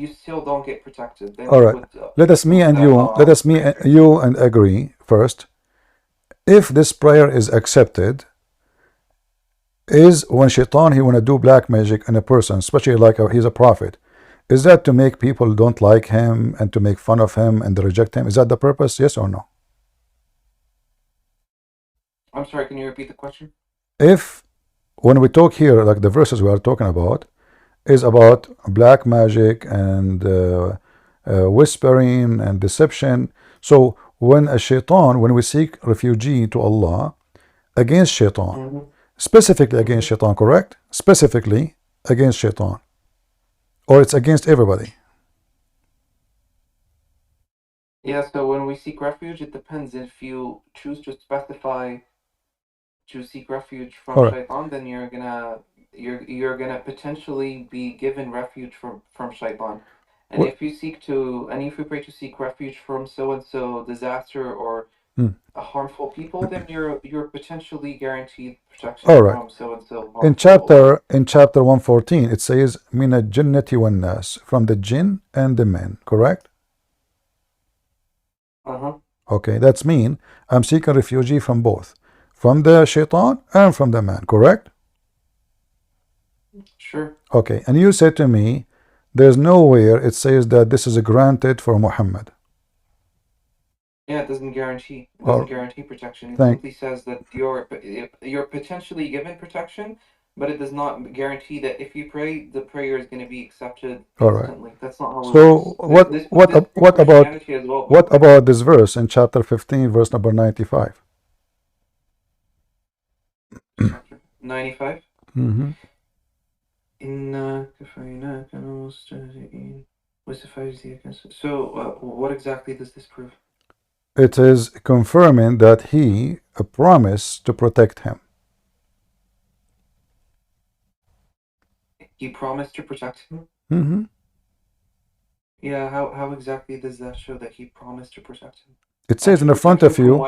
S21: still don't get protected. Then
S1: all right, let us me and you and agree first. If this prayer is accepted, is when shaitan he want to do black magic in a person, especially like he's a prophet, is that to make people don't like him and to make fun of him and reject him? Is that the purpose? Yes or no?
S21: I'm sorry, can you repeat the question?
S1: If when we talk here, like the verses we are talking about is about black magic and whispering and deception, so when a shaitan, when we seek refuge to Allah against shaitan, specifically against shaitan, correct? Specifically against shaitan, or it's against everybody?
S21: Yeah, so when we seek refuge, it depends. If you choose to specify to seek refuge from shaitan, then you're gonna potentially be given refuge from shaitan. And if you pray to seek refuge from so and so disaster or a harmful people, then you're potentially guaranteed protection from so and so.
S1: In chapter 114, it says min al-jinnati wan nas, from the jinn and the men, correct? Okay, that's mean I'm seeking refuge from both, from the shaitan and from the man, correct?
S21: Sure.
S1: Okay, and you said to me there's nowhere it says that this is granted for Muhammad.
S21: Yeah, it doesn't guarantee. It doesn't guarantee protection. It simply says that you're potentially given protection, but it does not guarantee that if you pray, the prayer is going to be accepted instantly. That's not how it works.
S1: What about this verse in chapter 15, verse number 95?
S21: 95? So, what exactly does this prove?
S1: It is confirming that he promised to protect him.
S21: He promised to protect him? Yeah, how exactly does that show that he promised to protect him?
S1: It says in the front of you,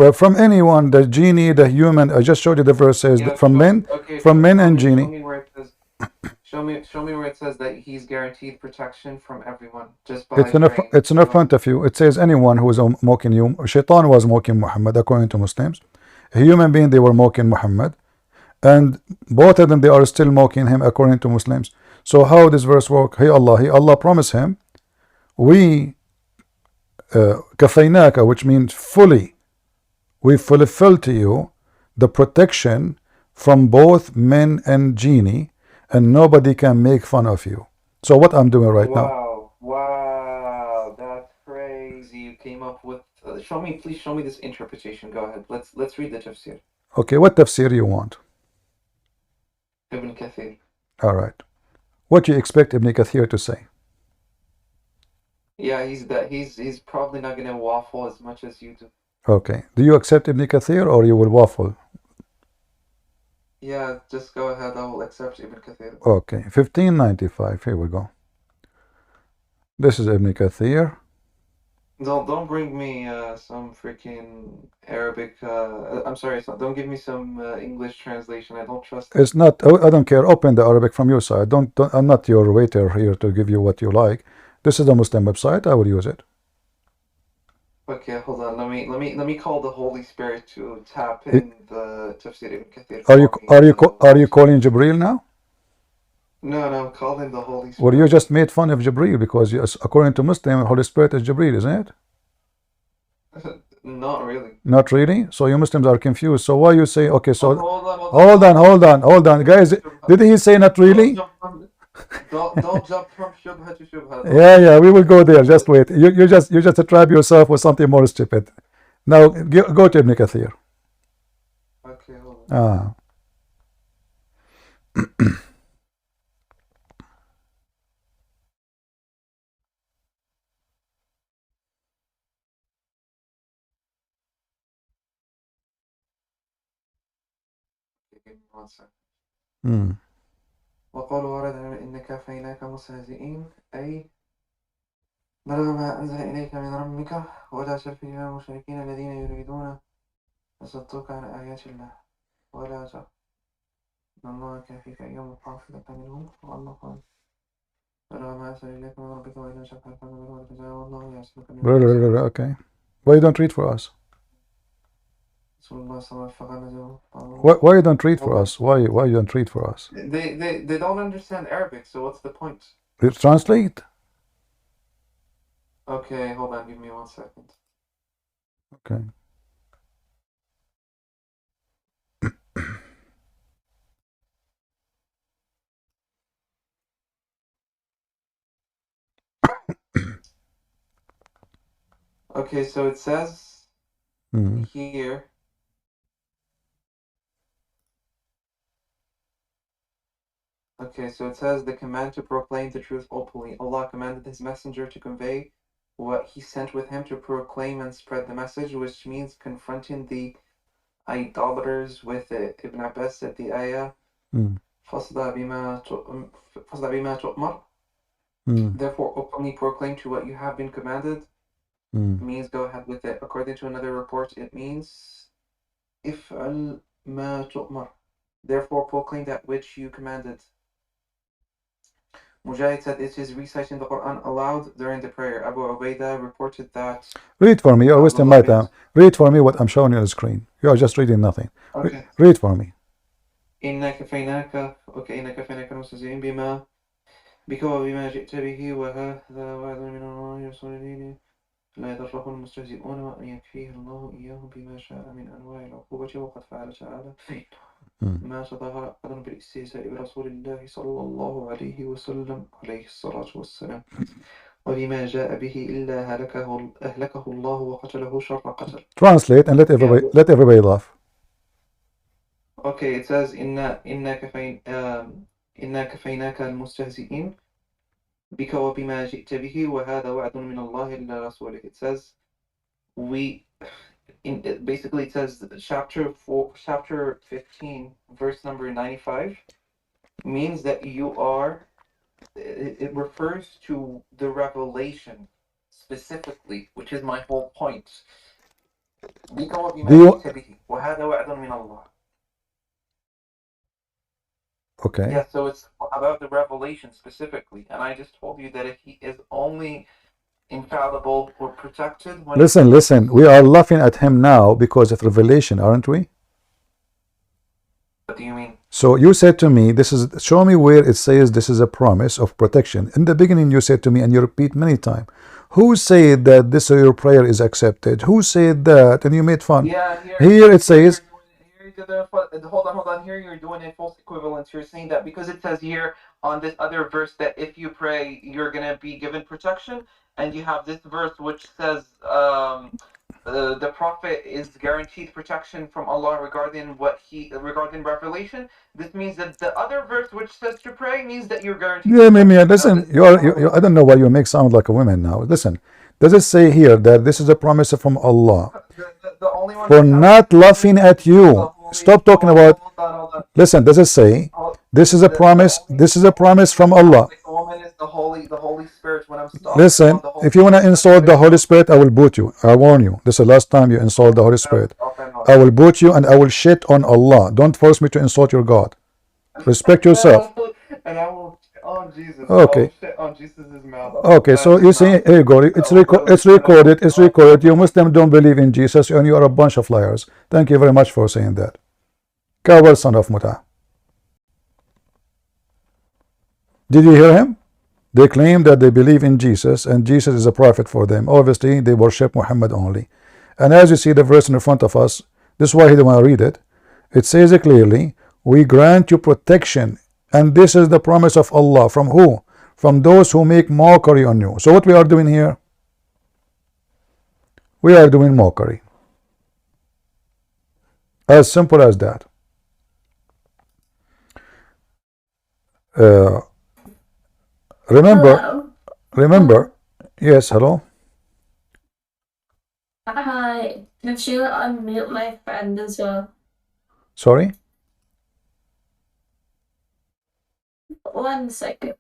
S1: But from anyone, the genie, the human. I just showed you the verse says
S21: Yeah,
S1: from men,
S21: okay,
S1: from men
S21: show
S1: and
S21: me,
S1: genie.
S21: show me where it says, show me where it says that he's guaranteed protection from everyone just by praying.
S1: It's in front of you. It says anyone who is mocking you. Shaitan was mocking Muhammad, according to Muslims. A human being, they were mocking Muhammad, and both of them, they are still mocking him, according to Muslims. So how does verse work? He Allah promised him, we kafaynaka, which means fully, we fulfill to you the protection from both men and genie, and nobody can make fun of you. So what I'm doing right now.
S21: Wow, that's crazy. You came up with. Please show me this interpretation. Go ahead. Let's read the tafsir.
S1: Okay, what tafsir you want?
S21: Ibn Kathir.
S1: All right. What do you expect Ibn Kathir to say?
S21: Yeah, he's probably not gonna waffle as much as you do.
S1: Okay. Do you accept Ibn Kathir or you will waffle?
S21: Yeah, just go ahead. I will accept Ibn Kathir.
S1: Okay. 1595. Here we go. This is Ibn Kathir.
S21: Don't bring me some freaking Arabic. I'm sorry. Don't give me some English translation. I don't trust it.
S1: It's not. I don't care. Open the Arabic from your side. Don't. I'm not your waiter here to give you what you like. This is a Muslim website. I will use it.
S21: Okay, hold on. Let me call the Holy Spirit to tap in the Tafsir Ibn Kathir.
S1: Are you calling Jibril now?
S21: No, call in the Holy Spirit.
S1: Well, you just made fun of Jibril because according to Muslim, Holy Spirit is Jibril, isn't it?
S21: Not really.
S1: Not really. So you Muslims are confused. So why you say okay? So hold on, guys. Did he say not really?
S21: Don't jump from shubha to shubha.
S1: Yeah, we will go there. Just wait. You just trap yourself with something more stupid. Now go to Ibn Kathir.
S21: Okay, hold on. Give me 1 second. وقالوا وردنا إن كفيناك مستهزئين أي بلغ ما أنزل إليك من ربك ولا تلف إلى المشركين الذين يريدون يصدوك عن آيات الله ولا تخف إن الله كافيك يوم حافظك منهم والله قال بلغ ما أنزل إليك من ربك وإذا شفعت فمن الجزاء والله يعصمك من الناس.
S1: Okay. Why you don't read for us? Why you don't read for us? Why you don't read for us?
S21: They don't understand Arabic, so what's the point?
S1: Translate.
S21: Okay, hold on, give me 1 second.
S1: Okay.
S21: Okay, so it says here. Okay, so it says the command to proclaim the truth openly. Allah commanded his messenger to convey what he sent with him to proclaim and spread the message, which means confronting the idolaters with it. Ibn Abbas said the ayah, فَاصْدَعْ بِمَا تُؤْمَرْ. Therefore, openly proclaim to what you have been commanded. Means go ahead with it. According to another report, it means إِفْعَلْ مَا تُؤْمَرْ. Therefore, proclaim that which you commanded. Mujahid said it is reciting the Quran aloud during the prayer. Abu Ubaidah reported that.
S1: Read for me. You're wasting my time. Read for me what I'm showing you on the screen. You are just reading nothing.
S21: Okay.
S1: Read for me.
S21: إِنَّا كَفَيْنَاكَ الْمُسْتَهْزِئِينَ بِكَ وَبِمَا جِئْتَ بِهِ وَهَذَا وَعْدٌ مِنَ اللَّهِ وَرَسُولِهِ لا يضره المستهزئون وأن يكفيه الله إياهم بما شاء من أنواع العقوبة وقد فعل تعالى ما تظاهر أحد بالاستهزاء برسول الله صلى الله عليه وسلم عليه الصلاة والسلام وبما جاء به إلا أهلكه الله وقتله شر قتل. Translate and let everybody laugh. Okay, it says إنا كفيناك المستهزئين بك وبما جئت به وهذا وعد من الله إلا رسوله. It says basically it says chapter 15 verse number 95 means that you are, it refers to the revelation specifically, which is my whole point.
S1: Do you? Okay.
S21: Yeah, so it's about the revelation specifically, and I just told you that if he is only infallible or protected when
S1: Listen. We are laughing at him now because of revelation, aren't we?
S21: What do you mean?
S1: So you said to me, this is, show me where it says this is a promise of protection. In the beginning you said to me, and you repeat many times, who said that this your prayer is accepted? Who said that? And you made fun.
S21: Yeah,
S1: here it says,
S21: hold on. Here you're doing a false equivalence. You're saying that because it says here on this other verse that if you pray, you're gonna be given protection, and you have this verse which says the prophet is guaranteed protection from Allah regarding revelation. This means that the other verse which says to pray means that you're guaranteed.
S1: yeah, listen, you I don't know why you make sound like a woman now. Listen, does it say here that this is a promise from Allah for not laughing at you? Stop talking about. Listen, does it say this is a promise? This is a promise from Allah.
S21: The woman is the Holy Spirit. When I'm
S1: Listen, if you want to insult the Holy Spirit, I will boot you. I warn you. This is the last time you insult the Holy Spirit. I will boot you and I will shit on Allah. Don't force me to insult your God. Respect yourself.
S21: And I will on Jesus.
S1: Okay.
S21: Shit on Jesus' mouth.
S1: Okay, so you see, here you go. It's recorded. It's recorded. You Muslims don't believe in Jesus, and you are a bunch of liars. Thank you very much for saying that. Coward son of Muta. Did you hear him? They claim that they believe in Jesus, and Jesus is a prophet for them. Obviously, they worship Muhammad only. And as you see the verse in front of us, this is why he didn't want to read it. It says it clearly, we grant you protection. And this is the promise of Allah. From who? From those who make mockery on you. So what we are doing here? We are doing mockery. As simple as that. Remember, yes, hello?
S16: Hi, could you unmute my friend as well?
S1: Sorry?
S16: 1 second.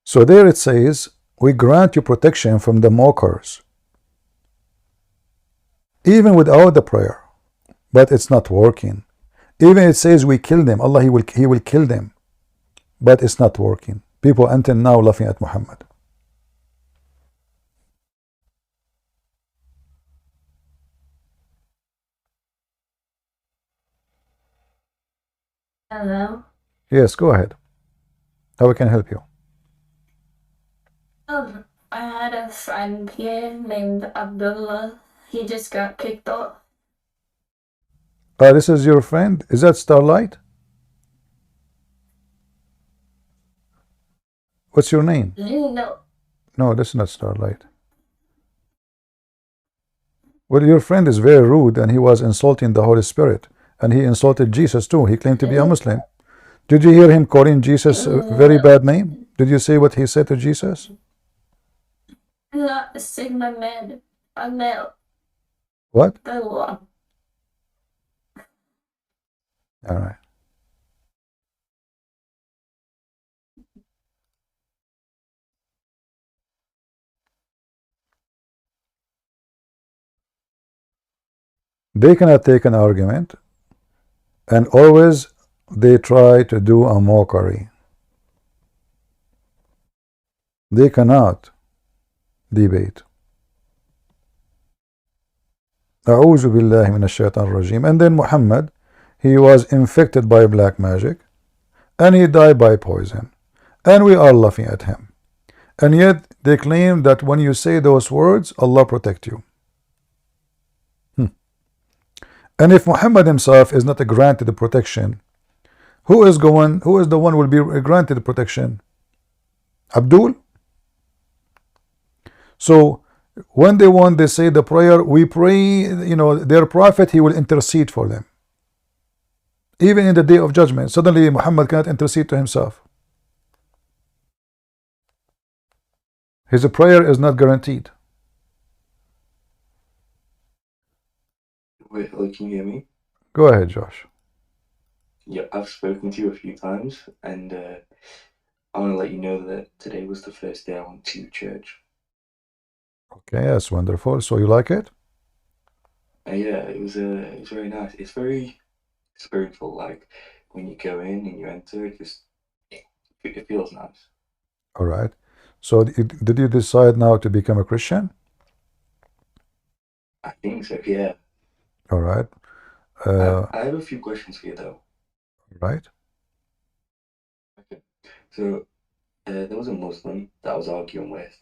S1: So there it says, we grant you protection from the mockers. Even without the prayer. But it's not working. Even it says we kill them. Allah, he will kill them. But it's not working. People until now laughing at Muhammad.
S16: Hello?
S1: Yes, go ahead. How we can help you?
S16: I had a friend here named Abdullah. He just got kicked off.
S1: This is your friend? Is that Starlight? What's your name?
S16: No.
S1: No, that's not Starlight. Well, your friend is very rude and he was insulting the Holy Spirit. And he insulted Jesus too. He claimed to be a Muslim. Did you hear him calling Jesus a very bad name? Did you say what he said to Jesus?
S16: Not a Sigma man. A male.
S1: What?
S16: The law.
S1: All right. They cannot take an argument, and always they try to do a mockery. They cannot debate. A'udhu billahi minash shaitan rajim. And then Muhammad, he was infected by black magic, and he died by poison, and we are laughing at him. And yet they claim that when you say those words, Allah protect you. And if Muhammad himself is not granted the protection, who is the one will be granted the protection? Abdul? So when they say the prayer, we pray, their prophet, he will intercede for them. Even in the day of judgment, suddenly Muhammad cannot intercede to himself. His prayer is not guaranteed.
S6: Wait, hello, can you hear me?
S1: Go ahead, Josh.
S15: Yeah, I've spoken to you a few times, and I want to let you know that today was the first day I went to church.
S1: Okay, that's wonderful. So you like it?
S15: Yeah, it was very nice. It's very spiritual. Like when you go in and you enter, it feels nice.
S1: All right. So did you decide now to become a Christian?
S15: I think so. Yeah.
S1: All right.
S15: I have a few questions for you though.
S1: Right.
S15: Okay. So there was a Muslim that I was arguing with,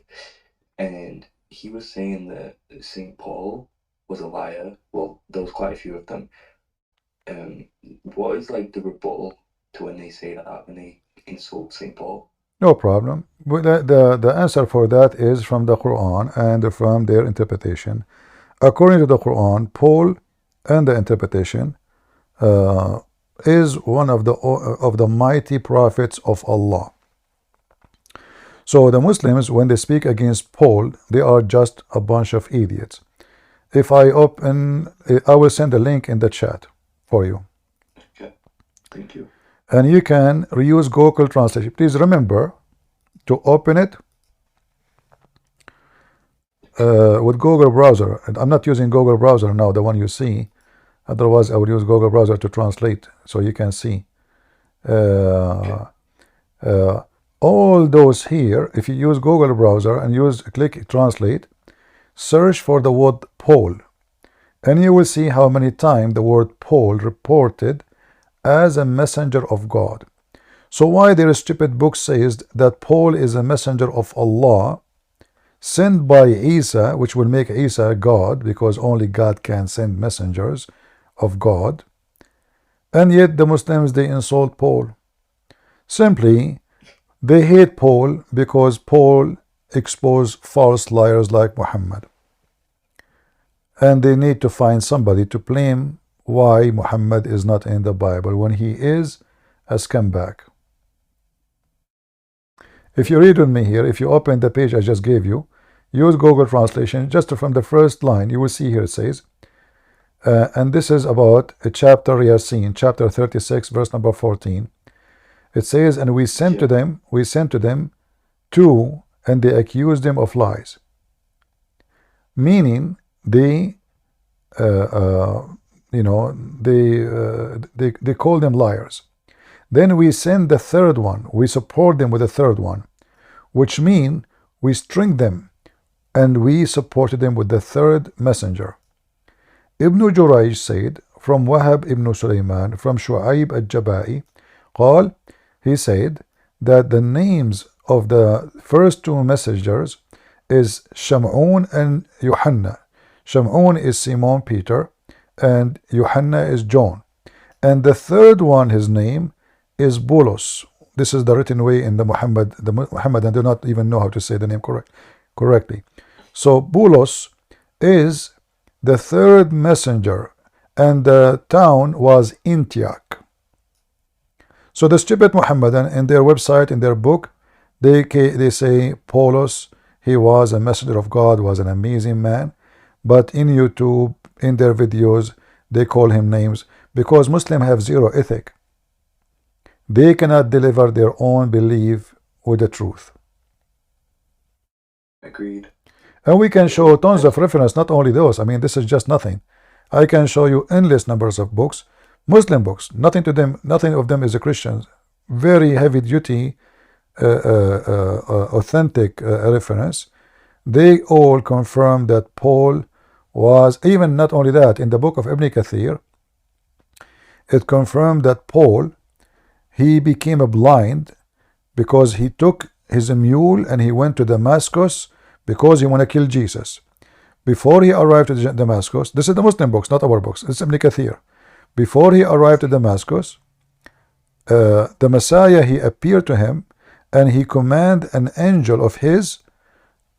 S15: and he was saying that Saint Paul was a liar. Well, there was quite a few of them. What is like the rebuttal to when they say that, when they insult Saint Paul?
S1: No problem. But the answer for that is from the Quran and from their interpretation. According to the Quran, Paul and the interpretation is one of the mighty prophets of Allah. So the Muslims, when they speak against Paul, they are just a bunch of idiots. If I open, I will send a link in the chat for you.
S15: Okay, thank you.
S1: And you can reuse Google Translation. Please remember to open it with Google browser. And I'm not using Google browser now, the one you see. Otherwise, I would use Google browser to translate so you can see. All those here, if you use Google browser and click translate, search for the word Paul, and you will see how many times the word Paul reported as a messenger of God. So why their stupid book says that Paul is a messenger of Allah sent by Isa, which will make Isa God, because only God can send messengers of God, and yet the Muslims, they insult Paul. Simply, they hate Paul because Paul exposed false liars like Muhammad. And they need to find somebody to blame why Muhammad is not in the Bible when he is a scumbag. If you read with me here, if you open the page I just gave you, use Google Translation, just from the first line, you will see here it says, and this is about a chapter Yasin, chapter 36, verse number 14. It says, and we sent to them two, and they accused them of lies. Meaning, they call them liars. Then we send the third one, we support them with the third one, which mean we string them, and we supported them with the third messenger. Ibn Jurayj said, from Wahab ibn Sulaiman, from Shu'aib al-Jabai, قال, he said that the names of the first two messengers is Sham'un and Yohanna. Sham'un is Simon Peter, and Yohanna is John. And the third one, his name is Bulos. This is the written way in the Muhammadan do not even know how to say the name correctly. So Bulos is the third messenger, and the town was Antioch. So the stupid Muhammadan, in their website, in their book, they say Paulus, he was a messenger of God, was an amazing man. But in YouTube, in their videos, they call him names because Muslims have zero ethic. They cannot deliver their own belief with the truth.
S15: Agreed.
S1: And we can show tons of reference, not only those. I mean, this is just nothing. I can show you endless numbers of books, Muslim books. Nothing of them is a Christian. Very heavy duty, authentic reference. They all confirm that Paul was, even not only that, in the book of Ibn Kathir, it confirmed that Paul, he became blind because he took his mule and he went to Damascus because he wanted to kill Jesus. Before he arrived to Damascus, this is the Muslim books, not our books, it's Ibn Kathir. Before he arrived to Damascus, the Messiah, he appeared to him and he commanded an angel of his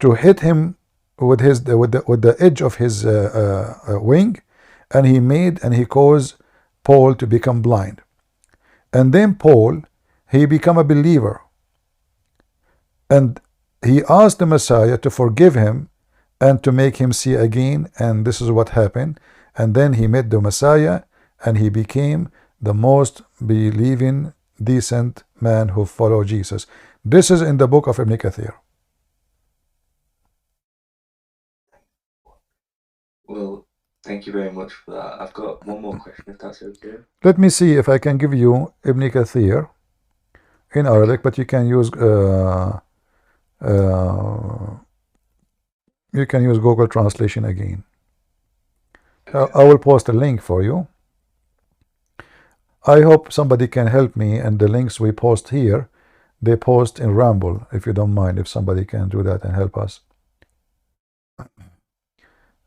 S1: to hit him with the edge of his wing, and he caused Paul to become blind. And then Paul, he became a believer, and he asked the Messiah to forgive him and to make him see again, and this is what happened. And then he met the Messiah and he became the most believing, decent man who followed Jesus. This is in the book of Ibn Kathir.
S15: Well, thank you very much for that. I've got one more question, if that's okay.
S1: Let me see if I can give you Ibn Kathir in Arabic, but you can use Google Translation again. I will post a link for you. I hope somebody can help me, and the links we post here, they post in Rumble, if you don't mind, if somebody can do that and help us.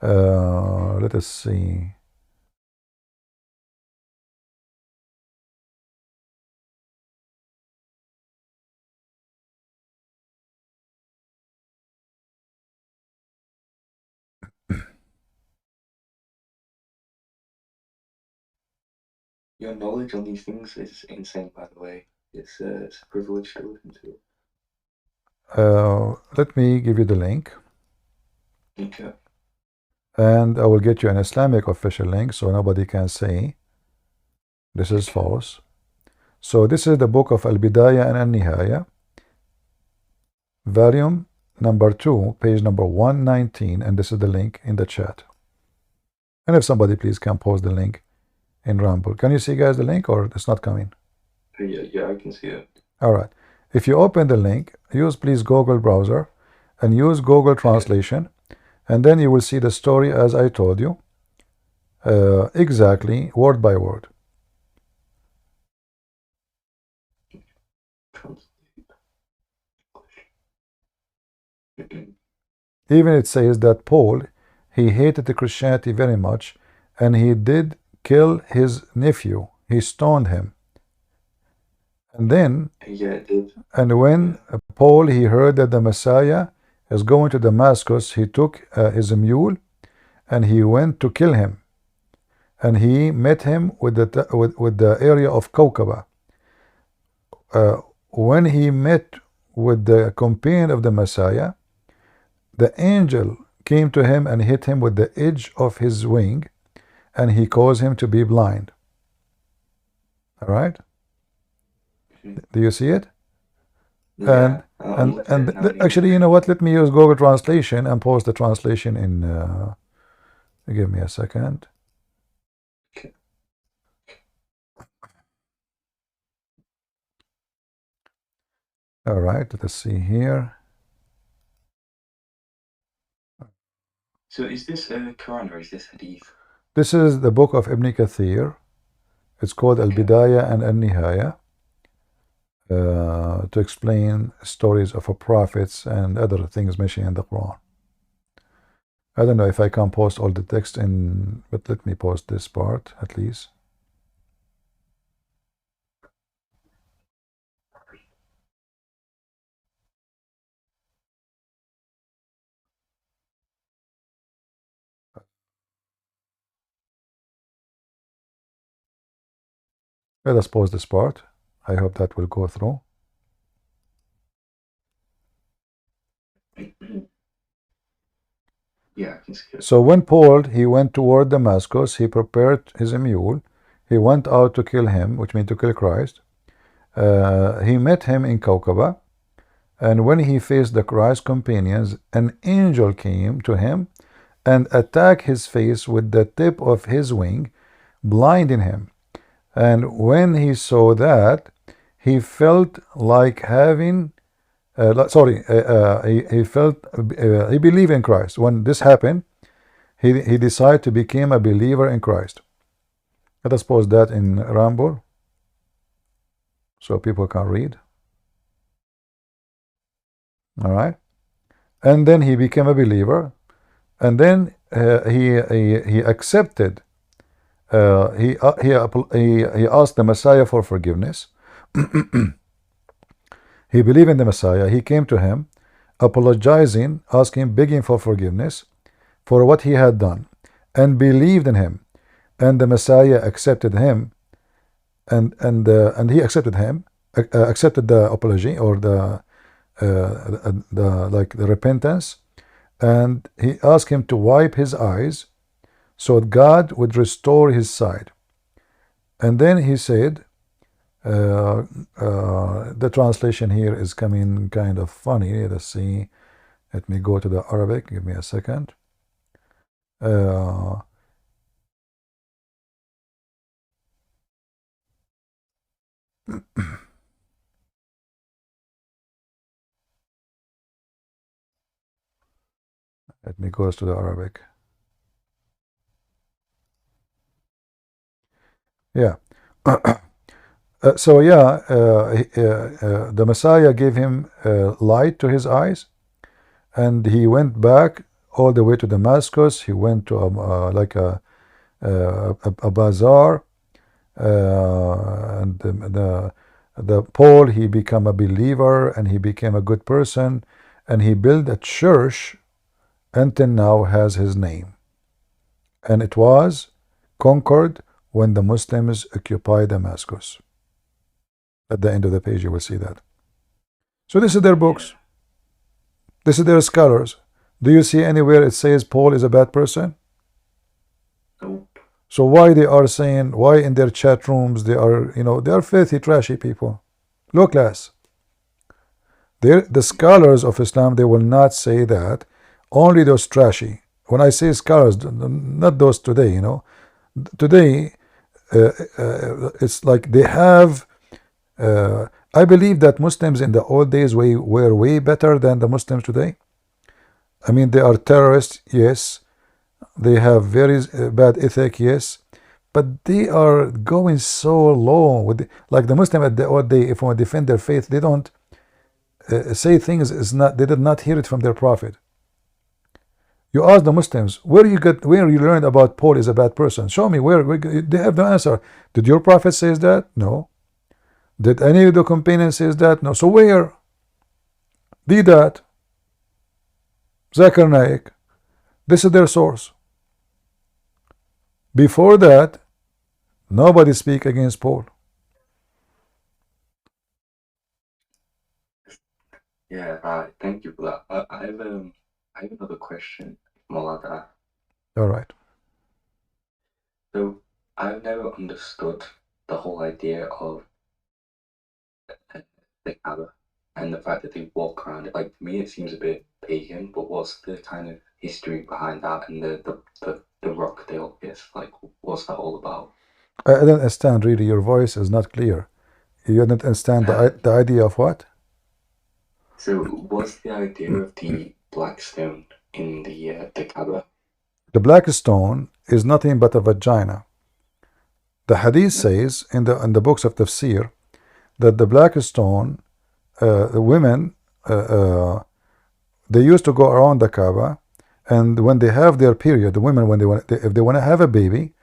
S1: Let us see.
S15: Your knowledge on these things is insane, by the way. It's a privilege to listen to.
S1: Let me give you the link.
S15: Okay.
S1: And I will get you an Islamic official link so nobody can say this is false. So this is the book of Al-Bidayah and Al-Nihaya, volume number 2, page number 119, and this is the link in the chat. And if somebody please can post the link in Rumble. Can you see, guys, the link, or it's not coming?
S15: Yeah, I can see it.
S1: All right. If you open the link, use please Google browser and use Google Translation, and then you will see the story as I told you, exactly word by word. Even it says that Paul, he hated the Christianity very much, and he did kill his nephew. He stoned him. And then, and when Paul, he heard that the Messiah is going to Damascus, he took his mule and he went to kill him. And he met him with the area of Kawkaba. When he met with the companion of the Messiah, the angel came to him and hit him with the edge of his wing, and he caused him to be blind. All right? Do you see it?
S15: Yeah,
S1: and actually, you know what? Let me use Google Translation and post the translation in. Give me a second.
S15: Okay.
S1: All right. Let's see here.
S15: So is this Quran or is this Hadith?
S1: This is the book of Ibn Kathir. It's called Al-Bidayah and Al-Nihaya, to explain stories of prophets and other things mentioned in the Quran. I don't know if I can post all the text in, but let me post this part at least. Let us pause this part. I hope that will go through.
S15: Yeah, I can see it.
S1: So when Paul, he went toward Damascus, he prepared his mule. He went out to kill him, which means to kill Christ. He met him in Kawkaba. And when he faced the Christ companions, an angel came to him and attacked his face with the tip of his wing, blinding him. And when he saw that, he felt like having, he believed in Christ. When this happened, he decided to become a believer in Christ. Let us post that in Rumble so people can read. All right. And then he became a believer. And then he accepted. He asked the Messiah for forgiveness. He believed in the Messiah. He came to him, apologizing, asking, begging for forgiveness for what he had done, and believed in him. And the Messiah accepted him, and he accepted him, accepted the apology or the repentance, and he asked him to wipe his eyes so that God would restore his sight. And then he said, the translation here is coming kind of funny. Let's see. Let me go to the Arabic. Give me a second. Let me go to the Arabic. Yeah. So yeah, the Messiah gave him light to his eyes, and he went back all the way to Damascus. He went to like a bazaar, and the Paul, he became a believer and he became a good person, and he built a church until now has his name, and it was conquered when the Muslims occupied Damascus. At the end of the page you will see that. So this is their books, this is their scholars. Do you see anywhere it says Paul is a bad person?
S15: Nope.
S1: So why they are saying, why in their chat rooms they are, they are filthy, trashy people, low class. The scholars of Islam, they will not say that. Only those trashy. When I say scholars, not those today, today it's like they have I believe that Muslims in the old days were way better than the Muslims today. I mean, they are terrorists, yes. They have very bad ethic, yes. But they are going so low. Like the Muslim at the old day, if they defend their faith, they don't say things they did not hear it from their prophet. You ask the Muslims, where you learned about Paul is a bad person. Show me where they have the answer. Did your prophet say that? No. Did any of the companions say that? No. So where? Didat, Zakir Naik, this is their source. Before that, nobody speak against Paul.
S15: Yeah, right. Thank you for that. I have another question, Malada.
S1: All right.
S15: So I've never understood the whole idea of the Kaaba and the fact that they walk around it. Like, to me, it seems a bit pagan, but what's the kind of history behind that and the rock they all kiss? Like, what's that all about?
S1: I don't understand, really. Your voice is not clear. You don't understand the idea of what?
S15: So, what's the idea of the black stone in the Kaaba?
S1: The black stone is nothing but a vagina. The hadith says in the books of tafsir that the black stone, the women, they used to go around the Kaaba, and when they have their period, the women, if they want to have a baby,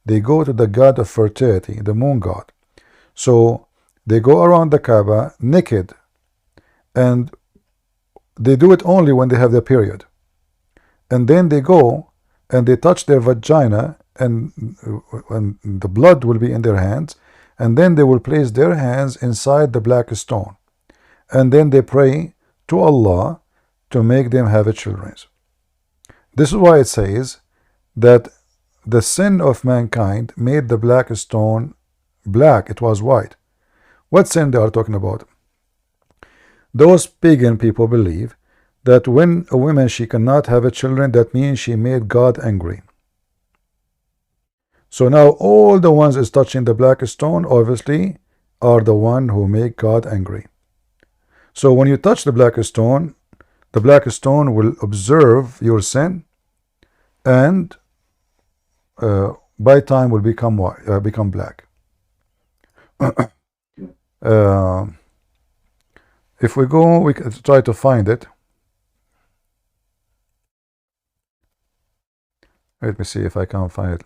S1: they go to the god of fertility, the moon god. So they go around the Kaaba naked, and they do it only when they have their period. And then they go and they touch their vagina, and the blood will be in their hands, and then they will place their hands inside the black stone, and then they pray to Allah to make them have children. This is why it says that the sin of mankind made the black stone black. It was white. What sin they are talking about? Those pagan people believe that when a woman, she cannot have children, that means she made God angry. So now all the ones is touching the black stone, obviously, are the one who make God angry. So when you touch the black stone will observe your sin, and by time will become black. If we go, we can try to find it. Let me see if I can find it.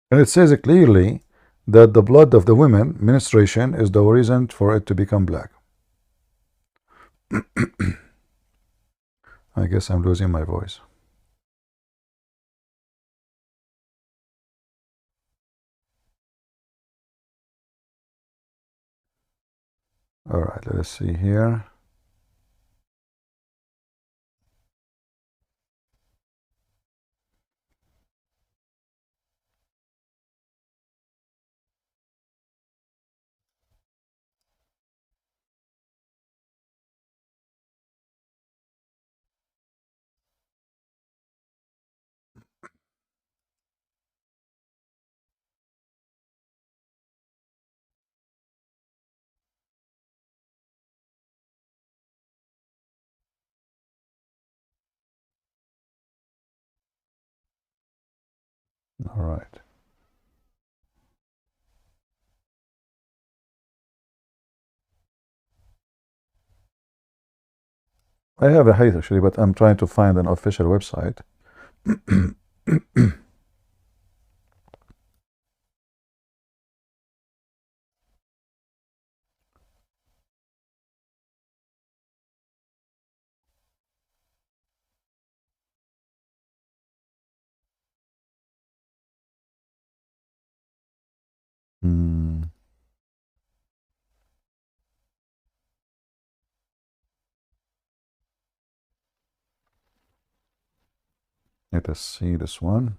S1: And it says clearly that the blood of the women, menstruation, is the reason for it to become black. I guess I'm losing my voice. All right, let's see here. All right. I have a height actually, but I'm trying to find an official website. Hmm. Let us see this one.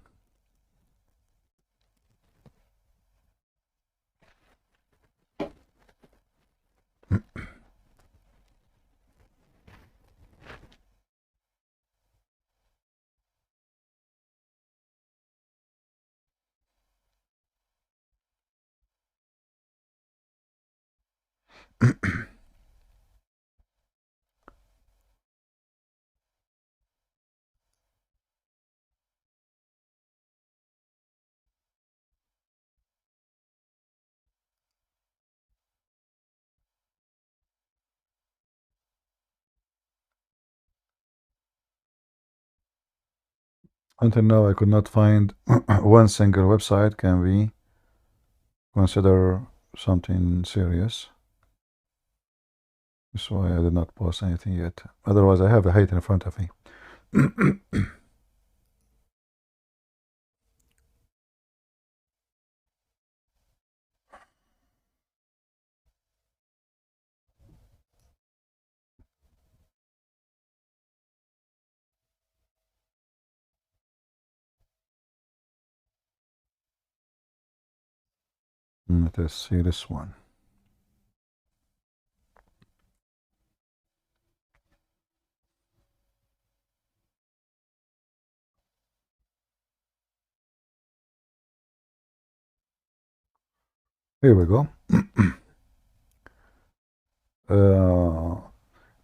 S1: Until now, I could not find one single website. Can we consider something serious? That's why I did not post anything yet. Otherwise, I have a height in front of me. Let us see this one. Here we go.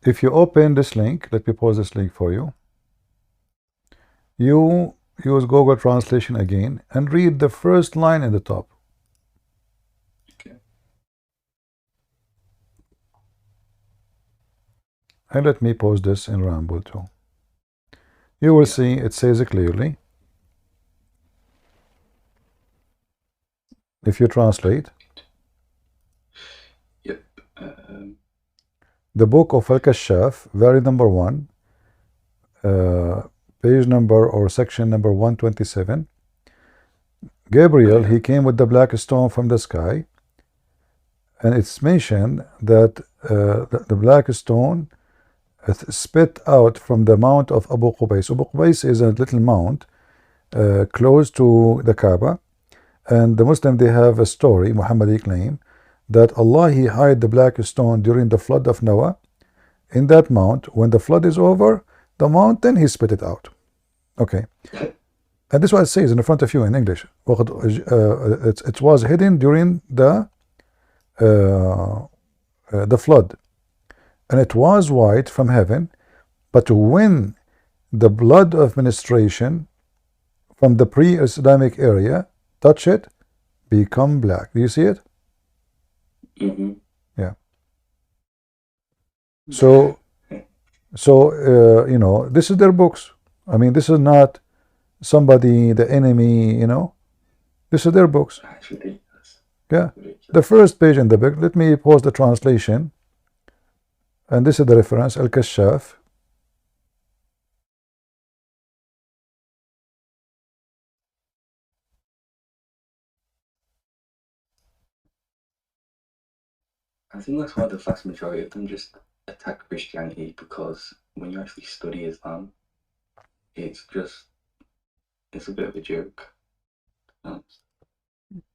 S1: If you open this link, let me pause this link for you. You use Google Translation again and read the first line in the top.
S15: Okay.
S1: And let me pause this in Ramble too. You will see it says it clearly. If you translate,
S15: Yep.
S1: the book of Al-Kashaf, very number 1, page number or section number 127. Gabriel, he came with the black stone from the sky, and it's mentioned that the black stone spit out from the mount of Abu Qubais. Abu Qubais is a little mount close to the Kaaba, and the Muslim, they have a story, Muhammadi claim, that Allah, he hid the black stone during the flood of Noah in that mount. When the flood is over the mountain, he spit it out. Okay. And this is what it says in front of you in English. It was hidden during the flood, and it was white from heaven, but when the blood of ministration from the pre-Islamic area touch it, become black. Do you see it?
S15: Mm-hmm.
S1: Yeah. So you know, this is their books. I mean, this is not somebody, the enemy, you know. This is their books. Yeah. The first page in the book, let me pause the translation. And this is the reference, Al-Kashaf.
S15: I think that's why the vast majority of them just attack Christianity, because when you actually study Islam, it's a bit of a joke.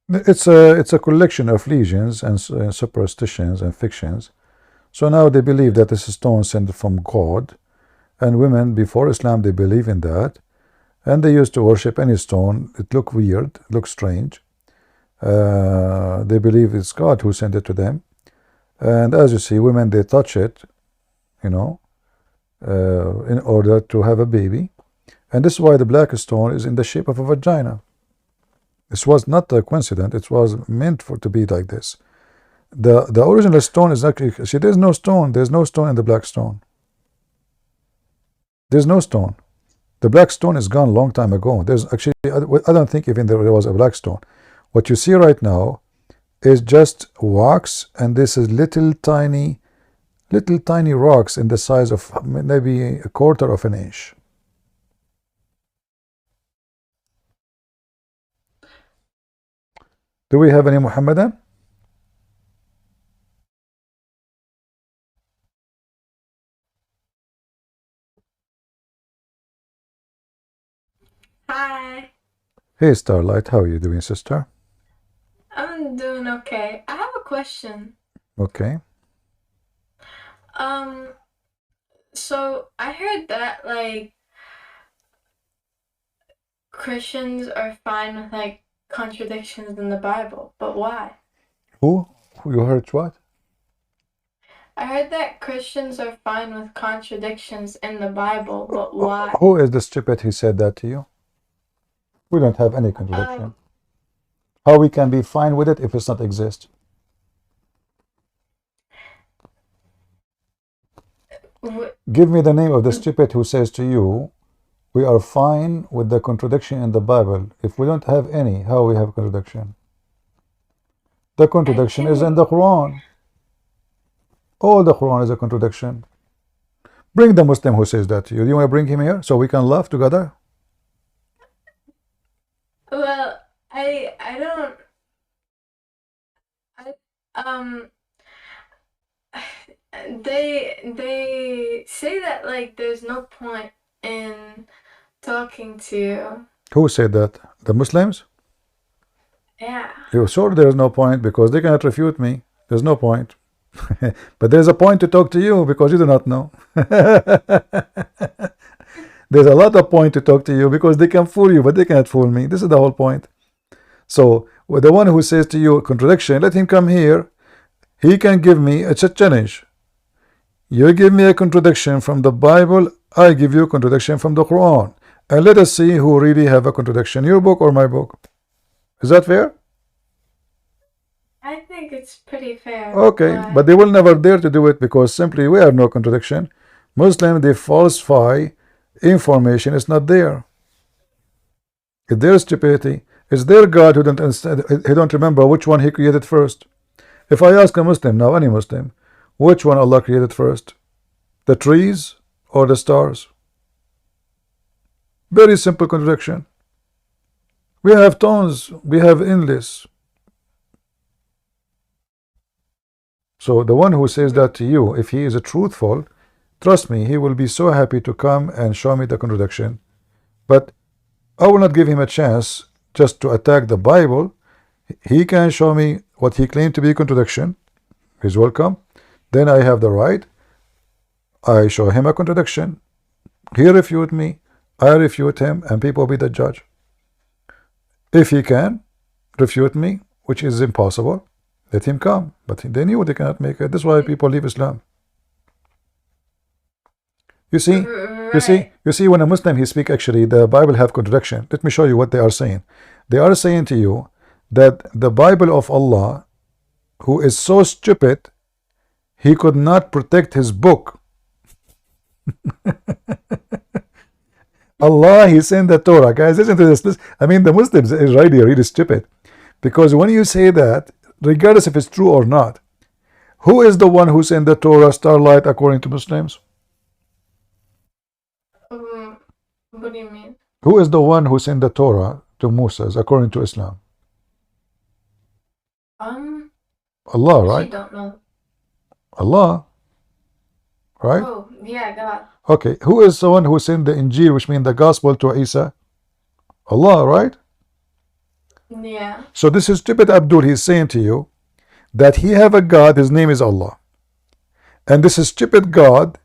S1: It's a collection of legends and superstitions and fictions. So now they believe that this is stone sent from God, and women before Islam, they believe in that, and they used to worship any stone. It looked weird, looked strange. They believe it's God who sent it to them, and as you see, women, they touch it, you know, in order to have a baby, and this is why the black stone is in the shape of a vagina. This was not a coincidence. It was meant for to be like this. The original stone is actually, see, there's no stone. There's no stone in the black stone. There's no stone. The black stone is gone long time ago. There's actually, I don't think even there was a black stone. What you see right now is just wax, and this is little tiny rocks in the size of maybe a quarter of an inch. Do we have any Muhammadan?
S16: Hi.
S1: Hey Starlight, how are you doing, sister?
S16: I'm doing okay. I have a question.
S1: Okay.
S16: So I heard that like Christians are fine with like contradictions in the Bible, but why?
S1: Who? You heard what?
S16: I heard that Christians are fine with contradictions in the Bible, but why?
S1: Who is the stupid who said that to you? We don't have any contradiction. How we can be fine with it if it's not exist? Give me the name of the stupid who says to you, we are fine with the contradiction in the Bible. If we don't have any, how we have contradiction? The contradiction is in the Quran. All the Quran is a contradiction. Bring the Muslim who says that to you. Do you want to bring him here so we can laugh together?
S16: Well, I don't. They say that like there's no point in talking to.
S1: Who said that? The Muslims?
S16: Yeah.
S1: You're sure there is no point because they cannot refute me. There's no point. But there's a point to talk to you because you do not know. There's a lot of point to talk to you because they can fool you, but they cannot fool me. This is the whole point. So with the one who says to you contradiction, let him come here. He can give me a challenge. You give me a contradiction from the Bible, I give you a contradiction from the Quran, and let us see who really have a contradiction, your book or my book. Is that fair?
S16: I think it's pretty fair.
S1: Okay, but they will never dare to do it because simply we have no contradiction. Muslims, they falsify information. It's not there. It's their stupidity. It's their God who don't understand, he don't remember which one he created first. If I ask a Muslim now, any Muslim, which one Allah created first? The trees or the stars? Very simple contradiction. We have tons, we have endless. So the one who says that to you, if he is a truthful, trust me, he will be so happy to come and show me the contradiction. But I will not give him a chance just to attack the Bible. He can show me what he claimed to be contradiction. He's welcome. Then I have the right. I show him a contradiction. He refute me. I refute him, and people be the judge. If he can refute me, which is impossible, let him come. But they knew they cannot make it. That's why people leave Islam. You see, you see, when a Muslim he speak, actually the Bible have contradiction. Let me show you what they are saying. They are saying to you that the Bible of Allah, who is so stupid, he could not protect his book. Allah, he sent the Torah. Guys, listen to this. I mean, the Muslims is really stupid. Because when you say that, regardless if it's true or not, who is the one who sent the Torah, Starlight, according to Muslims?
S16: What do you mean?
S1: Who is the one who sent the Torah to Moses, according to Islam? Allah, right?
S16: I don't know.
S1: Allah. Right?
S16: Oh, yeah, God.
S1: Okay, who is the one who sent the Injil, which means the gospel, to Isa? Allah, right?
S16: Yeah.
S1: So this is stupid Abdul, he's saying to you that he have a God, his name is Allah. And this is stupid God,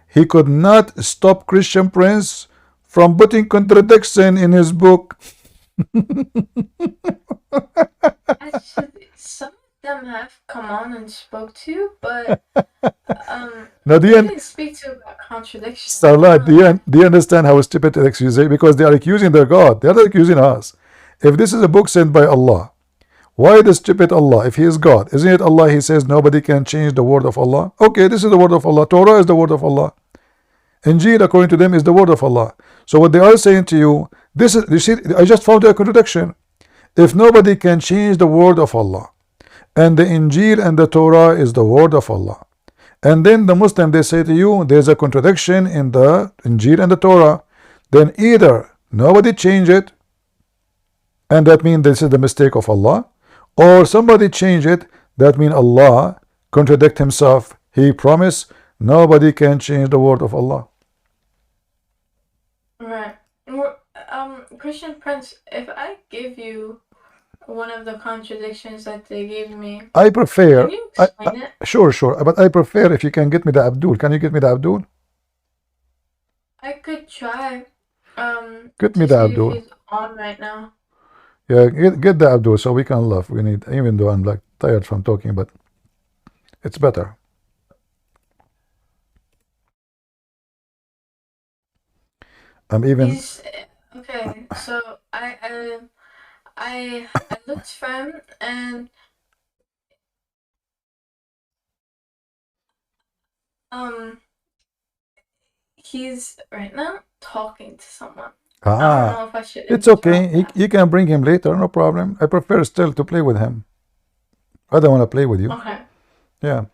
S1: he could not stop Christian Prince from putting contradiction in his book.
S16: Actually, some of them have come on and spoke to you, but
S1: Now,
S16: they didn't speak to you about contradiction.
S1: Starlight, do you understand how stupid it is? Because they are accusing their God. They are not accusing us. If this is a book sent by Allah, why the stupid Allah? If he is God, isn't it Allah? He says nobody can change the word of Allah. Okay, this is the word of Allah. Torah is the word of Allah. Injil, according to them, is the word of Allah. So what they are saying to you, this is, you see, I just found a contradiction. If nobody can change the word of Allah, and the Injil and the Torah is the word of Allah, and then the Muslim, they say to you, there's a contradiction in the Injil and the Torah, then either nobody change it, and that means this is the mistake of Allah, or somebody change it, that means Allah contradict himself. He promised nobody can change the word of Allah.
S16: Right. Christian Prince, if I give you one of the contradictions that they gave me,
S1: I prefer.
S16: can you explain it?
S1: Sure. But I prefer if you can get me the Abdul. Can you get me the Abdul?
S16: I could try.
S1: Get
S16: To
S1: me the
S16: see
S1: Abdul.
S16: if he's on right now.
S1: Yeah, get the Abdul so we can laugh. We need, even though I'm like tired from talking, but it's better. I'm even.
S16: He's okay. So I looked for him and he's right now talking to someone. I don't know if I should
S1: It's
S16: interrupt
S1: okay.
S16: that.
S1: You can bring him later, no problem. I prefer still to play with him. I don't want to play with you.
S16: Okay.
S1: Yeah.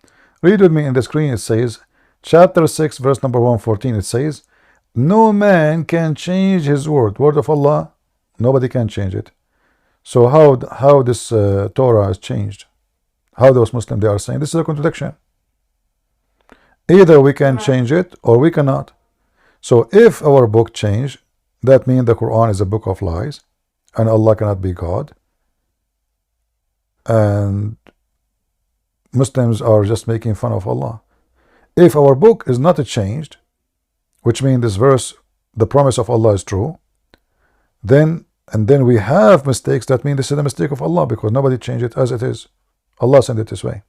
S1: Read with me in the screen. It says, chapter 6, verse number 114. It says, no man can change his word. Word of Allah, nobody can change it. So how this Torah is changed? How those Muslims, they are saying this is a contradiction. Either we can change it or we cannot. So if our book changed, that means the Quran is a book of lies and Allah cannot be God. And Muslims are just making fun of Allah. If our book is not changed, which means this verse, the promise of Allah is true, then we have mistakes, that means this is a mistake of Allah because nobody changed it as it is. Allah sent it this way.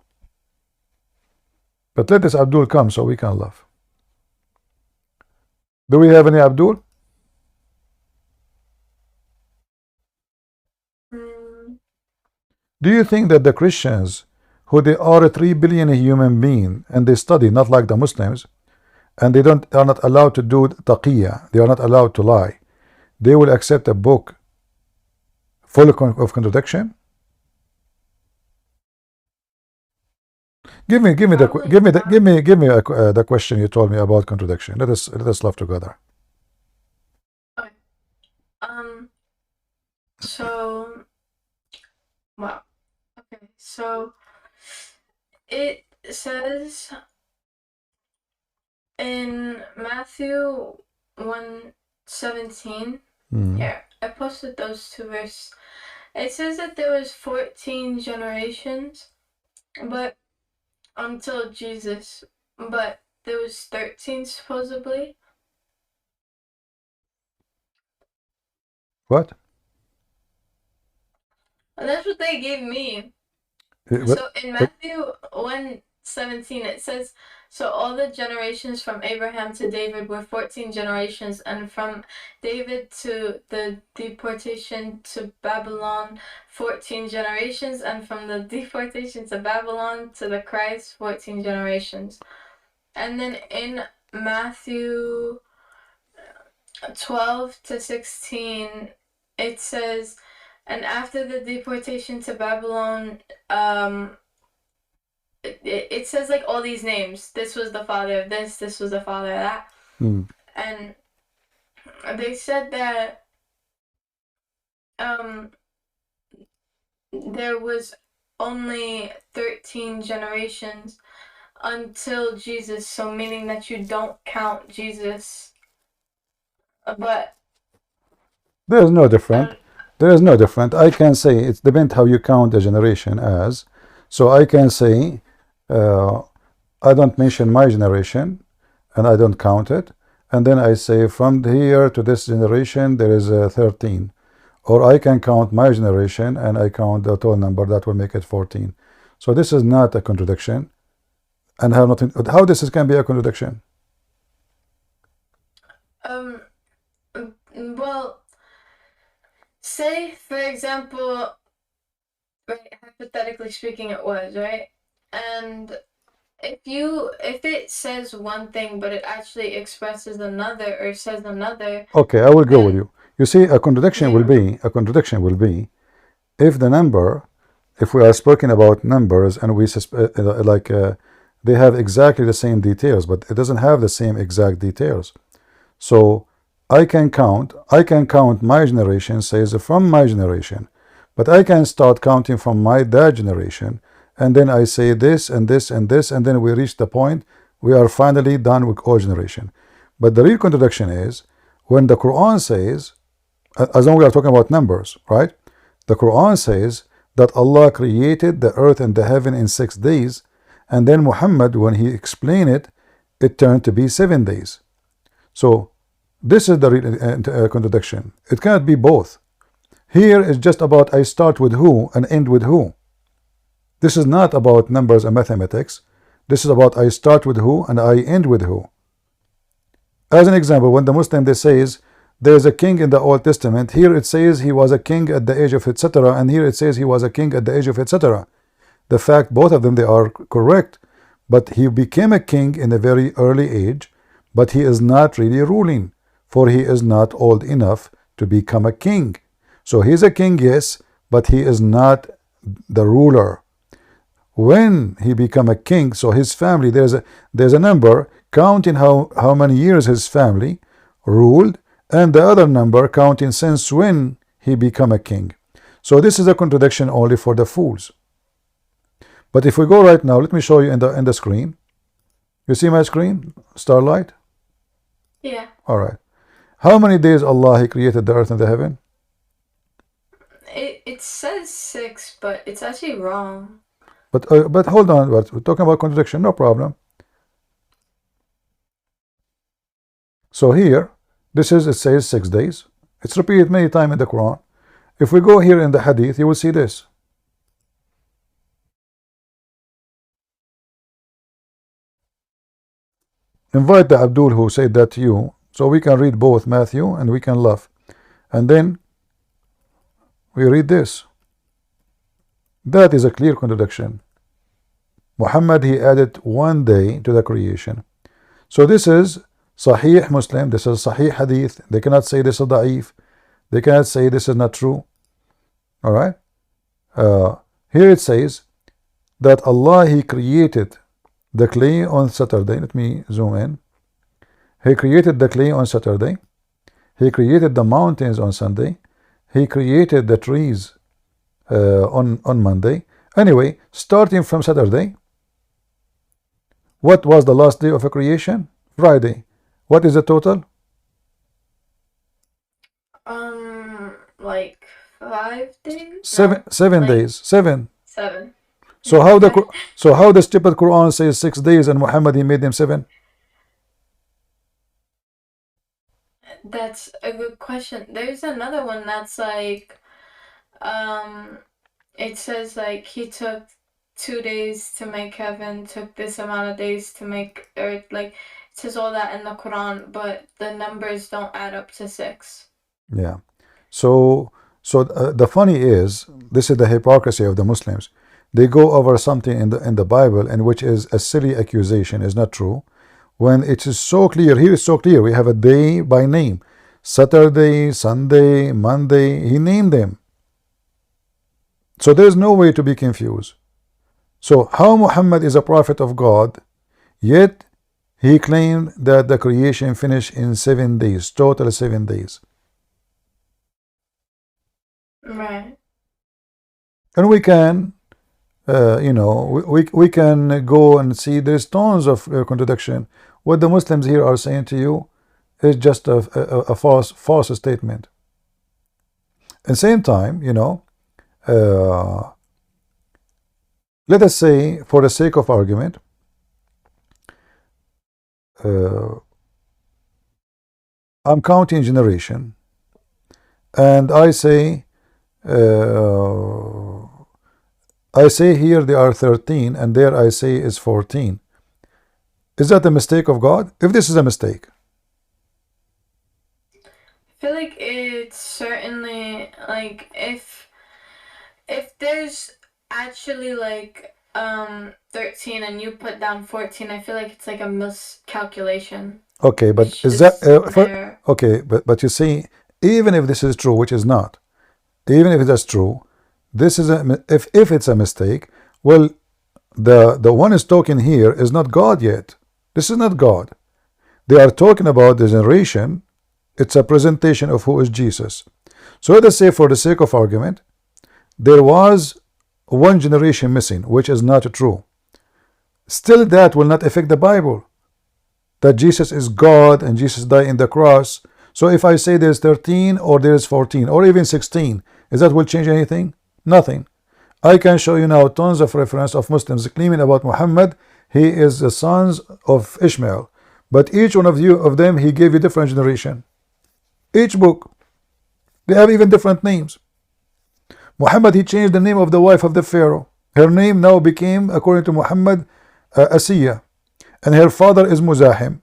S1: But let this Abdul come so we can laugh. Do we have any Abdul? Do you think that the Christians, who they are 3 billion human beings and they study not like the Muslims, and they are not allowed to do taqiyya, they are not allowed to lie, they will accept a book full of contradiction? Give me the question you told me about contradiction. Let us laugh together.
S16: Okay. So, well, okay. So it says in Matthew 1:17. Here, I posted those two verses. It says that there was 14 generations, but until Jesus, but there was 13 supposedly.
S1: What?
S16: And that's what they gave me. So in Matthew 1:17 it says, so all the generations from Abraham to David were 14 generations, and from David to the deportation to Babylon 14 generations, and from the deportation to Babylon to the Christ 14 generations. And then in Matthew 12-16 it says, and after the deportation to Babylon, it says like all these names. This was the father of this was the father of that. And they said that there was only 13 generations until Jesus, so meaning that you don't count Jesus. But
S1: there is no different. There is no different. I can say it depends how you count a generation as. So I can say I don't mention my generation and I don't count it, and then I say from here to this generation there is 13. Or I can count my generation and I count the total number, that will make it 14. So this is not a contradiction, and how nothing. How this can be a contradiction?
S16: Well, say for example, right, hypothetically speaking, it was right, and if it says one thing but it actually expresses another or says another.
S1: Okay, I will go with you. You see, a contradiction will be if the number, if we are speaking about numbers and we they have exactly the same details, but it doesn't have the same exact details. So I can count my generation, says from my generation, but I can start counting from my dad generation, and then I say this and this and this, and then we reach the point we are finally done with all generation. But the real contradiction is when the Quran says, as long as we are talking about numbers, right? The Quran says that Allah created the earth and the heaven in 6 days, and then Muhammad, when he explained it, it turned to be 7 days. So this is the real contradiction. It cannot be both. Here is just about I start with who and end with who. This is not about numbers and mathematics. This is about I start with who and I end with who. As an example, when the Muslim they says there is a king in the Old Testament, here it says he was a king at the age of etc., and here it says he was a king at the age of etc. The fact both of them they are correct, but he became a king in a very early age, but he is not really ruling, for he is not old enough to become a king. So he is a king, yes, but he is not the ruler. When he become a king, so his family, there's a number counting how many years his family ruled, and the other number counting since when he become a king. So this is a contradiction only for the fools. But if we go right now, let me show you in the screen. You see my screen, Starlight?
S16: Yeah.
S1: All right. How many days Allah he created the earth and the heaven?
S16: It says 6, but it's actually wrong.
S1: But hold on, we're talking about contradiction, no problem. So here, it says 6 days. It's repeated many times in the Quran. If we go here in the Hadith, you will see this. Invite the Abdul who said that to you, so we can read both Matthew and we can laugh. And then we read this. That is a clear contradiction. Muhammad, he added 1 day to the creation. So this is Sahih Muslim, this is Sahih Hadith. They cannot say this is da'if. They cannot say this is not true. All right. Here it says that Allah, he created the clay on Saturday. Let me zoom in. He created the clay on Saturday. He created the mountains on Sunday. He created the trees on Monday. Anyway, starting from Saturday, what was the last day of a creation? Friday. What is the total?
S16: Like 5 days?
S1: Seven days. Seven.
S16: So
S1: how the stupid Quran says 6 days and Muhammad he made them 7?
S16: That's a good question. There's another one that's like, it says like he took 2 days to make heaven, took this amount of days to make earth. Like it says all that in the Quran, but the numbers don't add up to 6.
S1: Yeah. So the funny is, this is the hypocrisy of the Muslims. They go over something in the Bible, and which is a silly accusation, is not true, when it is so clear. Here is so clear. We have a day by name. Saturday, Sunday, Monday, he named them. So there is no way to be confused. So how Muhammad is a prophet of God, yet he claimed that the creation finished in 7 days, total 7 days.
S16: Right.
S1: And we can you know, we can go and see there's tons of contradiction. What the Muslims here are saying to you is just a false statement. At the same time, you know, let us say, for the sake of argument, I'm counting generation, and I say here they are 13, and there I say is 14. Is that a mistake of God? If this is a mistake,
S16: I feel like it's certainly like if there's actually like 13 and you put down 14, I feel like it's like a miscalculation.
S1: okay, but is that okay? But you see, even if this is true, which is not, even if that's true, this is if it's a mistake, well, the one is talking here is not God yet. This is not God. They are talking about the generation. It's a presentation of who is Jesus. So let us say, for the sake of argument, there was one generation missing, which is not true. Still, that will not affect the Bible, that Jesus is God and Jesus died in the cross. So if I say there's 13 or there's 14 or even 16, is that will change anything? Nothing. I can show you now tons of reference of Muslims claiming about Muhammad. He is the sons of Ishmael, but each one of them, he gave you different generation. Each book, they have even different names. Muhammad, he changed the name of the wife of the Pharaoh. Her name now became, according to Muhammad, Asiya, and her father is Muzahim.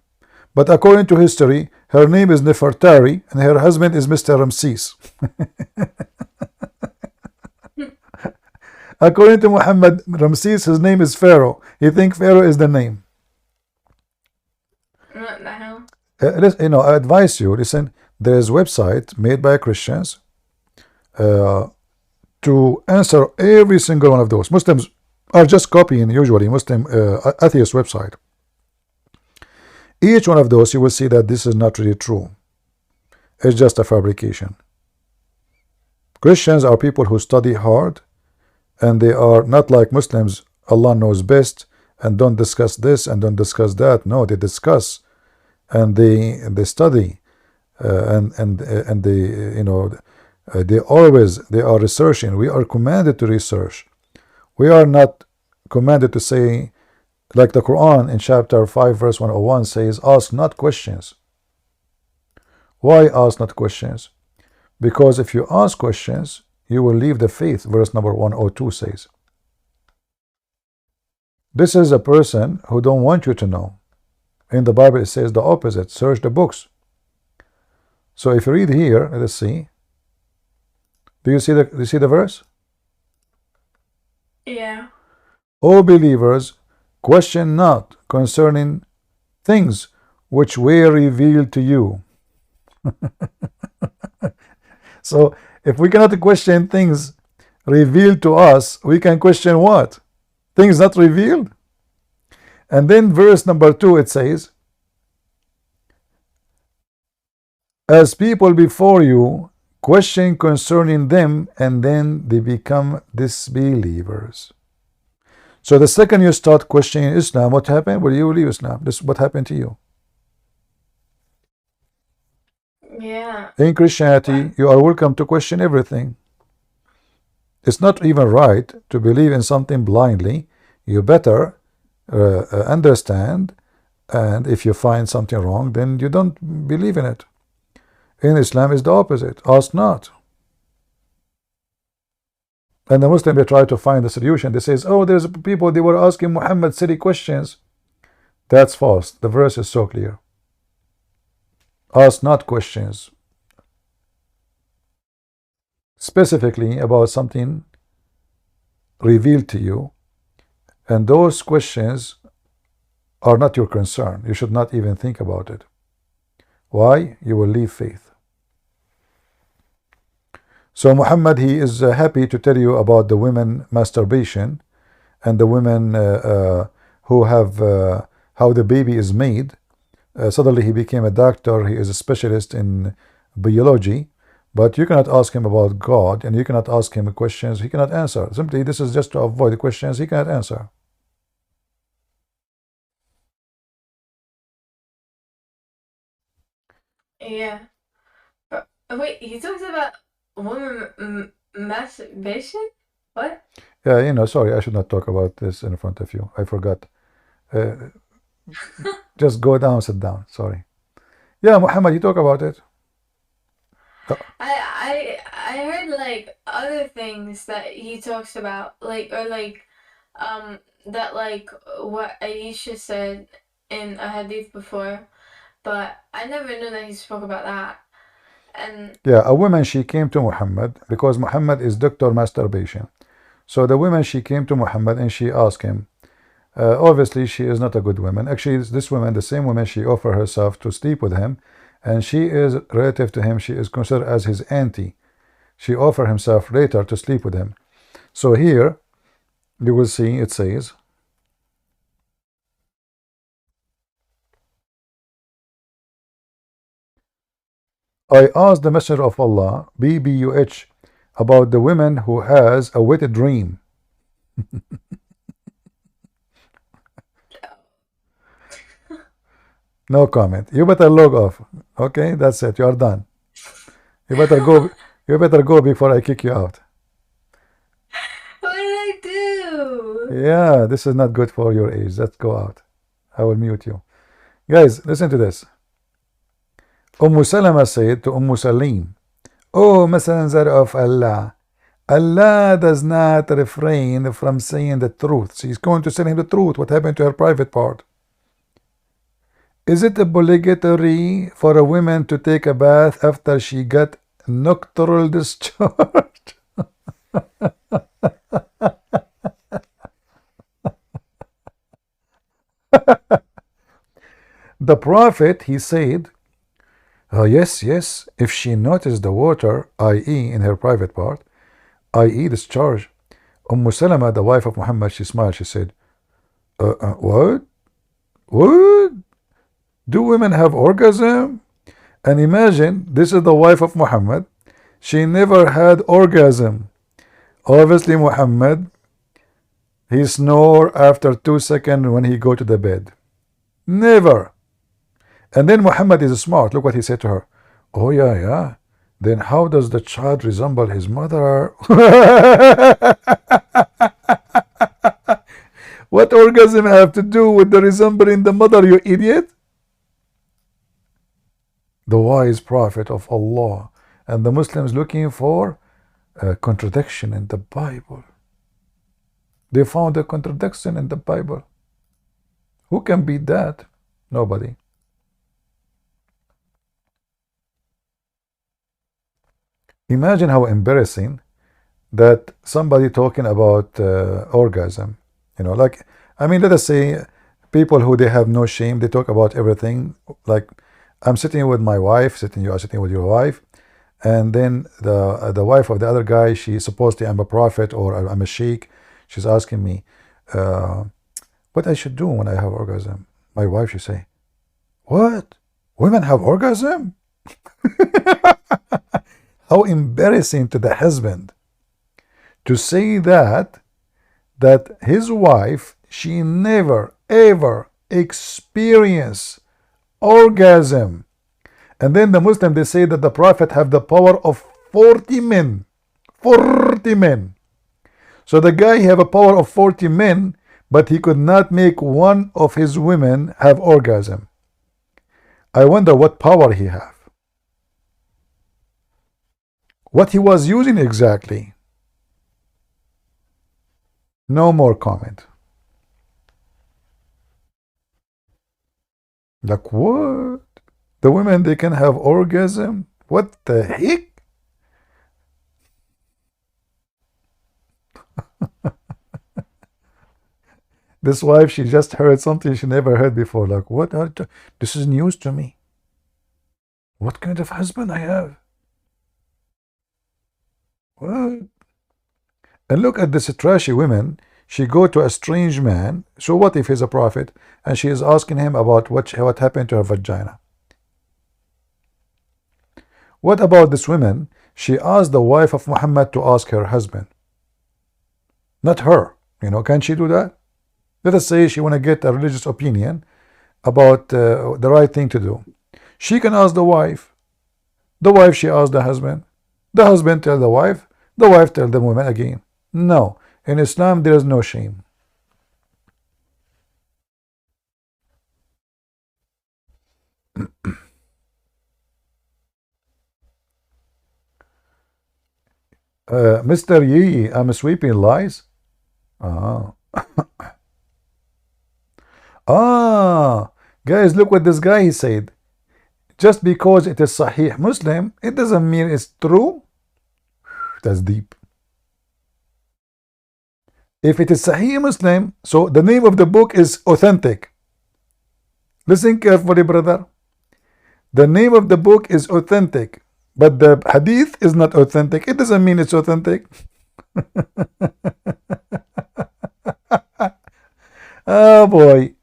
S1: But according to history, her name is Nefertari, and her husband is Mr. Ramses. According to Muhammad, Ramses, his name is Pharaoh. He thinks Pharaoh is the name.
S16: What the hell?
S1: You know, I advise you, listen, there is a website made by Christians to answer every single one of those. Muslims are just copying, usually, Muslim atheist website. Each one of those, you will see that this is not really true. It's just a fabrication. Christians are people who study hard, and they are not like Muslims. Allah knows best, and don't discuss this and don't discuss that. No, they discuss, and they study, and they, you know, they are researching. We are commanded to research. We are not commanded to say, like the Quran in chapter 5 verse 101 says, ask not questions. Why ask not questions? Because if you ask questions, you will leave the faith, verse number 102 says. This is a person who don't want you to know. In the Bible it says the opposite, search the books. So if you read here, let's see. Do you see the verse?
S16: Yeah.
S1: O believers, question not concerning things which were revealed to you. So if we cannot question things revealed to us, we can question what? Things not revealed? And then verse number 2, it says, as people before you question concerning them, and then they become disbelievers. So the second you start questioning Islam, what happened? Well, you leave Islam. This is what happened to you.
S16: Yeah.
S1: In Christianity, you are welcome to question everything. It's not even right to believe in something blindly. You better understand, and if you find something wrong, then you don't believe in it. In Islam is the opposite. Ask not. And the Muslim, they try to find a solution. They says, oh, there's people, they were asking Muhammad silly questions. That's false. The verse is so clear. Ask not questions specifically about something revealed to you, and those questions are not your concern. You should not even think about it. Why? You will leave faith. So Muhammad, he is happy to tell you about the women masturbation and the women who have how the baby is made. Suddenly he became a doctor. He is a specialist in biology, But you cannot ask him about God, and you cannot ask him questions he cannot answer. Simply, this is just to avoid the questions he cannot answer.
S16: Yeah. Wait, he talks about woman masturbation? What?
S1: Yeah, you know, sorry, I should not talk about this in front of you. I forgot. Just go down, sit down. Sorry. Yeah, Muhammad, you talk about it.
S16: I heard like other things that he talks about, like or like that like what Aisha said in a hadith before, but I never knew that he spoke about that. And
S1: Yeah, a woman, she came to Muhammad because Muhammad is Dr. Masturbation. So the woman, she came to Muhammad and she asked him. Obviously, she is not a good woman. Actually, this woman, the same woman, she offered herself to sleep with him, and she is relative to him. She is considered as his auntie. She offered himself later to sleep with him. So here, you will see it says, I asked the Messenger of Allah, BBUH, about the woman who has a wet dream. No comment. You better log off. Okay, that's it. You are done. You better go. You better go before I kick you out.
S16: what did I do?
S1: Yeah, this is not good for your age. Let's go out. I will mute you. Guys, listen to this. Salama said to Salim, "O Messenger of Allah, Allah does not refrain from saying the truth." She's going to tell him the truth. What happened to her private part? Is it obligatory for a woman to take a bath after she got nocturnal discharge? The Prophet, he said, yes, yes, if she noticed the water, i.e. in her private part, i.e. discharge. Salama, the wife of Muhammad, she smiled, she said, what? What? Do women have orgasm? And imagine, this is the wife of Muhammad. She never had orgasm. Obviously, Muhammad, he snore after 2 seconds when he go to the bed. Never. And then Muhammad is smart. Look what he said to her. Oh, yeah, yeah. Then how does the child resemble his mother? What orgasm have to do with the resembling the mother, you idiot? The wise prophet of Allah, and the Muslims looking for a contradiction in the Bible. They found a contradiction in the Bible. Who can beat that? Nobody. Imagine how embarrassing that somebody talking about orgasm, you know, like, I mean, let us say people who they have no shame, they talk about everything. Like, I'm sitting with my wife, you are sitting with your wife, and then the wife of the other guy, she's supposedly, I'm a prophet or I'm a sheikh. She's asking me what I should do when I have orgasm. My wife, she say, what? Women have orgasm? How embarrassing to the husband to say that his wife, she never ever experienced orgasm. And then the Muslim, they say that the Prophet have the power of 40 men. 40 men. So the guy have a power of 40 men, but he could not make one of his women have orgasm. I wonder what power he have. What he was using exactly. No more comment. Like, what? The women, they can have orgasm? What the heck? This wife, she just heard something she never heard before. Like, what? This is news to me. What kind of husband I have? What? And look at this trashy women. She go to a strange man. So what if he's a prophet? And she is asking him about what happened to her vagina. What about this woman? She asked the wife of Muhammad to ask her husband, not her. You know, can she do that? Let us say she want to get a religious opinion about the right thing to do. She can ask the wife. The wife, she asked the husband. The husband tell the wife tell the woman again. No, in Islam there is no shame. Mr. Yee, I'm sweeping lies. Ah. Ah, guys, look what this guy said. Just because it is Sahih Muslim, it doesn't mean it's true. That's deep. If it is Sahih Muslim, so the name of the book is authentic. Listen carefully, brother. The name of the book is authentic, but the hadith is not authentic. It doesn't mean it's authentic. Oh boy.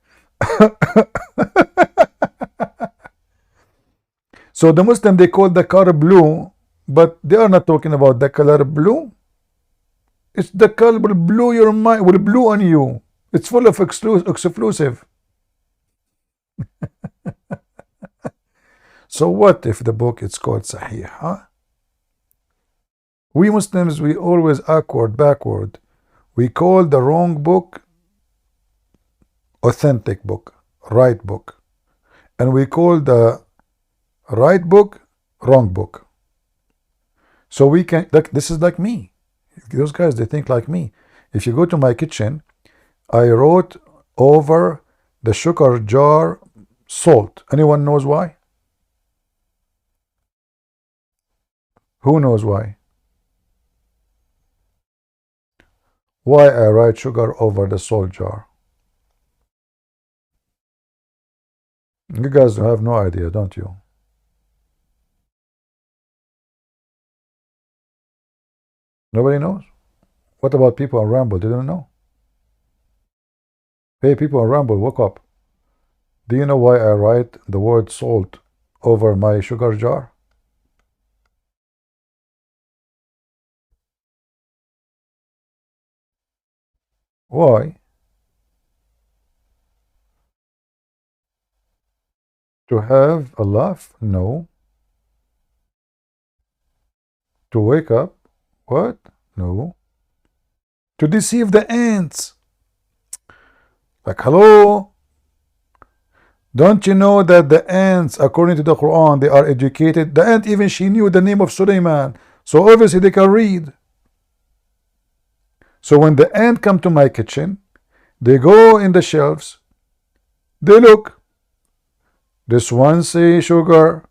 S1: So the Muslim, they call the car blue, but they are not talking about the color blue. It's the color will blow your mind, will blow on you. It's full of exclusive. So what if the book is called Sahih, huh? We Muslims, we always backward. We call the wrong book authentic book, right book. And we call the right book wrong book. So we can, like, this is like me. Those guys, they think like me. If you go to my kitchen, I wrote over the sugar jar salt. Anyone knows why? Who knows why? Why I write sugar over the salt jar? You guys have no idea, don't you? Nobody knows? What about people on Ramble? They don't know? Hey, people on Ramble, wake up. Do you know why I write the word salt over my sugar jar? Why? To have a laugh? No. To wake up? What? No. To deceive the ants. Like, hello? Don't you know that the ants, according to the Quran, they are educated? The ant, even she knew the name of Sulaiman. So obviously they can read. So when the ant come to my kitchen, they go in the shelves, they look. This one say sugar.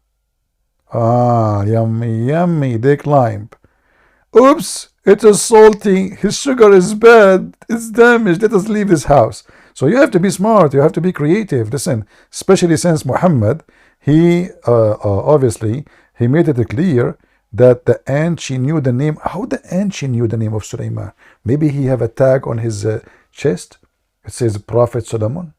S1: Ah, yummy, yummy. They climb. Oops, it is salty. His sugar is bad. It's damaged. Let us leave this house. So you have to be smart. You have to be creative. Listen, especially since Muhammad, he obviously he made it clear that the ant, she knew the name. How the ant, she knew the name of Sulaiman? Maybe he have a tag on his chest. It says Prophet Solomon.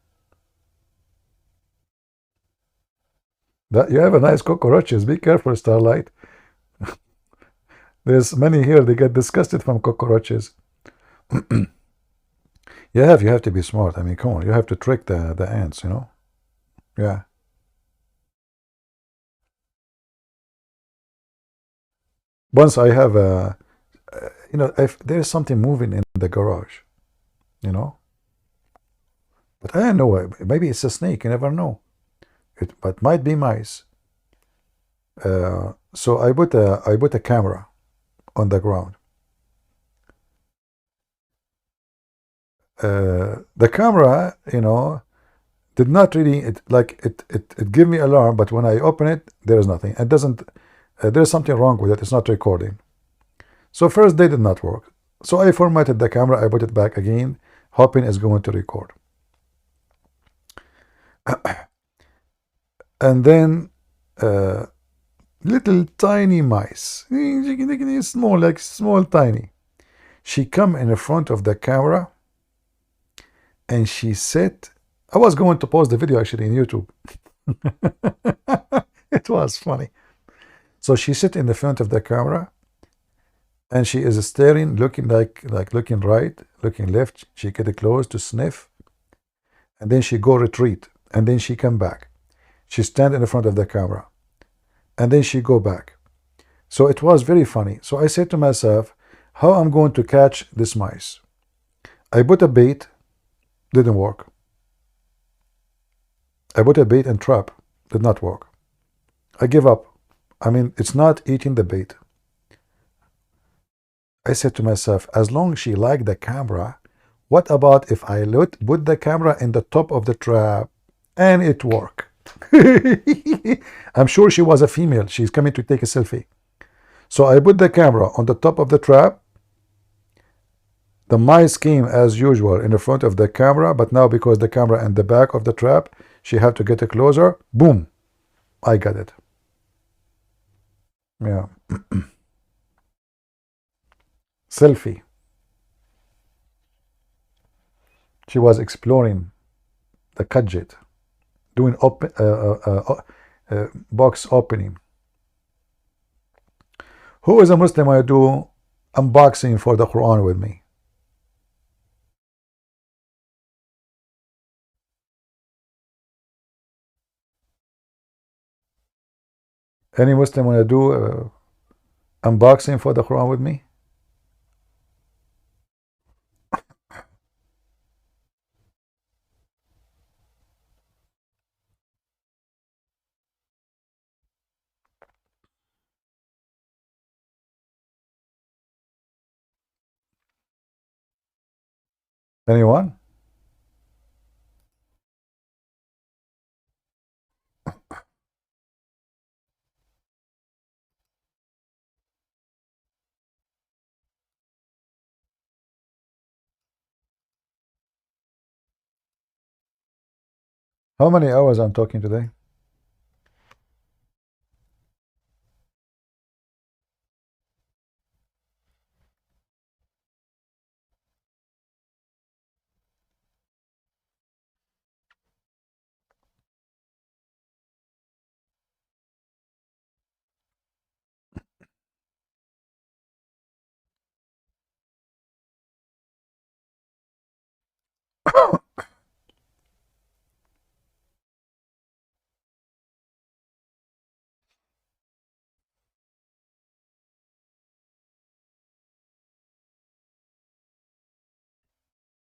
S1: That you have a nice cockroaches. Be careful, Starlight. There's many here. They get disgusted from cockroaches. You have to be smart. I mean, come on. You have to trick the ants. You know. Yeah. Once I have a, you know, if there's something moving in the garage, you know. But I don't know. Maybe it's a snake. You never know. But might be mice. So I put a camera on the ground. The camera, you know, did not really it give me alarm, but when I open it, there is nothing. It doesn't. There's something wrong with it. It's not recording. So first they did not work. So I formatted the camera. I put it back again, hoping it's going to record. And then little tiny mice, small, like small tiny. She come in front of the camera, and she said, I was going to post the video actually in YouTube. It was funny. So she sit in the front of the camera, and she is staring, looking like looking right, looking left. She get close to sniff, and then she go retreat, and then she come back. She stand in front of the camera, and then she go back. So it was very funny. So I said to myself, how I'm going to catch this mice? I put a bait, didn't work. I put a bait and trap, did not work. I give up. I mean, it's not eating the bait. I said to myself, as long as she liked the camera, what about if I put the camera in the top of the trap and it worked? I'm sure she was a female. She's coming to take a selfie. So I put the camera on the top of the trap. The mice came as usual in the front of the camera, but now because the camera in the back of the trap, she had to get it closer. Boom! I got it. Yeah. Selfie. She was exploring the gadget, doing box opening. Who is a Muslim I do unboxing for the Quran with me? Any Muslim want to do unboxing for the Quran with me? Anyone? How many hours I'm talking today?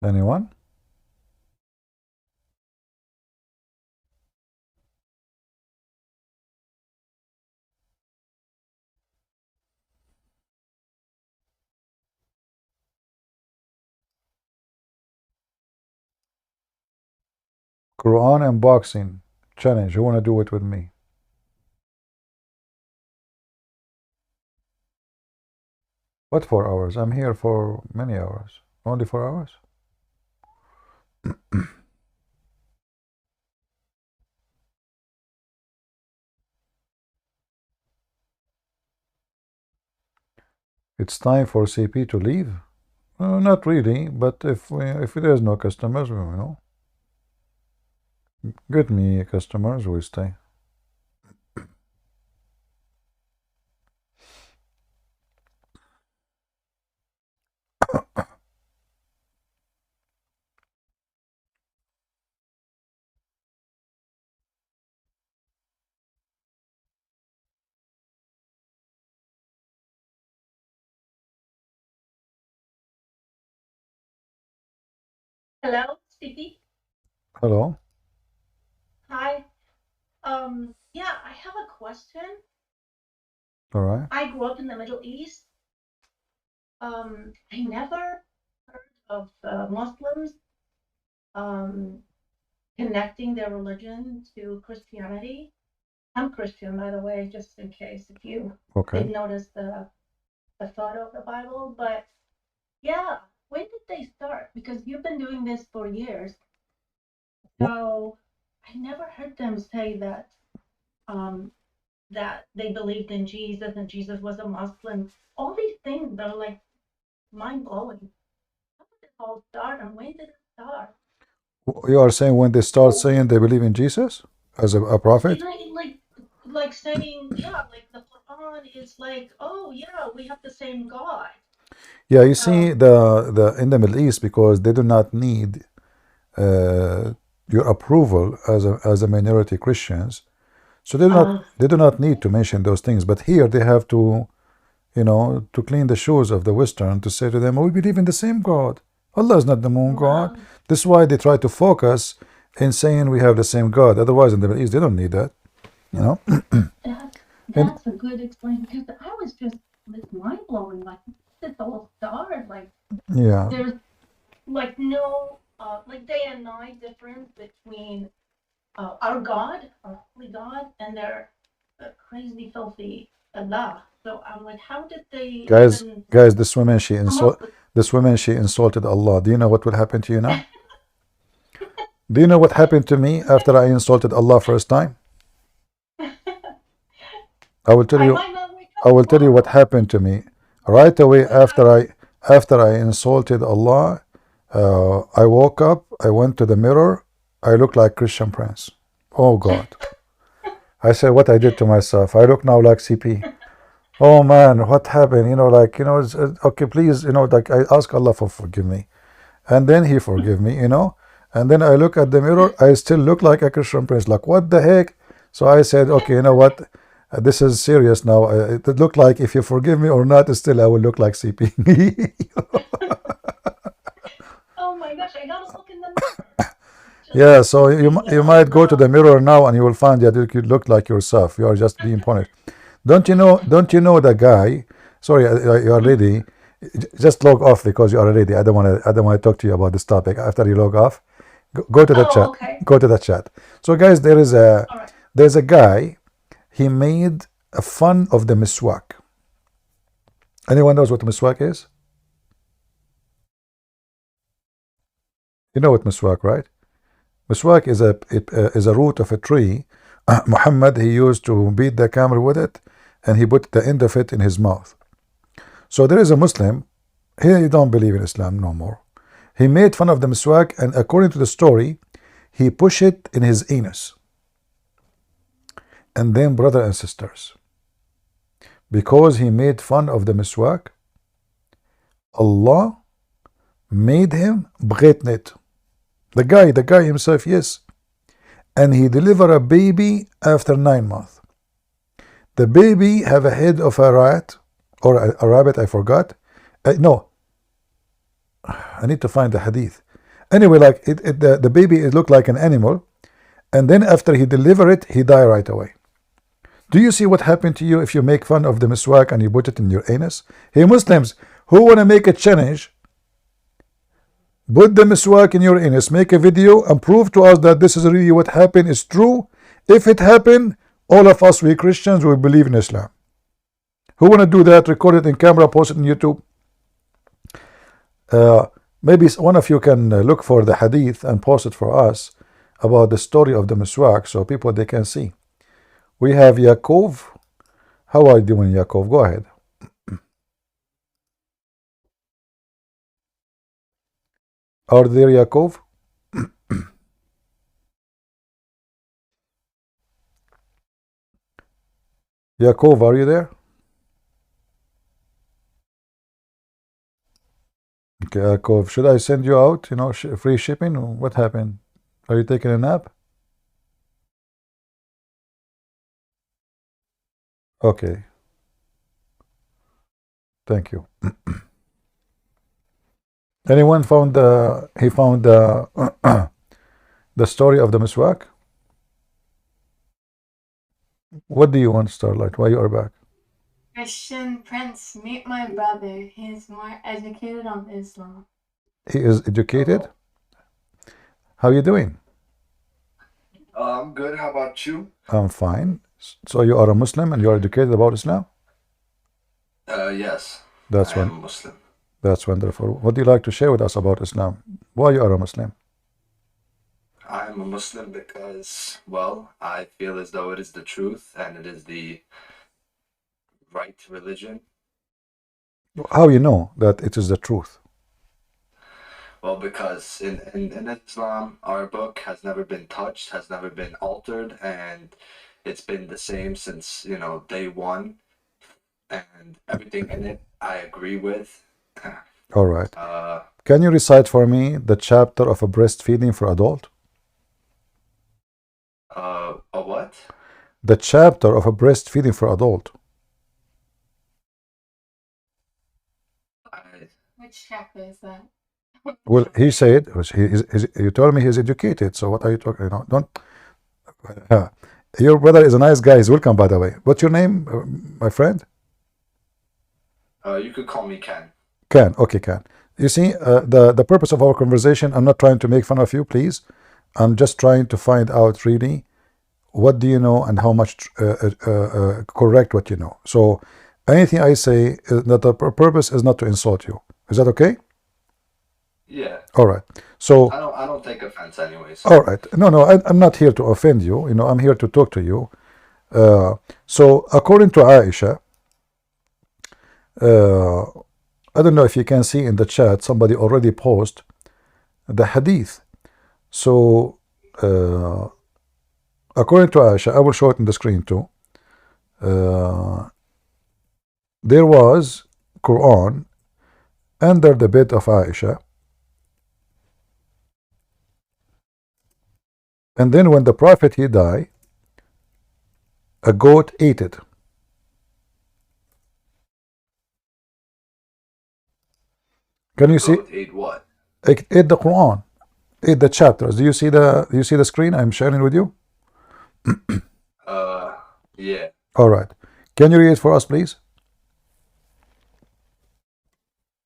S1: Anyone? Quran unboxing challenge. Who want to do it with me? What 4 hours? I'm here for many hours. Only 4 hours? It's time for CP to leave? Not really, but if there's no customers, get me customers, we stay.
S18: Hello, Stevie.
S1: Hello?
S18: Hi. Yeah, I have a question.
S1: All right.
S18: I grew up in the Middle East. I never heard of Muslims connecting their religion to Christianity. I'm Christian, by the way, just in case if you didn't notice the photo of the Bible. But yeah, when did they start? Because you've been doing this for years. So I never heard them say that that they believed in Jesus and Jesus was a Muslim. All these things are like mind blowing. How did it all start and when did it start?
S1: You are saying when they start saying they believe in Jesus as a prophet?
S18: Like saying, yeah, like the on is like, oh yeah, we have the same God.
S1: Yeah, you see, the in the Middle East, because they do not need your approval as a minority Christians, so they do not need to mention those things. But here they have to, to clean the shoes of the Western, to say to them, we believe in the same God. Allah is not the moon God. This is why they try to focus in saying we have the same God. Otherwise, in the Middle East, they don't need that.
S18: That's a good explanation, because I was just mind blowing. Like, this all started. Like,
S1: yeah,
S18: there's like no like day and night difference between our God, our holy God, and their crazy, filthy Allah. So I'm like, how did they
S1: guys, this woman she insulted Allah. Do you know what will happen to you now? Do you know what happened to me after I insulted Allah first time? I will tell you. I will tell you what happened to me right away after I insulted Allah. I woke up. I went to the mirror. I look like Christian Prince. Oh God! I said, what I did to myself. I look now like CP. Oh man, what happened? Okay, please, like I ask Allah for forgive me, and then He forgive me, and then I look at the mirror. I still look like a Christian Prince. Like, what the heck? So I said, okay, you know what? This is serious now. It looked like if you forgive me or not, still I will look like CP.
S18: Oh my gosh, I gotta look in the mirror.
S1: Yeah, so you might go to the mirror now and you will find that you look like yourself. You are just being punished. Don't you know the guy? Sorry, you are lady. Just log off because you are a lady. I don't want to talk to you about this topic. After you log off, go to the chat.
S18: Okay.
S1: Go to the chat. So guys, there's a guy. He made a fun of the miswak. Anyone knows what miswak is? You know what miswak, right? Miswak is a root of a tree. Muhammad, he used to beat the camel with it, and he put the end of it in his mouth. So there is a Muslim. He don't believe in Islam no more. He made fun of the miswak, and according to the story, he pushed it in his anus. And then, brother and sisters, because he made fun of the miswak, Allah made him bghetnet. The guy himself, yes. And he delivered a baby after 9 months. The baby have a head of a rat or a rabbit, I forgot. No, I need to find the hadith. Anyway, like the baby, it looked like an animal, and then after he delivered it, he died right away. Do you see what happened to you if you make fun of the miswak and you put it in your anus? Hey Muslims, who want to make a challenge? Put the miswak in your anus, make a video, and prove to us that this is really what happened, is true. If it happened, all of us, we Christians, will believe in Islam. Who want to do that? Record it in camera, post it on YouTube. Maybe one of you can look for the hadith and post it for us about the story of the miswak, so people they can see. We have Yaakov. How are you doing, Yaakov? Go ahead. Are there, Yaakov? Yaakov, are you there? Okay, Yaakov, should I send you out? Free shipping? What happened? Are you taking a nap? Okay. Thank you. Anyone found the the story of the miswak? What do you want, Starlight? Why you are back?
S16: Christian Prince, meet my brother. He's more educated on Islam.
S1: He is educated? How are you doing?
S2: I'm good. How about you?
S1: I'm fine. So you are a Muslim and you are educated about Islam?
S2: Yes.
S1: I am
S2: a Muslim.
S1: That's wonderful. What do you like to share with us about Islam? Why you are a Muslim?
S2: I'm a Muslim because, well, I feel as though it is the truth and it is the right religion.
S1: How you know that it is the truth?
S2: Well, because in Islam, our book has never been touched, has never been altered, and it's been the same since, day one and everything in it I agree with.
S1: All right. Can you recite for me the chapter of a breastfeeding for adult?
S2: A what?
S1: The chapter of a breastfeeding for adult.
S16: Which chapter is that?
S1: Well, he said, you told me he's educated, so what are you talking about? Don't. Your brother is a nice guy. He's welcome, by the way. What's your name, my friend?
S2: You could call me Ken.
S1: Ken. Okay, Ken. You see, the purpose of our conversation, I'm not trying to make fun of you, please. I'm just trying to find out really what do you know and how much correct what you know. So anything I say, that the purpose is not to insult you. Is that okay?
S2: Yeah.
S1: All right. So
S2: I don't take offense anyways.
S1: all right. No, I'm not here to offend you. You know, I'm here to talk to you. So according to Aisha, I don't know if you can see in the chat, somebody already posted the hadith. So according to Aisha, I will show it in the screen too. There was Quran under the bed of Aisha. And then when the Prophet he died, a goat ate it. Can you see?
S2: Ate what?
S1: It ate the Quran, ate the chapters. Do you see the screen I'm sharing with you?
S2: Yeah.
S1: All right. Can you read it for us, please?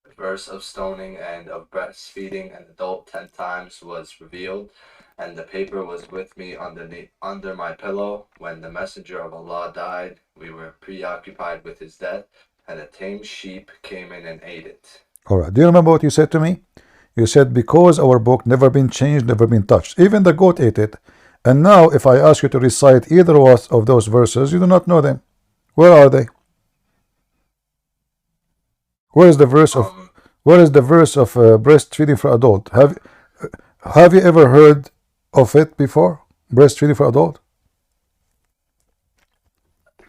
S2: The verse of stoning and of breastfeeding an adult 10 times was revealed, and the paper was with me under my pillow. When the messenger of Allah died, we were preoccupied with his death, and a tame sheep came in and ate it.
S1: All right. Do you remember what you said to me? You said, because our book never been changed, never been touched. Even the goat ate it. And now if I ask you to recite either of those verses, you do not know them. Where are they? Where is the verse of breastfeeding for adult? Have you ever heard of it before? Breastfeeding for adult?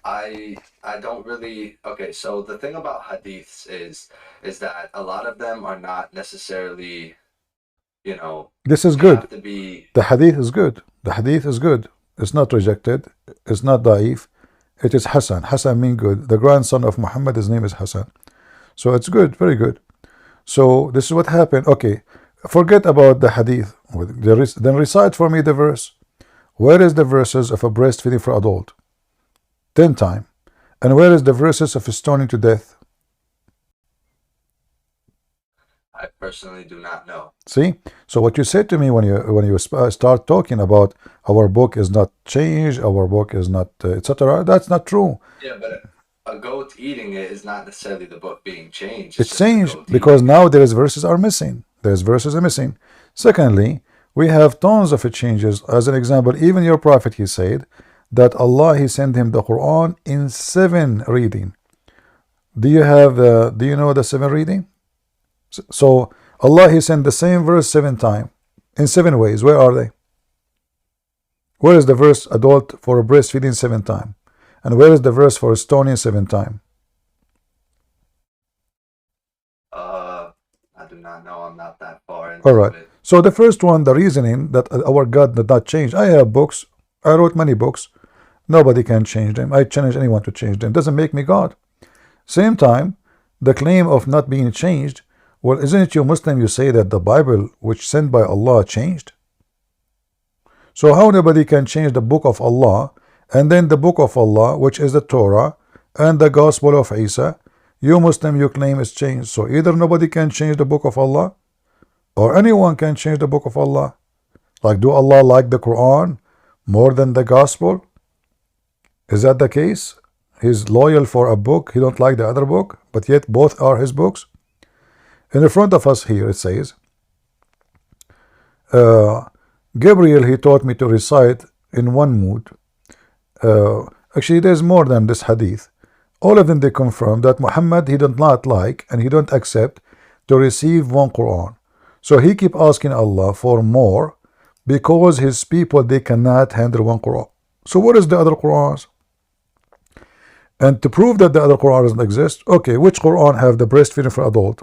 S2: I don't really. Okay, so the thing about hadiths is that a lot of them are not necessarily, you know,
S1: this is good. The hadith is good. The hadith is good. It's not rejected. It's not da'if. It is Hassan. Hassan means good. The grandson of Muhammad, his name is Hassan. So it's good, very good. So this is what happened. Okay, forget about the hadith. Then recite for me the verse. Where is the verses of a breastfeeding for adult? 10 times. And where is the verses of stoning to death?
S2: I personally do not know.
S1: See, so what you said to me when you start talking about our book is not changed, our book is not etc. That's not true.
S2: Yeah, but a goat eating it is not necessarily the book being changed.
S1: It's changed because now there's verses are missing. There's verses are missing. Secondly, we have tons of changes. As an example, even your prophet, he said that Allah he sent him the Quran in 7 reading. Do you know the 7 reading? So Allah he sent the same verse 7 times in 7 ways. Where are they? Where is the verse adult for breastfeeding 7 times? And where is the verse for stoning 7 times?
S2: I do not know. I'm not that far into
S1: all right.
S2: it.
S1: So the first one, the reasoning that our God did not change. I have books. I wrote many books. Nobody can change them. I challenge anyone to change them. Doesn't make me God. Same time, the claim of not being changed. Well, isn't it you Muslim? You say that the Bible, which sent by Allah, changed. So how nobody can change the book of Allah, and then the book of Allah, which is the Torah and the Gospel of Isa, you Muslim, you claim is changed. So either nobody can change the book of Allah, or anyone can change the book of Allah. Like, do Allah like the Quran more than the Gospel? Is that the case? He's loyal for a book, he don't like the other book, but yet both are his books. In the front of us here it says, Gabriel he taught me to recite in one mood. Actually there's more than this hadith. All of them they confirm that Muhammad he did not like and he don't accept to receive one Quran. So he keep asking Allah for more because his people they cannot handle one Quran. So what is the other Qurans? And to prove that the other Quran doesn't exist, okay, which Quran have the breastfeeding for adult?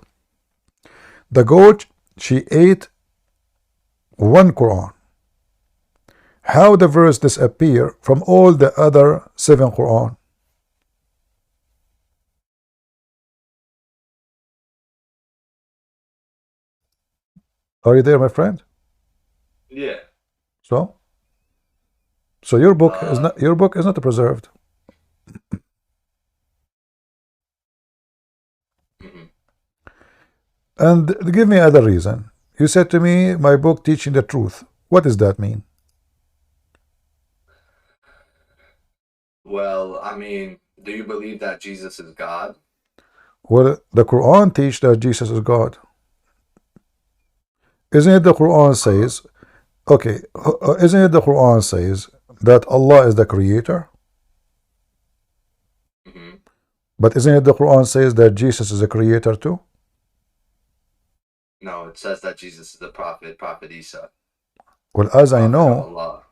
S1: The goat, she ate one Quran. How the verse disappear from all the other 7 Quran? Are you there, my friend?
S2: Yeah.
S1: So your book is not preserved. And give me other reason. You said to me, my book teaching the truth. What does that mean?
S2: Well, I mean, do you believe that Jesus is God?
S1: Well, the Quran teaches that Jesus is God. Isn't it the Quran says, okay, isn't it the Quran says that Allah is the creator? But isn't it the Quran says that Jesus is a creator too?
S2: No, it says that Jesus is the prophet, Prophet Isa.
S1: Well, as I
S2: Prophet of
S1: know,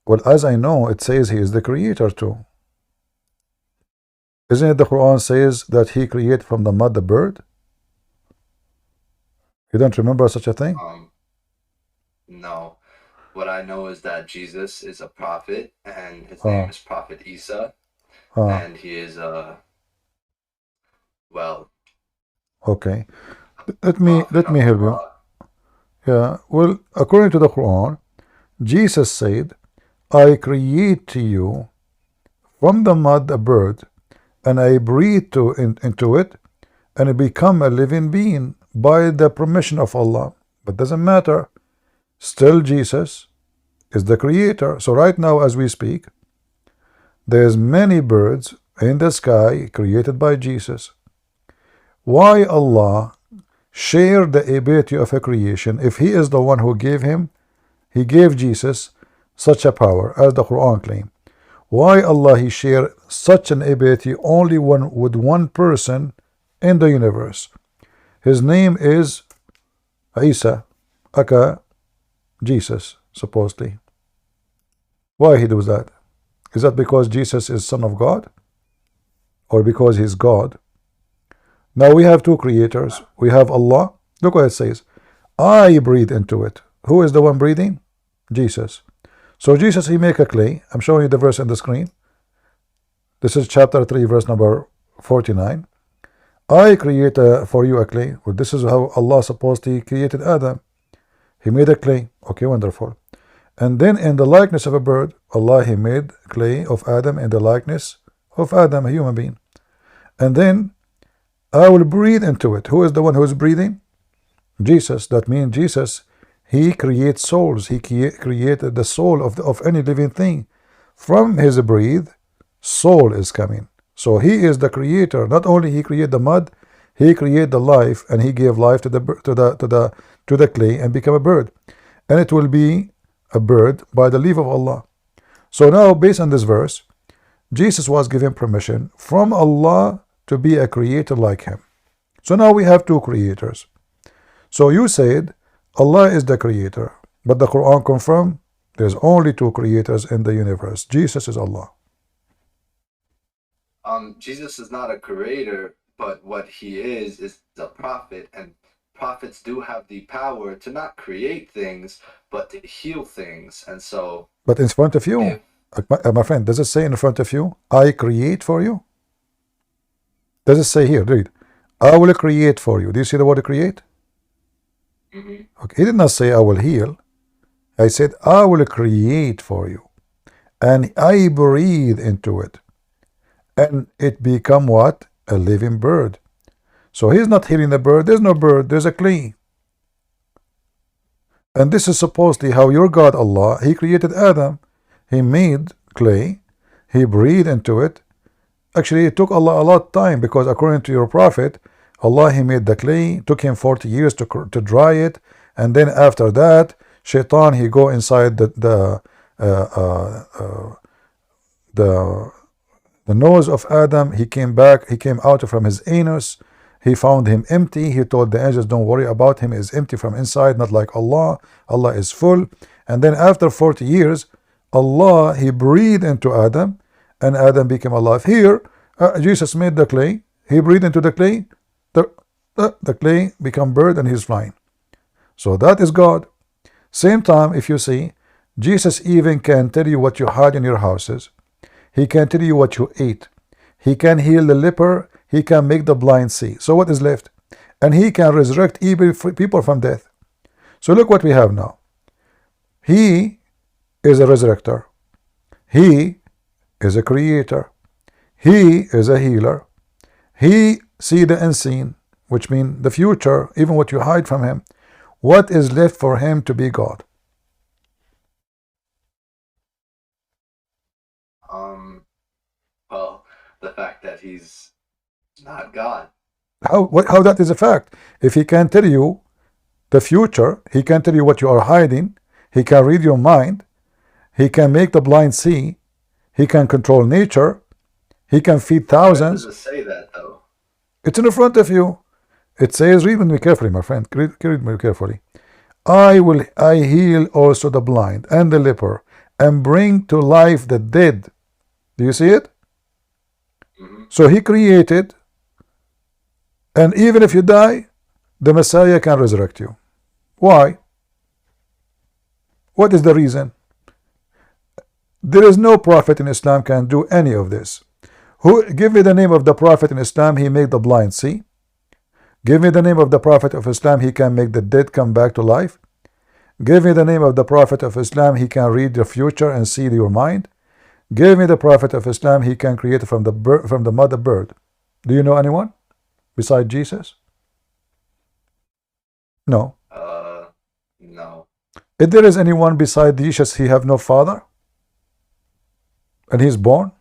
S2: Allah.
S1: it says he is the creator too. Isn't it the Quran says that he created from the mud the bird? You don't remember such a thing?
S2: No. What I know is that Jesus is a prophet, and his name is Prophet Isa, and he is well.
S1: Okay, let me help you. Yeah, well, according to the Quran, Jesus said, I create to you from the mud a bird, and I breathe into it, and it become a living being by the permission of Allah. But doesn't matter. Still, Jesus is the creator. So right now, as we speak, there's many birds in the sky created by Jesus. Why Allah share the ability of a creation if he is the one who gave him? He gave Jesus such a power, as the Quran claims. Why Allah he share such an ability only with one person in the universe? His name is Isa, aka Jesus, supposedly. Why he does that? Is that because Jesus is son of God, or because he's God? Now we have 2 creators. We have Allah. Look what it says. I breathe into it. Who is the one breathing? Jesus. So Jesus, he make a clay. I'm showing you the verse on the screen. This is chapter 3, verse number 49. I create for you a clay. Well, this is how Allah supposedly created Adam. He made a clay. Okay, wonderful. And then in the likeness of a bird, Allah he made clay of Adam in the likeness of Adam, a human being. And then I will breathe into it. Who is the one who is breathing? Jesus. That means Jesus, he creates souls. He created the soul of any living thing. From his breathe, soul is coming. So he is the creator. Not only he created the mud, he created the life, and he gave life to the clay and become a bird. And it will be a bird by the leave of Allah. So now, based on this verse, Jesus was given permission from Allah to be a creator like him. So now we have 2 creators. So you said Allah is the creator, but the Quran confirmed there's only 2 creators in the universe. Jesus is Allah.
S2: Jesus is not a creator, but what he is a prophet, and prophets do have the power to not create things, but to heal things. And so,
S1: but in front of you, my friend, does it say in front of you, I create for you? Does it say here, read, I will create for you? Do you see the word create? Okay, he did not say I will heal. I said I will create for you, and I breathe into it, and it become what? A living bird. So he's not healing the bird. There's no bird, there's a clay. And this is supposedly how your God Allah, he created Adam. He made clay, he breathed into it. Actually, it took Allah a lot of time, because according to your prophet, Allah he made the clay, took him 40 years to dry it, and then after that, Shaitan he go inside the nose of Adam. He came back, he came out from his anus. He found him empty. He told the angels, don't worry about him, he's empty from inside, not like Allah. Allah is full. And then after 40 years, Allah he breathed into Adam, and Adam became alive. Here Jesus made the clay. He breathed into the clay. The clay become bird and he's flying. So that is God. Same time, if you see, Jesus even can tell you what you hide in your houses. He can tell you what you ate. He can heal the leper. He can make the blind see. So what is left? And he can resurrect even people from death. So look what we have now. He is a resurrector. He is a creator. He is a healer. He see the unseen, which means the future, even what you hide from him. What is left for him to be God?
S2: Well, the fact that he's not God.
S1: How that is a fact? If he can tell you the future, he can tell you what you are hiding, he can read your mind, he can make the blind see, he can control nature, he can feed thousands.
S2: Where does it say that though?
S1: It's in front of you. It says, read with me carefully, my friend. Read with me carefully. I heal also the blind and the leper, and bring to life the dead. Do you see it? So he created, and even if you die, the Messiah can resurrect you. Why? What is the reason? There is no prophet in Islam can do any of this. Give me the name of the prophet in Islam, he made the blind see. Give me the name of the prophet of Islam, he can make the dead come back to life. Give me the name of the prophet of Islam, he can read the future and see your mind. Give me the prophet of Islam, he can create from the mother bird. Do you know anyone besides Jesus? No.
S2: No.
S1: If there is anyone beside Jesus, he have no father, and he's born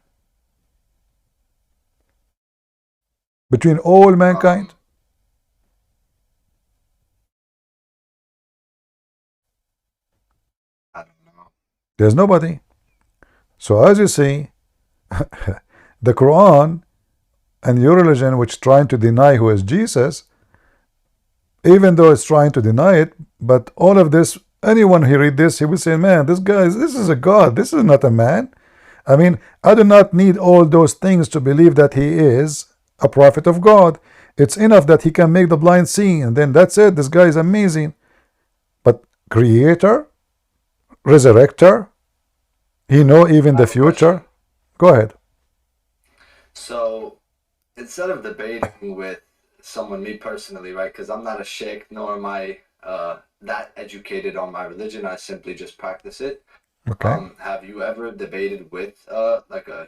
S1: between all mankind.
S2: I don't know.
S1: There's nobody. So as you see, the Quran and your religion, which trying to deny who is Jesus, even though it's trying to deny it, but all of this, anyone who read this, he will say, man, this is a God, this is not a man. I mean, I do not need all those things to believe that he is a prophet of God. It's enough that he can make the blind see, and then that's it. This guy is amazing. But creator, resurrector, he know even the future. Go ahead.
S2: So instead of debating with someone, me personally, right, because I'm not a sheikh, nor am I that educated on my religion, I simply just practice it.
S1: Okay.
S2: Have you ever debated with like a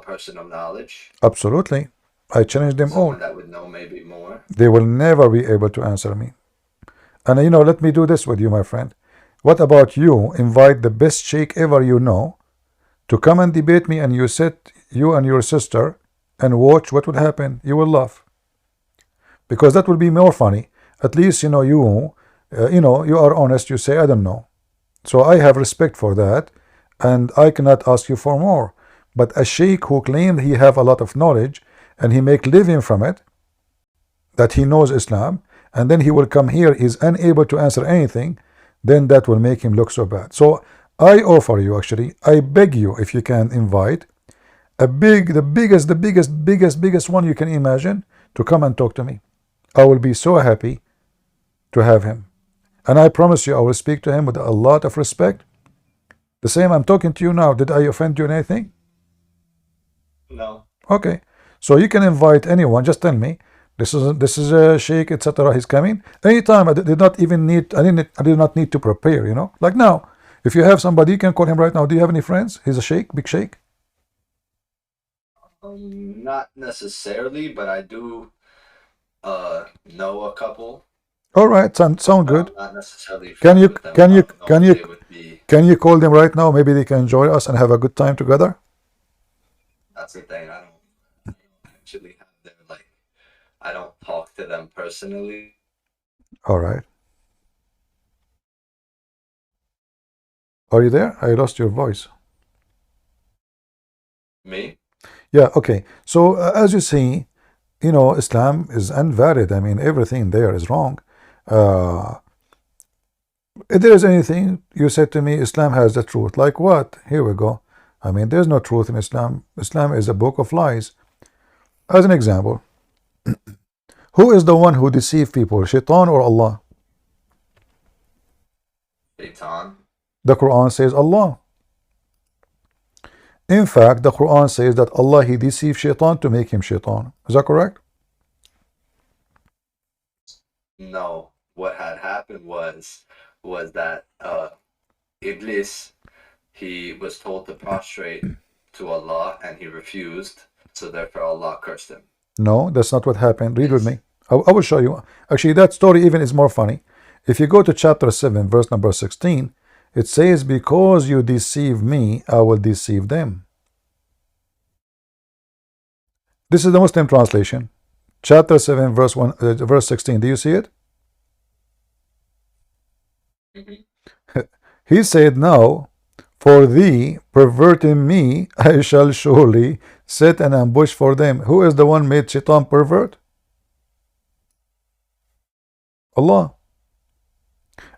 S2: person of knowledge?
S1: Absolutely. I challenge them all.
S2: Someone that would know maybe more.
S1: They will never be able to answer me. And let me do this with you, my friend. What about you invite the best sheikh ever you know to come and debate me, and you sit, you and your sister, and watch what would happen? You will laugh, because that will be more funny. At least you are honest. You say, I don't know. So I have respect for that, and I cannot ask you for more. But a sheikh who claimed he have a lot of knowledge and he make living from it, that he knows Islam, and then he will come here, he's unable to answer anything, then that will make him look so bad. So I offer you, actually, I beg you, if you can invite the biggest one you can imagine to come and talk to me. I will be so happy to have him. And I promise you, I will speak to him with a lot of respect. The same I'm talking to you now. Did I offend you in anything?
S2: No.
S1: Okay. So you can invite anyone. Just tell me, this is a sheikh, etc. He's coming anytime. I did not need to prepare. Like now, if you have somebody, you can call him right now. Do you have any friends? He's a sheikh, big sheikh.
S2: Not necessarily, but I do know a couple.
S1: All right, sound good.
S2: Not necessarily.
S1: Can you call them right now? Maybe they can join us and have a good time together.
S2: That's the thing. I don't actually have their I don't talk to them personally.
S1: All right. Are you there? I lost your voice.
S2: Me?
S1: Yeah. Okay. So as you see, Islam is invalid. I mean, everything there is wrong. If there is anything you said to me, Islam has the truth. Like what? Here we go. I mean, there's no truth in Islam. Islam is a book of lies. As an example, who is the one who deceives people, Shaitan or Allah?
S2: Shaitan.
S1: The Quran says Allah. In fact, the Quran says that Allah, he deceived Shaitan to make him Shaitan. Is that correct?
S2: No. What had happened was that Iblis, he was told to prostrate to Allah and he refused, so therefore Allah cursed him.
S1: No, that's not what happened. Read with me. I will show you. Actually, that story even is more funny. If you go to chapter 7, verse number 16, it says, because you deceive me, I will deceive them. This is the Muslim translation. Chapter 7, verse 16. Do you see it? He said, now, for thee, perverting me, I shall surely set an ambush for them. Who is the one made Shaitan pervert? Allah.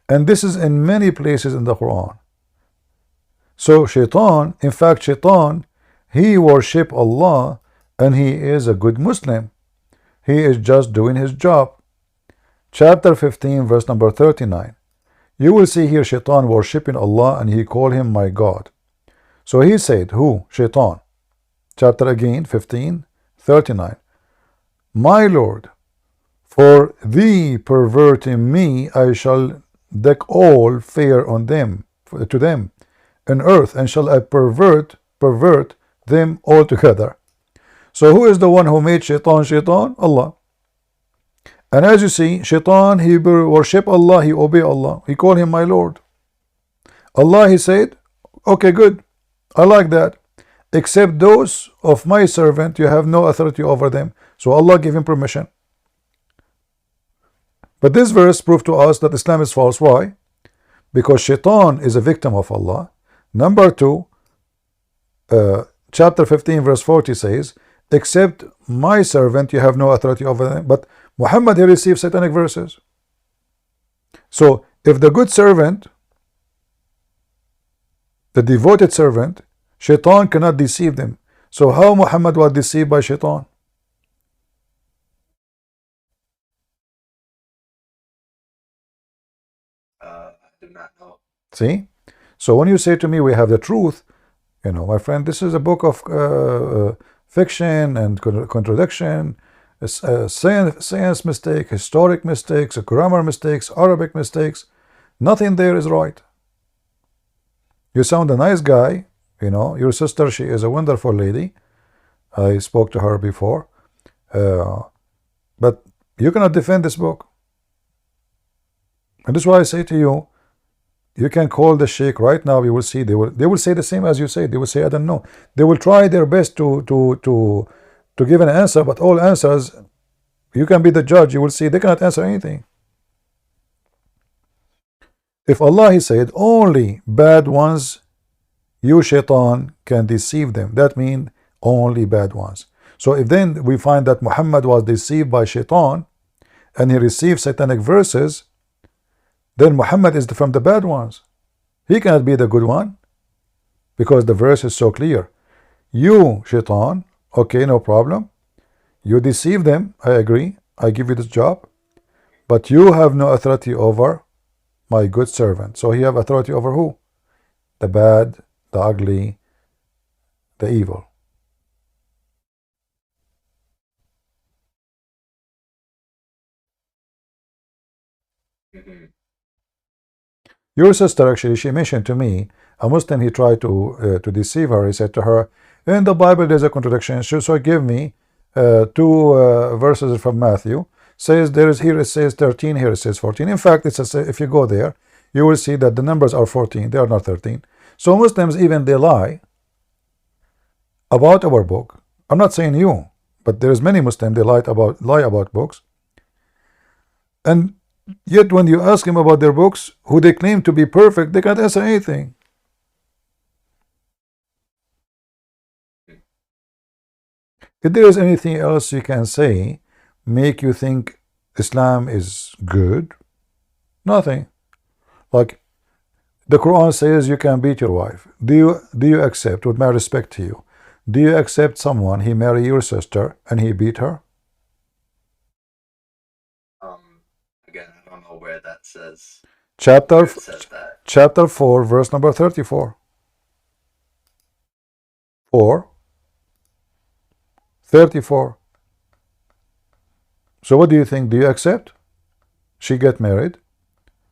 S1: And this is in many places in the Quran. So Shaitan, in fact, Shaitan, he worship Allah and he is a good Muslim. He is just doing his job. Chapter 15, verse number 39. You will see here Shaitan worshipping Allah and he called him my God. So he said, who? Shaitan. Chapter again, 15, 39. My Lord, for thee perverting me, I shall deck all fear on them, to them, in earth, and shall I pervert them altogether. So who is the one who made Shaitan Shaitan? Allah. And as you see, Shaitan, he worship Allah, he obey Allah, he call him my Lord. Allah, he said, okay, good, I like that, except those of my servant, you have no authority over them. So Allah gave him permission. But this verse proved to us that Islam is false. Why? Because Shaitan is a victim of Allah. Number 2, chapter 15, verse 40 says, except my servant, you have no authority over them. But Muhammad, he received satanic verses. So if the good servant, the devoted servant, Shaitan cannot deceive them. So how Muhammad was deceived by Shaitan?
S2: I do not know.
S1: See? So when you say to me, we have the truth, you know, my friend, this is a book of fiction and contradiction, science mistake, historic mistakes, grammar mistakes, Arabic mistakes. Nothing there is right. You sound a nice guy, you know, your sister, she is a wonderful lady. I spoke to her before. But you cannot defend this book. And this is why I say to you, you can call the sheikh right now. You will see they will say the same as you say. They will say, I don't know. They will try their best to give an answer, but all answers, you can be the judge. You will see they cannot answer anything. If Allah, he said, only bad ones, you Shaitan can deceive them. That means only bad ones. So if then we find that Muhammad was deceived by Shaitan and he received satanic verses, then Muhammad is from the bad ones. He cannot be the good one because the verse is so clear. You, Shaitan, okay, no problem. You deceive them, I agree. I give you this job. But you have no authority over my good servant. So he have authority over who? The bad, the ugly, the evil. Your sister, actually, she mentioned to me, a Muslim, he tried to deceive her. He said to her, in the Bible there's a contradiction, so give me 2 verses from Matthew. Says there is, here it says 13, here it says 14. In fact, it's if you go there, you will see that the numbers are 14, they are not 13. So Muslims, even they lie about our book. I'm not saying you, but there is many Muslims, they lie about books. And yet when you ask them about their books, who they claim to be perfect, they can't answer anything. If there is anything else you can say, make you think Islam is good, nothing. Like the Quran says you can beat your wife. Do you accept, with my respect to you, Do you accept someone, he marry your sister and he beat her?
S2: Again, I don't know where that says.
S1: Chapter,
S2: Where it says that.
S1: chapter 4, verse number 34. 4:34. So what do you think? Do you accept? She get married.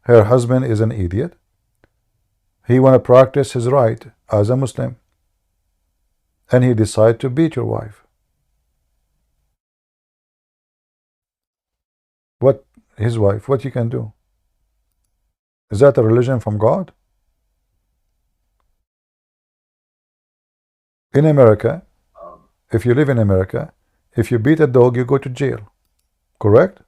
S1: Her husband is an idiot. He want to practice his right as a Muslim. And he decide to beat your wife. What his wife? What you can do? Is that a religion from God? In America, if you live in America, if you beat a dog, you go to jail. Correct?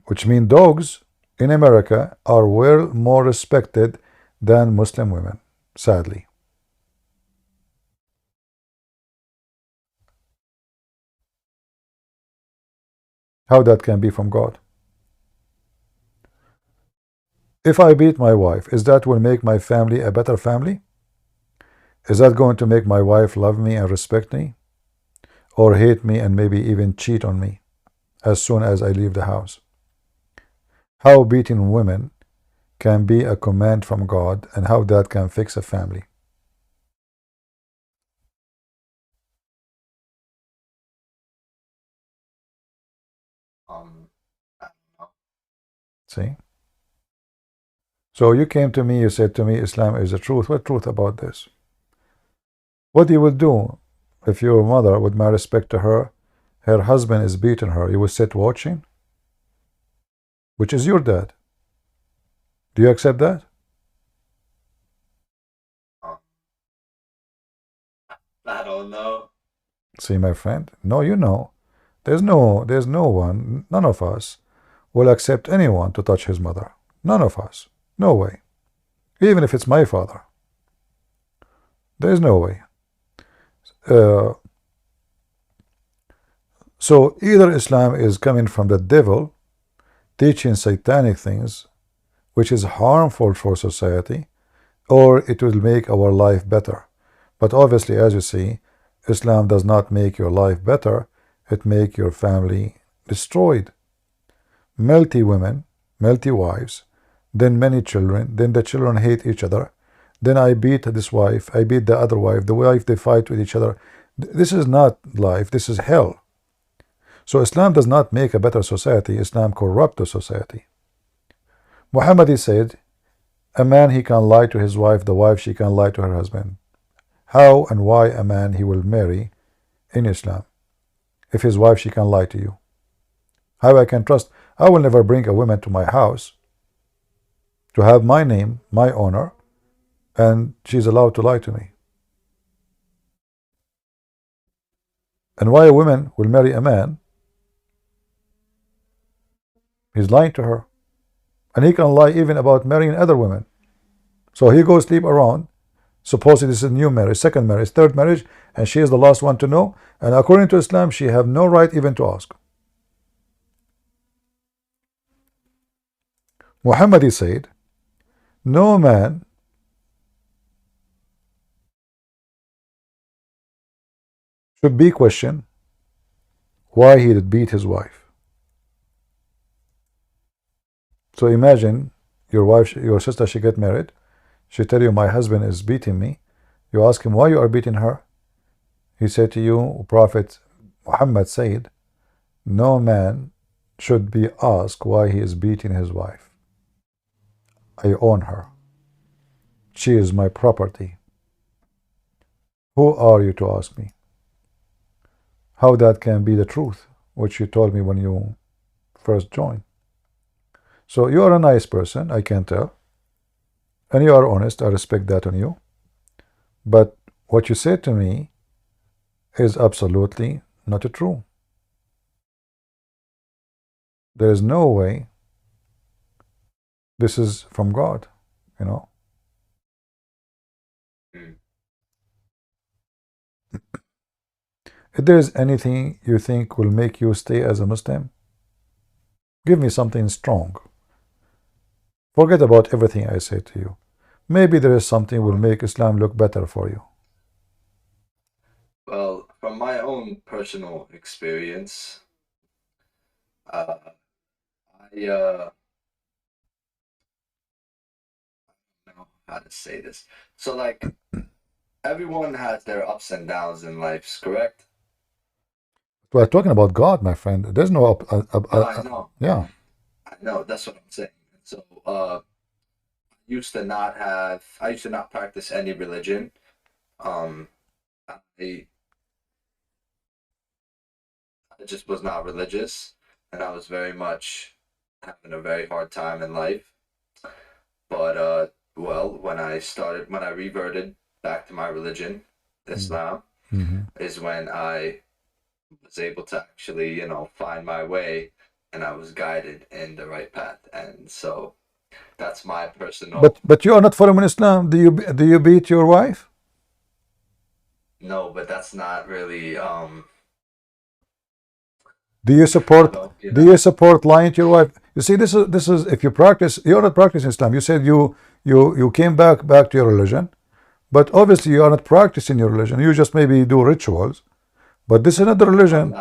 S1: Which means dogs in America are well more respected than Muslim women, sadly. How that can be from God? If I beat my wife, is that will make my family a better family? Is that going to make my wife love me and respect me? Or hate me and maybe even cheat on me as soon as I leave the house? How beating women can be a command from God, and how that can fix a family? See? So you came to me, you said to me, Islam is the truth. What truth about this? What you would do if your mother, with my respect to her, her husband is beating her, you would sit watching? Which is your dad. Do you accept that?
S2: I don't know.
S1: See, my friend? No, you know. There's no one, none of us will accept anyone to touch his mother. None of us. No way. Even if it's my father. There's no way. So either Islam is coming from the devil, teaching satanic things, which is harmful for society, or it will make our life better. But obviously, as you see, Islam does not make your life better, it make your family destroyed. Melty women, melty wives, then many children, then the children hate each other, then I beat this wife, I beat the other wife, the wife, they fight with each other. This is not life, this is hell. So Islam does not make a better society, Islam corrupts the society. Muhammad said, a man he can lie to his wife, the wife she can lie to her husband. How and why a man he will marry in Islam if his wife she can lie to you? How I can trust? I will never bring a woman to my house to have my name, my honor, and she's allowed to lie to me. And why a woman will marry a man? He's lying to her. And he can lie even about marrying other women. So he goes sleep around. Supposedly this is a new marriage, second marriage, third marriage, and she is the last one to know. And according to Islam, she have no right even to ask. Muhammad said, no man should be questioned why he did beat his wife. So imagine your wife, your sister, she get married. She tell you, my husband is beating me. You ask him why you are beating her. He said to you, Prophet Muhammad said, no man should be asked why he is beating his wife. I own her. She is my property. Who are you to ask me? How that can be the truth, which you told me when you first joined. So you are a nice person, I can tell. And you are honest, I respect that on you. But what you said to me is absolutely not true. There is no way this is from God, you know. If there is anything you think will make you stay as a Muslim, give me something strong. Forget about everything I say to you. Maybe there is something will make Islam look better for you.
S2: from my own personal experience, I don't know how to say this. So like everyone has their ups and downs in life, correct?
S1: We're talking about God, my friend. There's no
S2: No, I know.
S1: yeah.
S2: I know, that's what I'm saying. So I used to not practice any religion. I just was not religious, and I was very much having a very hard time in life. But well, when I reverted back to my religion, Islam, is when I was able to actually, find my way, and I was guided in the right path. And so that's my personal.
S1: But you are not following Islam. Do you beat your wife?
S2: No, but that's not really.
S1: Do you support lying to your wife? You see, this is if you practice, you're not practicing Islam. You said you came back to your religion, but obviously you are not practicing your religion. You just maybe do rituals, but this is not the religion.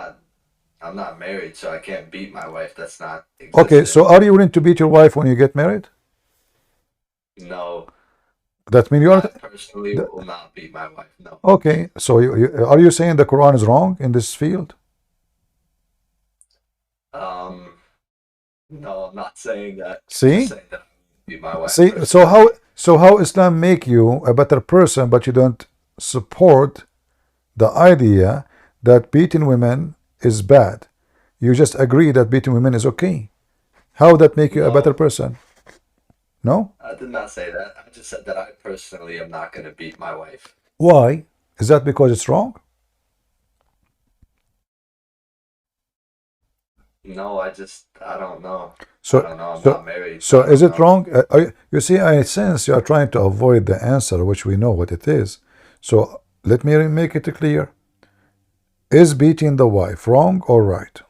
S2: I'm not married, so I can't beat my wife. That's not existent.
S1: Okay, so are you willing to beat your wife when you get married?
S2: No.
S1: That means you are.
S2: I personally will not beat my wife. No.
S1: Okay, so are you saying the Quran is wrong in this field?
S2: No, I'm not saying that.
S1: See?
S2: Saying that beat my wife.
S1: See, so how Islam make you a better person, but you don't support the idea that beating women is bad. You just agree that beating women is okay. How that make you a better person? No?
S2: I did not say that. I just said that I personally am not going to beat my wife.
S1: Why? Is that because it's wrong?
S2: No, I don't know.
S1: So,
S2: I don't know. I'm not married.
S1: So is it wrong? You see, I sense you are trying to avoid the answer, which we know what it is. So let me make it clear. Is beating the wife wrong or right?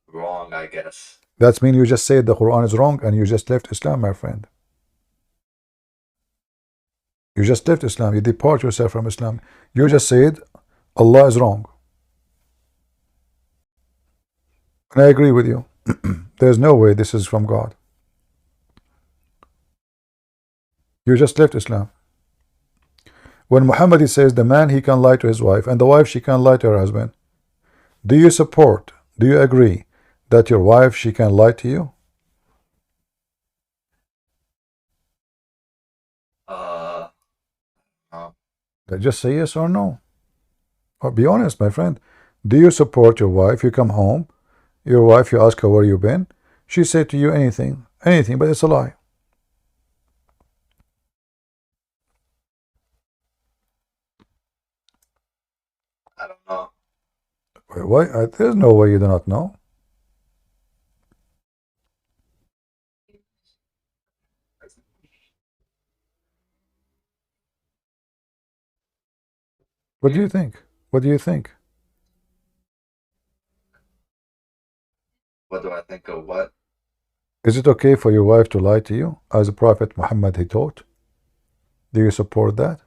S2: Wrong, I guess.
S1: That means you just said the Quran is wrong and you just left Islam, my friend. You just left Islam. You depart yourself from Islam. You just said Allah is wrong. And I agree with you. There's no way this is from God. You just left Islam. When Muhammad says the man he can lie to his wife and the wife she can lie to her husband, do you support, do you agree that your wife she can lie to you? No. Just say yes or no. Or be honest, my friend. Do you support your wife? You come home, your wife, you ask her where you been. She said to you anything, but it's a lie.
S2: I don't know.
S1: Why? There's no way you do not know. What do you think? What do you think?
S2: What do I think of what?
S1: Is it okay for your wife to lie to you, as the Prophet Muhammad he taught? Do you support that?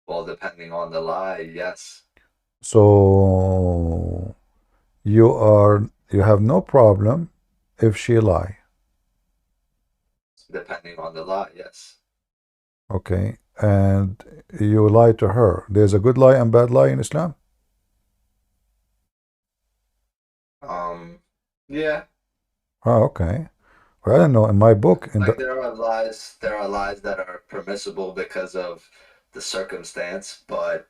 S2: Well, depending on the lie, yes.
S1: So you have no problem if she lie.
S2: Depending on the lie, yes.
S1: Okay, and you lie to her. There's a good lie and bad lie in Islam?
S2: Yeah.
S1: Oh, okay. Well, I don't know. In my book,
S2: There are lies that are permissible because of the circumstance, but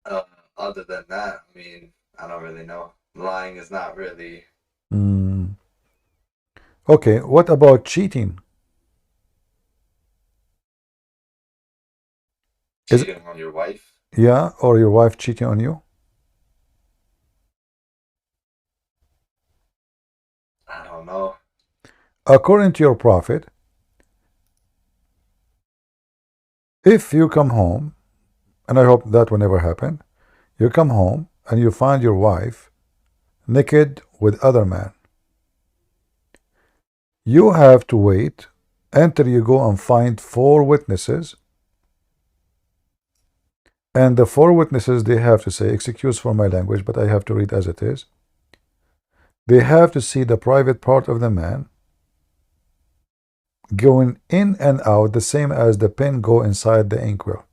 S2: other than that, I mean, I don't really know. Lying is not really.
S1: Okay, what about cheating?
S2: Cheating on your wife?
S1: Yeah, or your wife cheating on you?
S2: I don't know.
S1: According to your prophet, if you come home, and I hope that will never happen, you come home and you find your wife naked with other man, You have to wait until you go and find 4 witnesses, and the 4 witnesses, they have to say, excuse for my language, but I have to read as it is. They have to see the private part of the man going in and out the same as the pen go inside the inkwell.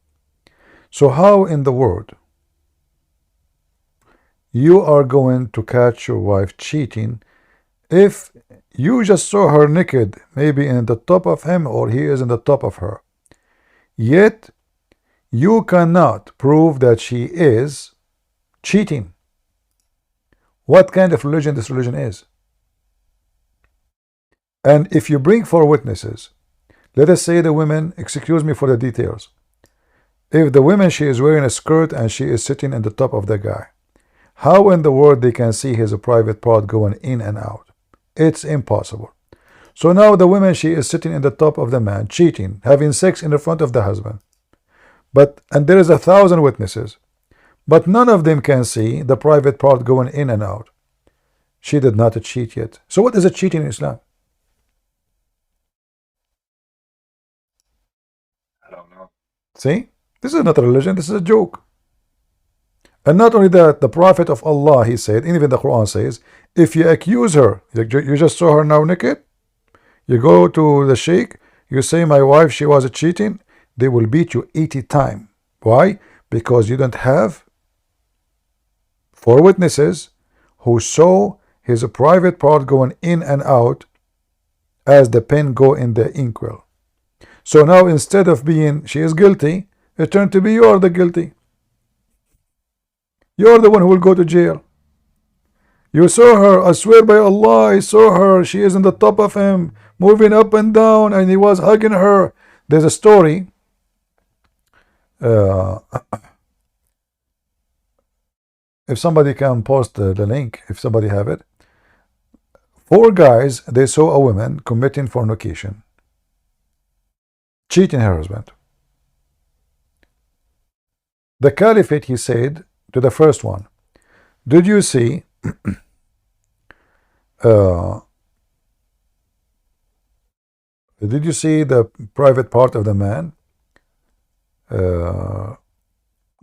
S1: So how in the world you are going to catch your wife cheating if you just saw her naked, maybe in the top of him or he is in the top of her, yet you cannot prove that she is cheating? What kind of religion this religion is? And if you bring 4 witnesses, let us say the women, excuse me for the details, if the woman, she is wearing a skirt and she is sitting in the top of the guy, how in the world they can see his private part going in and out? It's impossible. So now the woman, she is sitting in the top of the man, cheating, having sex in the front of the husband. And there is 1,000 witnesses, but none of them can see the private part going in and out. She did not cheat yet. So what is a cheating in Islam?
S2: I don't know.
S1: See? This is not a religion, this is a joke. And not only that, the Prophet of Allah, he said, and even the Quran says, if you accuse her, you just saw her now naked, you go to the sheikh, you say, my wife, she was cheating, they will beat you 80 times. Why? Because you don't have 4 witnesses who saw his private part going in and out as the pen go in the inkwell. So now instead of being she is guilty, it turned to be you are the guilty. You're the one who will go to jail. You saw her, I swear by Allah, I saw her, she is in the top of him, moving up and down, and he was hugging her. There's a story. If somebody can post the link, if somebody have it. 4 guys, they saw a woman committing fornication, cheating her husband. The Caliphate, he said to the first one, did you see the private part of the man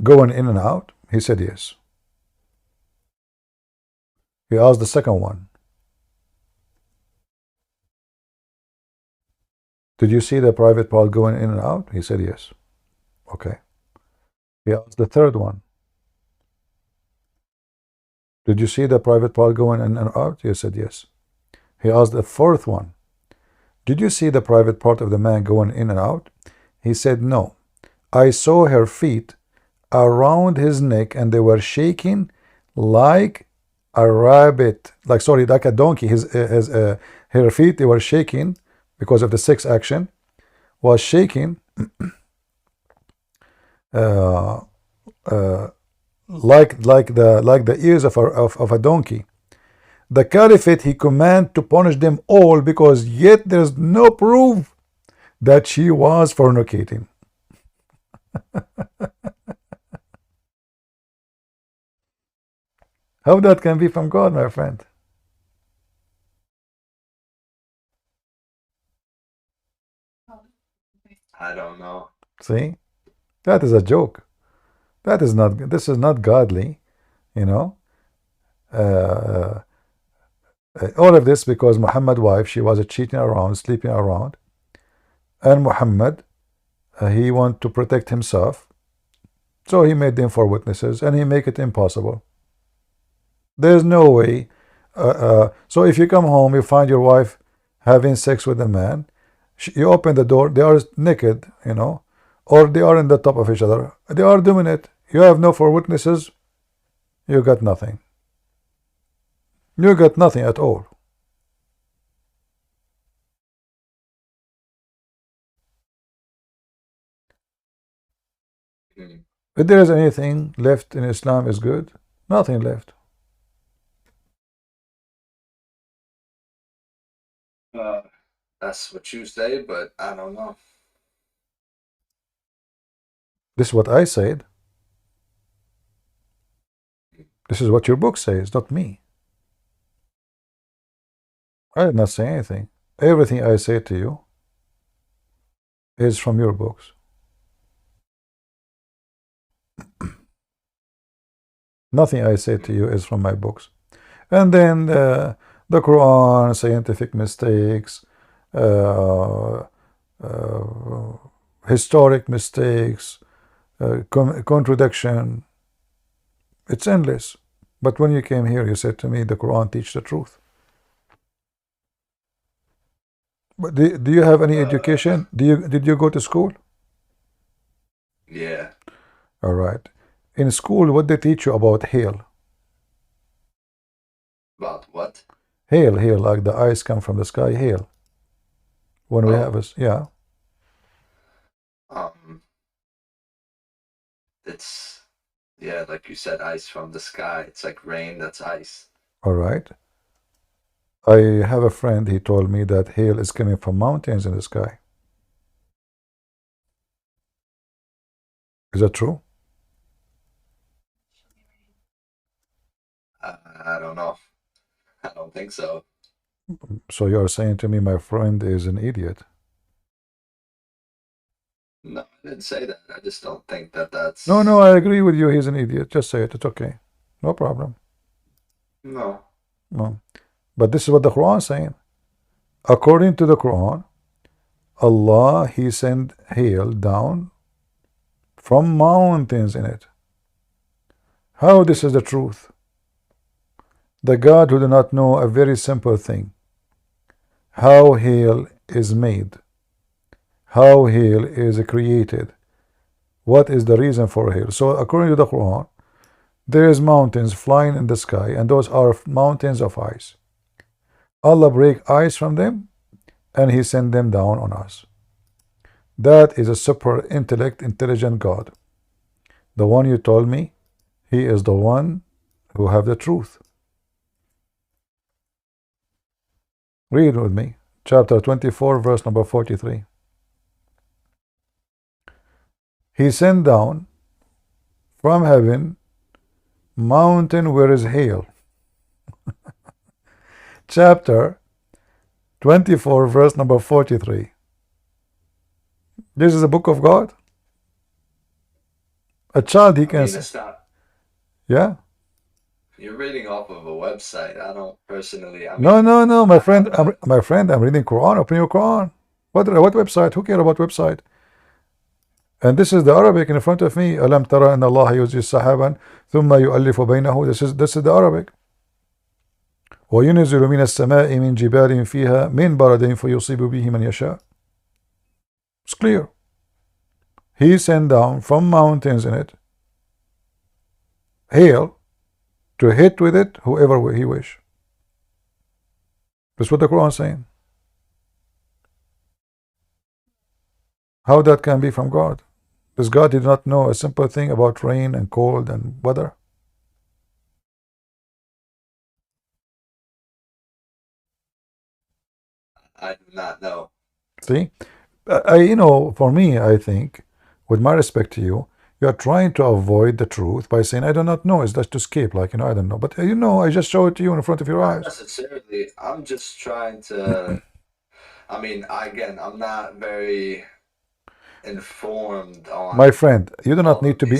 S1: going in and out? He said yes. He asked the second one, did you see the private part going in and out? He said yes. Okay. He asked the third one, did you see the private part going in and out? He said yes. He asked the fourth one, did you see the private part of the man going in and out? He said no. I saw her feet around his neck and they were shaking like a rabbit, like a donkey. Her feet, they were shaking because of the sex action, was shaking like the ears of a donkey. The Caliphate, he command to punish them all because yet there's no proof that she was fornicating. How that can be from God, my friend?
S2: I don't know.
S1: See, that is a joke. That is not. This is not godly, you know. All of this because Muhammad's wife, she was cheating around, sleeping around, and Muhammad, he want to protect himself, so he made them 4 witnesses, and he make it impossible. There's no way. So if you come home, you find your wife having sex with a man, you open the door, they are naked, you know, or they are in the top of each other. They are doing it. You have no 4 witnesses. You got nothing. You got nothing at all. If there is anything left in Islam is good, nothing left.
S2: That's what you say, but I don't know.
S1: This is what I said. This is what your book says, not me. I did not say anything. Everything I say to you is from your books. Nothing I say to you is from my books. And then the Quran, scientific mistakes, uh, historic mistakes, contradiction. It's endless. But when you came here, you said to me, the Quran teaches the truth. But do you have any education? Did you go to school?
S2: Yeah.
S1: All right. In school, what they teach you about hail?
S2: About what?
S1: Hail, like the ice come from the sky, hail. When we have us, yeah.
S2: It's, yeah, like you said, ice from the sky. It's like rain that's ice.
S1: All right. I have a friend, he told me that hail is coming from mountains in the sky. Is that true?
S2: I don't know. I don't think so.
S1: So you're saying to me my friend is an idiot?
S2: No, I didn't say that. I just don't think that that's...
S1: No, I agree with you. He's an idiot. Just say it. It's okay. No problem.
S2: No.
S1: No. But this is what the Quran is saying. According to the Quran, Allah, He sent hail down from mountains in it. How this is the truth? The God who do not know a very simple thing. How hail is made. How hail is created. What is the reason for hail? So according to the Quran, there is mountains flying in the sky, and those are mountains of ice. Allah break ice from them, and He sent them down on us. That is a super intelligent God. The one you told me, He is the one who have the truth. Read with me. Chapter 24, verse number 43. He sent down from heaven mountain where is hail. Chapter 24, verse number 43. This is the book of God. A child, he can
S2: it's not...
S1: Yeah?
S2: You're reading off of a website. I don't personally...
S1: No, my friend, I'm reading Quran. Open your Quran. What website? Who cares about website? And this is the Arabic in front of me. Alam tara anna Allah yuzji sahaban thumma yu'allifu baynahu. This is the Arabic. وَيُنَزِّلُ مِنَ السَّمَاءِ مِنْ جِبَالٍ فِيهَا مِنْ بَرَدٍ فَيُصِيبُ بِهِ مَنْ يَشَاءُ. It's clear. He sent down from mountains in it hail to hit with it whoever He wish. That's what the Quran is saying. How that can be from God? Does God did not know a simple thing about rain and cold and weather?
S2: I do not know.
S1: See, for me, I think, with my respect to you, you are trying to avoid the truth by saying, I do not know. It's just to escape, like, I don't know. But, I just show it to you in front of your eyes.
S2: Not necessarily. I'm just trying to... again, I'm not very informed on...
S1: My friend, you do not need to be...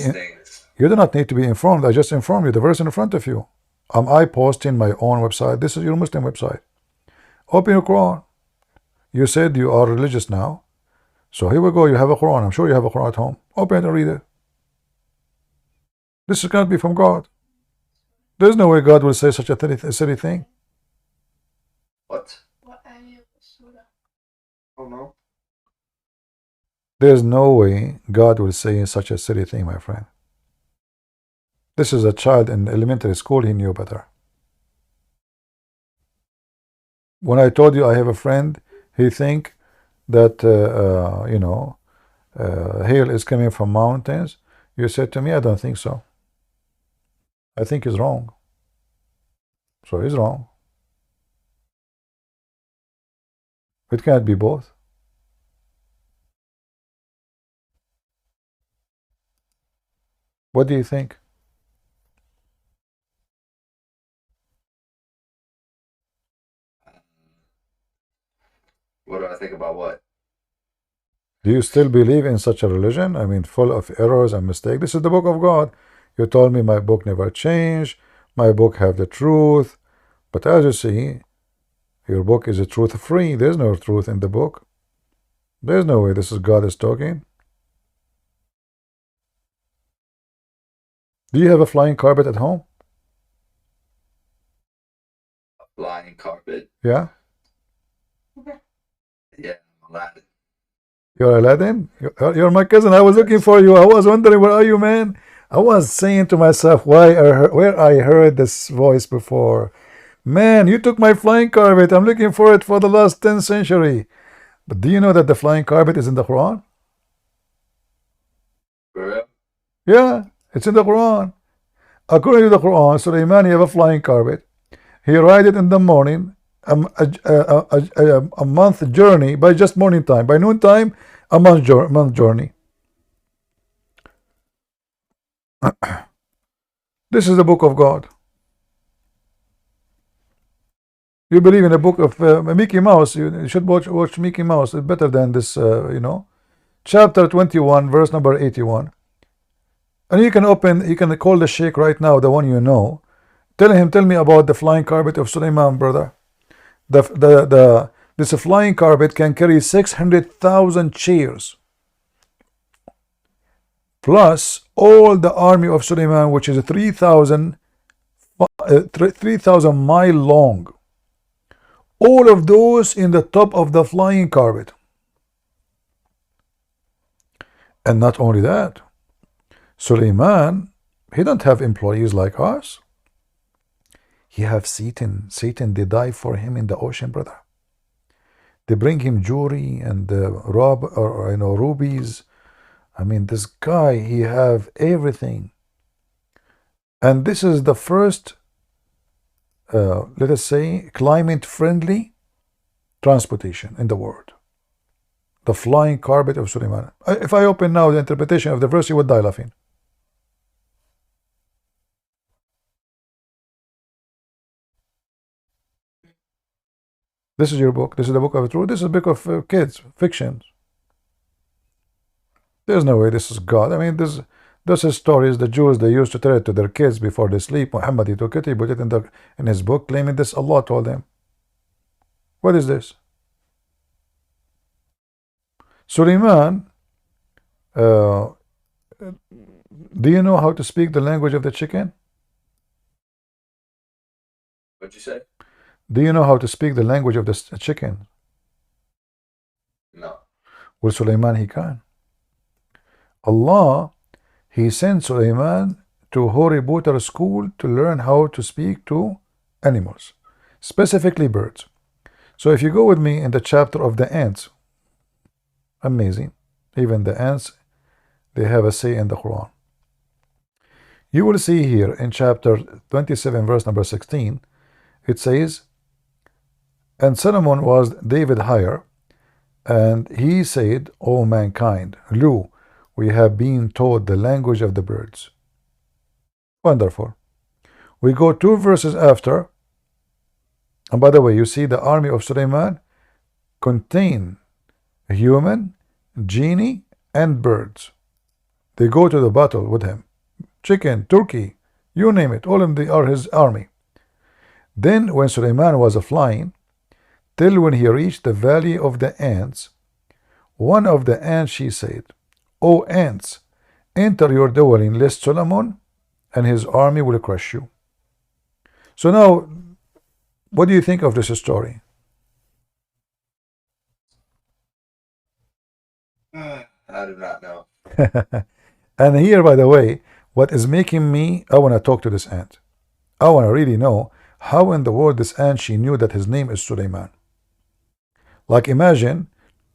S1: You do not need to be informed. I just informed you. The verse in front of you. Am I posting my own website? This is your Muslim website. Open your Quran. You said you are religious now. So here we go. You have a Quran. I'm sure you have a Quran at home. Open it and read it. This cannot be from God. There's no way God will say such a silly thing.
S2: What? Oh no.
S1: There's no way God will say such a silly thing, my friend. This is a child in elementary school. He knew better. When I told you I have a friend, he think that hail is coming from mountains. You said to me, I don't think so. I think he's wrong. So he's wrong. It can't be both. What do you think?
S2: What do I think about what?
S1: Do you still believe in such a religion? I mean, full of errors and mistakes. This is the book of God. You told me my book never changed. My book have the truth. But as you see, your book is a truth free. There's no truth in the book. There's no way this is God is talking. Do you have a flying carpet at home?
S2: A flying carpet?
S1: Yeah?
S2: Yeah, I'm Aladdin.
S1: You're Aladdin? You're my cousin. I was looking for you. I was wondering, where are you, man? I was saying to myself, where I heard this voice before. Man, you took my flying carpet. I'm looking for it for the last 10th century. But do you know that the flying carpet is in the Quran?
S2: For real?
S1: Yeah, it's in the Quran. According to the Quran, Sulaiman, he have a flying carpet. He ride it in the morning, a month journey by just morning time. By noon time, a month journey. This is the book of God. You believe in a book of Mickey Mouse? You should watch Mickey Mouse. It's better than this, Chapter 21, verse number 81. And you can call the sheikh right now, the one you know. Tell me about the flying carpet of Sulaiman, brother. This flying carpet can carry 600,000 chairs, plus all the army of Sulaiman, which is 3,000 mile long. All of those in the top of the flying carpet. And not only that, Sulaiman, he don't have employees like us. He have Satan. They die for him in the ocean, brother. They bring him jewelry and rubies. I mean, this guy, he have everything. And this is the first, let us say, climate-friendly transportation in the world. The flying carpet of Sulaiman. If I open now the interpretation of the verse, you would die laughing. This is your book. This is the book of truth. This is a book of kids, fictions. There's no way this is God. I mean, those are stories the Jews, they used to tell it to their kids before they sleep. Muhammad, he took it, he put it in his book, claiming this Allah told him. What is this? Sulaiman, do you know how to speak the language of the chicken?
S2: What'd you say?
S1: Do you know how to speak the language of the chicken?
S2: No.
S1: Well, Sulaiman, he can. Allah, he sent Sulaiman to Hori Butar school to learn how to speak to animals, specifically birds. So if you go with me in the chapter of the ants, amazing. Even the ants, they have a say in the Quran. You will see here in chapter 27, verse number 16, it says, and Solomon was David higher, and he said, O mankind, lo, we have been taught the language of the birds. Wonderful. We go 2 verses after, and by the way, you see the army of Sulaiman contain a human, genie, and birds. They go to the battle with him. Chicken, turkey, you name it, all of them are his army. Then when Sulaiman was flying, till when he reached the valley of the ants, one of the ants, she said, O ants, enter your dwelling, lest Solomon and his army will crush you. So now, what do you think of this story?
S2: I do not know.
S1: And here, by the way, what is making me, I want to talk to this ant. I want to really know how in the world this ant, she knew that his name is Sulaiman. Like imagine,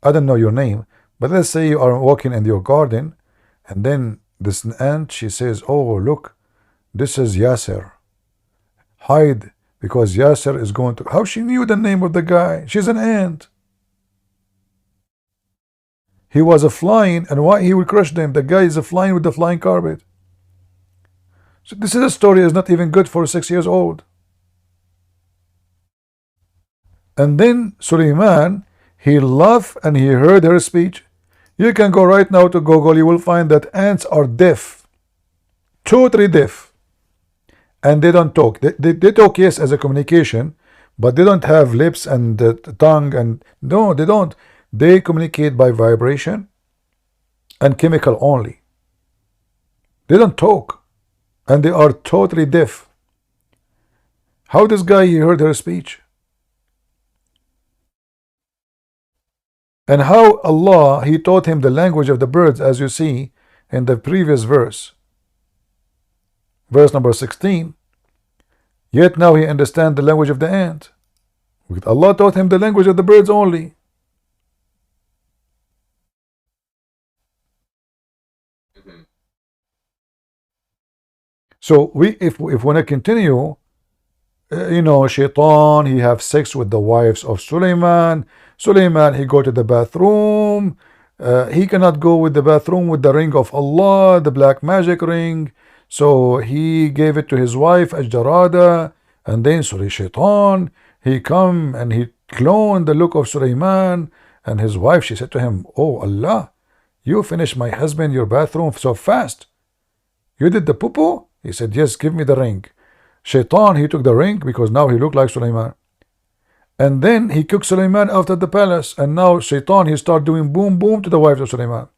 S1: I don't know your name, but let's say you are walking in your garden, and then this ant, she says, oh, look, this is Yasser. Hide, because Yasser is going to... How she knew the name of the guy? She's an ant. He was flying, and why he will crush them? The guy is flying with the flying carpet. So this is a story is not even good for 6 years old. And then Sulaiman, He laughed and he heard her speech. You can go right now to Google, you will find that ants are deaf, totally deaf, and they don't talk. They talk, yes, as a communication, but they don't have lips and tongue, and no, they don't. They communicate by vibration and chemical only. They don't talk, and they are totally deaf. How this guy, he heard her speech? And how Allah, he taught him the language of the birds, as you see in the previous verse, verse number 16. Yet now he understands the language of the ant. Allah taught him the language of the birds only. So if we want to continue, you know, Shaitan, he have sex with the wives of Suleiman. Suleiman, he go to the bathroom. He cannot go with the bathroom with the ring of Allah, the black magic ring. So he gave it to his wife Ajdarada, and then Shaitan, he come and he cloned the look of Suleiman, and his wife, she said to him, oh Allah, you finished my husband your bathroom so fast. You did the poo-poo? He said, yes, give me the ring. Shaitan, he took the ring because now he looked like Suleiman. And then he cooked Suleiman out of the palace. And now Shaitan, he started doing boom boom to the wives of Suleiman.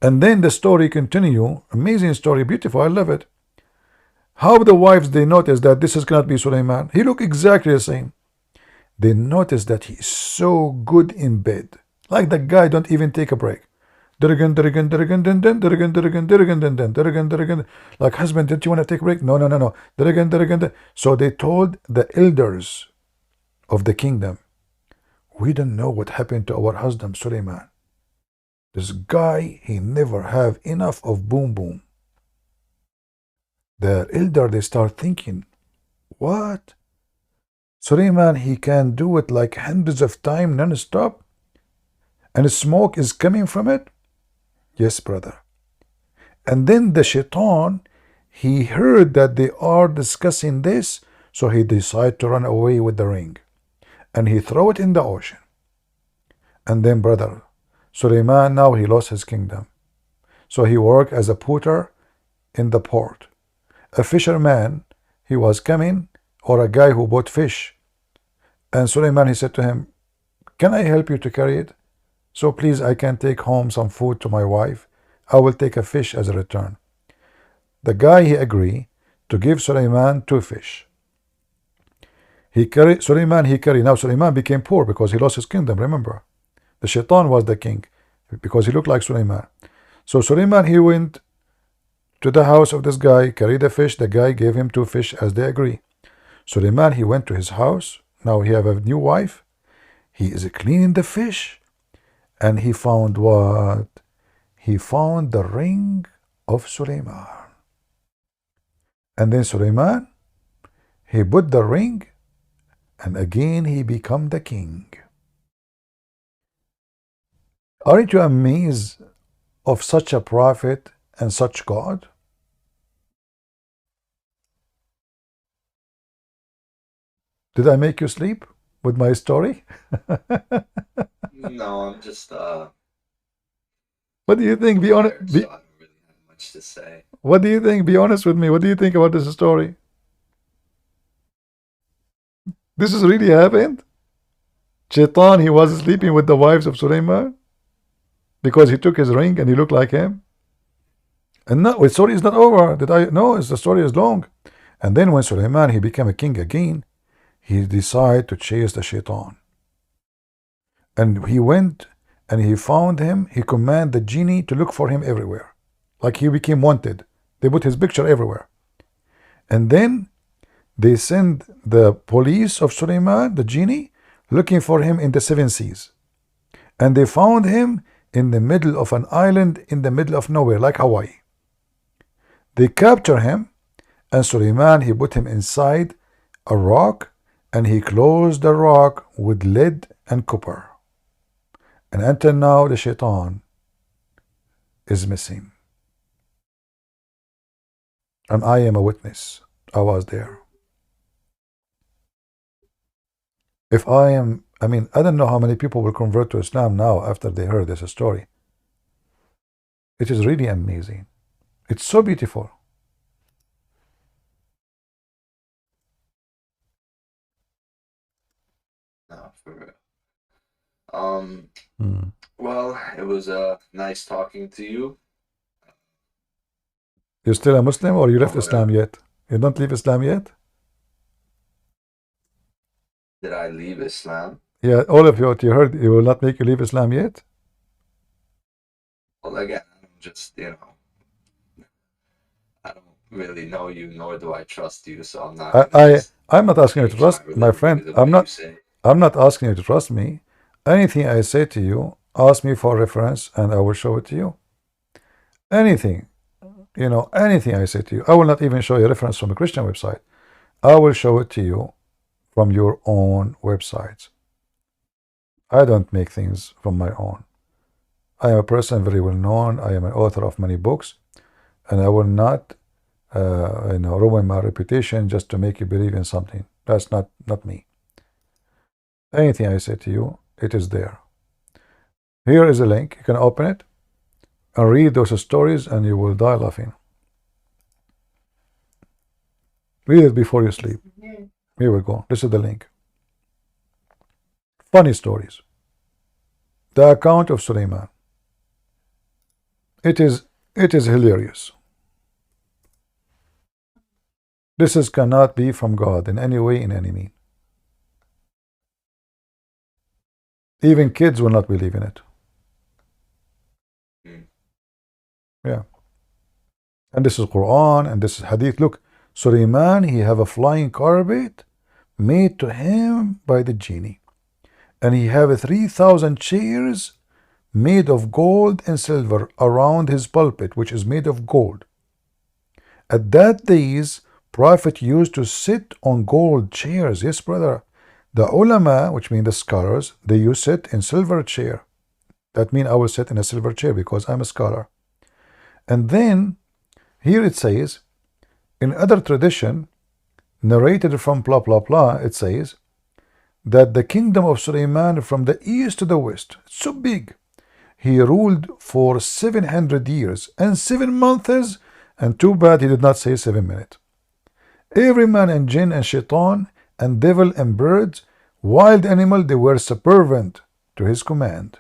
S1: And then the story continue. Amazing story, beautiful, I love it. How the wives, they notice that this is cannot be Suleiman. He looked exactly the same. They notice that he is so good in bed. Like the guy don't even take a break. Like husband, did you want to take a break? No. So they told the elders of the kingdom, we don't know what happened to our husband Suleiman. This guy, he never have enough of boom boom. The elder, they start thinking, what? Suleiman, he can do it like hundreds of times non-stop, and smoke is coming from it. Yes, brother. And then the Shaitan, he heard that they are discussing this, so he decided to run away with the ring. And he threw it in the ocean. And then, brother, Suleiman, now he lost his kingdom. So he worked as a porter in the port. A fisherman, he was coming, or a guy who bought fish. And Suleiman, he said to him, can I help you to carry it? So please, I can take home some food to my wife. I will take a fish as a return. The guy, he agreed to give Suleiman 2 fish. Suleiman, now Suleiman became poor because he lost his kingdom, remember. The Shaitan was the king because he looked like Suleiman. So Suleiman, he went to the house of this guy, carried a fish. The guy gave him 2 fish as they agree. Suleiman, he went to his house. Now he have a new wife. He is cleaning the fish. And he found what? He found the ring of Suleiman. And then Suleiman, he put the ring, and again he became the king. Aren't you amazed of such a prophet and such God? Did I make you sleep with my story?
S2: No, I'm just
S1: What do you think? Be honest.
S2: so I don't really have much to say.
S1: What do you think? Be honest with me. What do you think about this story? This is really happened? Shaitan, he was sleeping with the wives of Suleiman because he took his ring and he looked like him. And no, the story is not over. No, the story is long. And then when Suleiman, he became a king again, he decided to chase the Shaitan. And he went and he found him. He commanded the genie to look for him everywhere. Like he became wanted. They put his picture everywhere. And then they sent the police of Suleiman, the genie, looking for him in the 7 seas. And they found him in the middle of an island in the middle of nowhere, like Hawaii. They captured him, and Suleiman, he put him inside a rock, and he closed the rock with lead and copper. And until now, the Shaitan is missing. And I am a witness. I was there. If I am I mean, I don't know how many people will convert to Islam now after they heard this story. It is really amazing. It's so beautiful.
S2: No, for real. Well, it was nice talking to you.
S1: You're still a Muslim, or you left Islam yet? You don't leave Islam yet?
S2: Did I leave Islam?
S1: Yeah, all of you, what you heard, it will not make you leave Islam yet?
S2: Well, again, I'm just, I don't really know you, nor do I trust you, so I'm not.
S1: I'm not asking you to trust, my friend. I'm not asking you to trust me. Anything I say to you, ask me for reference, and I will show it to you. Anything, anything I say to you, I will not even show you a reference from a Christian website. I will show it to you from your own websites. I don't make things from my own. I am a person very well known. I am an author of many books, and I will not, ruin my reputation just to make you believe in something. That's not me. Anything I say to you, it is there. Here is a link. You can open it and read those stories, and you will die laughing. Read it before you sleep. Here we go. This is the link. Funny stories. The account of Suleiman. It is hilarious. This cannot be from God in any way, in any mean. Even kids will not believe in it. Yeah. And this is Quran, and this is Hadith. Look, Suleiman, he have a flying carpet made to him by the genie. And he have 3,000 chairs made of gold and silver around his pulpit, which is made of gold. At that days, Prophet used to sit on gold chairs. Yes, brother. The ulama, which mean the scholars, they used to sit in silver chair. That means I will sit in a silver chair because I'm a scholar. And then, here it says, in other tradition, narrated from blah blah blah, it says that the kingdom of Suleiman from the east to the west, so big, he ruled for 700 years and 7 months, and too bad he did not say 7 minutes. Every man and jinn and shaitan and devil and birds, wild animal, they were subservient to his command.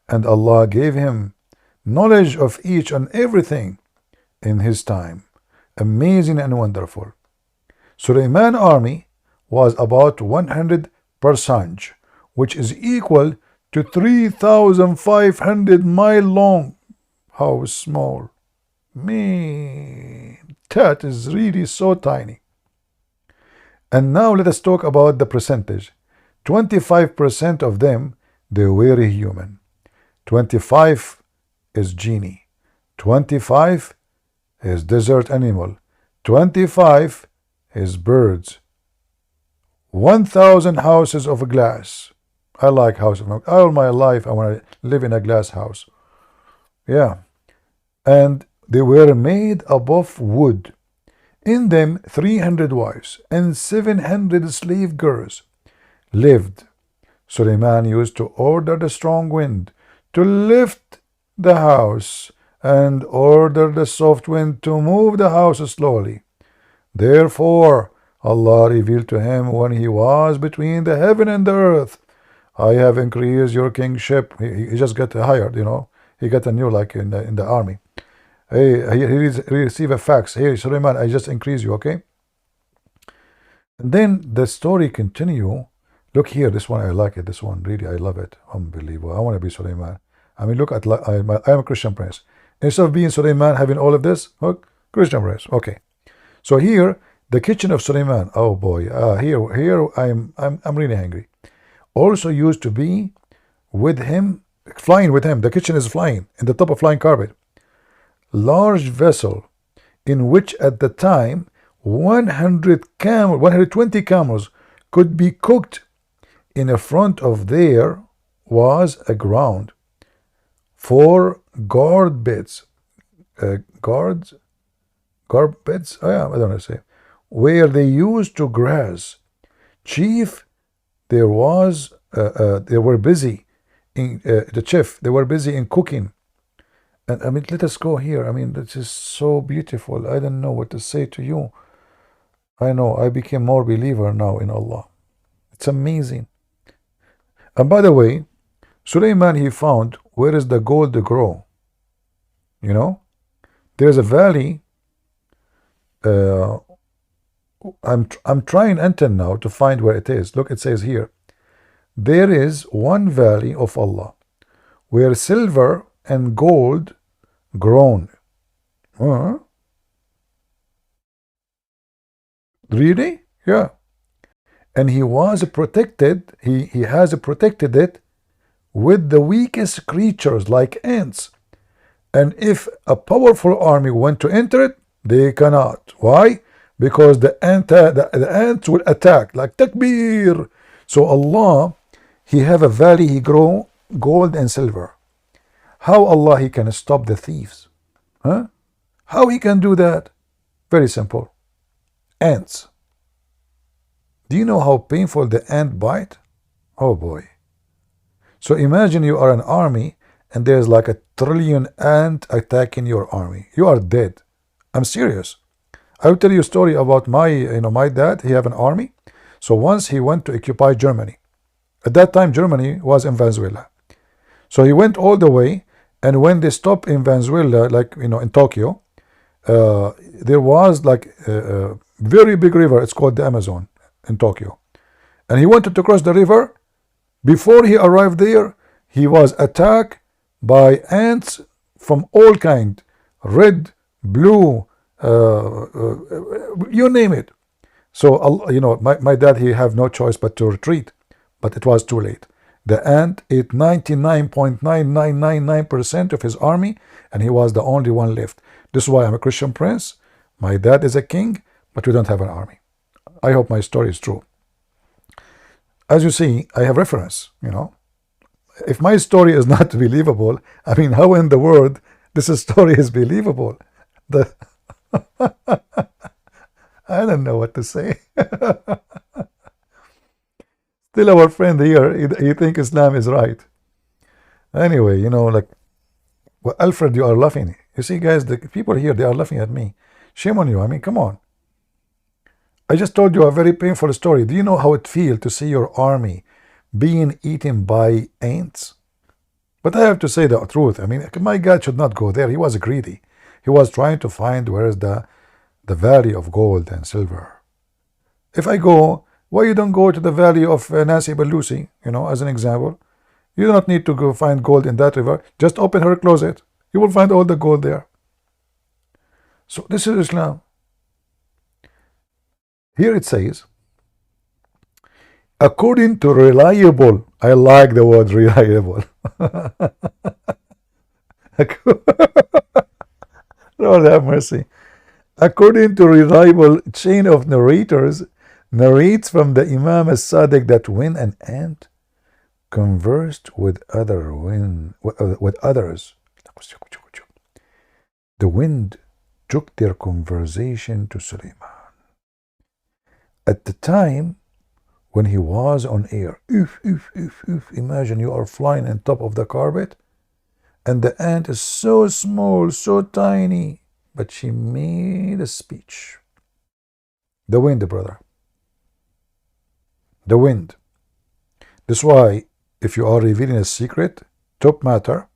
S1: And Allah gave him knowledge of each and everything in his time. Amazing and wonderful. Suleiman army was about 100 persanj, which is equal to 3,500 miles long. How small. Man, that is really so tiny. And now let us talk about the percentage. 25% of them, they were human. 25 is genie. 25 is desert animal. 25 is birds. 1,000 houses of glass. I like houses. All my life I want to live in a glass house. Yeah. And they were made above wood. In them 300 wives and 700 slave girls lived. Suleiman used to order the strong wind to lift the house and order the soft wind to move the house slowly. Therefore Allah revealed to him when he was between the heaven and the earth, I have increased your kingship. He just got hired, he got a new, like in the army. Hey, he received a fax. Hey, Suleiman, I just increased you, okay? And then the story continue. Look here, this one, I like it. This one, really, I love it. Unbelievable. I want to be Suleiman. I mean, look at, I am a Christian prince. Instead of being Suleiman, having all of this, look, Christian prince. Okay. So here, the kitchen of Suleiman. Oh boy, here I'm really hungry. Also used to be with him, flying with him. The kitchen is flying in the top of flying carpet. Large vessel in which at the time 120 camels could be cooked. In the front of there was a ground for guard beds, guard beds, oh yeah, I don't know to say, where they used to graze. Chief, there was they were busy in the chef. They were busy in cooking. And I mean, let us go here. I mean, this is so beautiful. I don't know what to say to you. I know I became more believer now in Allah. It's amazing. And by the way, Suleiman, he found where is the gold to grow. You know, there's a valley. I'm trying until now to find where it is. Look, it says here, there is one valley of Allah where silver and gold grown. Really? Yeah. And he was protected, he has protected it with the weakest creatures like ants. And if a powerful army went to enter it, they cannot. Why? Because the ants will attack, like takbir. So Allah, he have a valley, he grow gold and silver. How Allah he can stop the thieves? Huh? How he can do that? Very simple. Ants. Do you know how painful the ant bite? Oh boy. So imagine you are an army and there's like 1 trillion ant attacking your army. You are dead. I'm serious. I will tell you a story about my dad. He have an army. So once he went to occupy Germany. At that time, Germany was in Venezuela. So he went all the way, and when they stopped in Venezuela, like in Tokyo, there was like a very big river. It's called the Amazon in Tokyo, and he wanted to cross the river. Before he arrived there, he was attacked by ants from all kind, red, blue, you name it. So my dad, he have no choice but to retreat, but it was too late. The ant ate 99.9999% of his army, and he was the only one left. This is why I'm a Christian prince. My dad is a king, but we don't have an army. I hope my story is true. As you see, I have reference, If my story is not believable, I mean, how in the world this story is believable? I don't know what to say. Still our friend here, he think Islam is right. Anyway, well, Alfred, you are laughing. You see, guys, the people here, they are laughing at me. Shame on you. I mean, come on. I just told you a very painful story. Do you know how it feels to see your army being eaten by ants? But I have to say the truth. I mean, my God should not go there. He was greedy. He was trying to find where is the valley of gold and silver. If I go, why you don't go to the valley of Nancy Pelosi, as an example? You do not need to go find gold in that river. Just open her closet. You will find all the gold there. So this is Islam. Here it says, according to reliable, I like the word reliable. Lord have mercy. According to reliable chain of narrators, narrates from the Imam as-Sadiq that when an ant conversed with others, the wind took their conversation to Suleiman. At the time when he was on air, imagine you are flying on top of the carpet, and the ant is so small, so tiny, but she made a speech. The wind, brother. The wind. That's why if you are revealing a secret, top matter,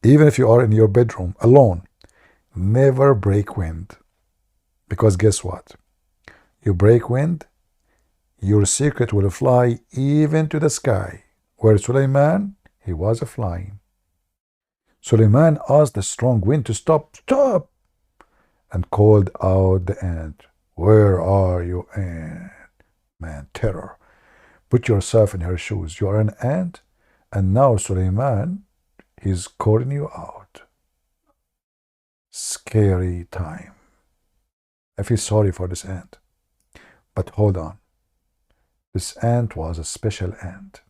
S1: even if you are in your bedroom alone, never break wind. Because guess what? You break wind, your secret will fly even to the sky. Where Suleiman, he was flying. Suleiman asked the strong wind to stop, and called out the ant. Where are you, ant? Man, terror. Put yourself in her shoes. You are an ant, and now Suleiman, he's calling you out. Scary time. I feel sorry for this ant. But hold on. This ant was a special ant.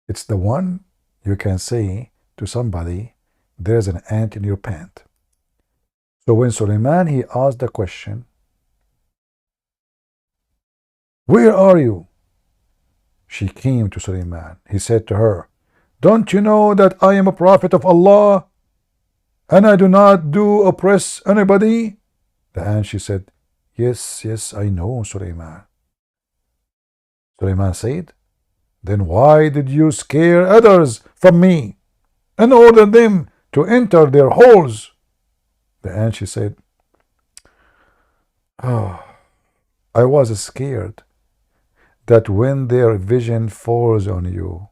S1: It's the one you can say to somebody, there's an ant in your pant. So when Suleiman, he asked the question, where are you? She came to Suleiman. He said to her, "Don't you know that I am a prophet of Allah, and I do not oppress anybody?" And she said, "Yes, yes, I know, Suleiman." Suleiman said, "Then why did you scare others from me and order them to enter their holes?" And she said, "Oh, I was scared that when their vision falls on you,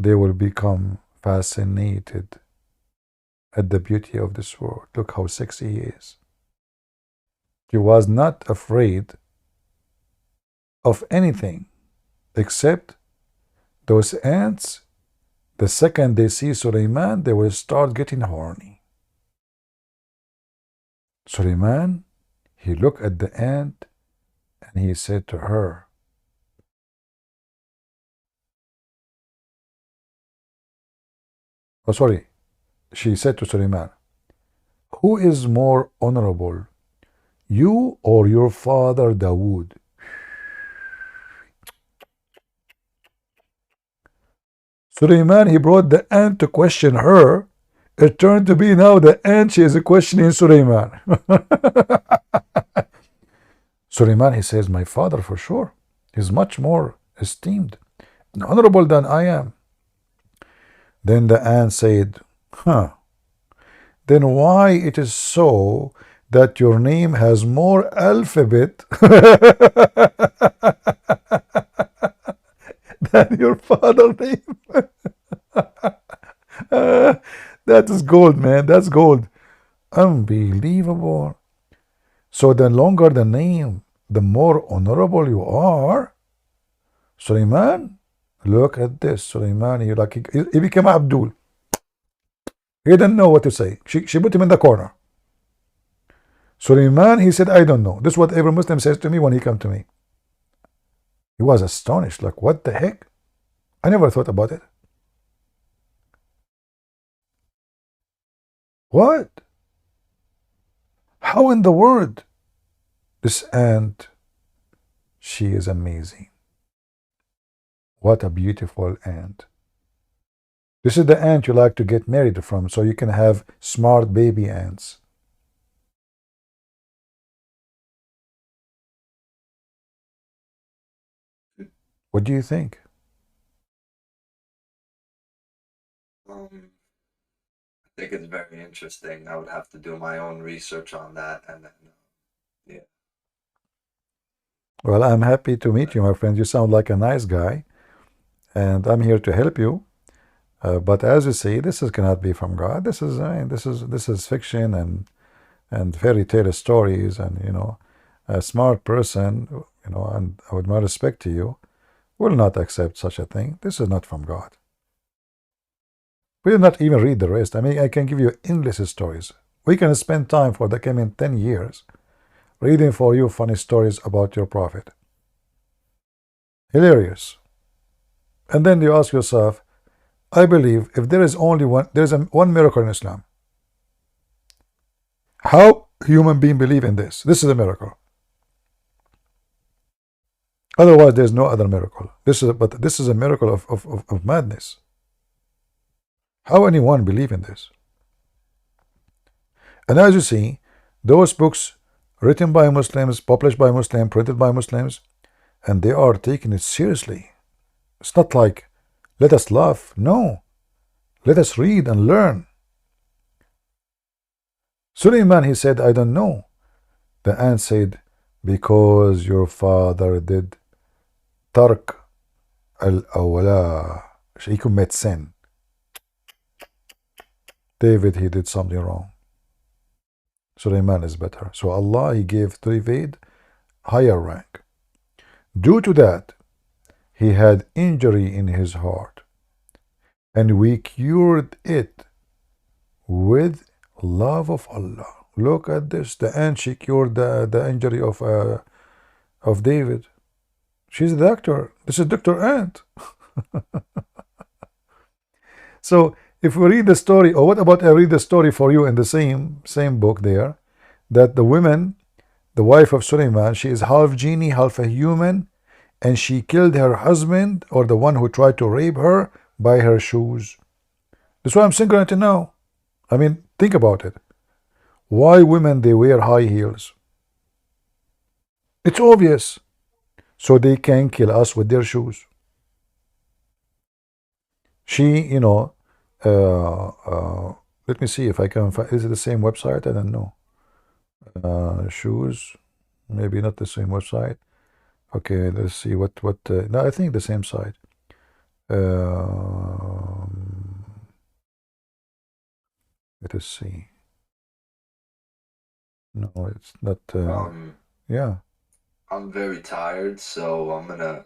S1: they will become fascinated at the beauty of this world. Look how sexy he is." She was not afraid of anything except those ants. The second they see Suleiman, they will start getting horny. Suleiman, he looked at the ant and he said to her, oh sorry, she said to Suleiman, "Who is more honorable, you or your father Dawood?" Suleiman, he brought the ant to question her. It turned to be now the ant, she is questioning Suleiman. Suleiman, he says, "My father for sure. He's much more esteemed and honorable than I am." Then the ant said, "Then why it is so that your name has more alphabet than your father's name?" That is gold, man. That's gold. Unbelievable. So the longer the name, the more honorable you are. Suleiman, look at this. Suleiman, he became Abdul. He didn't know what to say. She put him in the corner. Suleiman, he said, "I don't know." This is what every Muslim says to me when he comes to me. He was astonished, like, what the heck? I never thought about it. What? How in the world? This ant, she is amazing. What a beautiful ant. This is the ant you like to get married from, so you can have smart baby ants. What do you think?
S2: I think it's very interesting. I would have to do my own research on that, and then, yeah.
S1: Well, I'm happy to meet you, my friend. You sound like a nice guy, and I'm here to help you. But as you see, this cannot be from God. This is fiction and fairy tale stories, and a smart person, and I would my respect to you, will not accept such a thing. This is not from God. We will not even read the rest. I mean, I can give you endless stories. We can spend time for the coming 10 years reading for you funny stories about your prophet. Hilarious. And then you ask yourself, I believe if there is only one miracle in Islam. How human beings believe in this? This is a miracle. Otherwise, there's no other miracle. But this is a miracle of madness. How anyone believe in this? And as you see, those books written by Muslims, published by Muslims, printed by Muslims, and they are taking it seriously. It's not like, let us laugh. No. Let us read and learn. Suleiman, he said, "I don't know." The ant said, "Because your father did tark al-awla." He commit sin. David, he did something wrong. Suleiman is better. So Allah, he gave David higher rank. Due to that, he had injury in his heart, and we cured it with love of Allah. Look at this. The ant, she cured the injury of David. She's a doctor. This is Dr. Ant. So if we read the story, or what about I read the story for you in the same book there, that the woman, the wife of Suleiman, she is half genie, half a human, and she killed her husband or the one who tried to rape her by her shoes. That's what I'm saying to know. I mean, think about it. Why women they wear high heels? It's obvious. So they can kill us with their shoes. She, let me see if I can find. Is it the same website? I don't know. Shoes, maybe not the same website. Okay, let's see what. No, I think the same site. Let us see. No, it's not. Yeah.
S2: I'm very tired, so I'm gonna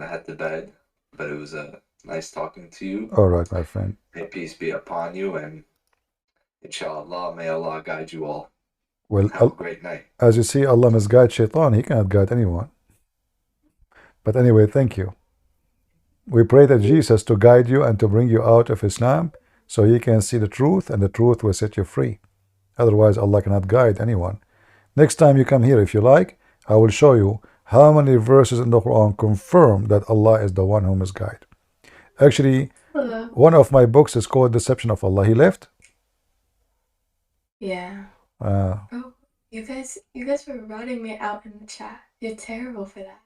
S2: head to bed. But it was nice talking to you.
S1: All right, my friend.
S2: May peace be upon you, and inshallah, may Allah guide you all.
S1: Well,
S2: have a great night.
S1: As you see, Allah misguide shaitan. He cannot guide anyone. But anyway, thank you. We pray that Jesus to guide you and to bring you out of Islam so you can see the truth, and the truth will set you free. Otherwise, Allah cannot guide anyone. Next time you come here, if you like, I will show you how many verses in the Quran confirm that Allah is the one who misguide. Actually, one of my books is called Deception of Allah. He left?
S16: Yeah.
S1: Oh,
S16: you guys were routing me out in the chat. You're terrible for that.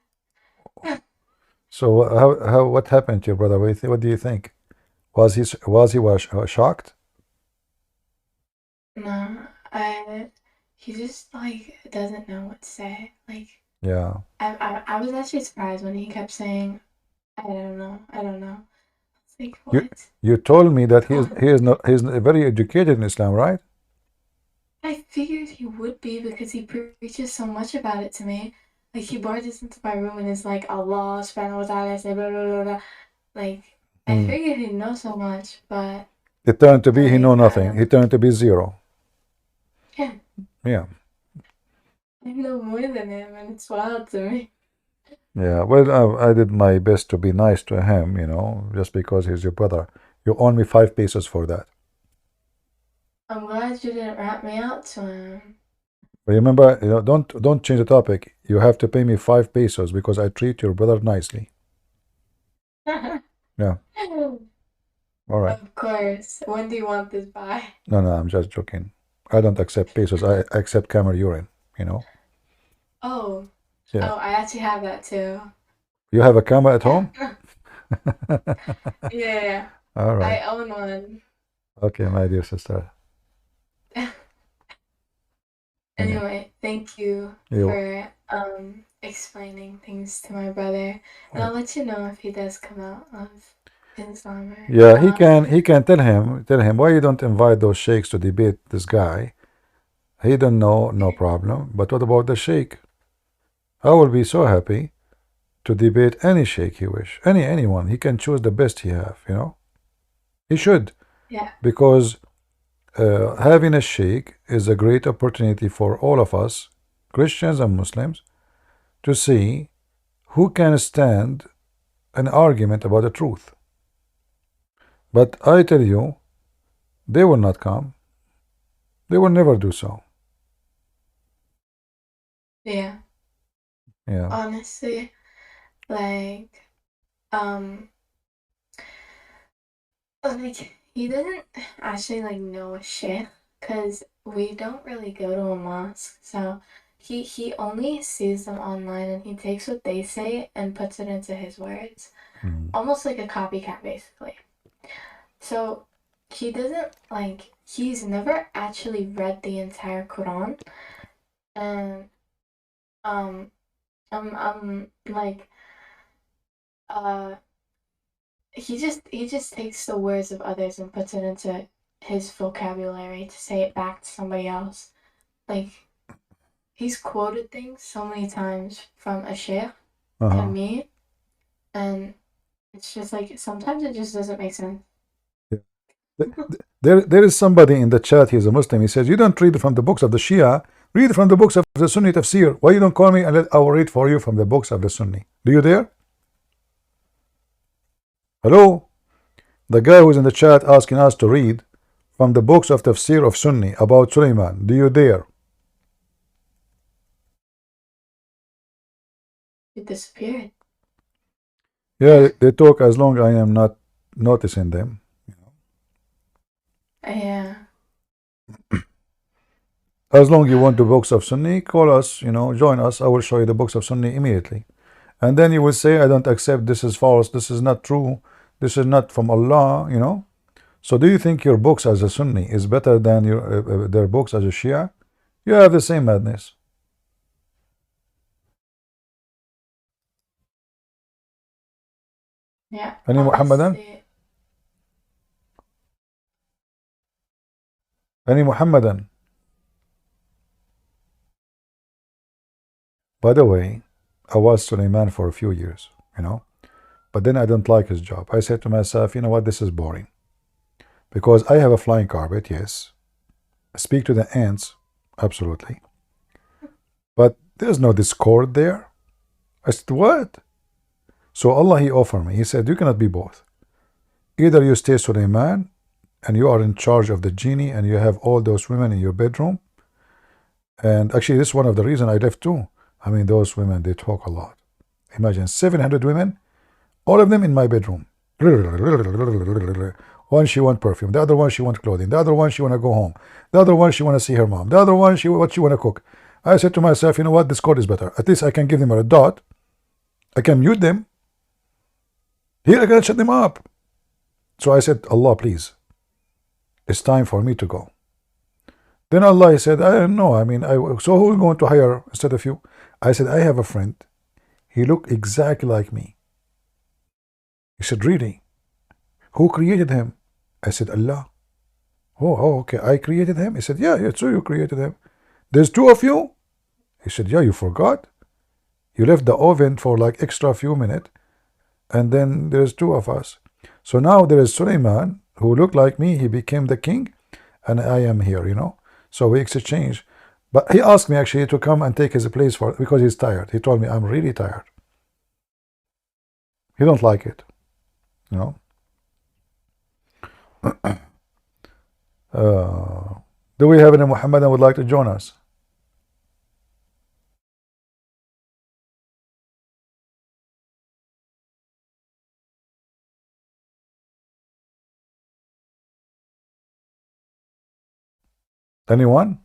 S1: So what happened to your brother? What do you think? Was he shocked?
S16: No, he just like doesn't know what to say. Like,
S1: yeah.
S16: I was actually surprised when he kept saying, I don't know. It's like, what?
S1: You told me that he's very educated in Islam, right?
S16: I figured he would be because he preaches so much about it to me. Like, he barges into my room and is like, Allah subhanahu wa ta'ala say blah blah blah blah. Like, I figured he'd know so much, but
S1: it turned to be he know nothing. He turned to be zero.
S16: Yeah.
S1: Yeah.
S16: I know more than him, and it's wild to me.
S1: Yeah, well, I did my best to be nice to him, just because he's your brother. You owe me 5 pesos for that.
S16: I'm glad you didn't rat me out to him.
S1: But remember, don't change the topic. You have to pay me 5 pesos because I treat your brother nicely. Yeah. All right.
S16: Of course. When do you want this by?
S1: No, I'm just joking. I don't accept pesos. I accept camel urine,
S16: Oh.
S1: Yeah.
S16: Oh, I actually have that too.
S1: You have a camel at home?
S16: Yeah.
S1: All right.
S16: I own one.
S1: Okay, my dear sister.
S16: Anyway, thank you for explaining things to my brother. And I'll let you know if he does come out of Islam or
S1: Yeah, he can tell him why you don't invite those sheikhs to debate this guy. He don't know, no problem. But what about the sheikh? I will be so happy to debate any sheikh he wish. Anyone. He can choose the best he have, He should.
S16: Yeah.
S1: Because having a sheikh is a great opportunity for all of us, Christians and Muslims, to see who can stand an argument about the truth. But I tell you, they will not come. They will never do so.
S16: Yeah.
S1: Yeah.
S16: Honestly, like he doesn't actually know a shit because we don't really go to a mosque, so he only sees them online and he takes what they say and puts it into his words, almost like a copycat basically. So he doesn't he's never actually read the entire Quran, and he just takes the words of others and puts it into his vocabulary to say it back to somebody else. Like, he's quoted things so many times from a sheikh to me, and it's just sometimes it just doesn't make sense.
S1: There is somebody in the chat, he's a Muslim, he says, you don't read from the books of the Shia, read from the books of the Sunni tafsir. Why you don't call me and I will read for you from the books of the Sunni? Do you dare? Hello? The guy who's in the chat asking us to read from the books of tafsir of Sunni about Sulaiman. Do you dare?
S16: It disappeared.
S1: Yeah, they talk as long as I am not noticing them.
S16: Yeah.
S1: As long as you want the books of Sunni, call us, join us. I will show you the books of Sunni immediately. And then you will say, I don't accept, this is false, this is not true, this is not from Allah, So do you think your books as a Sunni is better than their books as a Shia? You have the same madness.
S16: Yeah.
S1: Any Muhammadan? Any Muhammadan? By the way, I was Suleiman for a few years, but then I don't like his job. I said to myself, you know what, this is boring. Because I have a flying carpet, yes. I speak to the ants, absolutely. But there's no discord there. I said, what? So Allah, He offered me. He said, you cannot be both. Either you stay Suleiman and you are in charge of the genie and you have all those women in your bedroom. And actually, this is one of the reasons I left too. I mean, those women, they talk a lot. Imagine 700 women, all of them in my bedroom. One, she want perfume. The other one, she want clothing. The other one, she want to go home. The other one, she want to see her mom. The other one, she want to cook. I said to myself, you know what, Discord is better. At least I can give them a dot. I can mute them. Here, I can shut them up. So I said, Allah, please, it's time for me to go. Then Allah said, I don't know. I mean, so who are going to hire instead of you? I said, I have a friend. He looked exactly like me. He said, really? Who created him? I said, Allah. Oh, okay. I created him? He said, yeah, so you created him. There's two of you? He said, yeah, you forgot. You left the oven for like extra few minutes. And then there's two of us. So now there is Suleiman, who looked like me. He became the king. And I am here, So we exchanged. But he asked me actually to come and take his place because he's tired. He told me, I'm really tired. He don't like it. Do we have any Muhammadan would like to join us? Anyone?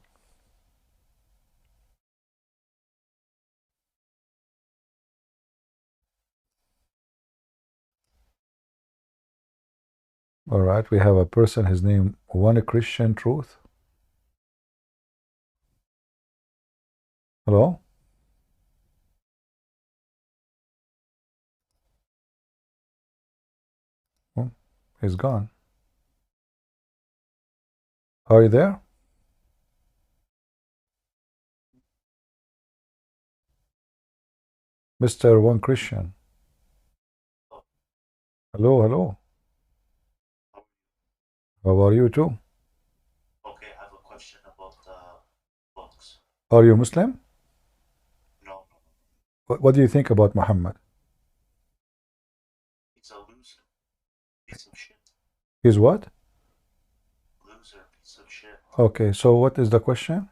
S1: All right, we have a person, his name, One Christian Truth. Hello? Oh, he's gone. Are you there? Mr. One Christian. Hello, hello. How are you too?
S12: Okay, I have a question about books.
S1: Are you Muslim?
S12: No.
S1: What do you think about Muhammad?
S12: He's a loser. Piece of shit.
S1: He's what?
S12: Loser, piece of shit.
S1: Okay, so what is the question?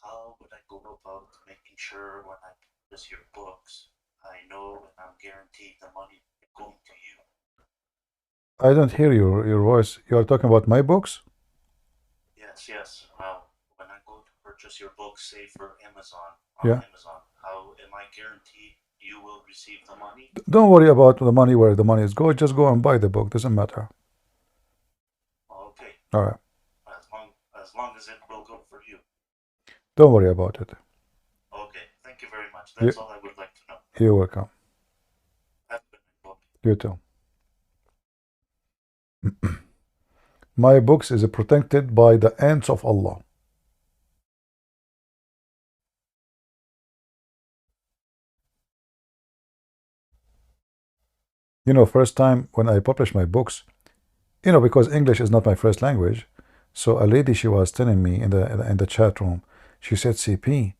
S12: How would I go about making sure when I purchase your books, I know and I'm guaranteed the money going to you?
S1: I don't hear your voice. You are talking about my books?
S12: Yes. When I go to purchase your books, say for Amazon, Amazon, how am I guaranteed you will receive the money?
S1: Don't worry about the money, where the money is going. Just go and buy the book. Doesn't matter.
S12: Okay.
S1: All right.
S12: As long as it will go for you.
S1: Don't worry about it.
S12: Okay. Thank you very much. That's all I would like to know.
S1: You're welcome.
S12: Have a good night.
S1: You too. My books is protected by the ants of Allah. First time when I published my books, because English is not my first language, so a lady, she was telling me in the chat room, she said, CP,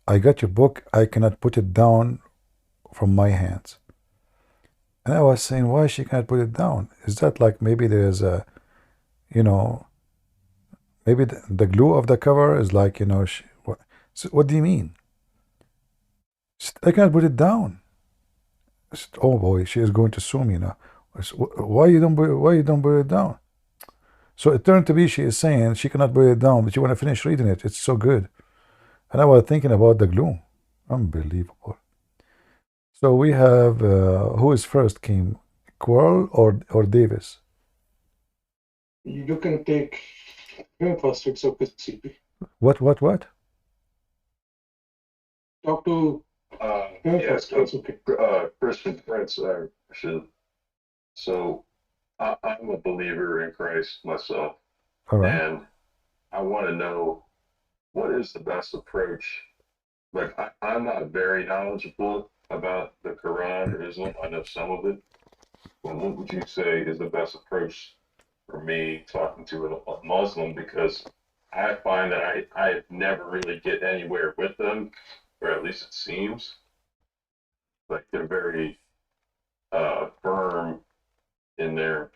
S1: I got your book, I cannot put it down from my hands. And I was saying, why she can't put it down? Is that like maybe there's a, maybe the glue of the cover is like, what do you mean? I can't put it down. Oh boy, she is going to sue me now. Why you don't put it down? So it turned to be she is saying she cannot put it down, but you want to finish reading it. It's so good. And I was thinking about the glue. Unbelievable. So we have who is first, Kim? Quarrel or Davis?
S9: You can take first. It's okay.
S1: What?
S9: Talk to first. It's okay.
S4: Christian Prince. So I'm a believer in Christ myself.
S1: All right.
S4: And I want to know what is the best approach. Like I'm not very knowledgeable about the Quran or Islam. I know some of it. But what would you say is the best approach for me talking to a Muslim? Because I find that I never really get anywhere with them, or at least it seems like they're very firm in their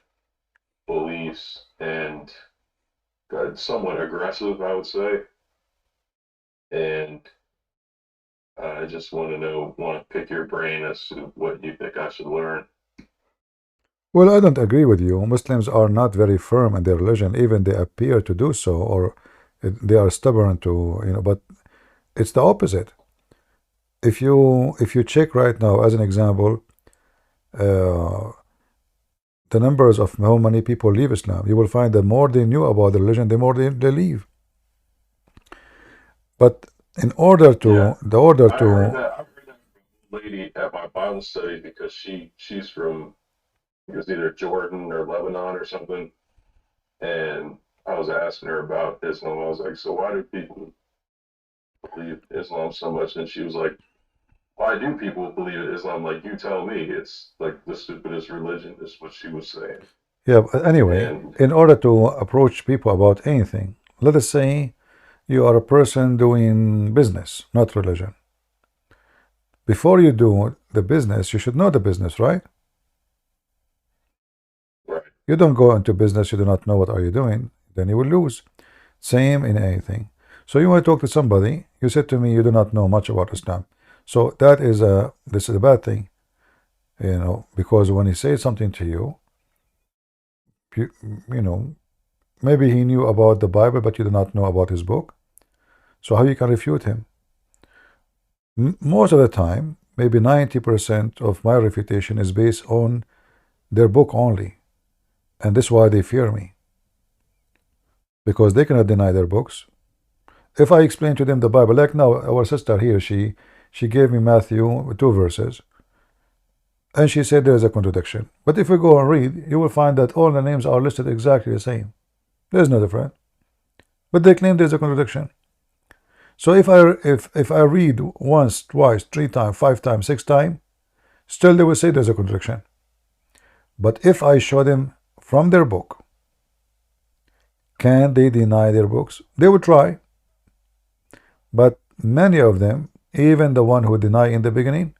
S4: beliefs and somewhat aggressive, I would say. And I just want to pick your brain as to what you think I should learn.
S1: Well, I don't agree with you. Muslims are not very firm in their religion, even they appear to do so, or they are stubborn to, but it's the opposite. If you check right now, as an example, the numbers of how many people leave Islam, you will find that more they knew about the religion, the more they leave. But in order to,
S4: I heard that from a lady at my Bible study because she's from, it was either Jordan or Lebanon or something, and I was asking her about Islam. I was like, so why do people believe Islam so much? And she was like, why do people believe in Islam? Like, you tell me. It's like the stupidest religion, is what she was saying.
S1: Yeah, but anyway, in order to approach people about anything, let us say you are a person doing business, not religion. Before you do the business, you should know the business, right?
S4: Right.
S1: You don't go into business, you do not know what are you doing, then you will lose. Same in anything. So you want to talk to somebody, you said to me you do not know much about Islam. So that is this is a bad thing, because when he says something to you, maybe he knew about the Bible, but you do not know about his book. So how you can refute him? Most of the time, maybe 90% of my refutation is based on their book only. And this is why they fear me. Because they cannot deny their books. If I explain to them the Bible, like now, our sister here, she gave me Matthew 2 verses. And she said there is a contradiction. But if we go and read, you will find that all the names are listed exactly the same. There's no difference. But they claim there's a contradiction. So if I read once, twice, 3 times, 5 times, 6 times, still they will say there's a contradiction. But if I show them from their book, can they deny their books? They will try. But many of them, even the one who deny in the beginning,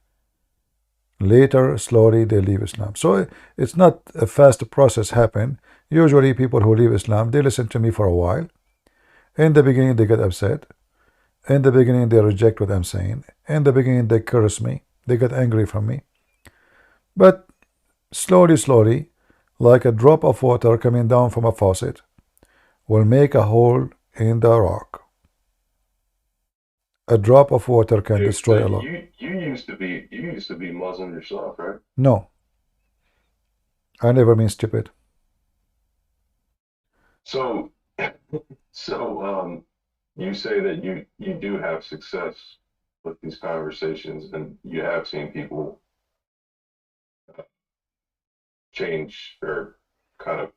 S1: later, slowly, they leave Islam. So it's not a fast process happen. Usually people who leave Islam, they listen to me for a while. In the beginning, they get upset. In the beginning, they reject what I'm saying. In the beginning, they curse me. They get angry from me. But slowly, like a drop of water coming down from a faucet, will make a hole in the rock. A drop of water can destroy a lot.
S4: You used to be Muslim yourself, right?
S1: No. I never mean stupid.
S4: So you say that you do have success with these conversations, and you have seen people change or kind of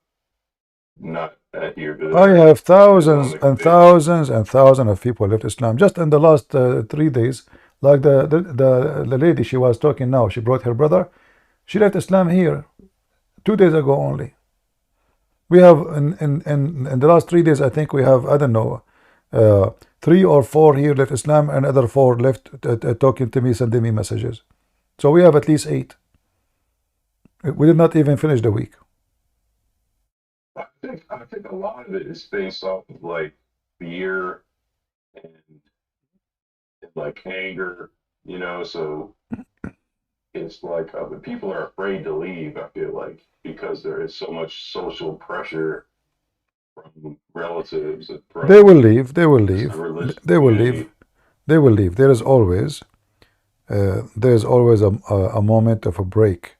S4: not adhere to
S1: I have thousands and thousands and thousands of people left Islam just in the last 3 days. Like the lady she was talking now, she brought her brother. She left Islam here 2 days ago only. We have in the last 3 days, I think we have, I don't know, 3 or 4 here left Islam, and other 4 left talking to me, sending me messages. So we have at least 8. We did not even finish the week.
S4: I think a lot of it is based off of like fear and like anger you know, so it's like people are afraid to leave, I feel like, because there is so much social pressure from relatives and
S1: They will
S4: from
S1: leave. They will
S4: just the
S1: leave.
S4: religious
S1: They will leave.
S4: community.
S1: They will leave. There's always a moment of a break.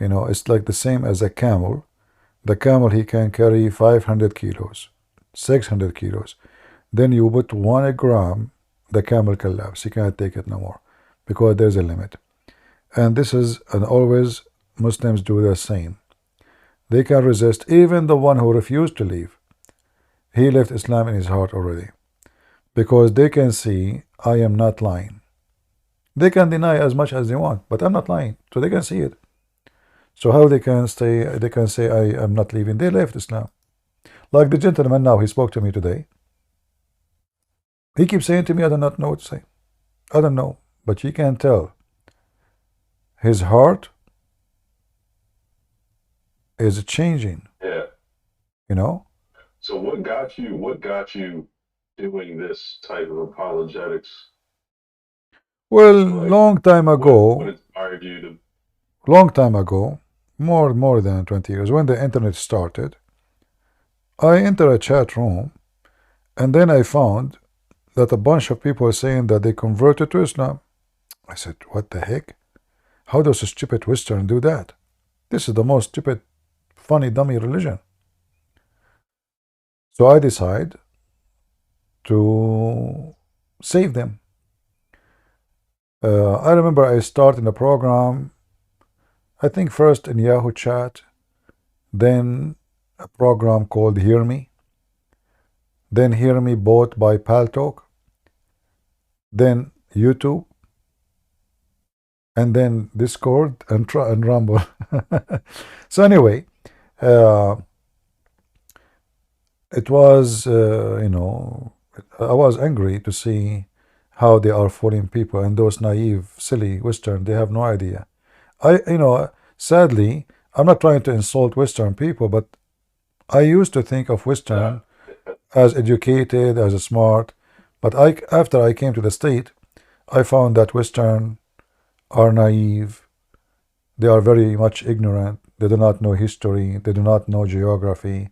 S1: You know, it's like the same as a camel. The camel, he can carry 500 kilos, 600 kilos. Then you put 1 gram, the camel collapse. He cannot take it no more because there's a limit. And this is, and always Muslims do the same. They can resist. Even the one who refused to leave, he left Islam in his heart already, because they can see I am not lying. They can deny as much as they want, but I'm not lying, so they can see it. So how they can stay? They can say I am not leaving. They left Islam. Like the gentleman now, he spoke to me today. He keeps saying to me, I do not know what to say. I don't know, but you can tell his heart is changing.
S4: Yeah.
S1: You know.
S4: So what got you? What got you doing this type of apologetics?
S1: Well,
S4: Like,
S1: long time ago.
S4: What inspired you to?
S1: Long time ago, more than 20 years, when the internet started, I entered a chat room, and then I found that a bunch of people were saying that they converted to Islam. I said, what the heck? How does a stupid Western do that? This is the most stupid, funny, dummy religion. So I decide to save them. I remember I started a program, I think first in Yahoo Chat, then a program called Hear Me, then Hear Me bought by Paltalk, then YouTube, and then Discord and Rumble. So anyway, it was, you know, I was angry to see how they are fooling people, and those naive, silly Western, they have no idea. You know, sadly, I'm not trying to insult Western people, but I used to think of Western as educated, as smart, but after I came to the state, I found that Western are naive. They are very much ignorant. They do not know history. They do not know geography.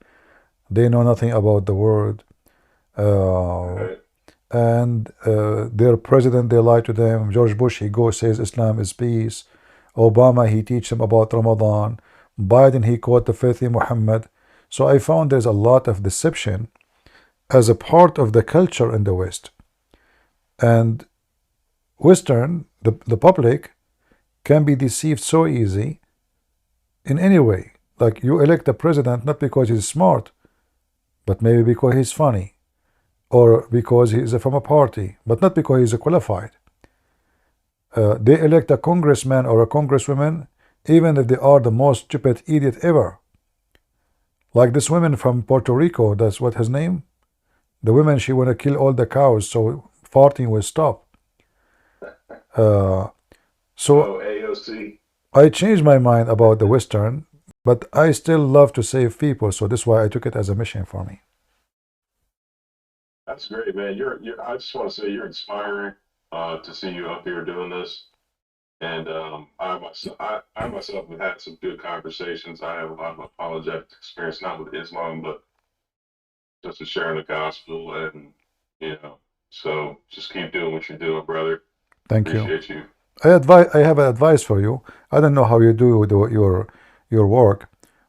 S1: They know nothing about the world. And their president, they lie to them. George Bush, he goes, says Islam is peace. Obama, he teach them about Ramadan. Biden, he quote the faithful Muhammad. So I found there's a lot of deception as a part of the culture in the West. And Western, the public, can be deceived so easy in any way. Like you elect a president not because he's smart, but maybe because he's funny, or because he's from a party, but not because he's qualified. They elect a congressman or a congresswoman even if they are the most stupid idiot ever. Like this woman from Puerto Rico, that's what his name? The woman, she want to kill all the cows so farting will stop. So
S4: AOC.
S1: I changed my mind about the Western, but I still love to save people, so this is why I took it as a mission for me.
S4: That's great, man. You're I just want to say you're inspiring to see you up here doing this. And I myself have had some good conversations. I have a lot of apologetic experience, not with Islam, but just with sharing the gospel, and you know. So just keep doing what you're doing, brother.
S1: Thank
S4: Appreciate you.
S1: I have an advice for you. I don't know how you do your work,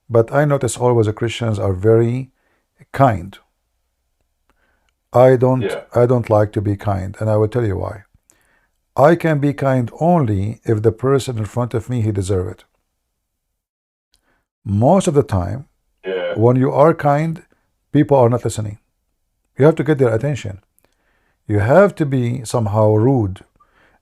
S1: but I notice always the Christians are very kind. I don't like to be kind, and I will tell you why. I can be kind only if the person in front of me, he deserves it. Most of the time, when you are kind, people are not listening. You have to get their attention. You have to be somehow rude.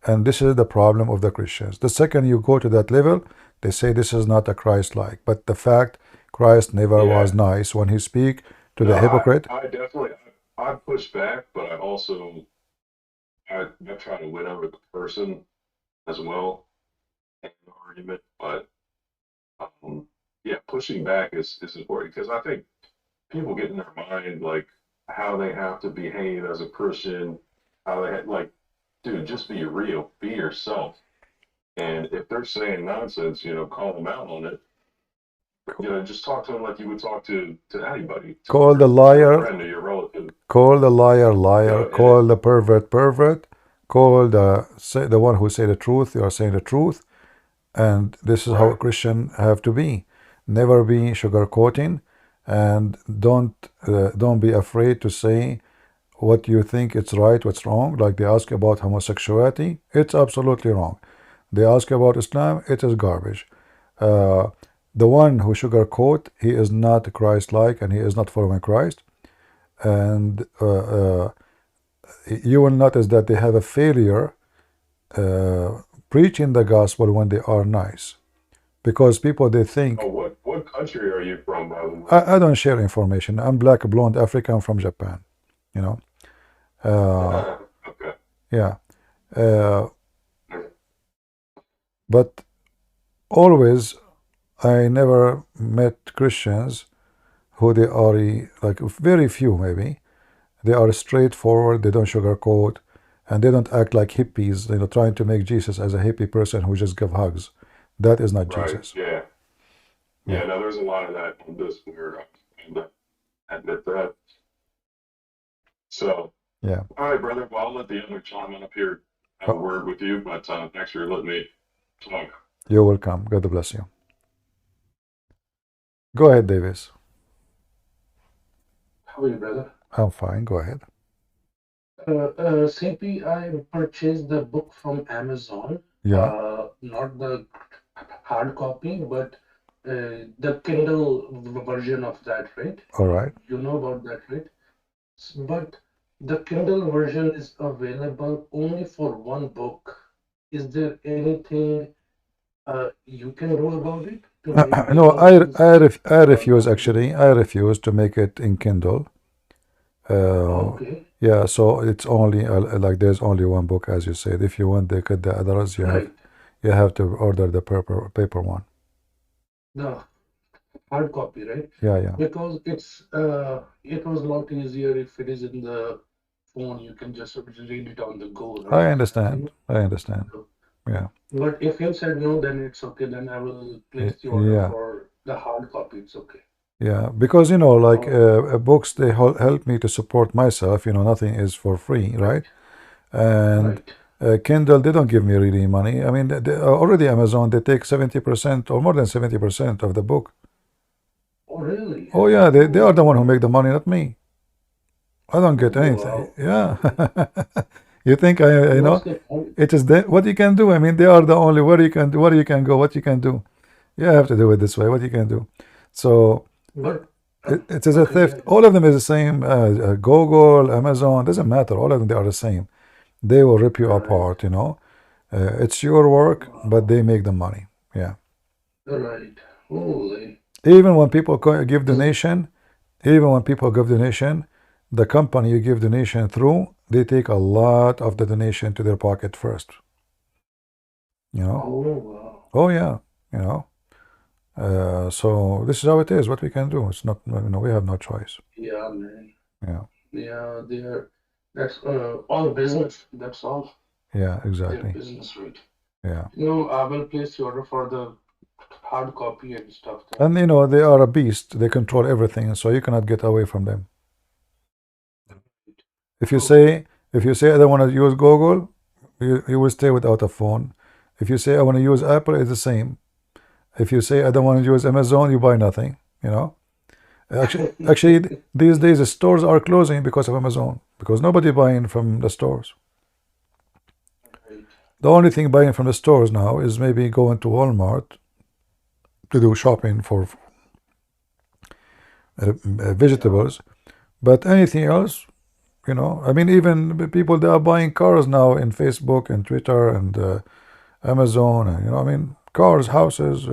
S1: And this is the problem of the Christians. The second you go to that level, they say this is not a Christ-like. But the fact, Christ never was nice when he speak to the hypocrite.
S4: I definitely, I push back, but I also, I try to win over the person as well in the argument. But yeah, pushing back is important, because I think people get in their mind like how they have to behave as a Christian, how they like dude, just be real, be yourself. And if they're saying nonsense, call them out on it. Just talk to them like you would talk to anybody.
S1: Call the
S4: your
S1: liar,
S4: friend or your relative.
S1: call the liar, liar, call the pervert, pervert, call the one who say the truth, you are saying the truth. And this is how a Christian have to be. Never be sugarcoating, and don't be afraid to say what you think it's right, what's wrong. Like they ask about homosexuality, it's absolutely wrong. They ask about Islam, it is garbage. The one who sugarcoat, he is not Christ-like, and he is not following Christ. And you will notice that they have a failure preaching the gospel when they are nice, because people, they think.
S4: Oh, what country are you from, by the way?
S1: I don't share information. I'm black, blonde, African from Japan.
S4: Okay.
S1: Yeah. But always, I never met Christians who they are like very few maybe. They are straightforward. They don't sugarcoat, and they don't act like hippies. Trying to make Jesus as a hippie person who just give hugs. That is not Jesus.
S4: Yeah. No, there's a lot of that on this weird. I admit that. So.
S1: Yeah.
S4: All right, brother. Well, I'll let the other gentleman up here have a word with you, but thanks for letting me talk.
S1: You're welcome. God bless you. Go ahead, Davis.
S9: How are you, brother?
S1: I'm fine. Go ahead.
S9: CP, I purchased the book from Amazon.
S1: Yeah.
S9: Not the hard copy, but the Kindle version of that, right?
S1: All right.
S9: You know about that, right? But the Kindle version is available only for one book. Is there anything you can do about it?
S1: No, I refuse, actually. I refuse to make it in Kindle.
S9: Okay.
S1: Yeah, so it's only like there's only one book, as you said. If you want to get the others, you have to order the paper one.
S9: The hard copy, right?
S1: Yeah.
S9: Because it was a lot easier if it is in the phone. You can just read it on the go, right?
S1: I understand. Yeah.
S9: But if you said no, then it's okay. Then I will place the order for the hard copy. It's okay.
S1: Yeah, because like books, they help me to support myself. Nothing is for free, right? And Kindle, they don't give me really money. I mean, already Amazon, they take 70% or more than 70% of the book.
S9: Oh, really?
S1: Oh, yeah, they are the one who make the money, not me. I don't get anything.
S9: Wow.
S1: Yeah. You think it is what you can do. I mean, they are the only where you can do, where you can go, what you can do. You have to do it this way, what you can do. So it is a theft. All of them is the same. Google, Amazon, doesn't matter. All of them, they are the same. They will rip you apart, it's your work, but they make the money. Yeah.
S9: Right. Holy.
S1: Even when people give donation, the company you give donation through, they take a lot of the donation to their pocket first.
S9: Oh, wow.
S1: Oh, yeah. So this is how it is. What we can do. It's not. We have no choice.
S9: Yeah, man.
S1: Yeah.
S9: Yeah, that's all business. That's all.
S1: Yeah, exactly.
S9: Their business, right?
S1: Yeah.
S9: I will place the order for the hard copy and stuff.
S1: And they are a beast. They control everything, so you cannot get away from them. If you say I don't want to use Google, you will stay without a phone. If you say I want to use Apple, it's the same. If you say I don't want to use Amazon, you buy nothing. Actually, these days the stores are closing because of Amazon, because nobody buying from the stores. The only thing buying from the stores now is maybe going to Walmart to do shopping for vegetables, but anything else, I mean, even people, they are buying cars now in Facebook and Twitter and Amazon, and I mean, cars, houses,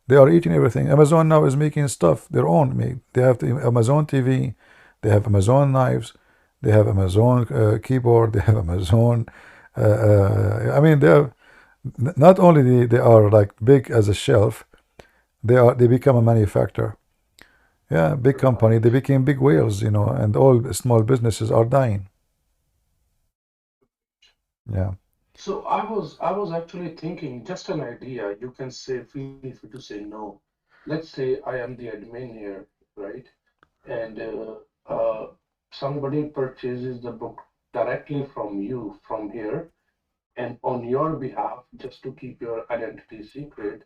S1: they are eating everything. Amazon now is making stuff their own. They have the Amazon TV, they have Amazon knives, they have Amazon keyboard, they have Amazon. I mean, they have not only they are like big as a shelf, they become a manufacturer. Yeah, big company. They became big whales, and all small businesses are dying. Yeah.
S9: So I was actually thinking, just an idea. You can say feel free to say no. Let's say I am the admin here, right? And somebody purchases the book directly from you from here, and on your behalf, just to keep your identity secret,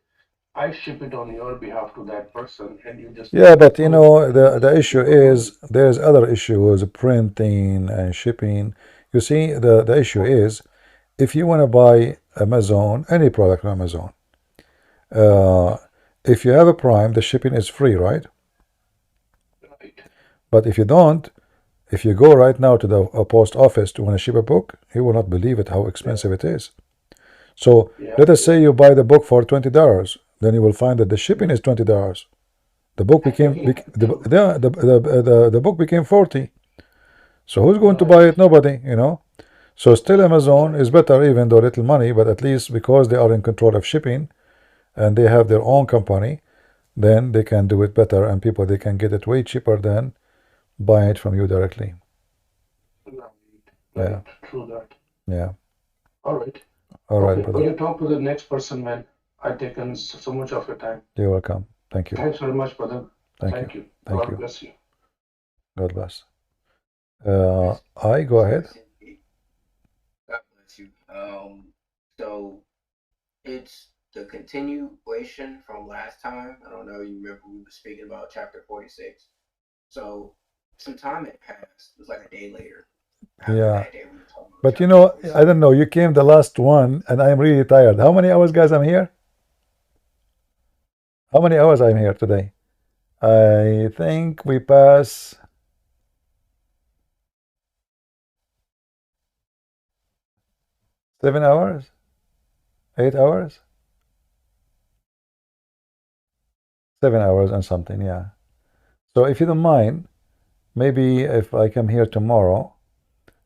S9: I ship it on your behalf to that person, and you just
S1: Yeah,
S9: take the
S1: but you
S9: proof
S1: know
S9: and
S1: the
S9: you
S1: issue
S9: keep your money.
S1: is there's other issues, printing and shipping. You see, the issue is if you want to buy Amazon, any product from Amazon, if you have a Prime, the shipping is free, right?
S9: Right.
S1: But if you don't, if you go right now to the post office to want to ship a book, you will not believe it how expensive it is. So
S9: Yeah.
S1: let us say you buy the book for $20, then you will find that the shipping is $20. The book became the book became 40. So who's going to buy it? Nobody, you know. So still Amazon is better, even though little money, but at least because they are in control of shipping and they have their own company, then they can do it better, and people they can get it way cheaper than buying it from you directly.
S9: Right.
S1: Yeah.
S9: True that.
S1: Yeah.
S9: All right.
S1: All right,
S9: Okay.
S1: brother.
S9: When you talk to the next person, man, I've taken so much of your time.
S1: You're welcome. Thank you.
S9: Thanks very much, brother.
S1: Thank
S9: you.
S1: Thank
S9: God
S1: you.
S9: bless you.
S1: God bless. I go ahead.
S7: God bless you. So it's the continuation from last time. I don't know. You remember we were speaking about chapter 46. So some time had passed. It was like a day later.
S1: Yeah. But you know, I don't know. You came the last one, and I'm really tired. How many hours, guys, I'm here? How many hours I'm here today? I think we pass 7 hours, 8 hours, 7 hours and something. Yeah. So if you don't mind, maybe if I come here tomorrow,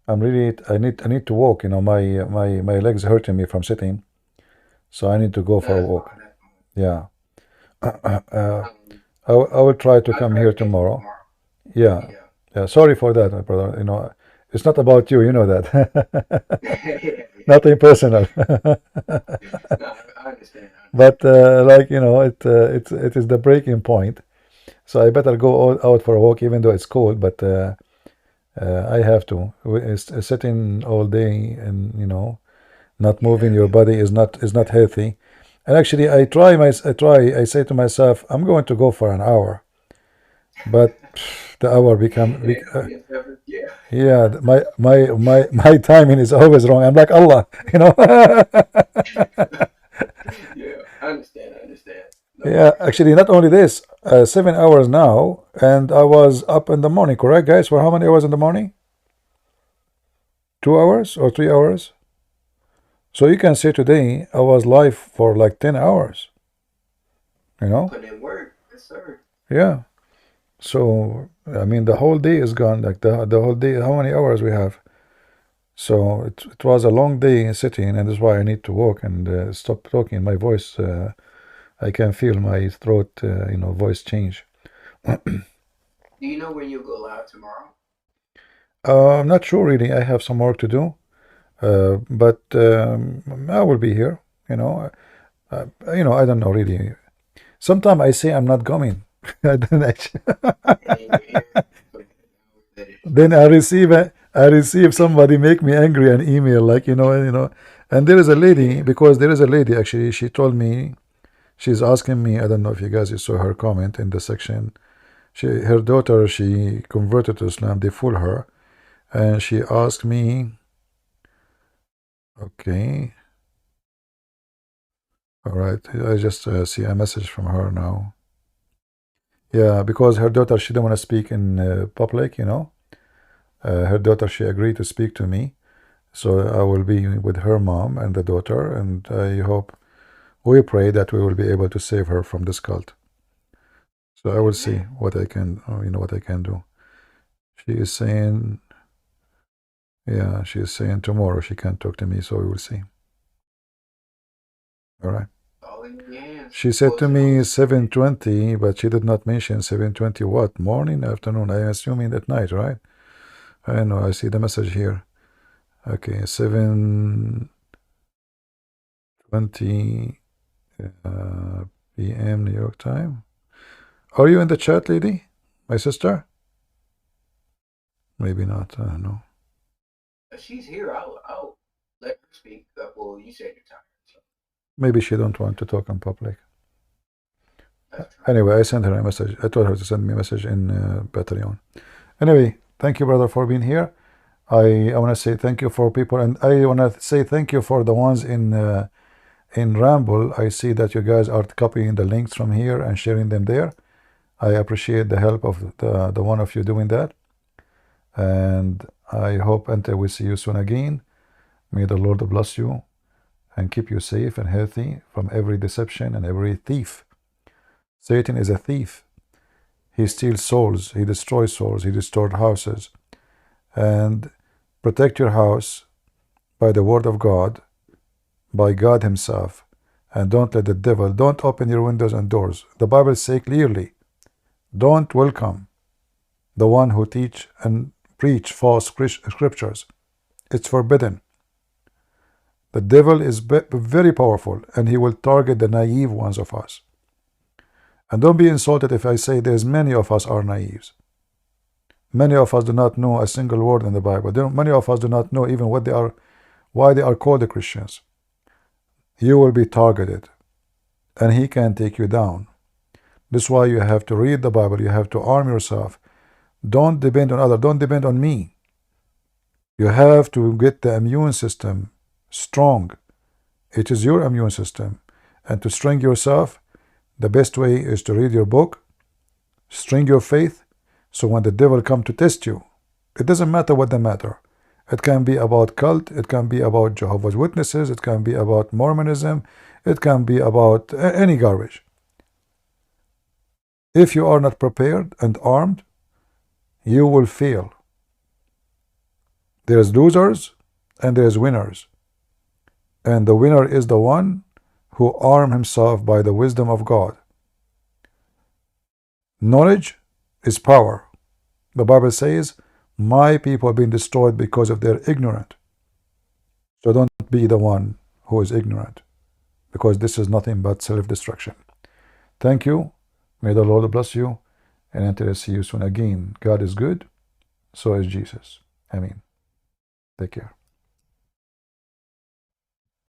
S1: I need to walk. You know, my legs hurting me from sitting, so I need to go for a walk. Yeah. I will try to come here tomorrow. Yeah. Yeah. Sorry for that, my brother. You know, it's not about you. You know that. Nothing personal.
S7: I understand.
S1: But like you know, it is the breaking point. So I better go out for a walk, even though it's cold. But I have to. Sitting all day and you know, not moving your body is not healthy. And actually, I say to myself, I'm going to go for an hour. But the hour yeah, my timing is always wrong. I'm like Allah, you know.
S7: Yeah, I understand.
S1: Yeah, actually, not only this, 7 hours now, and I was up in the morning, correct, guys? For how many hours in the morning? 2 hours or 3 hours? So you can say today I was live for like 10 hours. You know?
S7: Put in work, yes, sir.
S1: Yeah. So I mean, the whole day is gone. Like the whole day. How many hours we have? So it was a long day sitting, and that's why I need to walk and stop talking. My voice, I can feel my throat, you know, voice change.
S7: Do you know when you'll go live tomorrow?
S1: I'm not sure really. I have some work to do, but I will be here. You know, I don't know really. Sometimes I say I'm not coming. I don't actually. Then I receive somebody make me angry an email like you know, and there is a lady because there is a lady actually. She told me she's asking me. I don't know if you guys saw her comment in the section. Her daughter she converted to Islam. They fool her, and she asked me. Okay. All right. I just see a message from her now. Yeah, because her daughter she don't want to speak in public. You know. Her daughter she agreed to speak to me. So I will be with her mom and the daughter, and I hope we pray that we will be able to save her from this cult. So I will see what I can, what I can do. She is saying, yeah, she is saying tomorrow she can't talk to me, so we will see. All right. She said to me 7:20, but she did not mention 7:20 what? Morning, afternoon? I am assuming at night, right? I know, I see the message here. Okay, 7:20 p.m. New York time. Are you in the chat, lady? My sister? Maybe not. I don't know.
S7: She's here. I'll let her speak. Well, you said you're tired. So.
S1: Maybe she don't want to talk in public. Anyway, I sent her a message. I told her to send me a message in Patreon. Anyway, thank you, brother, for being here. I want to say thank you for people, and I want to say thank you for the ones in Ramble. I see that you guys are copying the links from here and sharing them there. I appreciate the help of the one of you doing that, and I hope until we see you soon again. May the Lord bless you and keep you safe and healthy from every deception and every thief. Satan is a thief. He steals souls, he destroys souls, he destroys houses. And protect your house by the word of God, by God himself, and don't let the devil, don't open your windows and doors. The Bible says clearly, don't welcome the one who teach and preach false scriptures. It's forbidden. The devil is very powerful, and he will target the naive ones of us. And don't be insulted if I say there's many of us are naives. Many of us do not know a single word in the Bible. Many of us do not know even what they are, why they are called the Christians. You will be targeted, and he can take you down. This is why you have to read the Bible. You have to arm yourself. Don't depend on others. Don't depend on me. You have to get the immune system strong. It is your immune system. And to strengthen yourself, the best way is to read your book, strengthen your faith, so when the devil comes to test you, it doesn't matter what the matter. It can be about cult, it can be about Jehovah's Witnesses, it can be about Mormonism, it can be about any garbage. If you are not prepared and armed, you will fail. There is losers and there is winners. And the winner is the one who arms himself by the wisdom of God. Knowledge is power. The Bible says, my people have been destroyed because of their ignorance. So don't be the one who is ignorant, because this is nothing but self-destruction. Thank you. May the Lord bless you. And until I see you soon again, God is good. So is Jesus. Amen. Take care.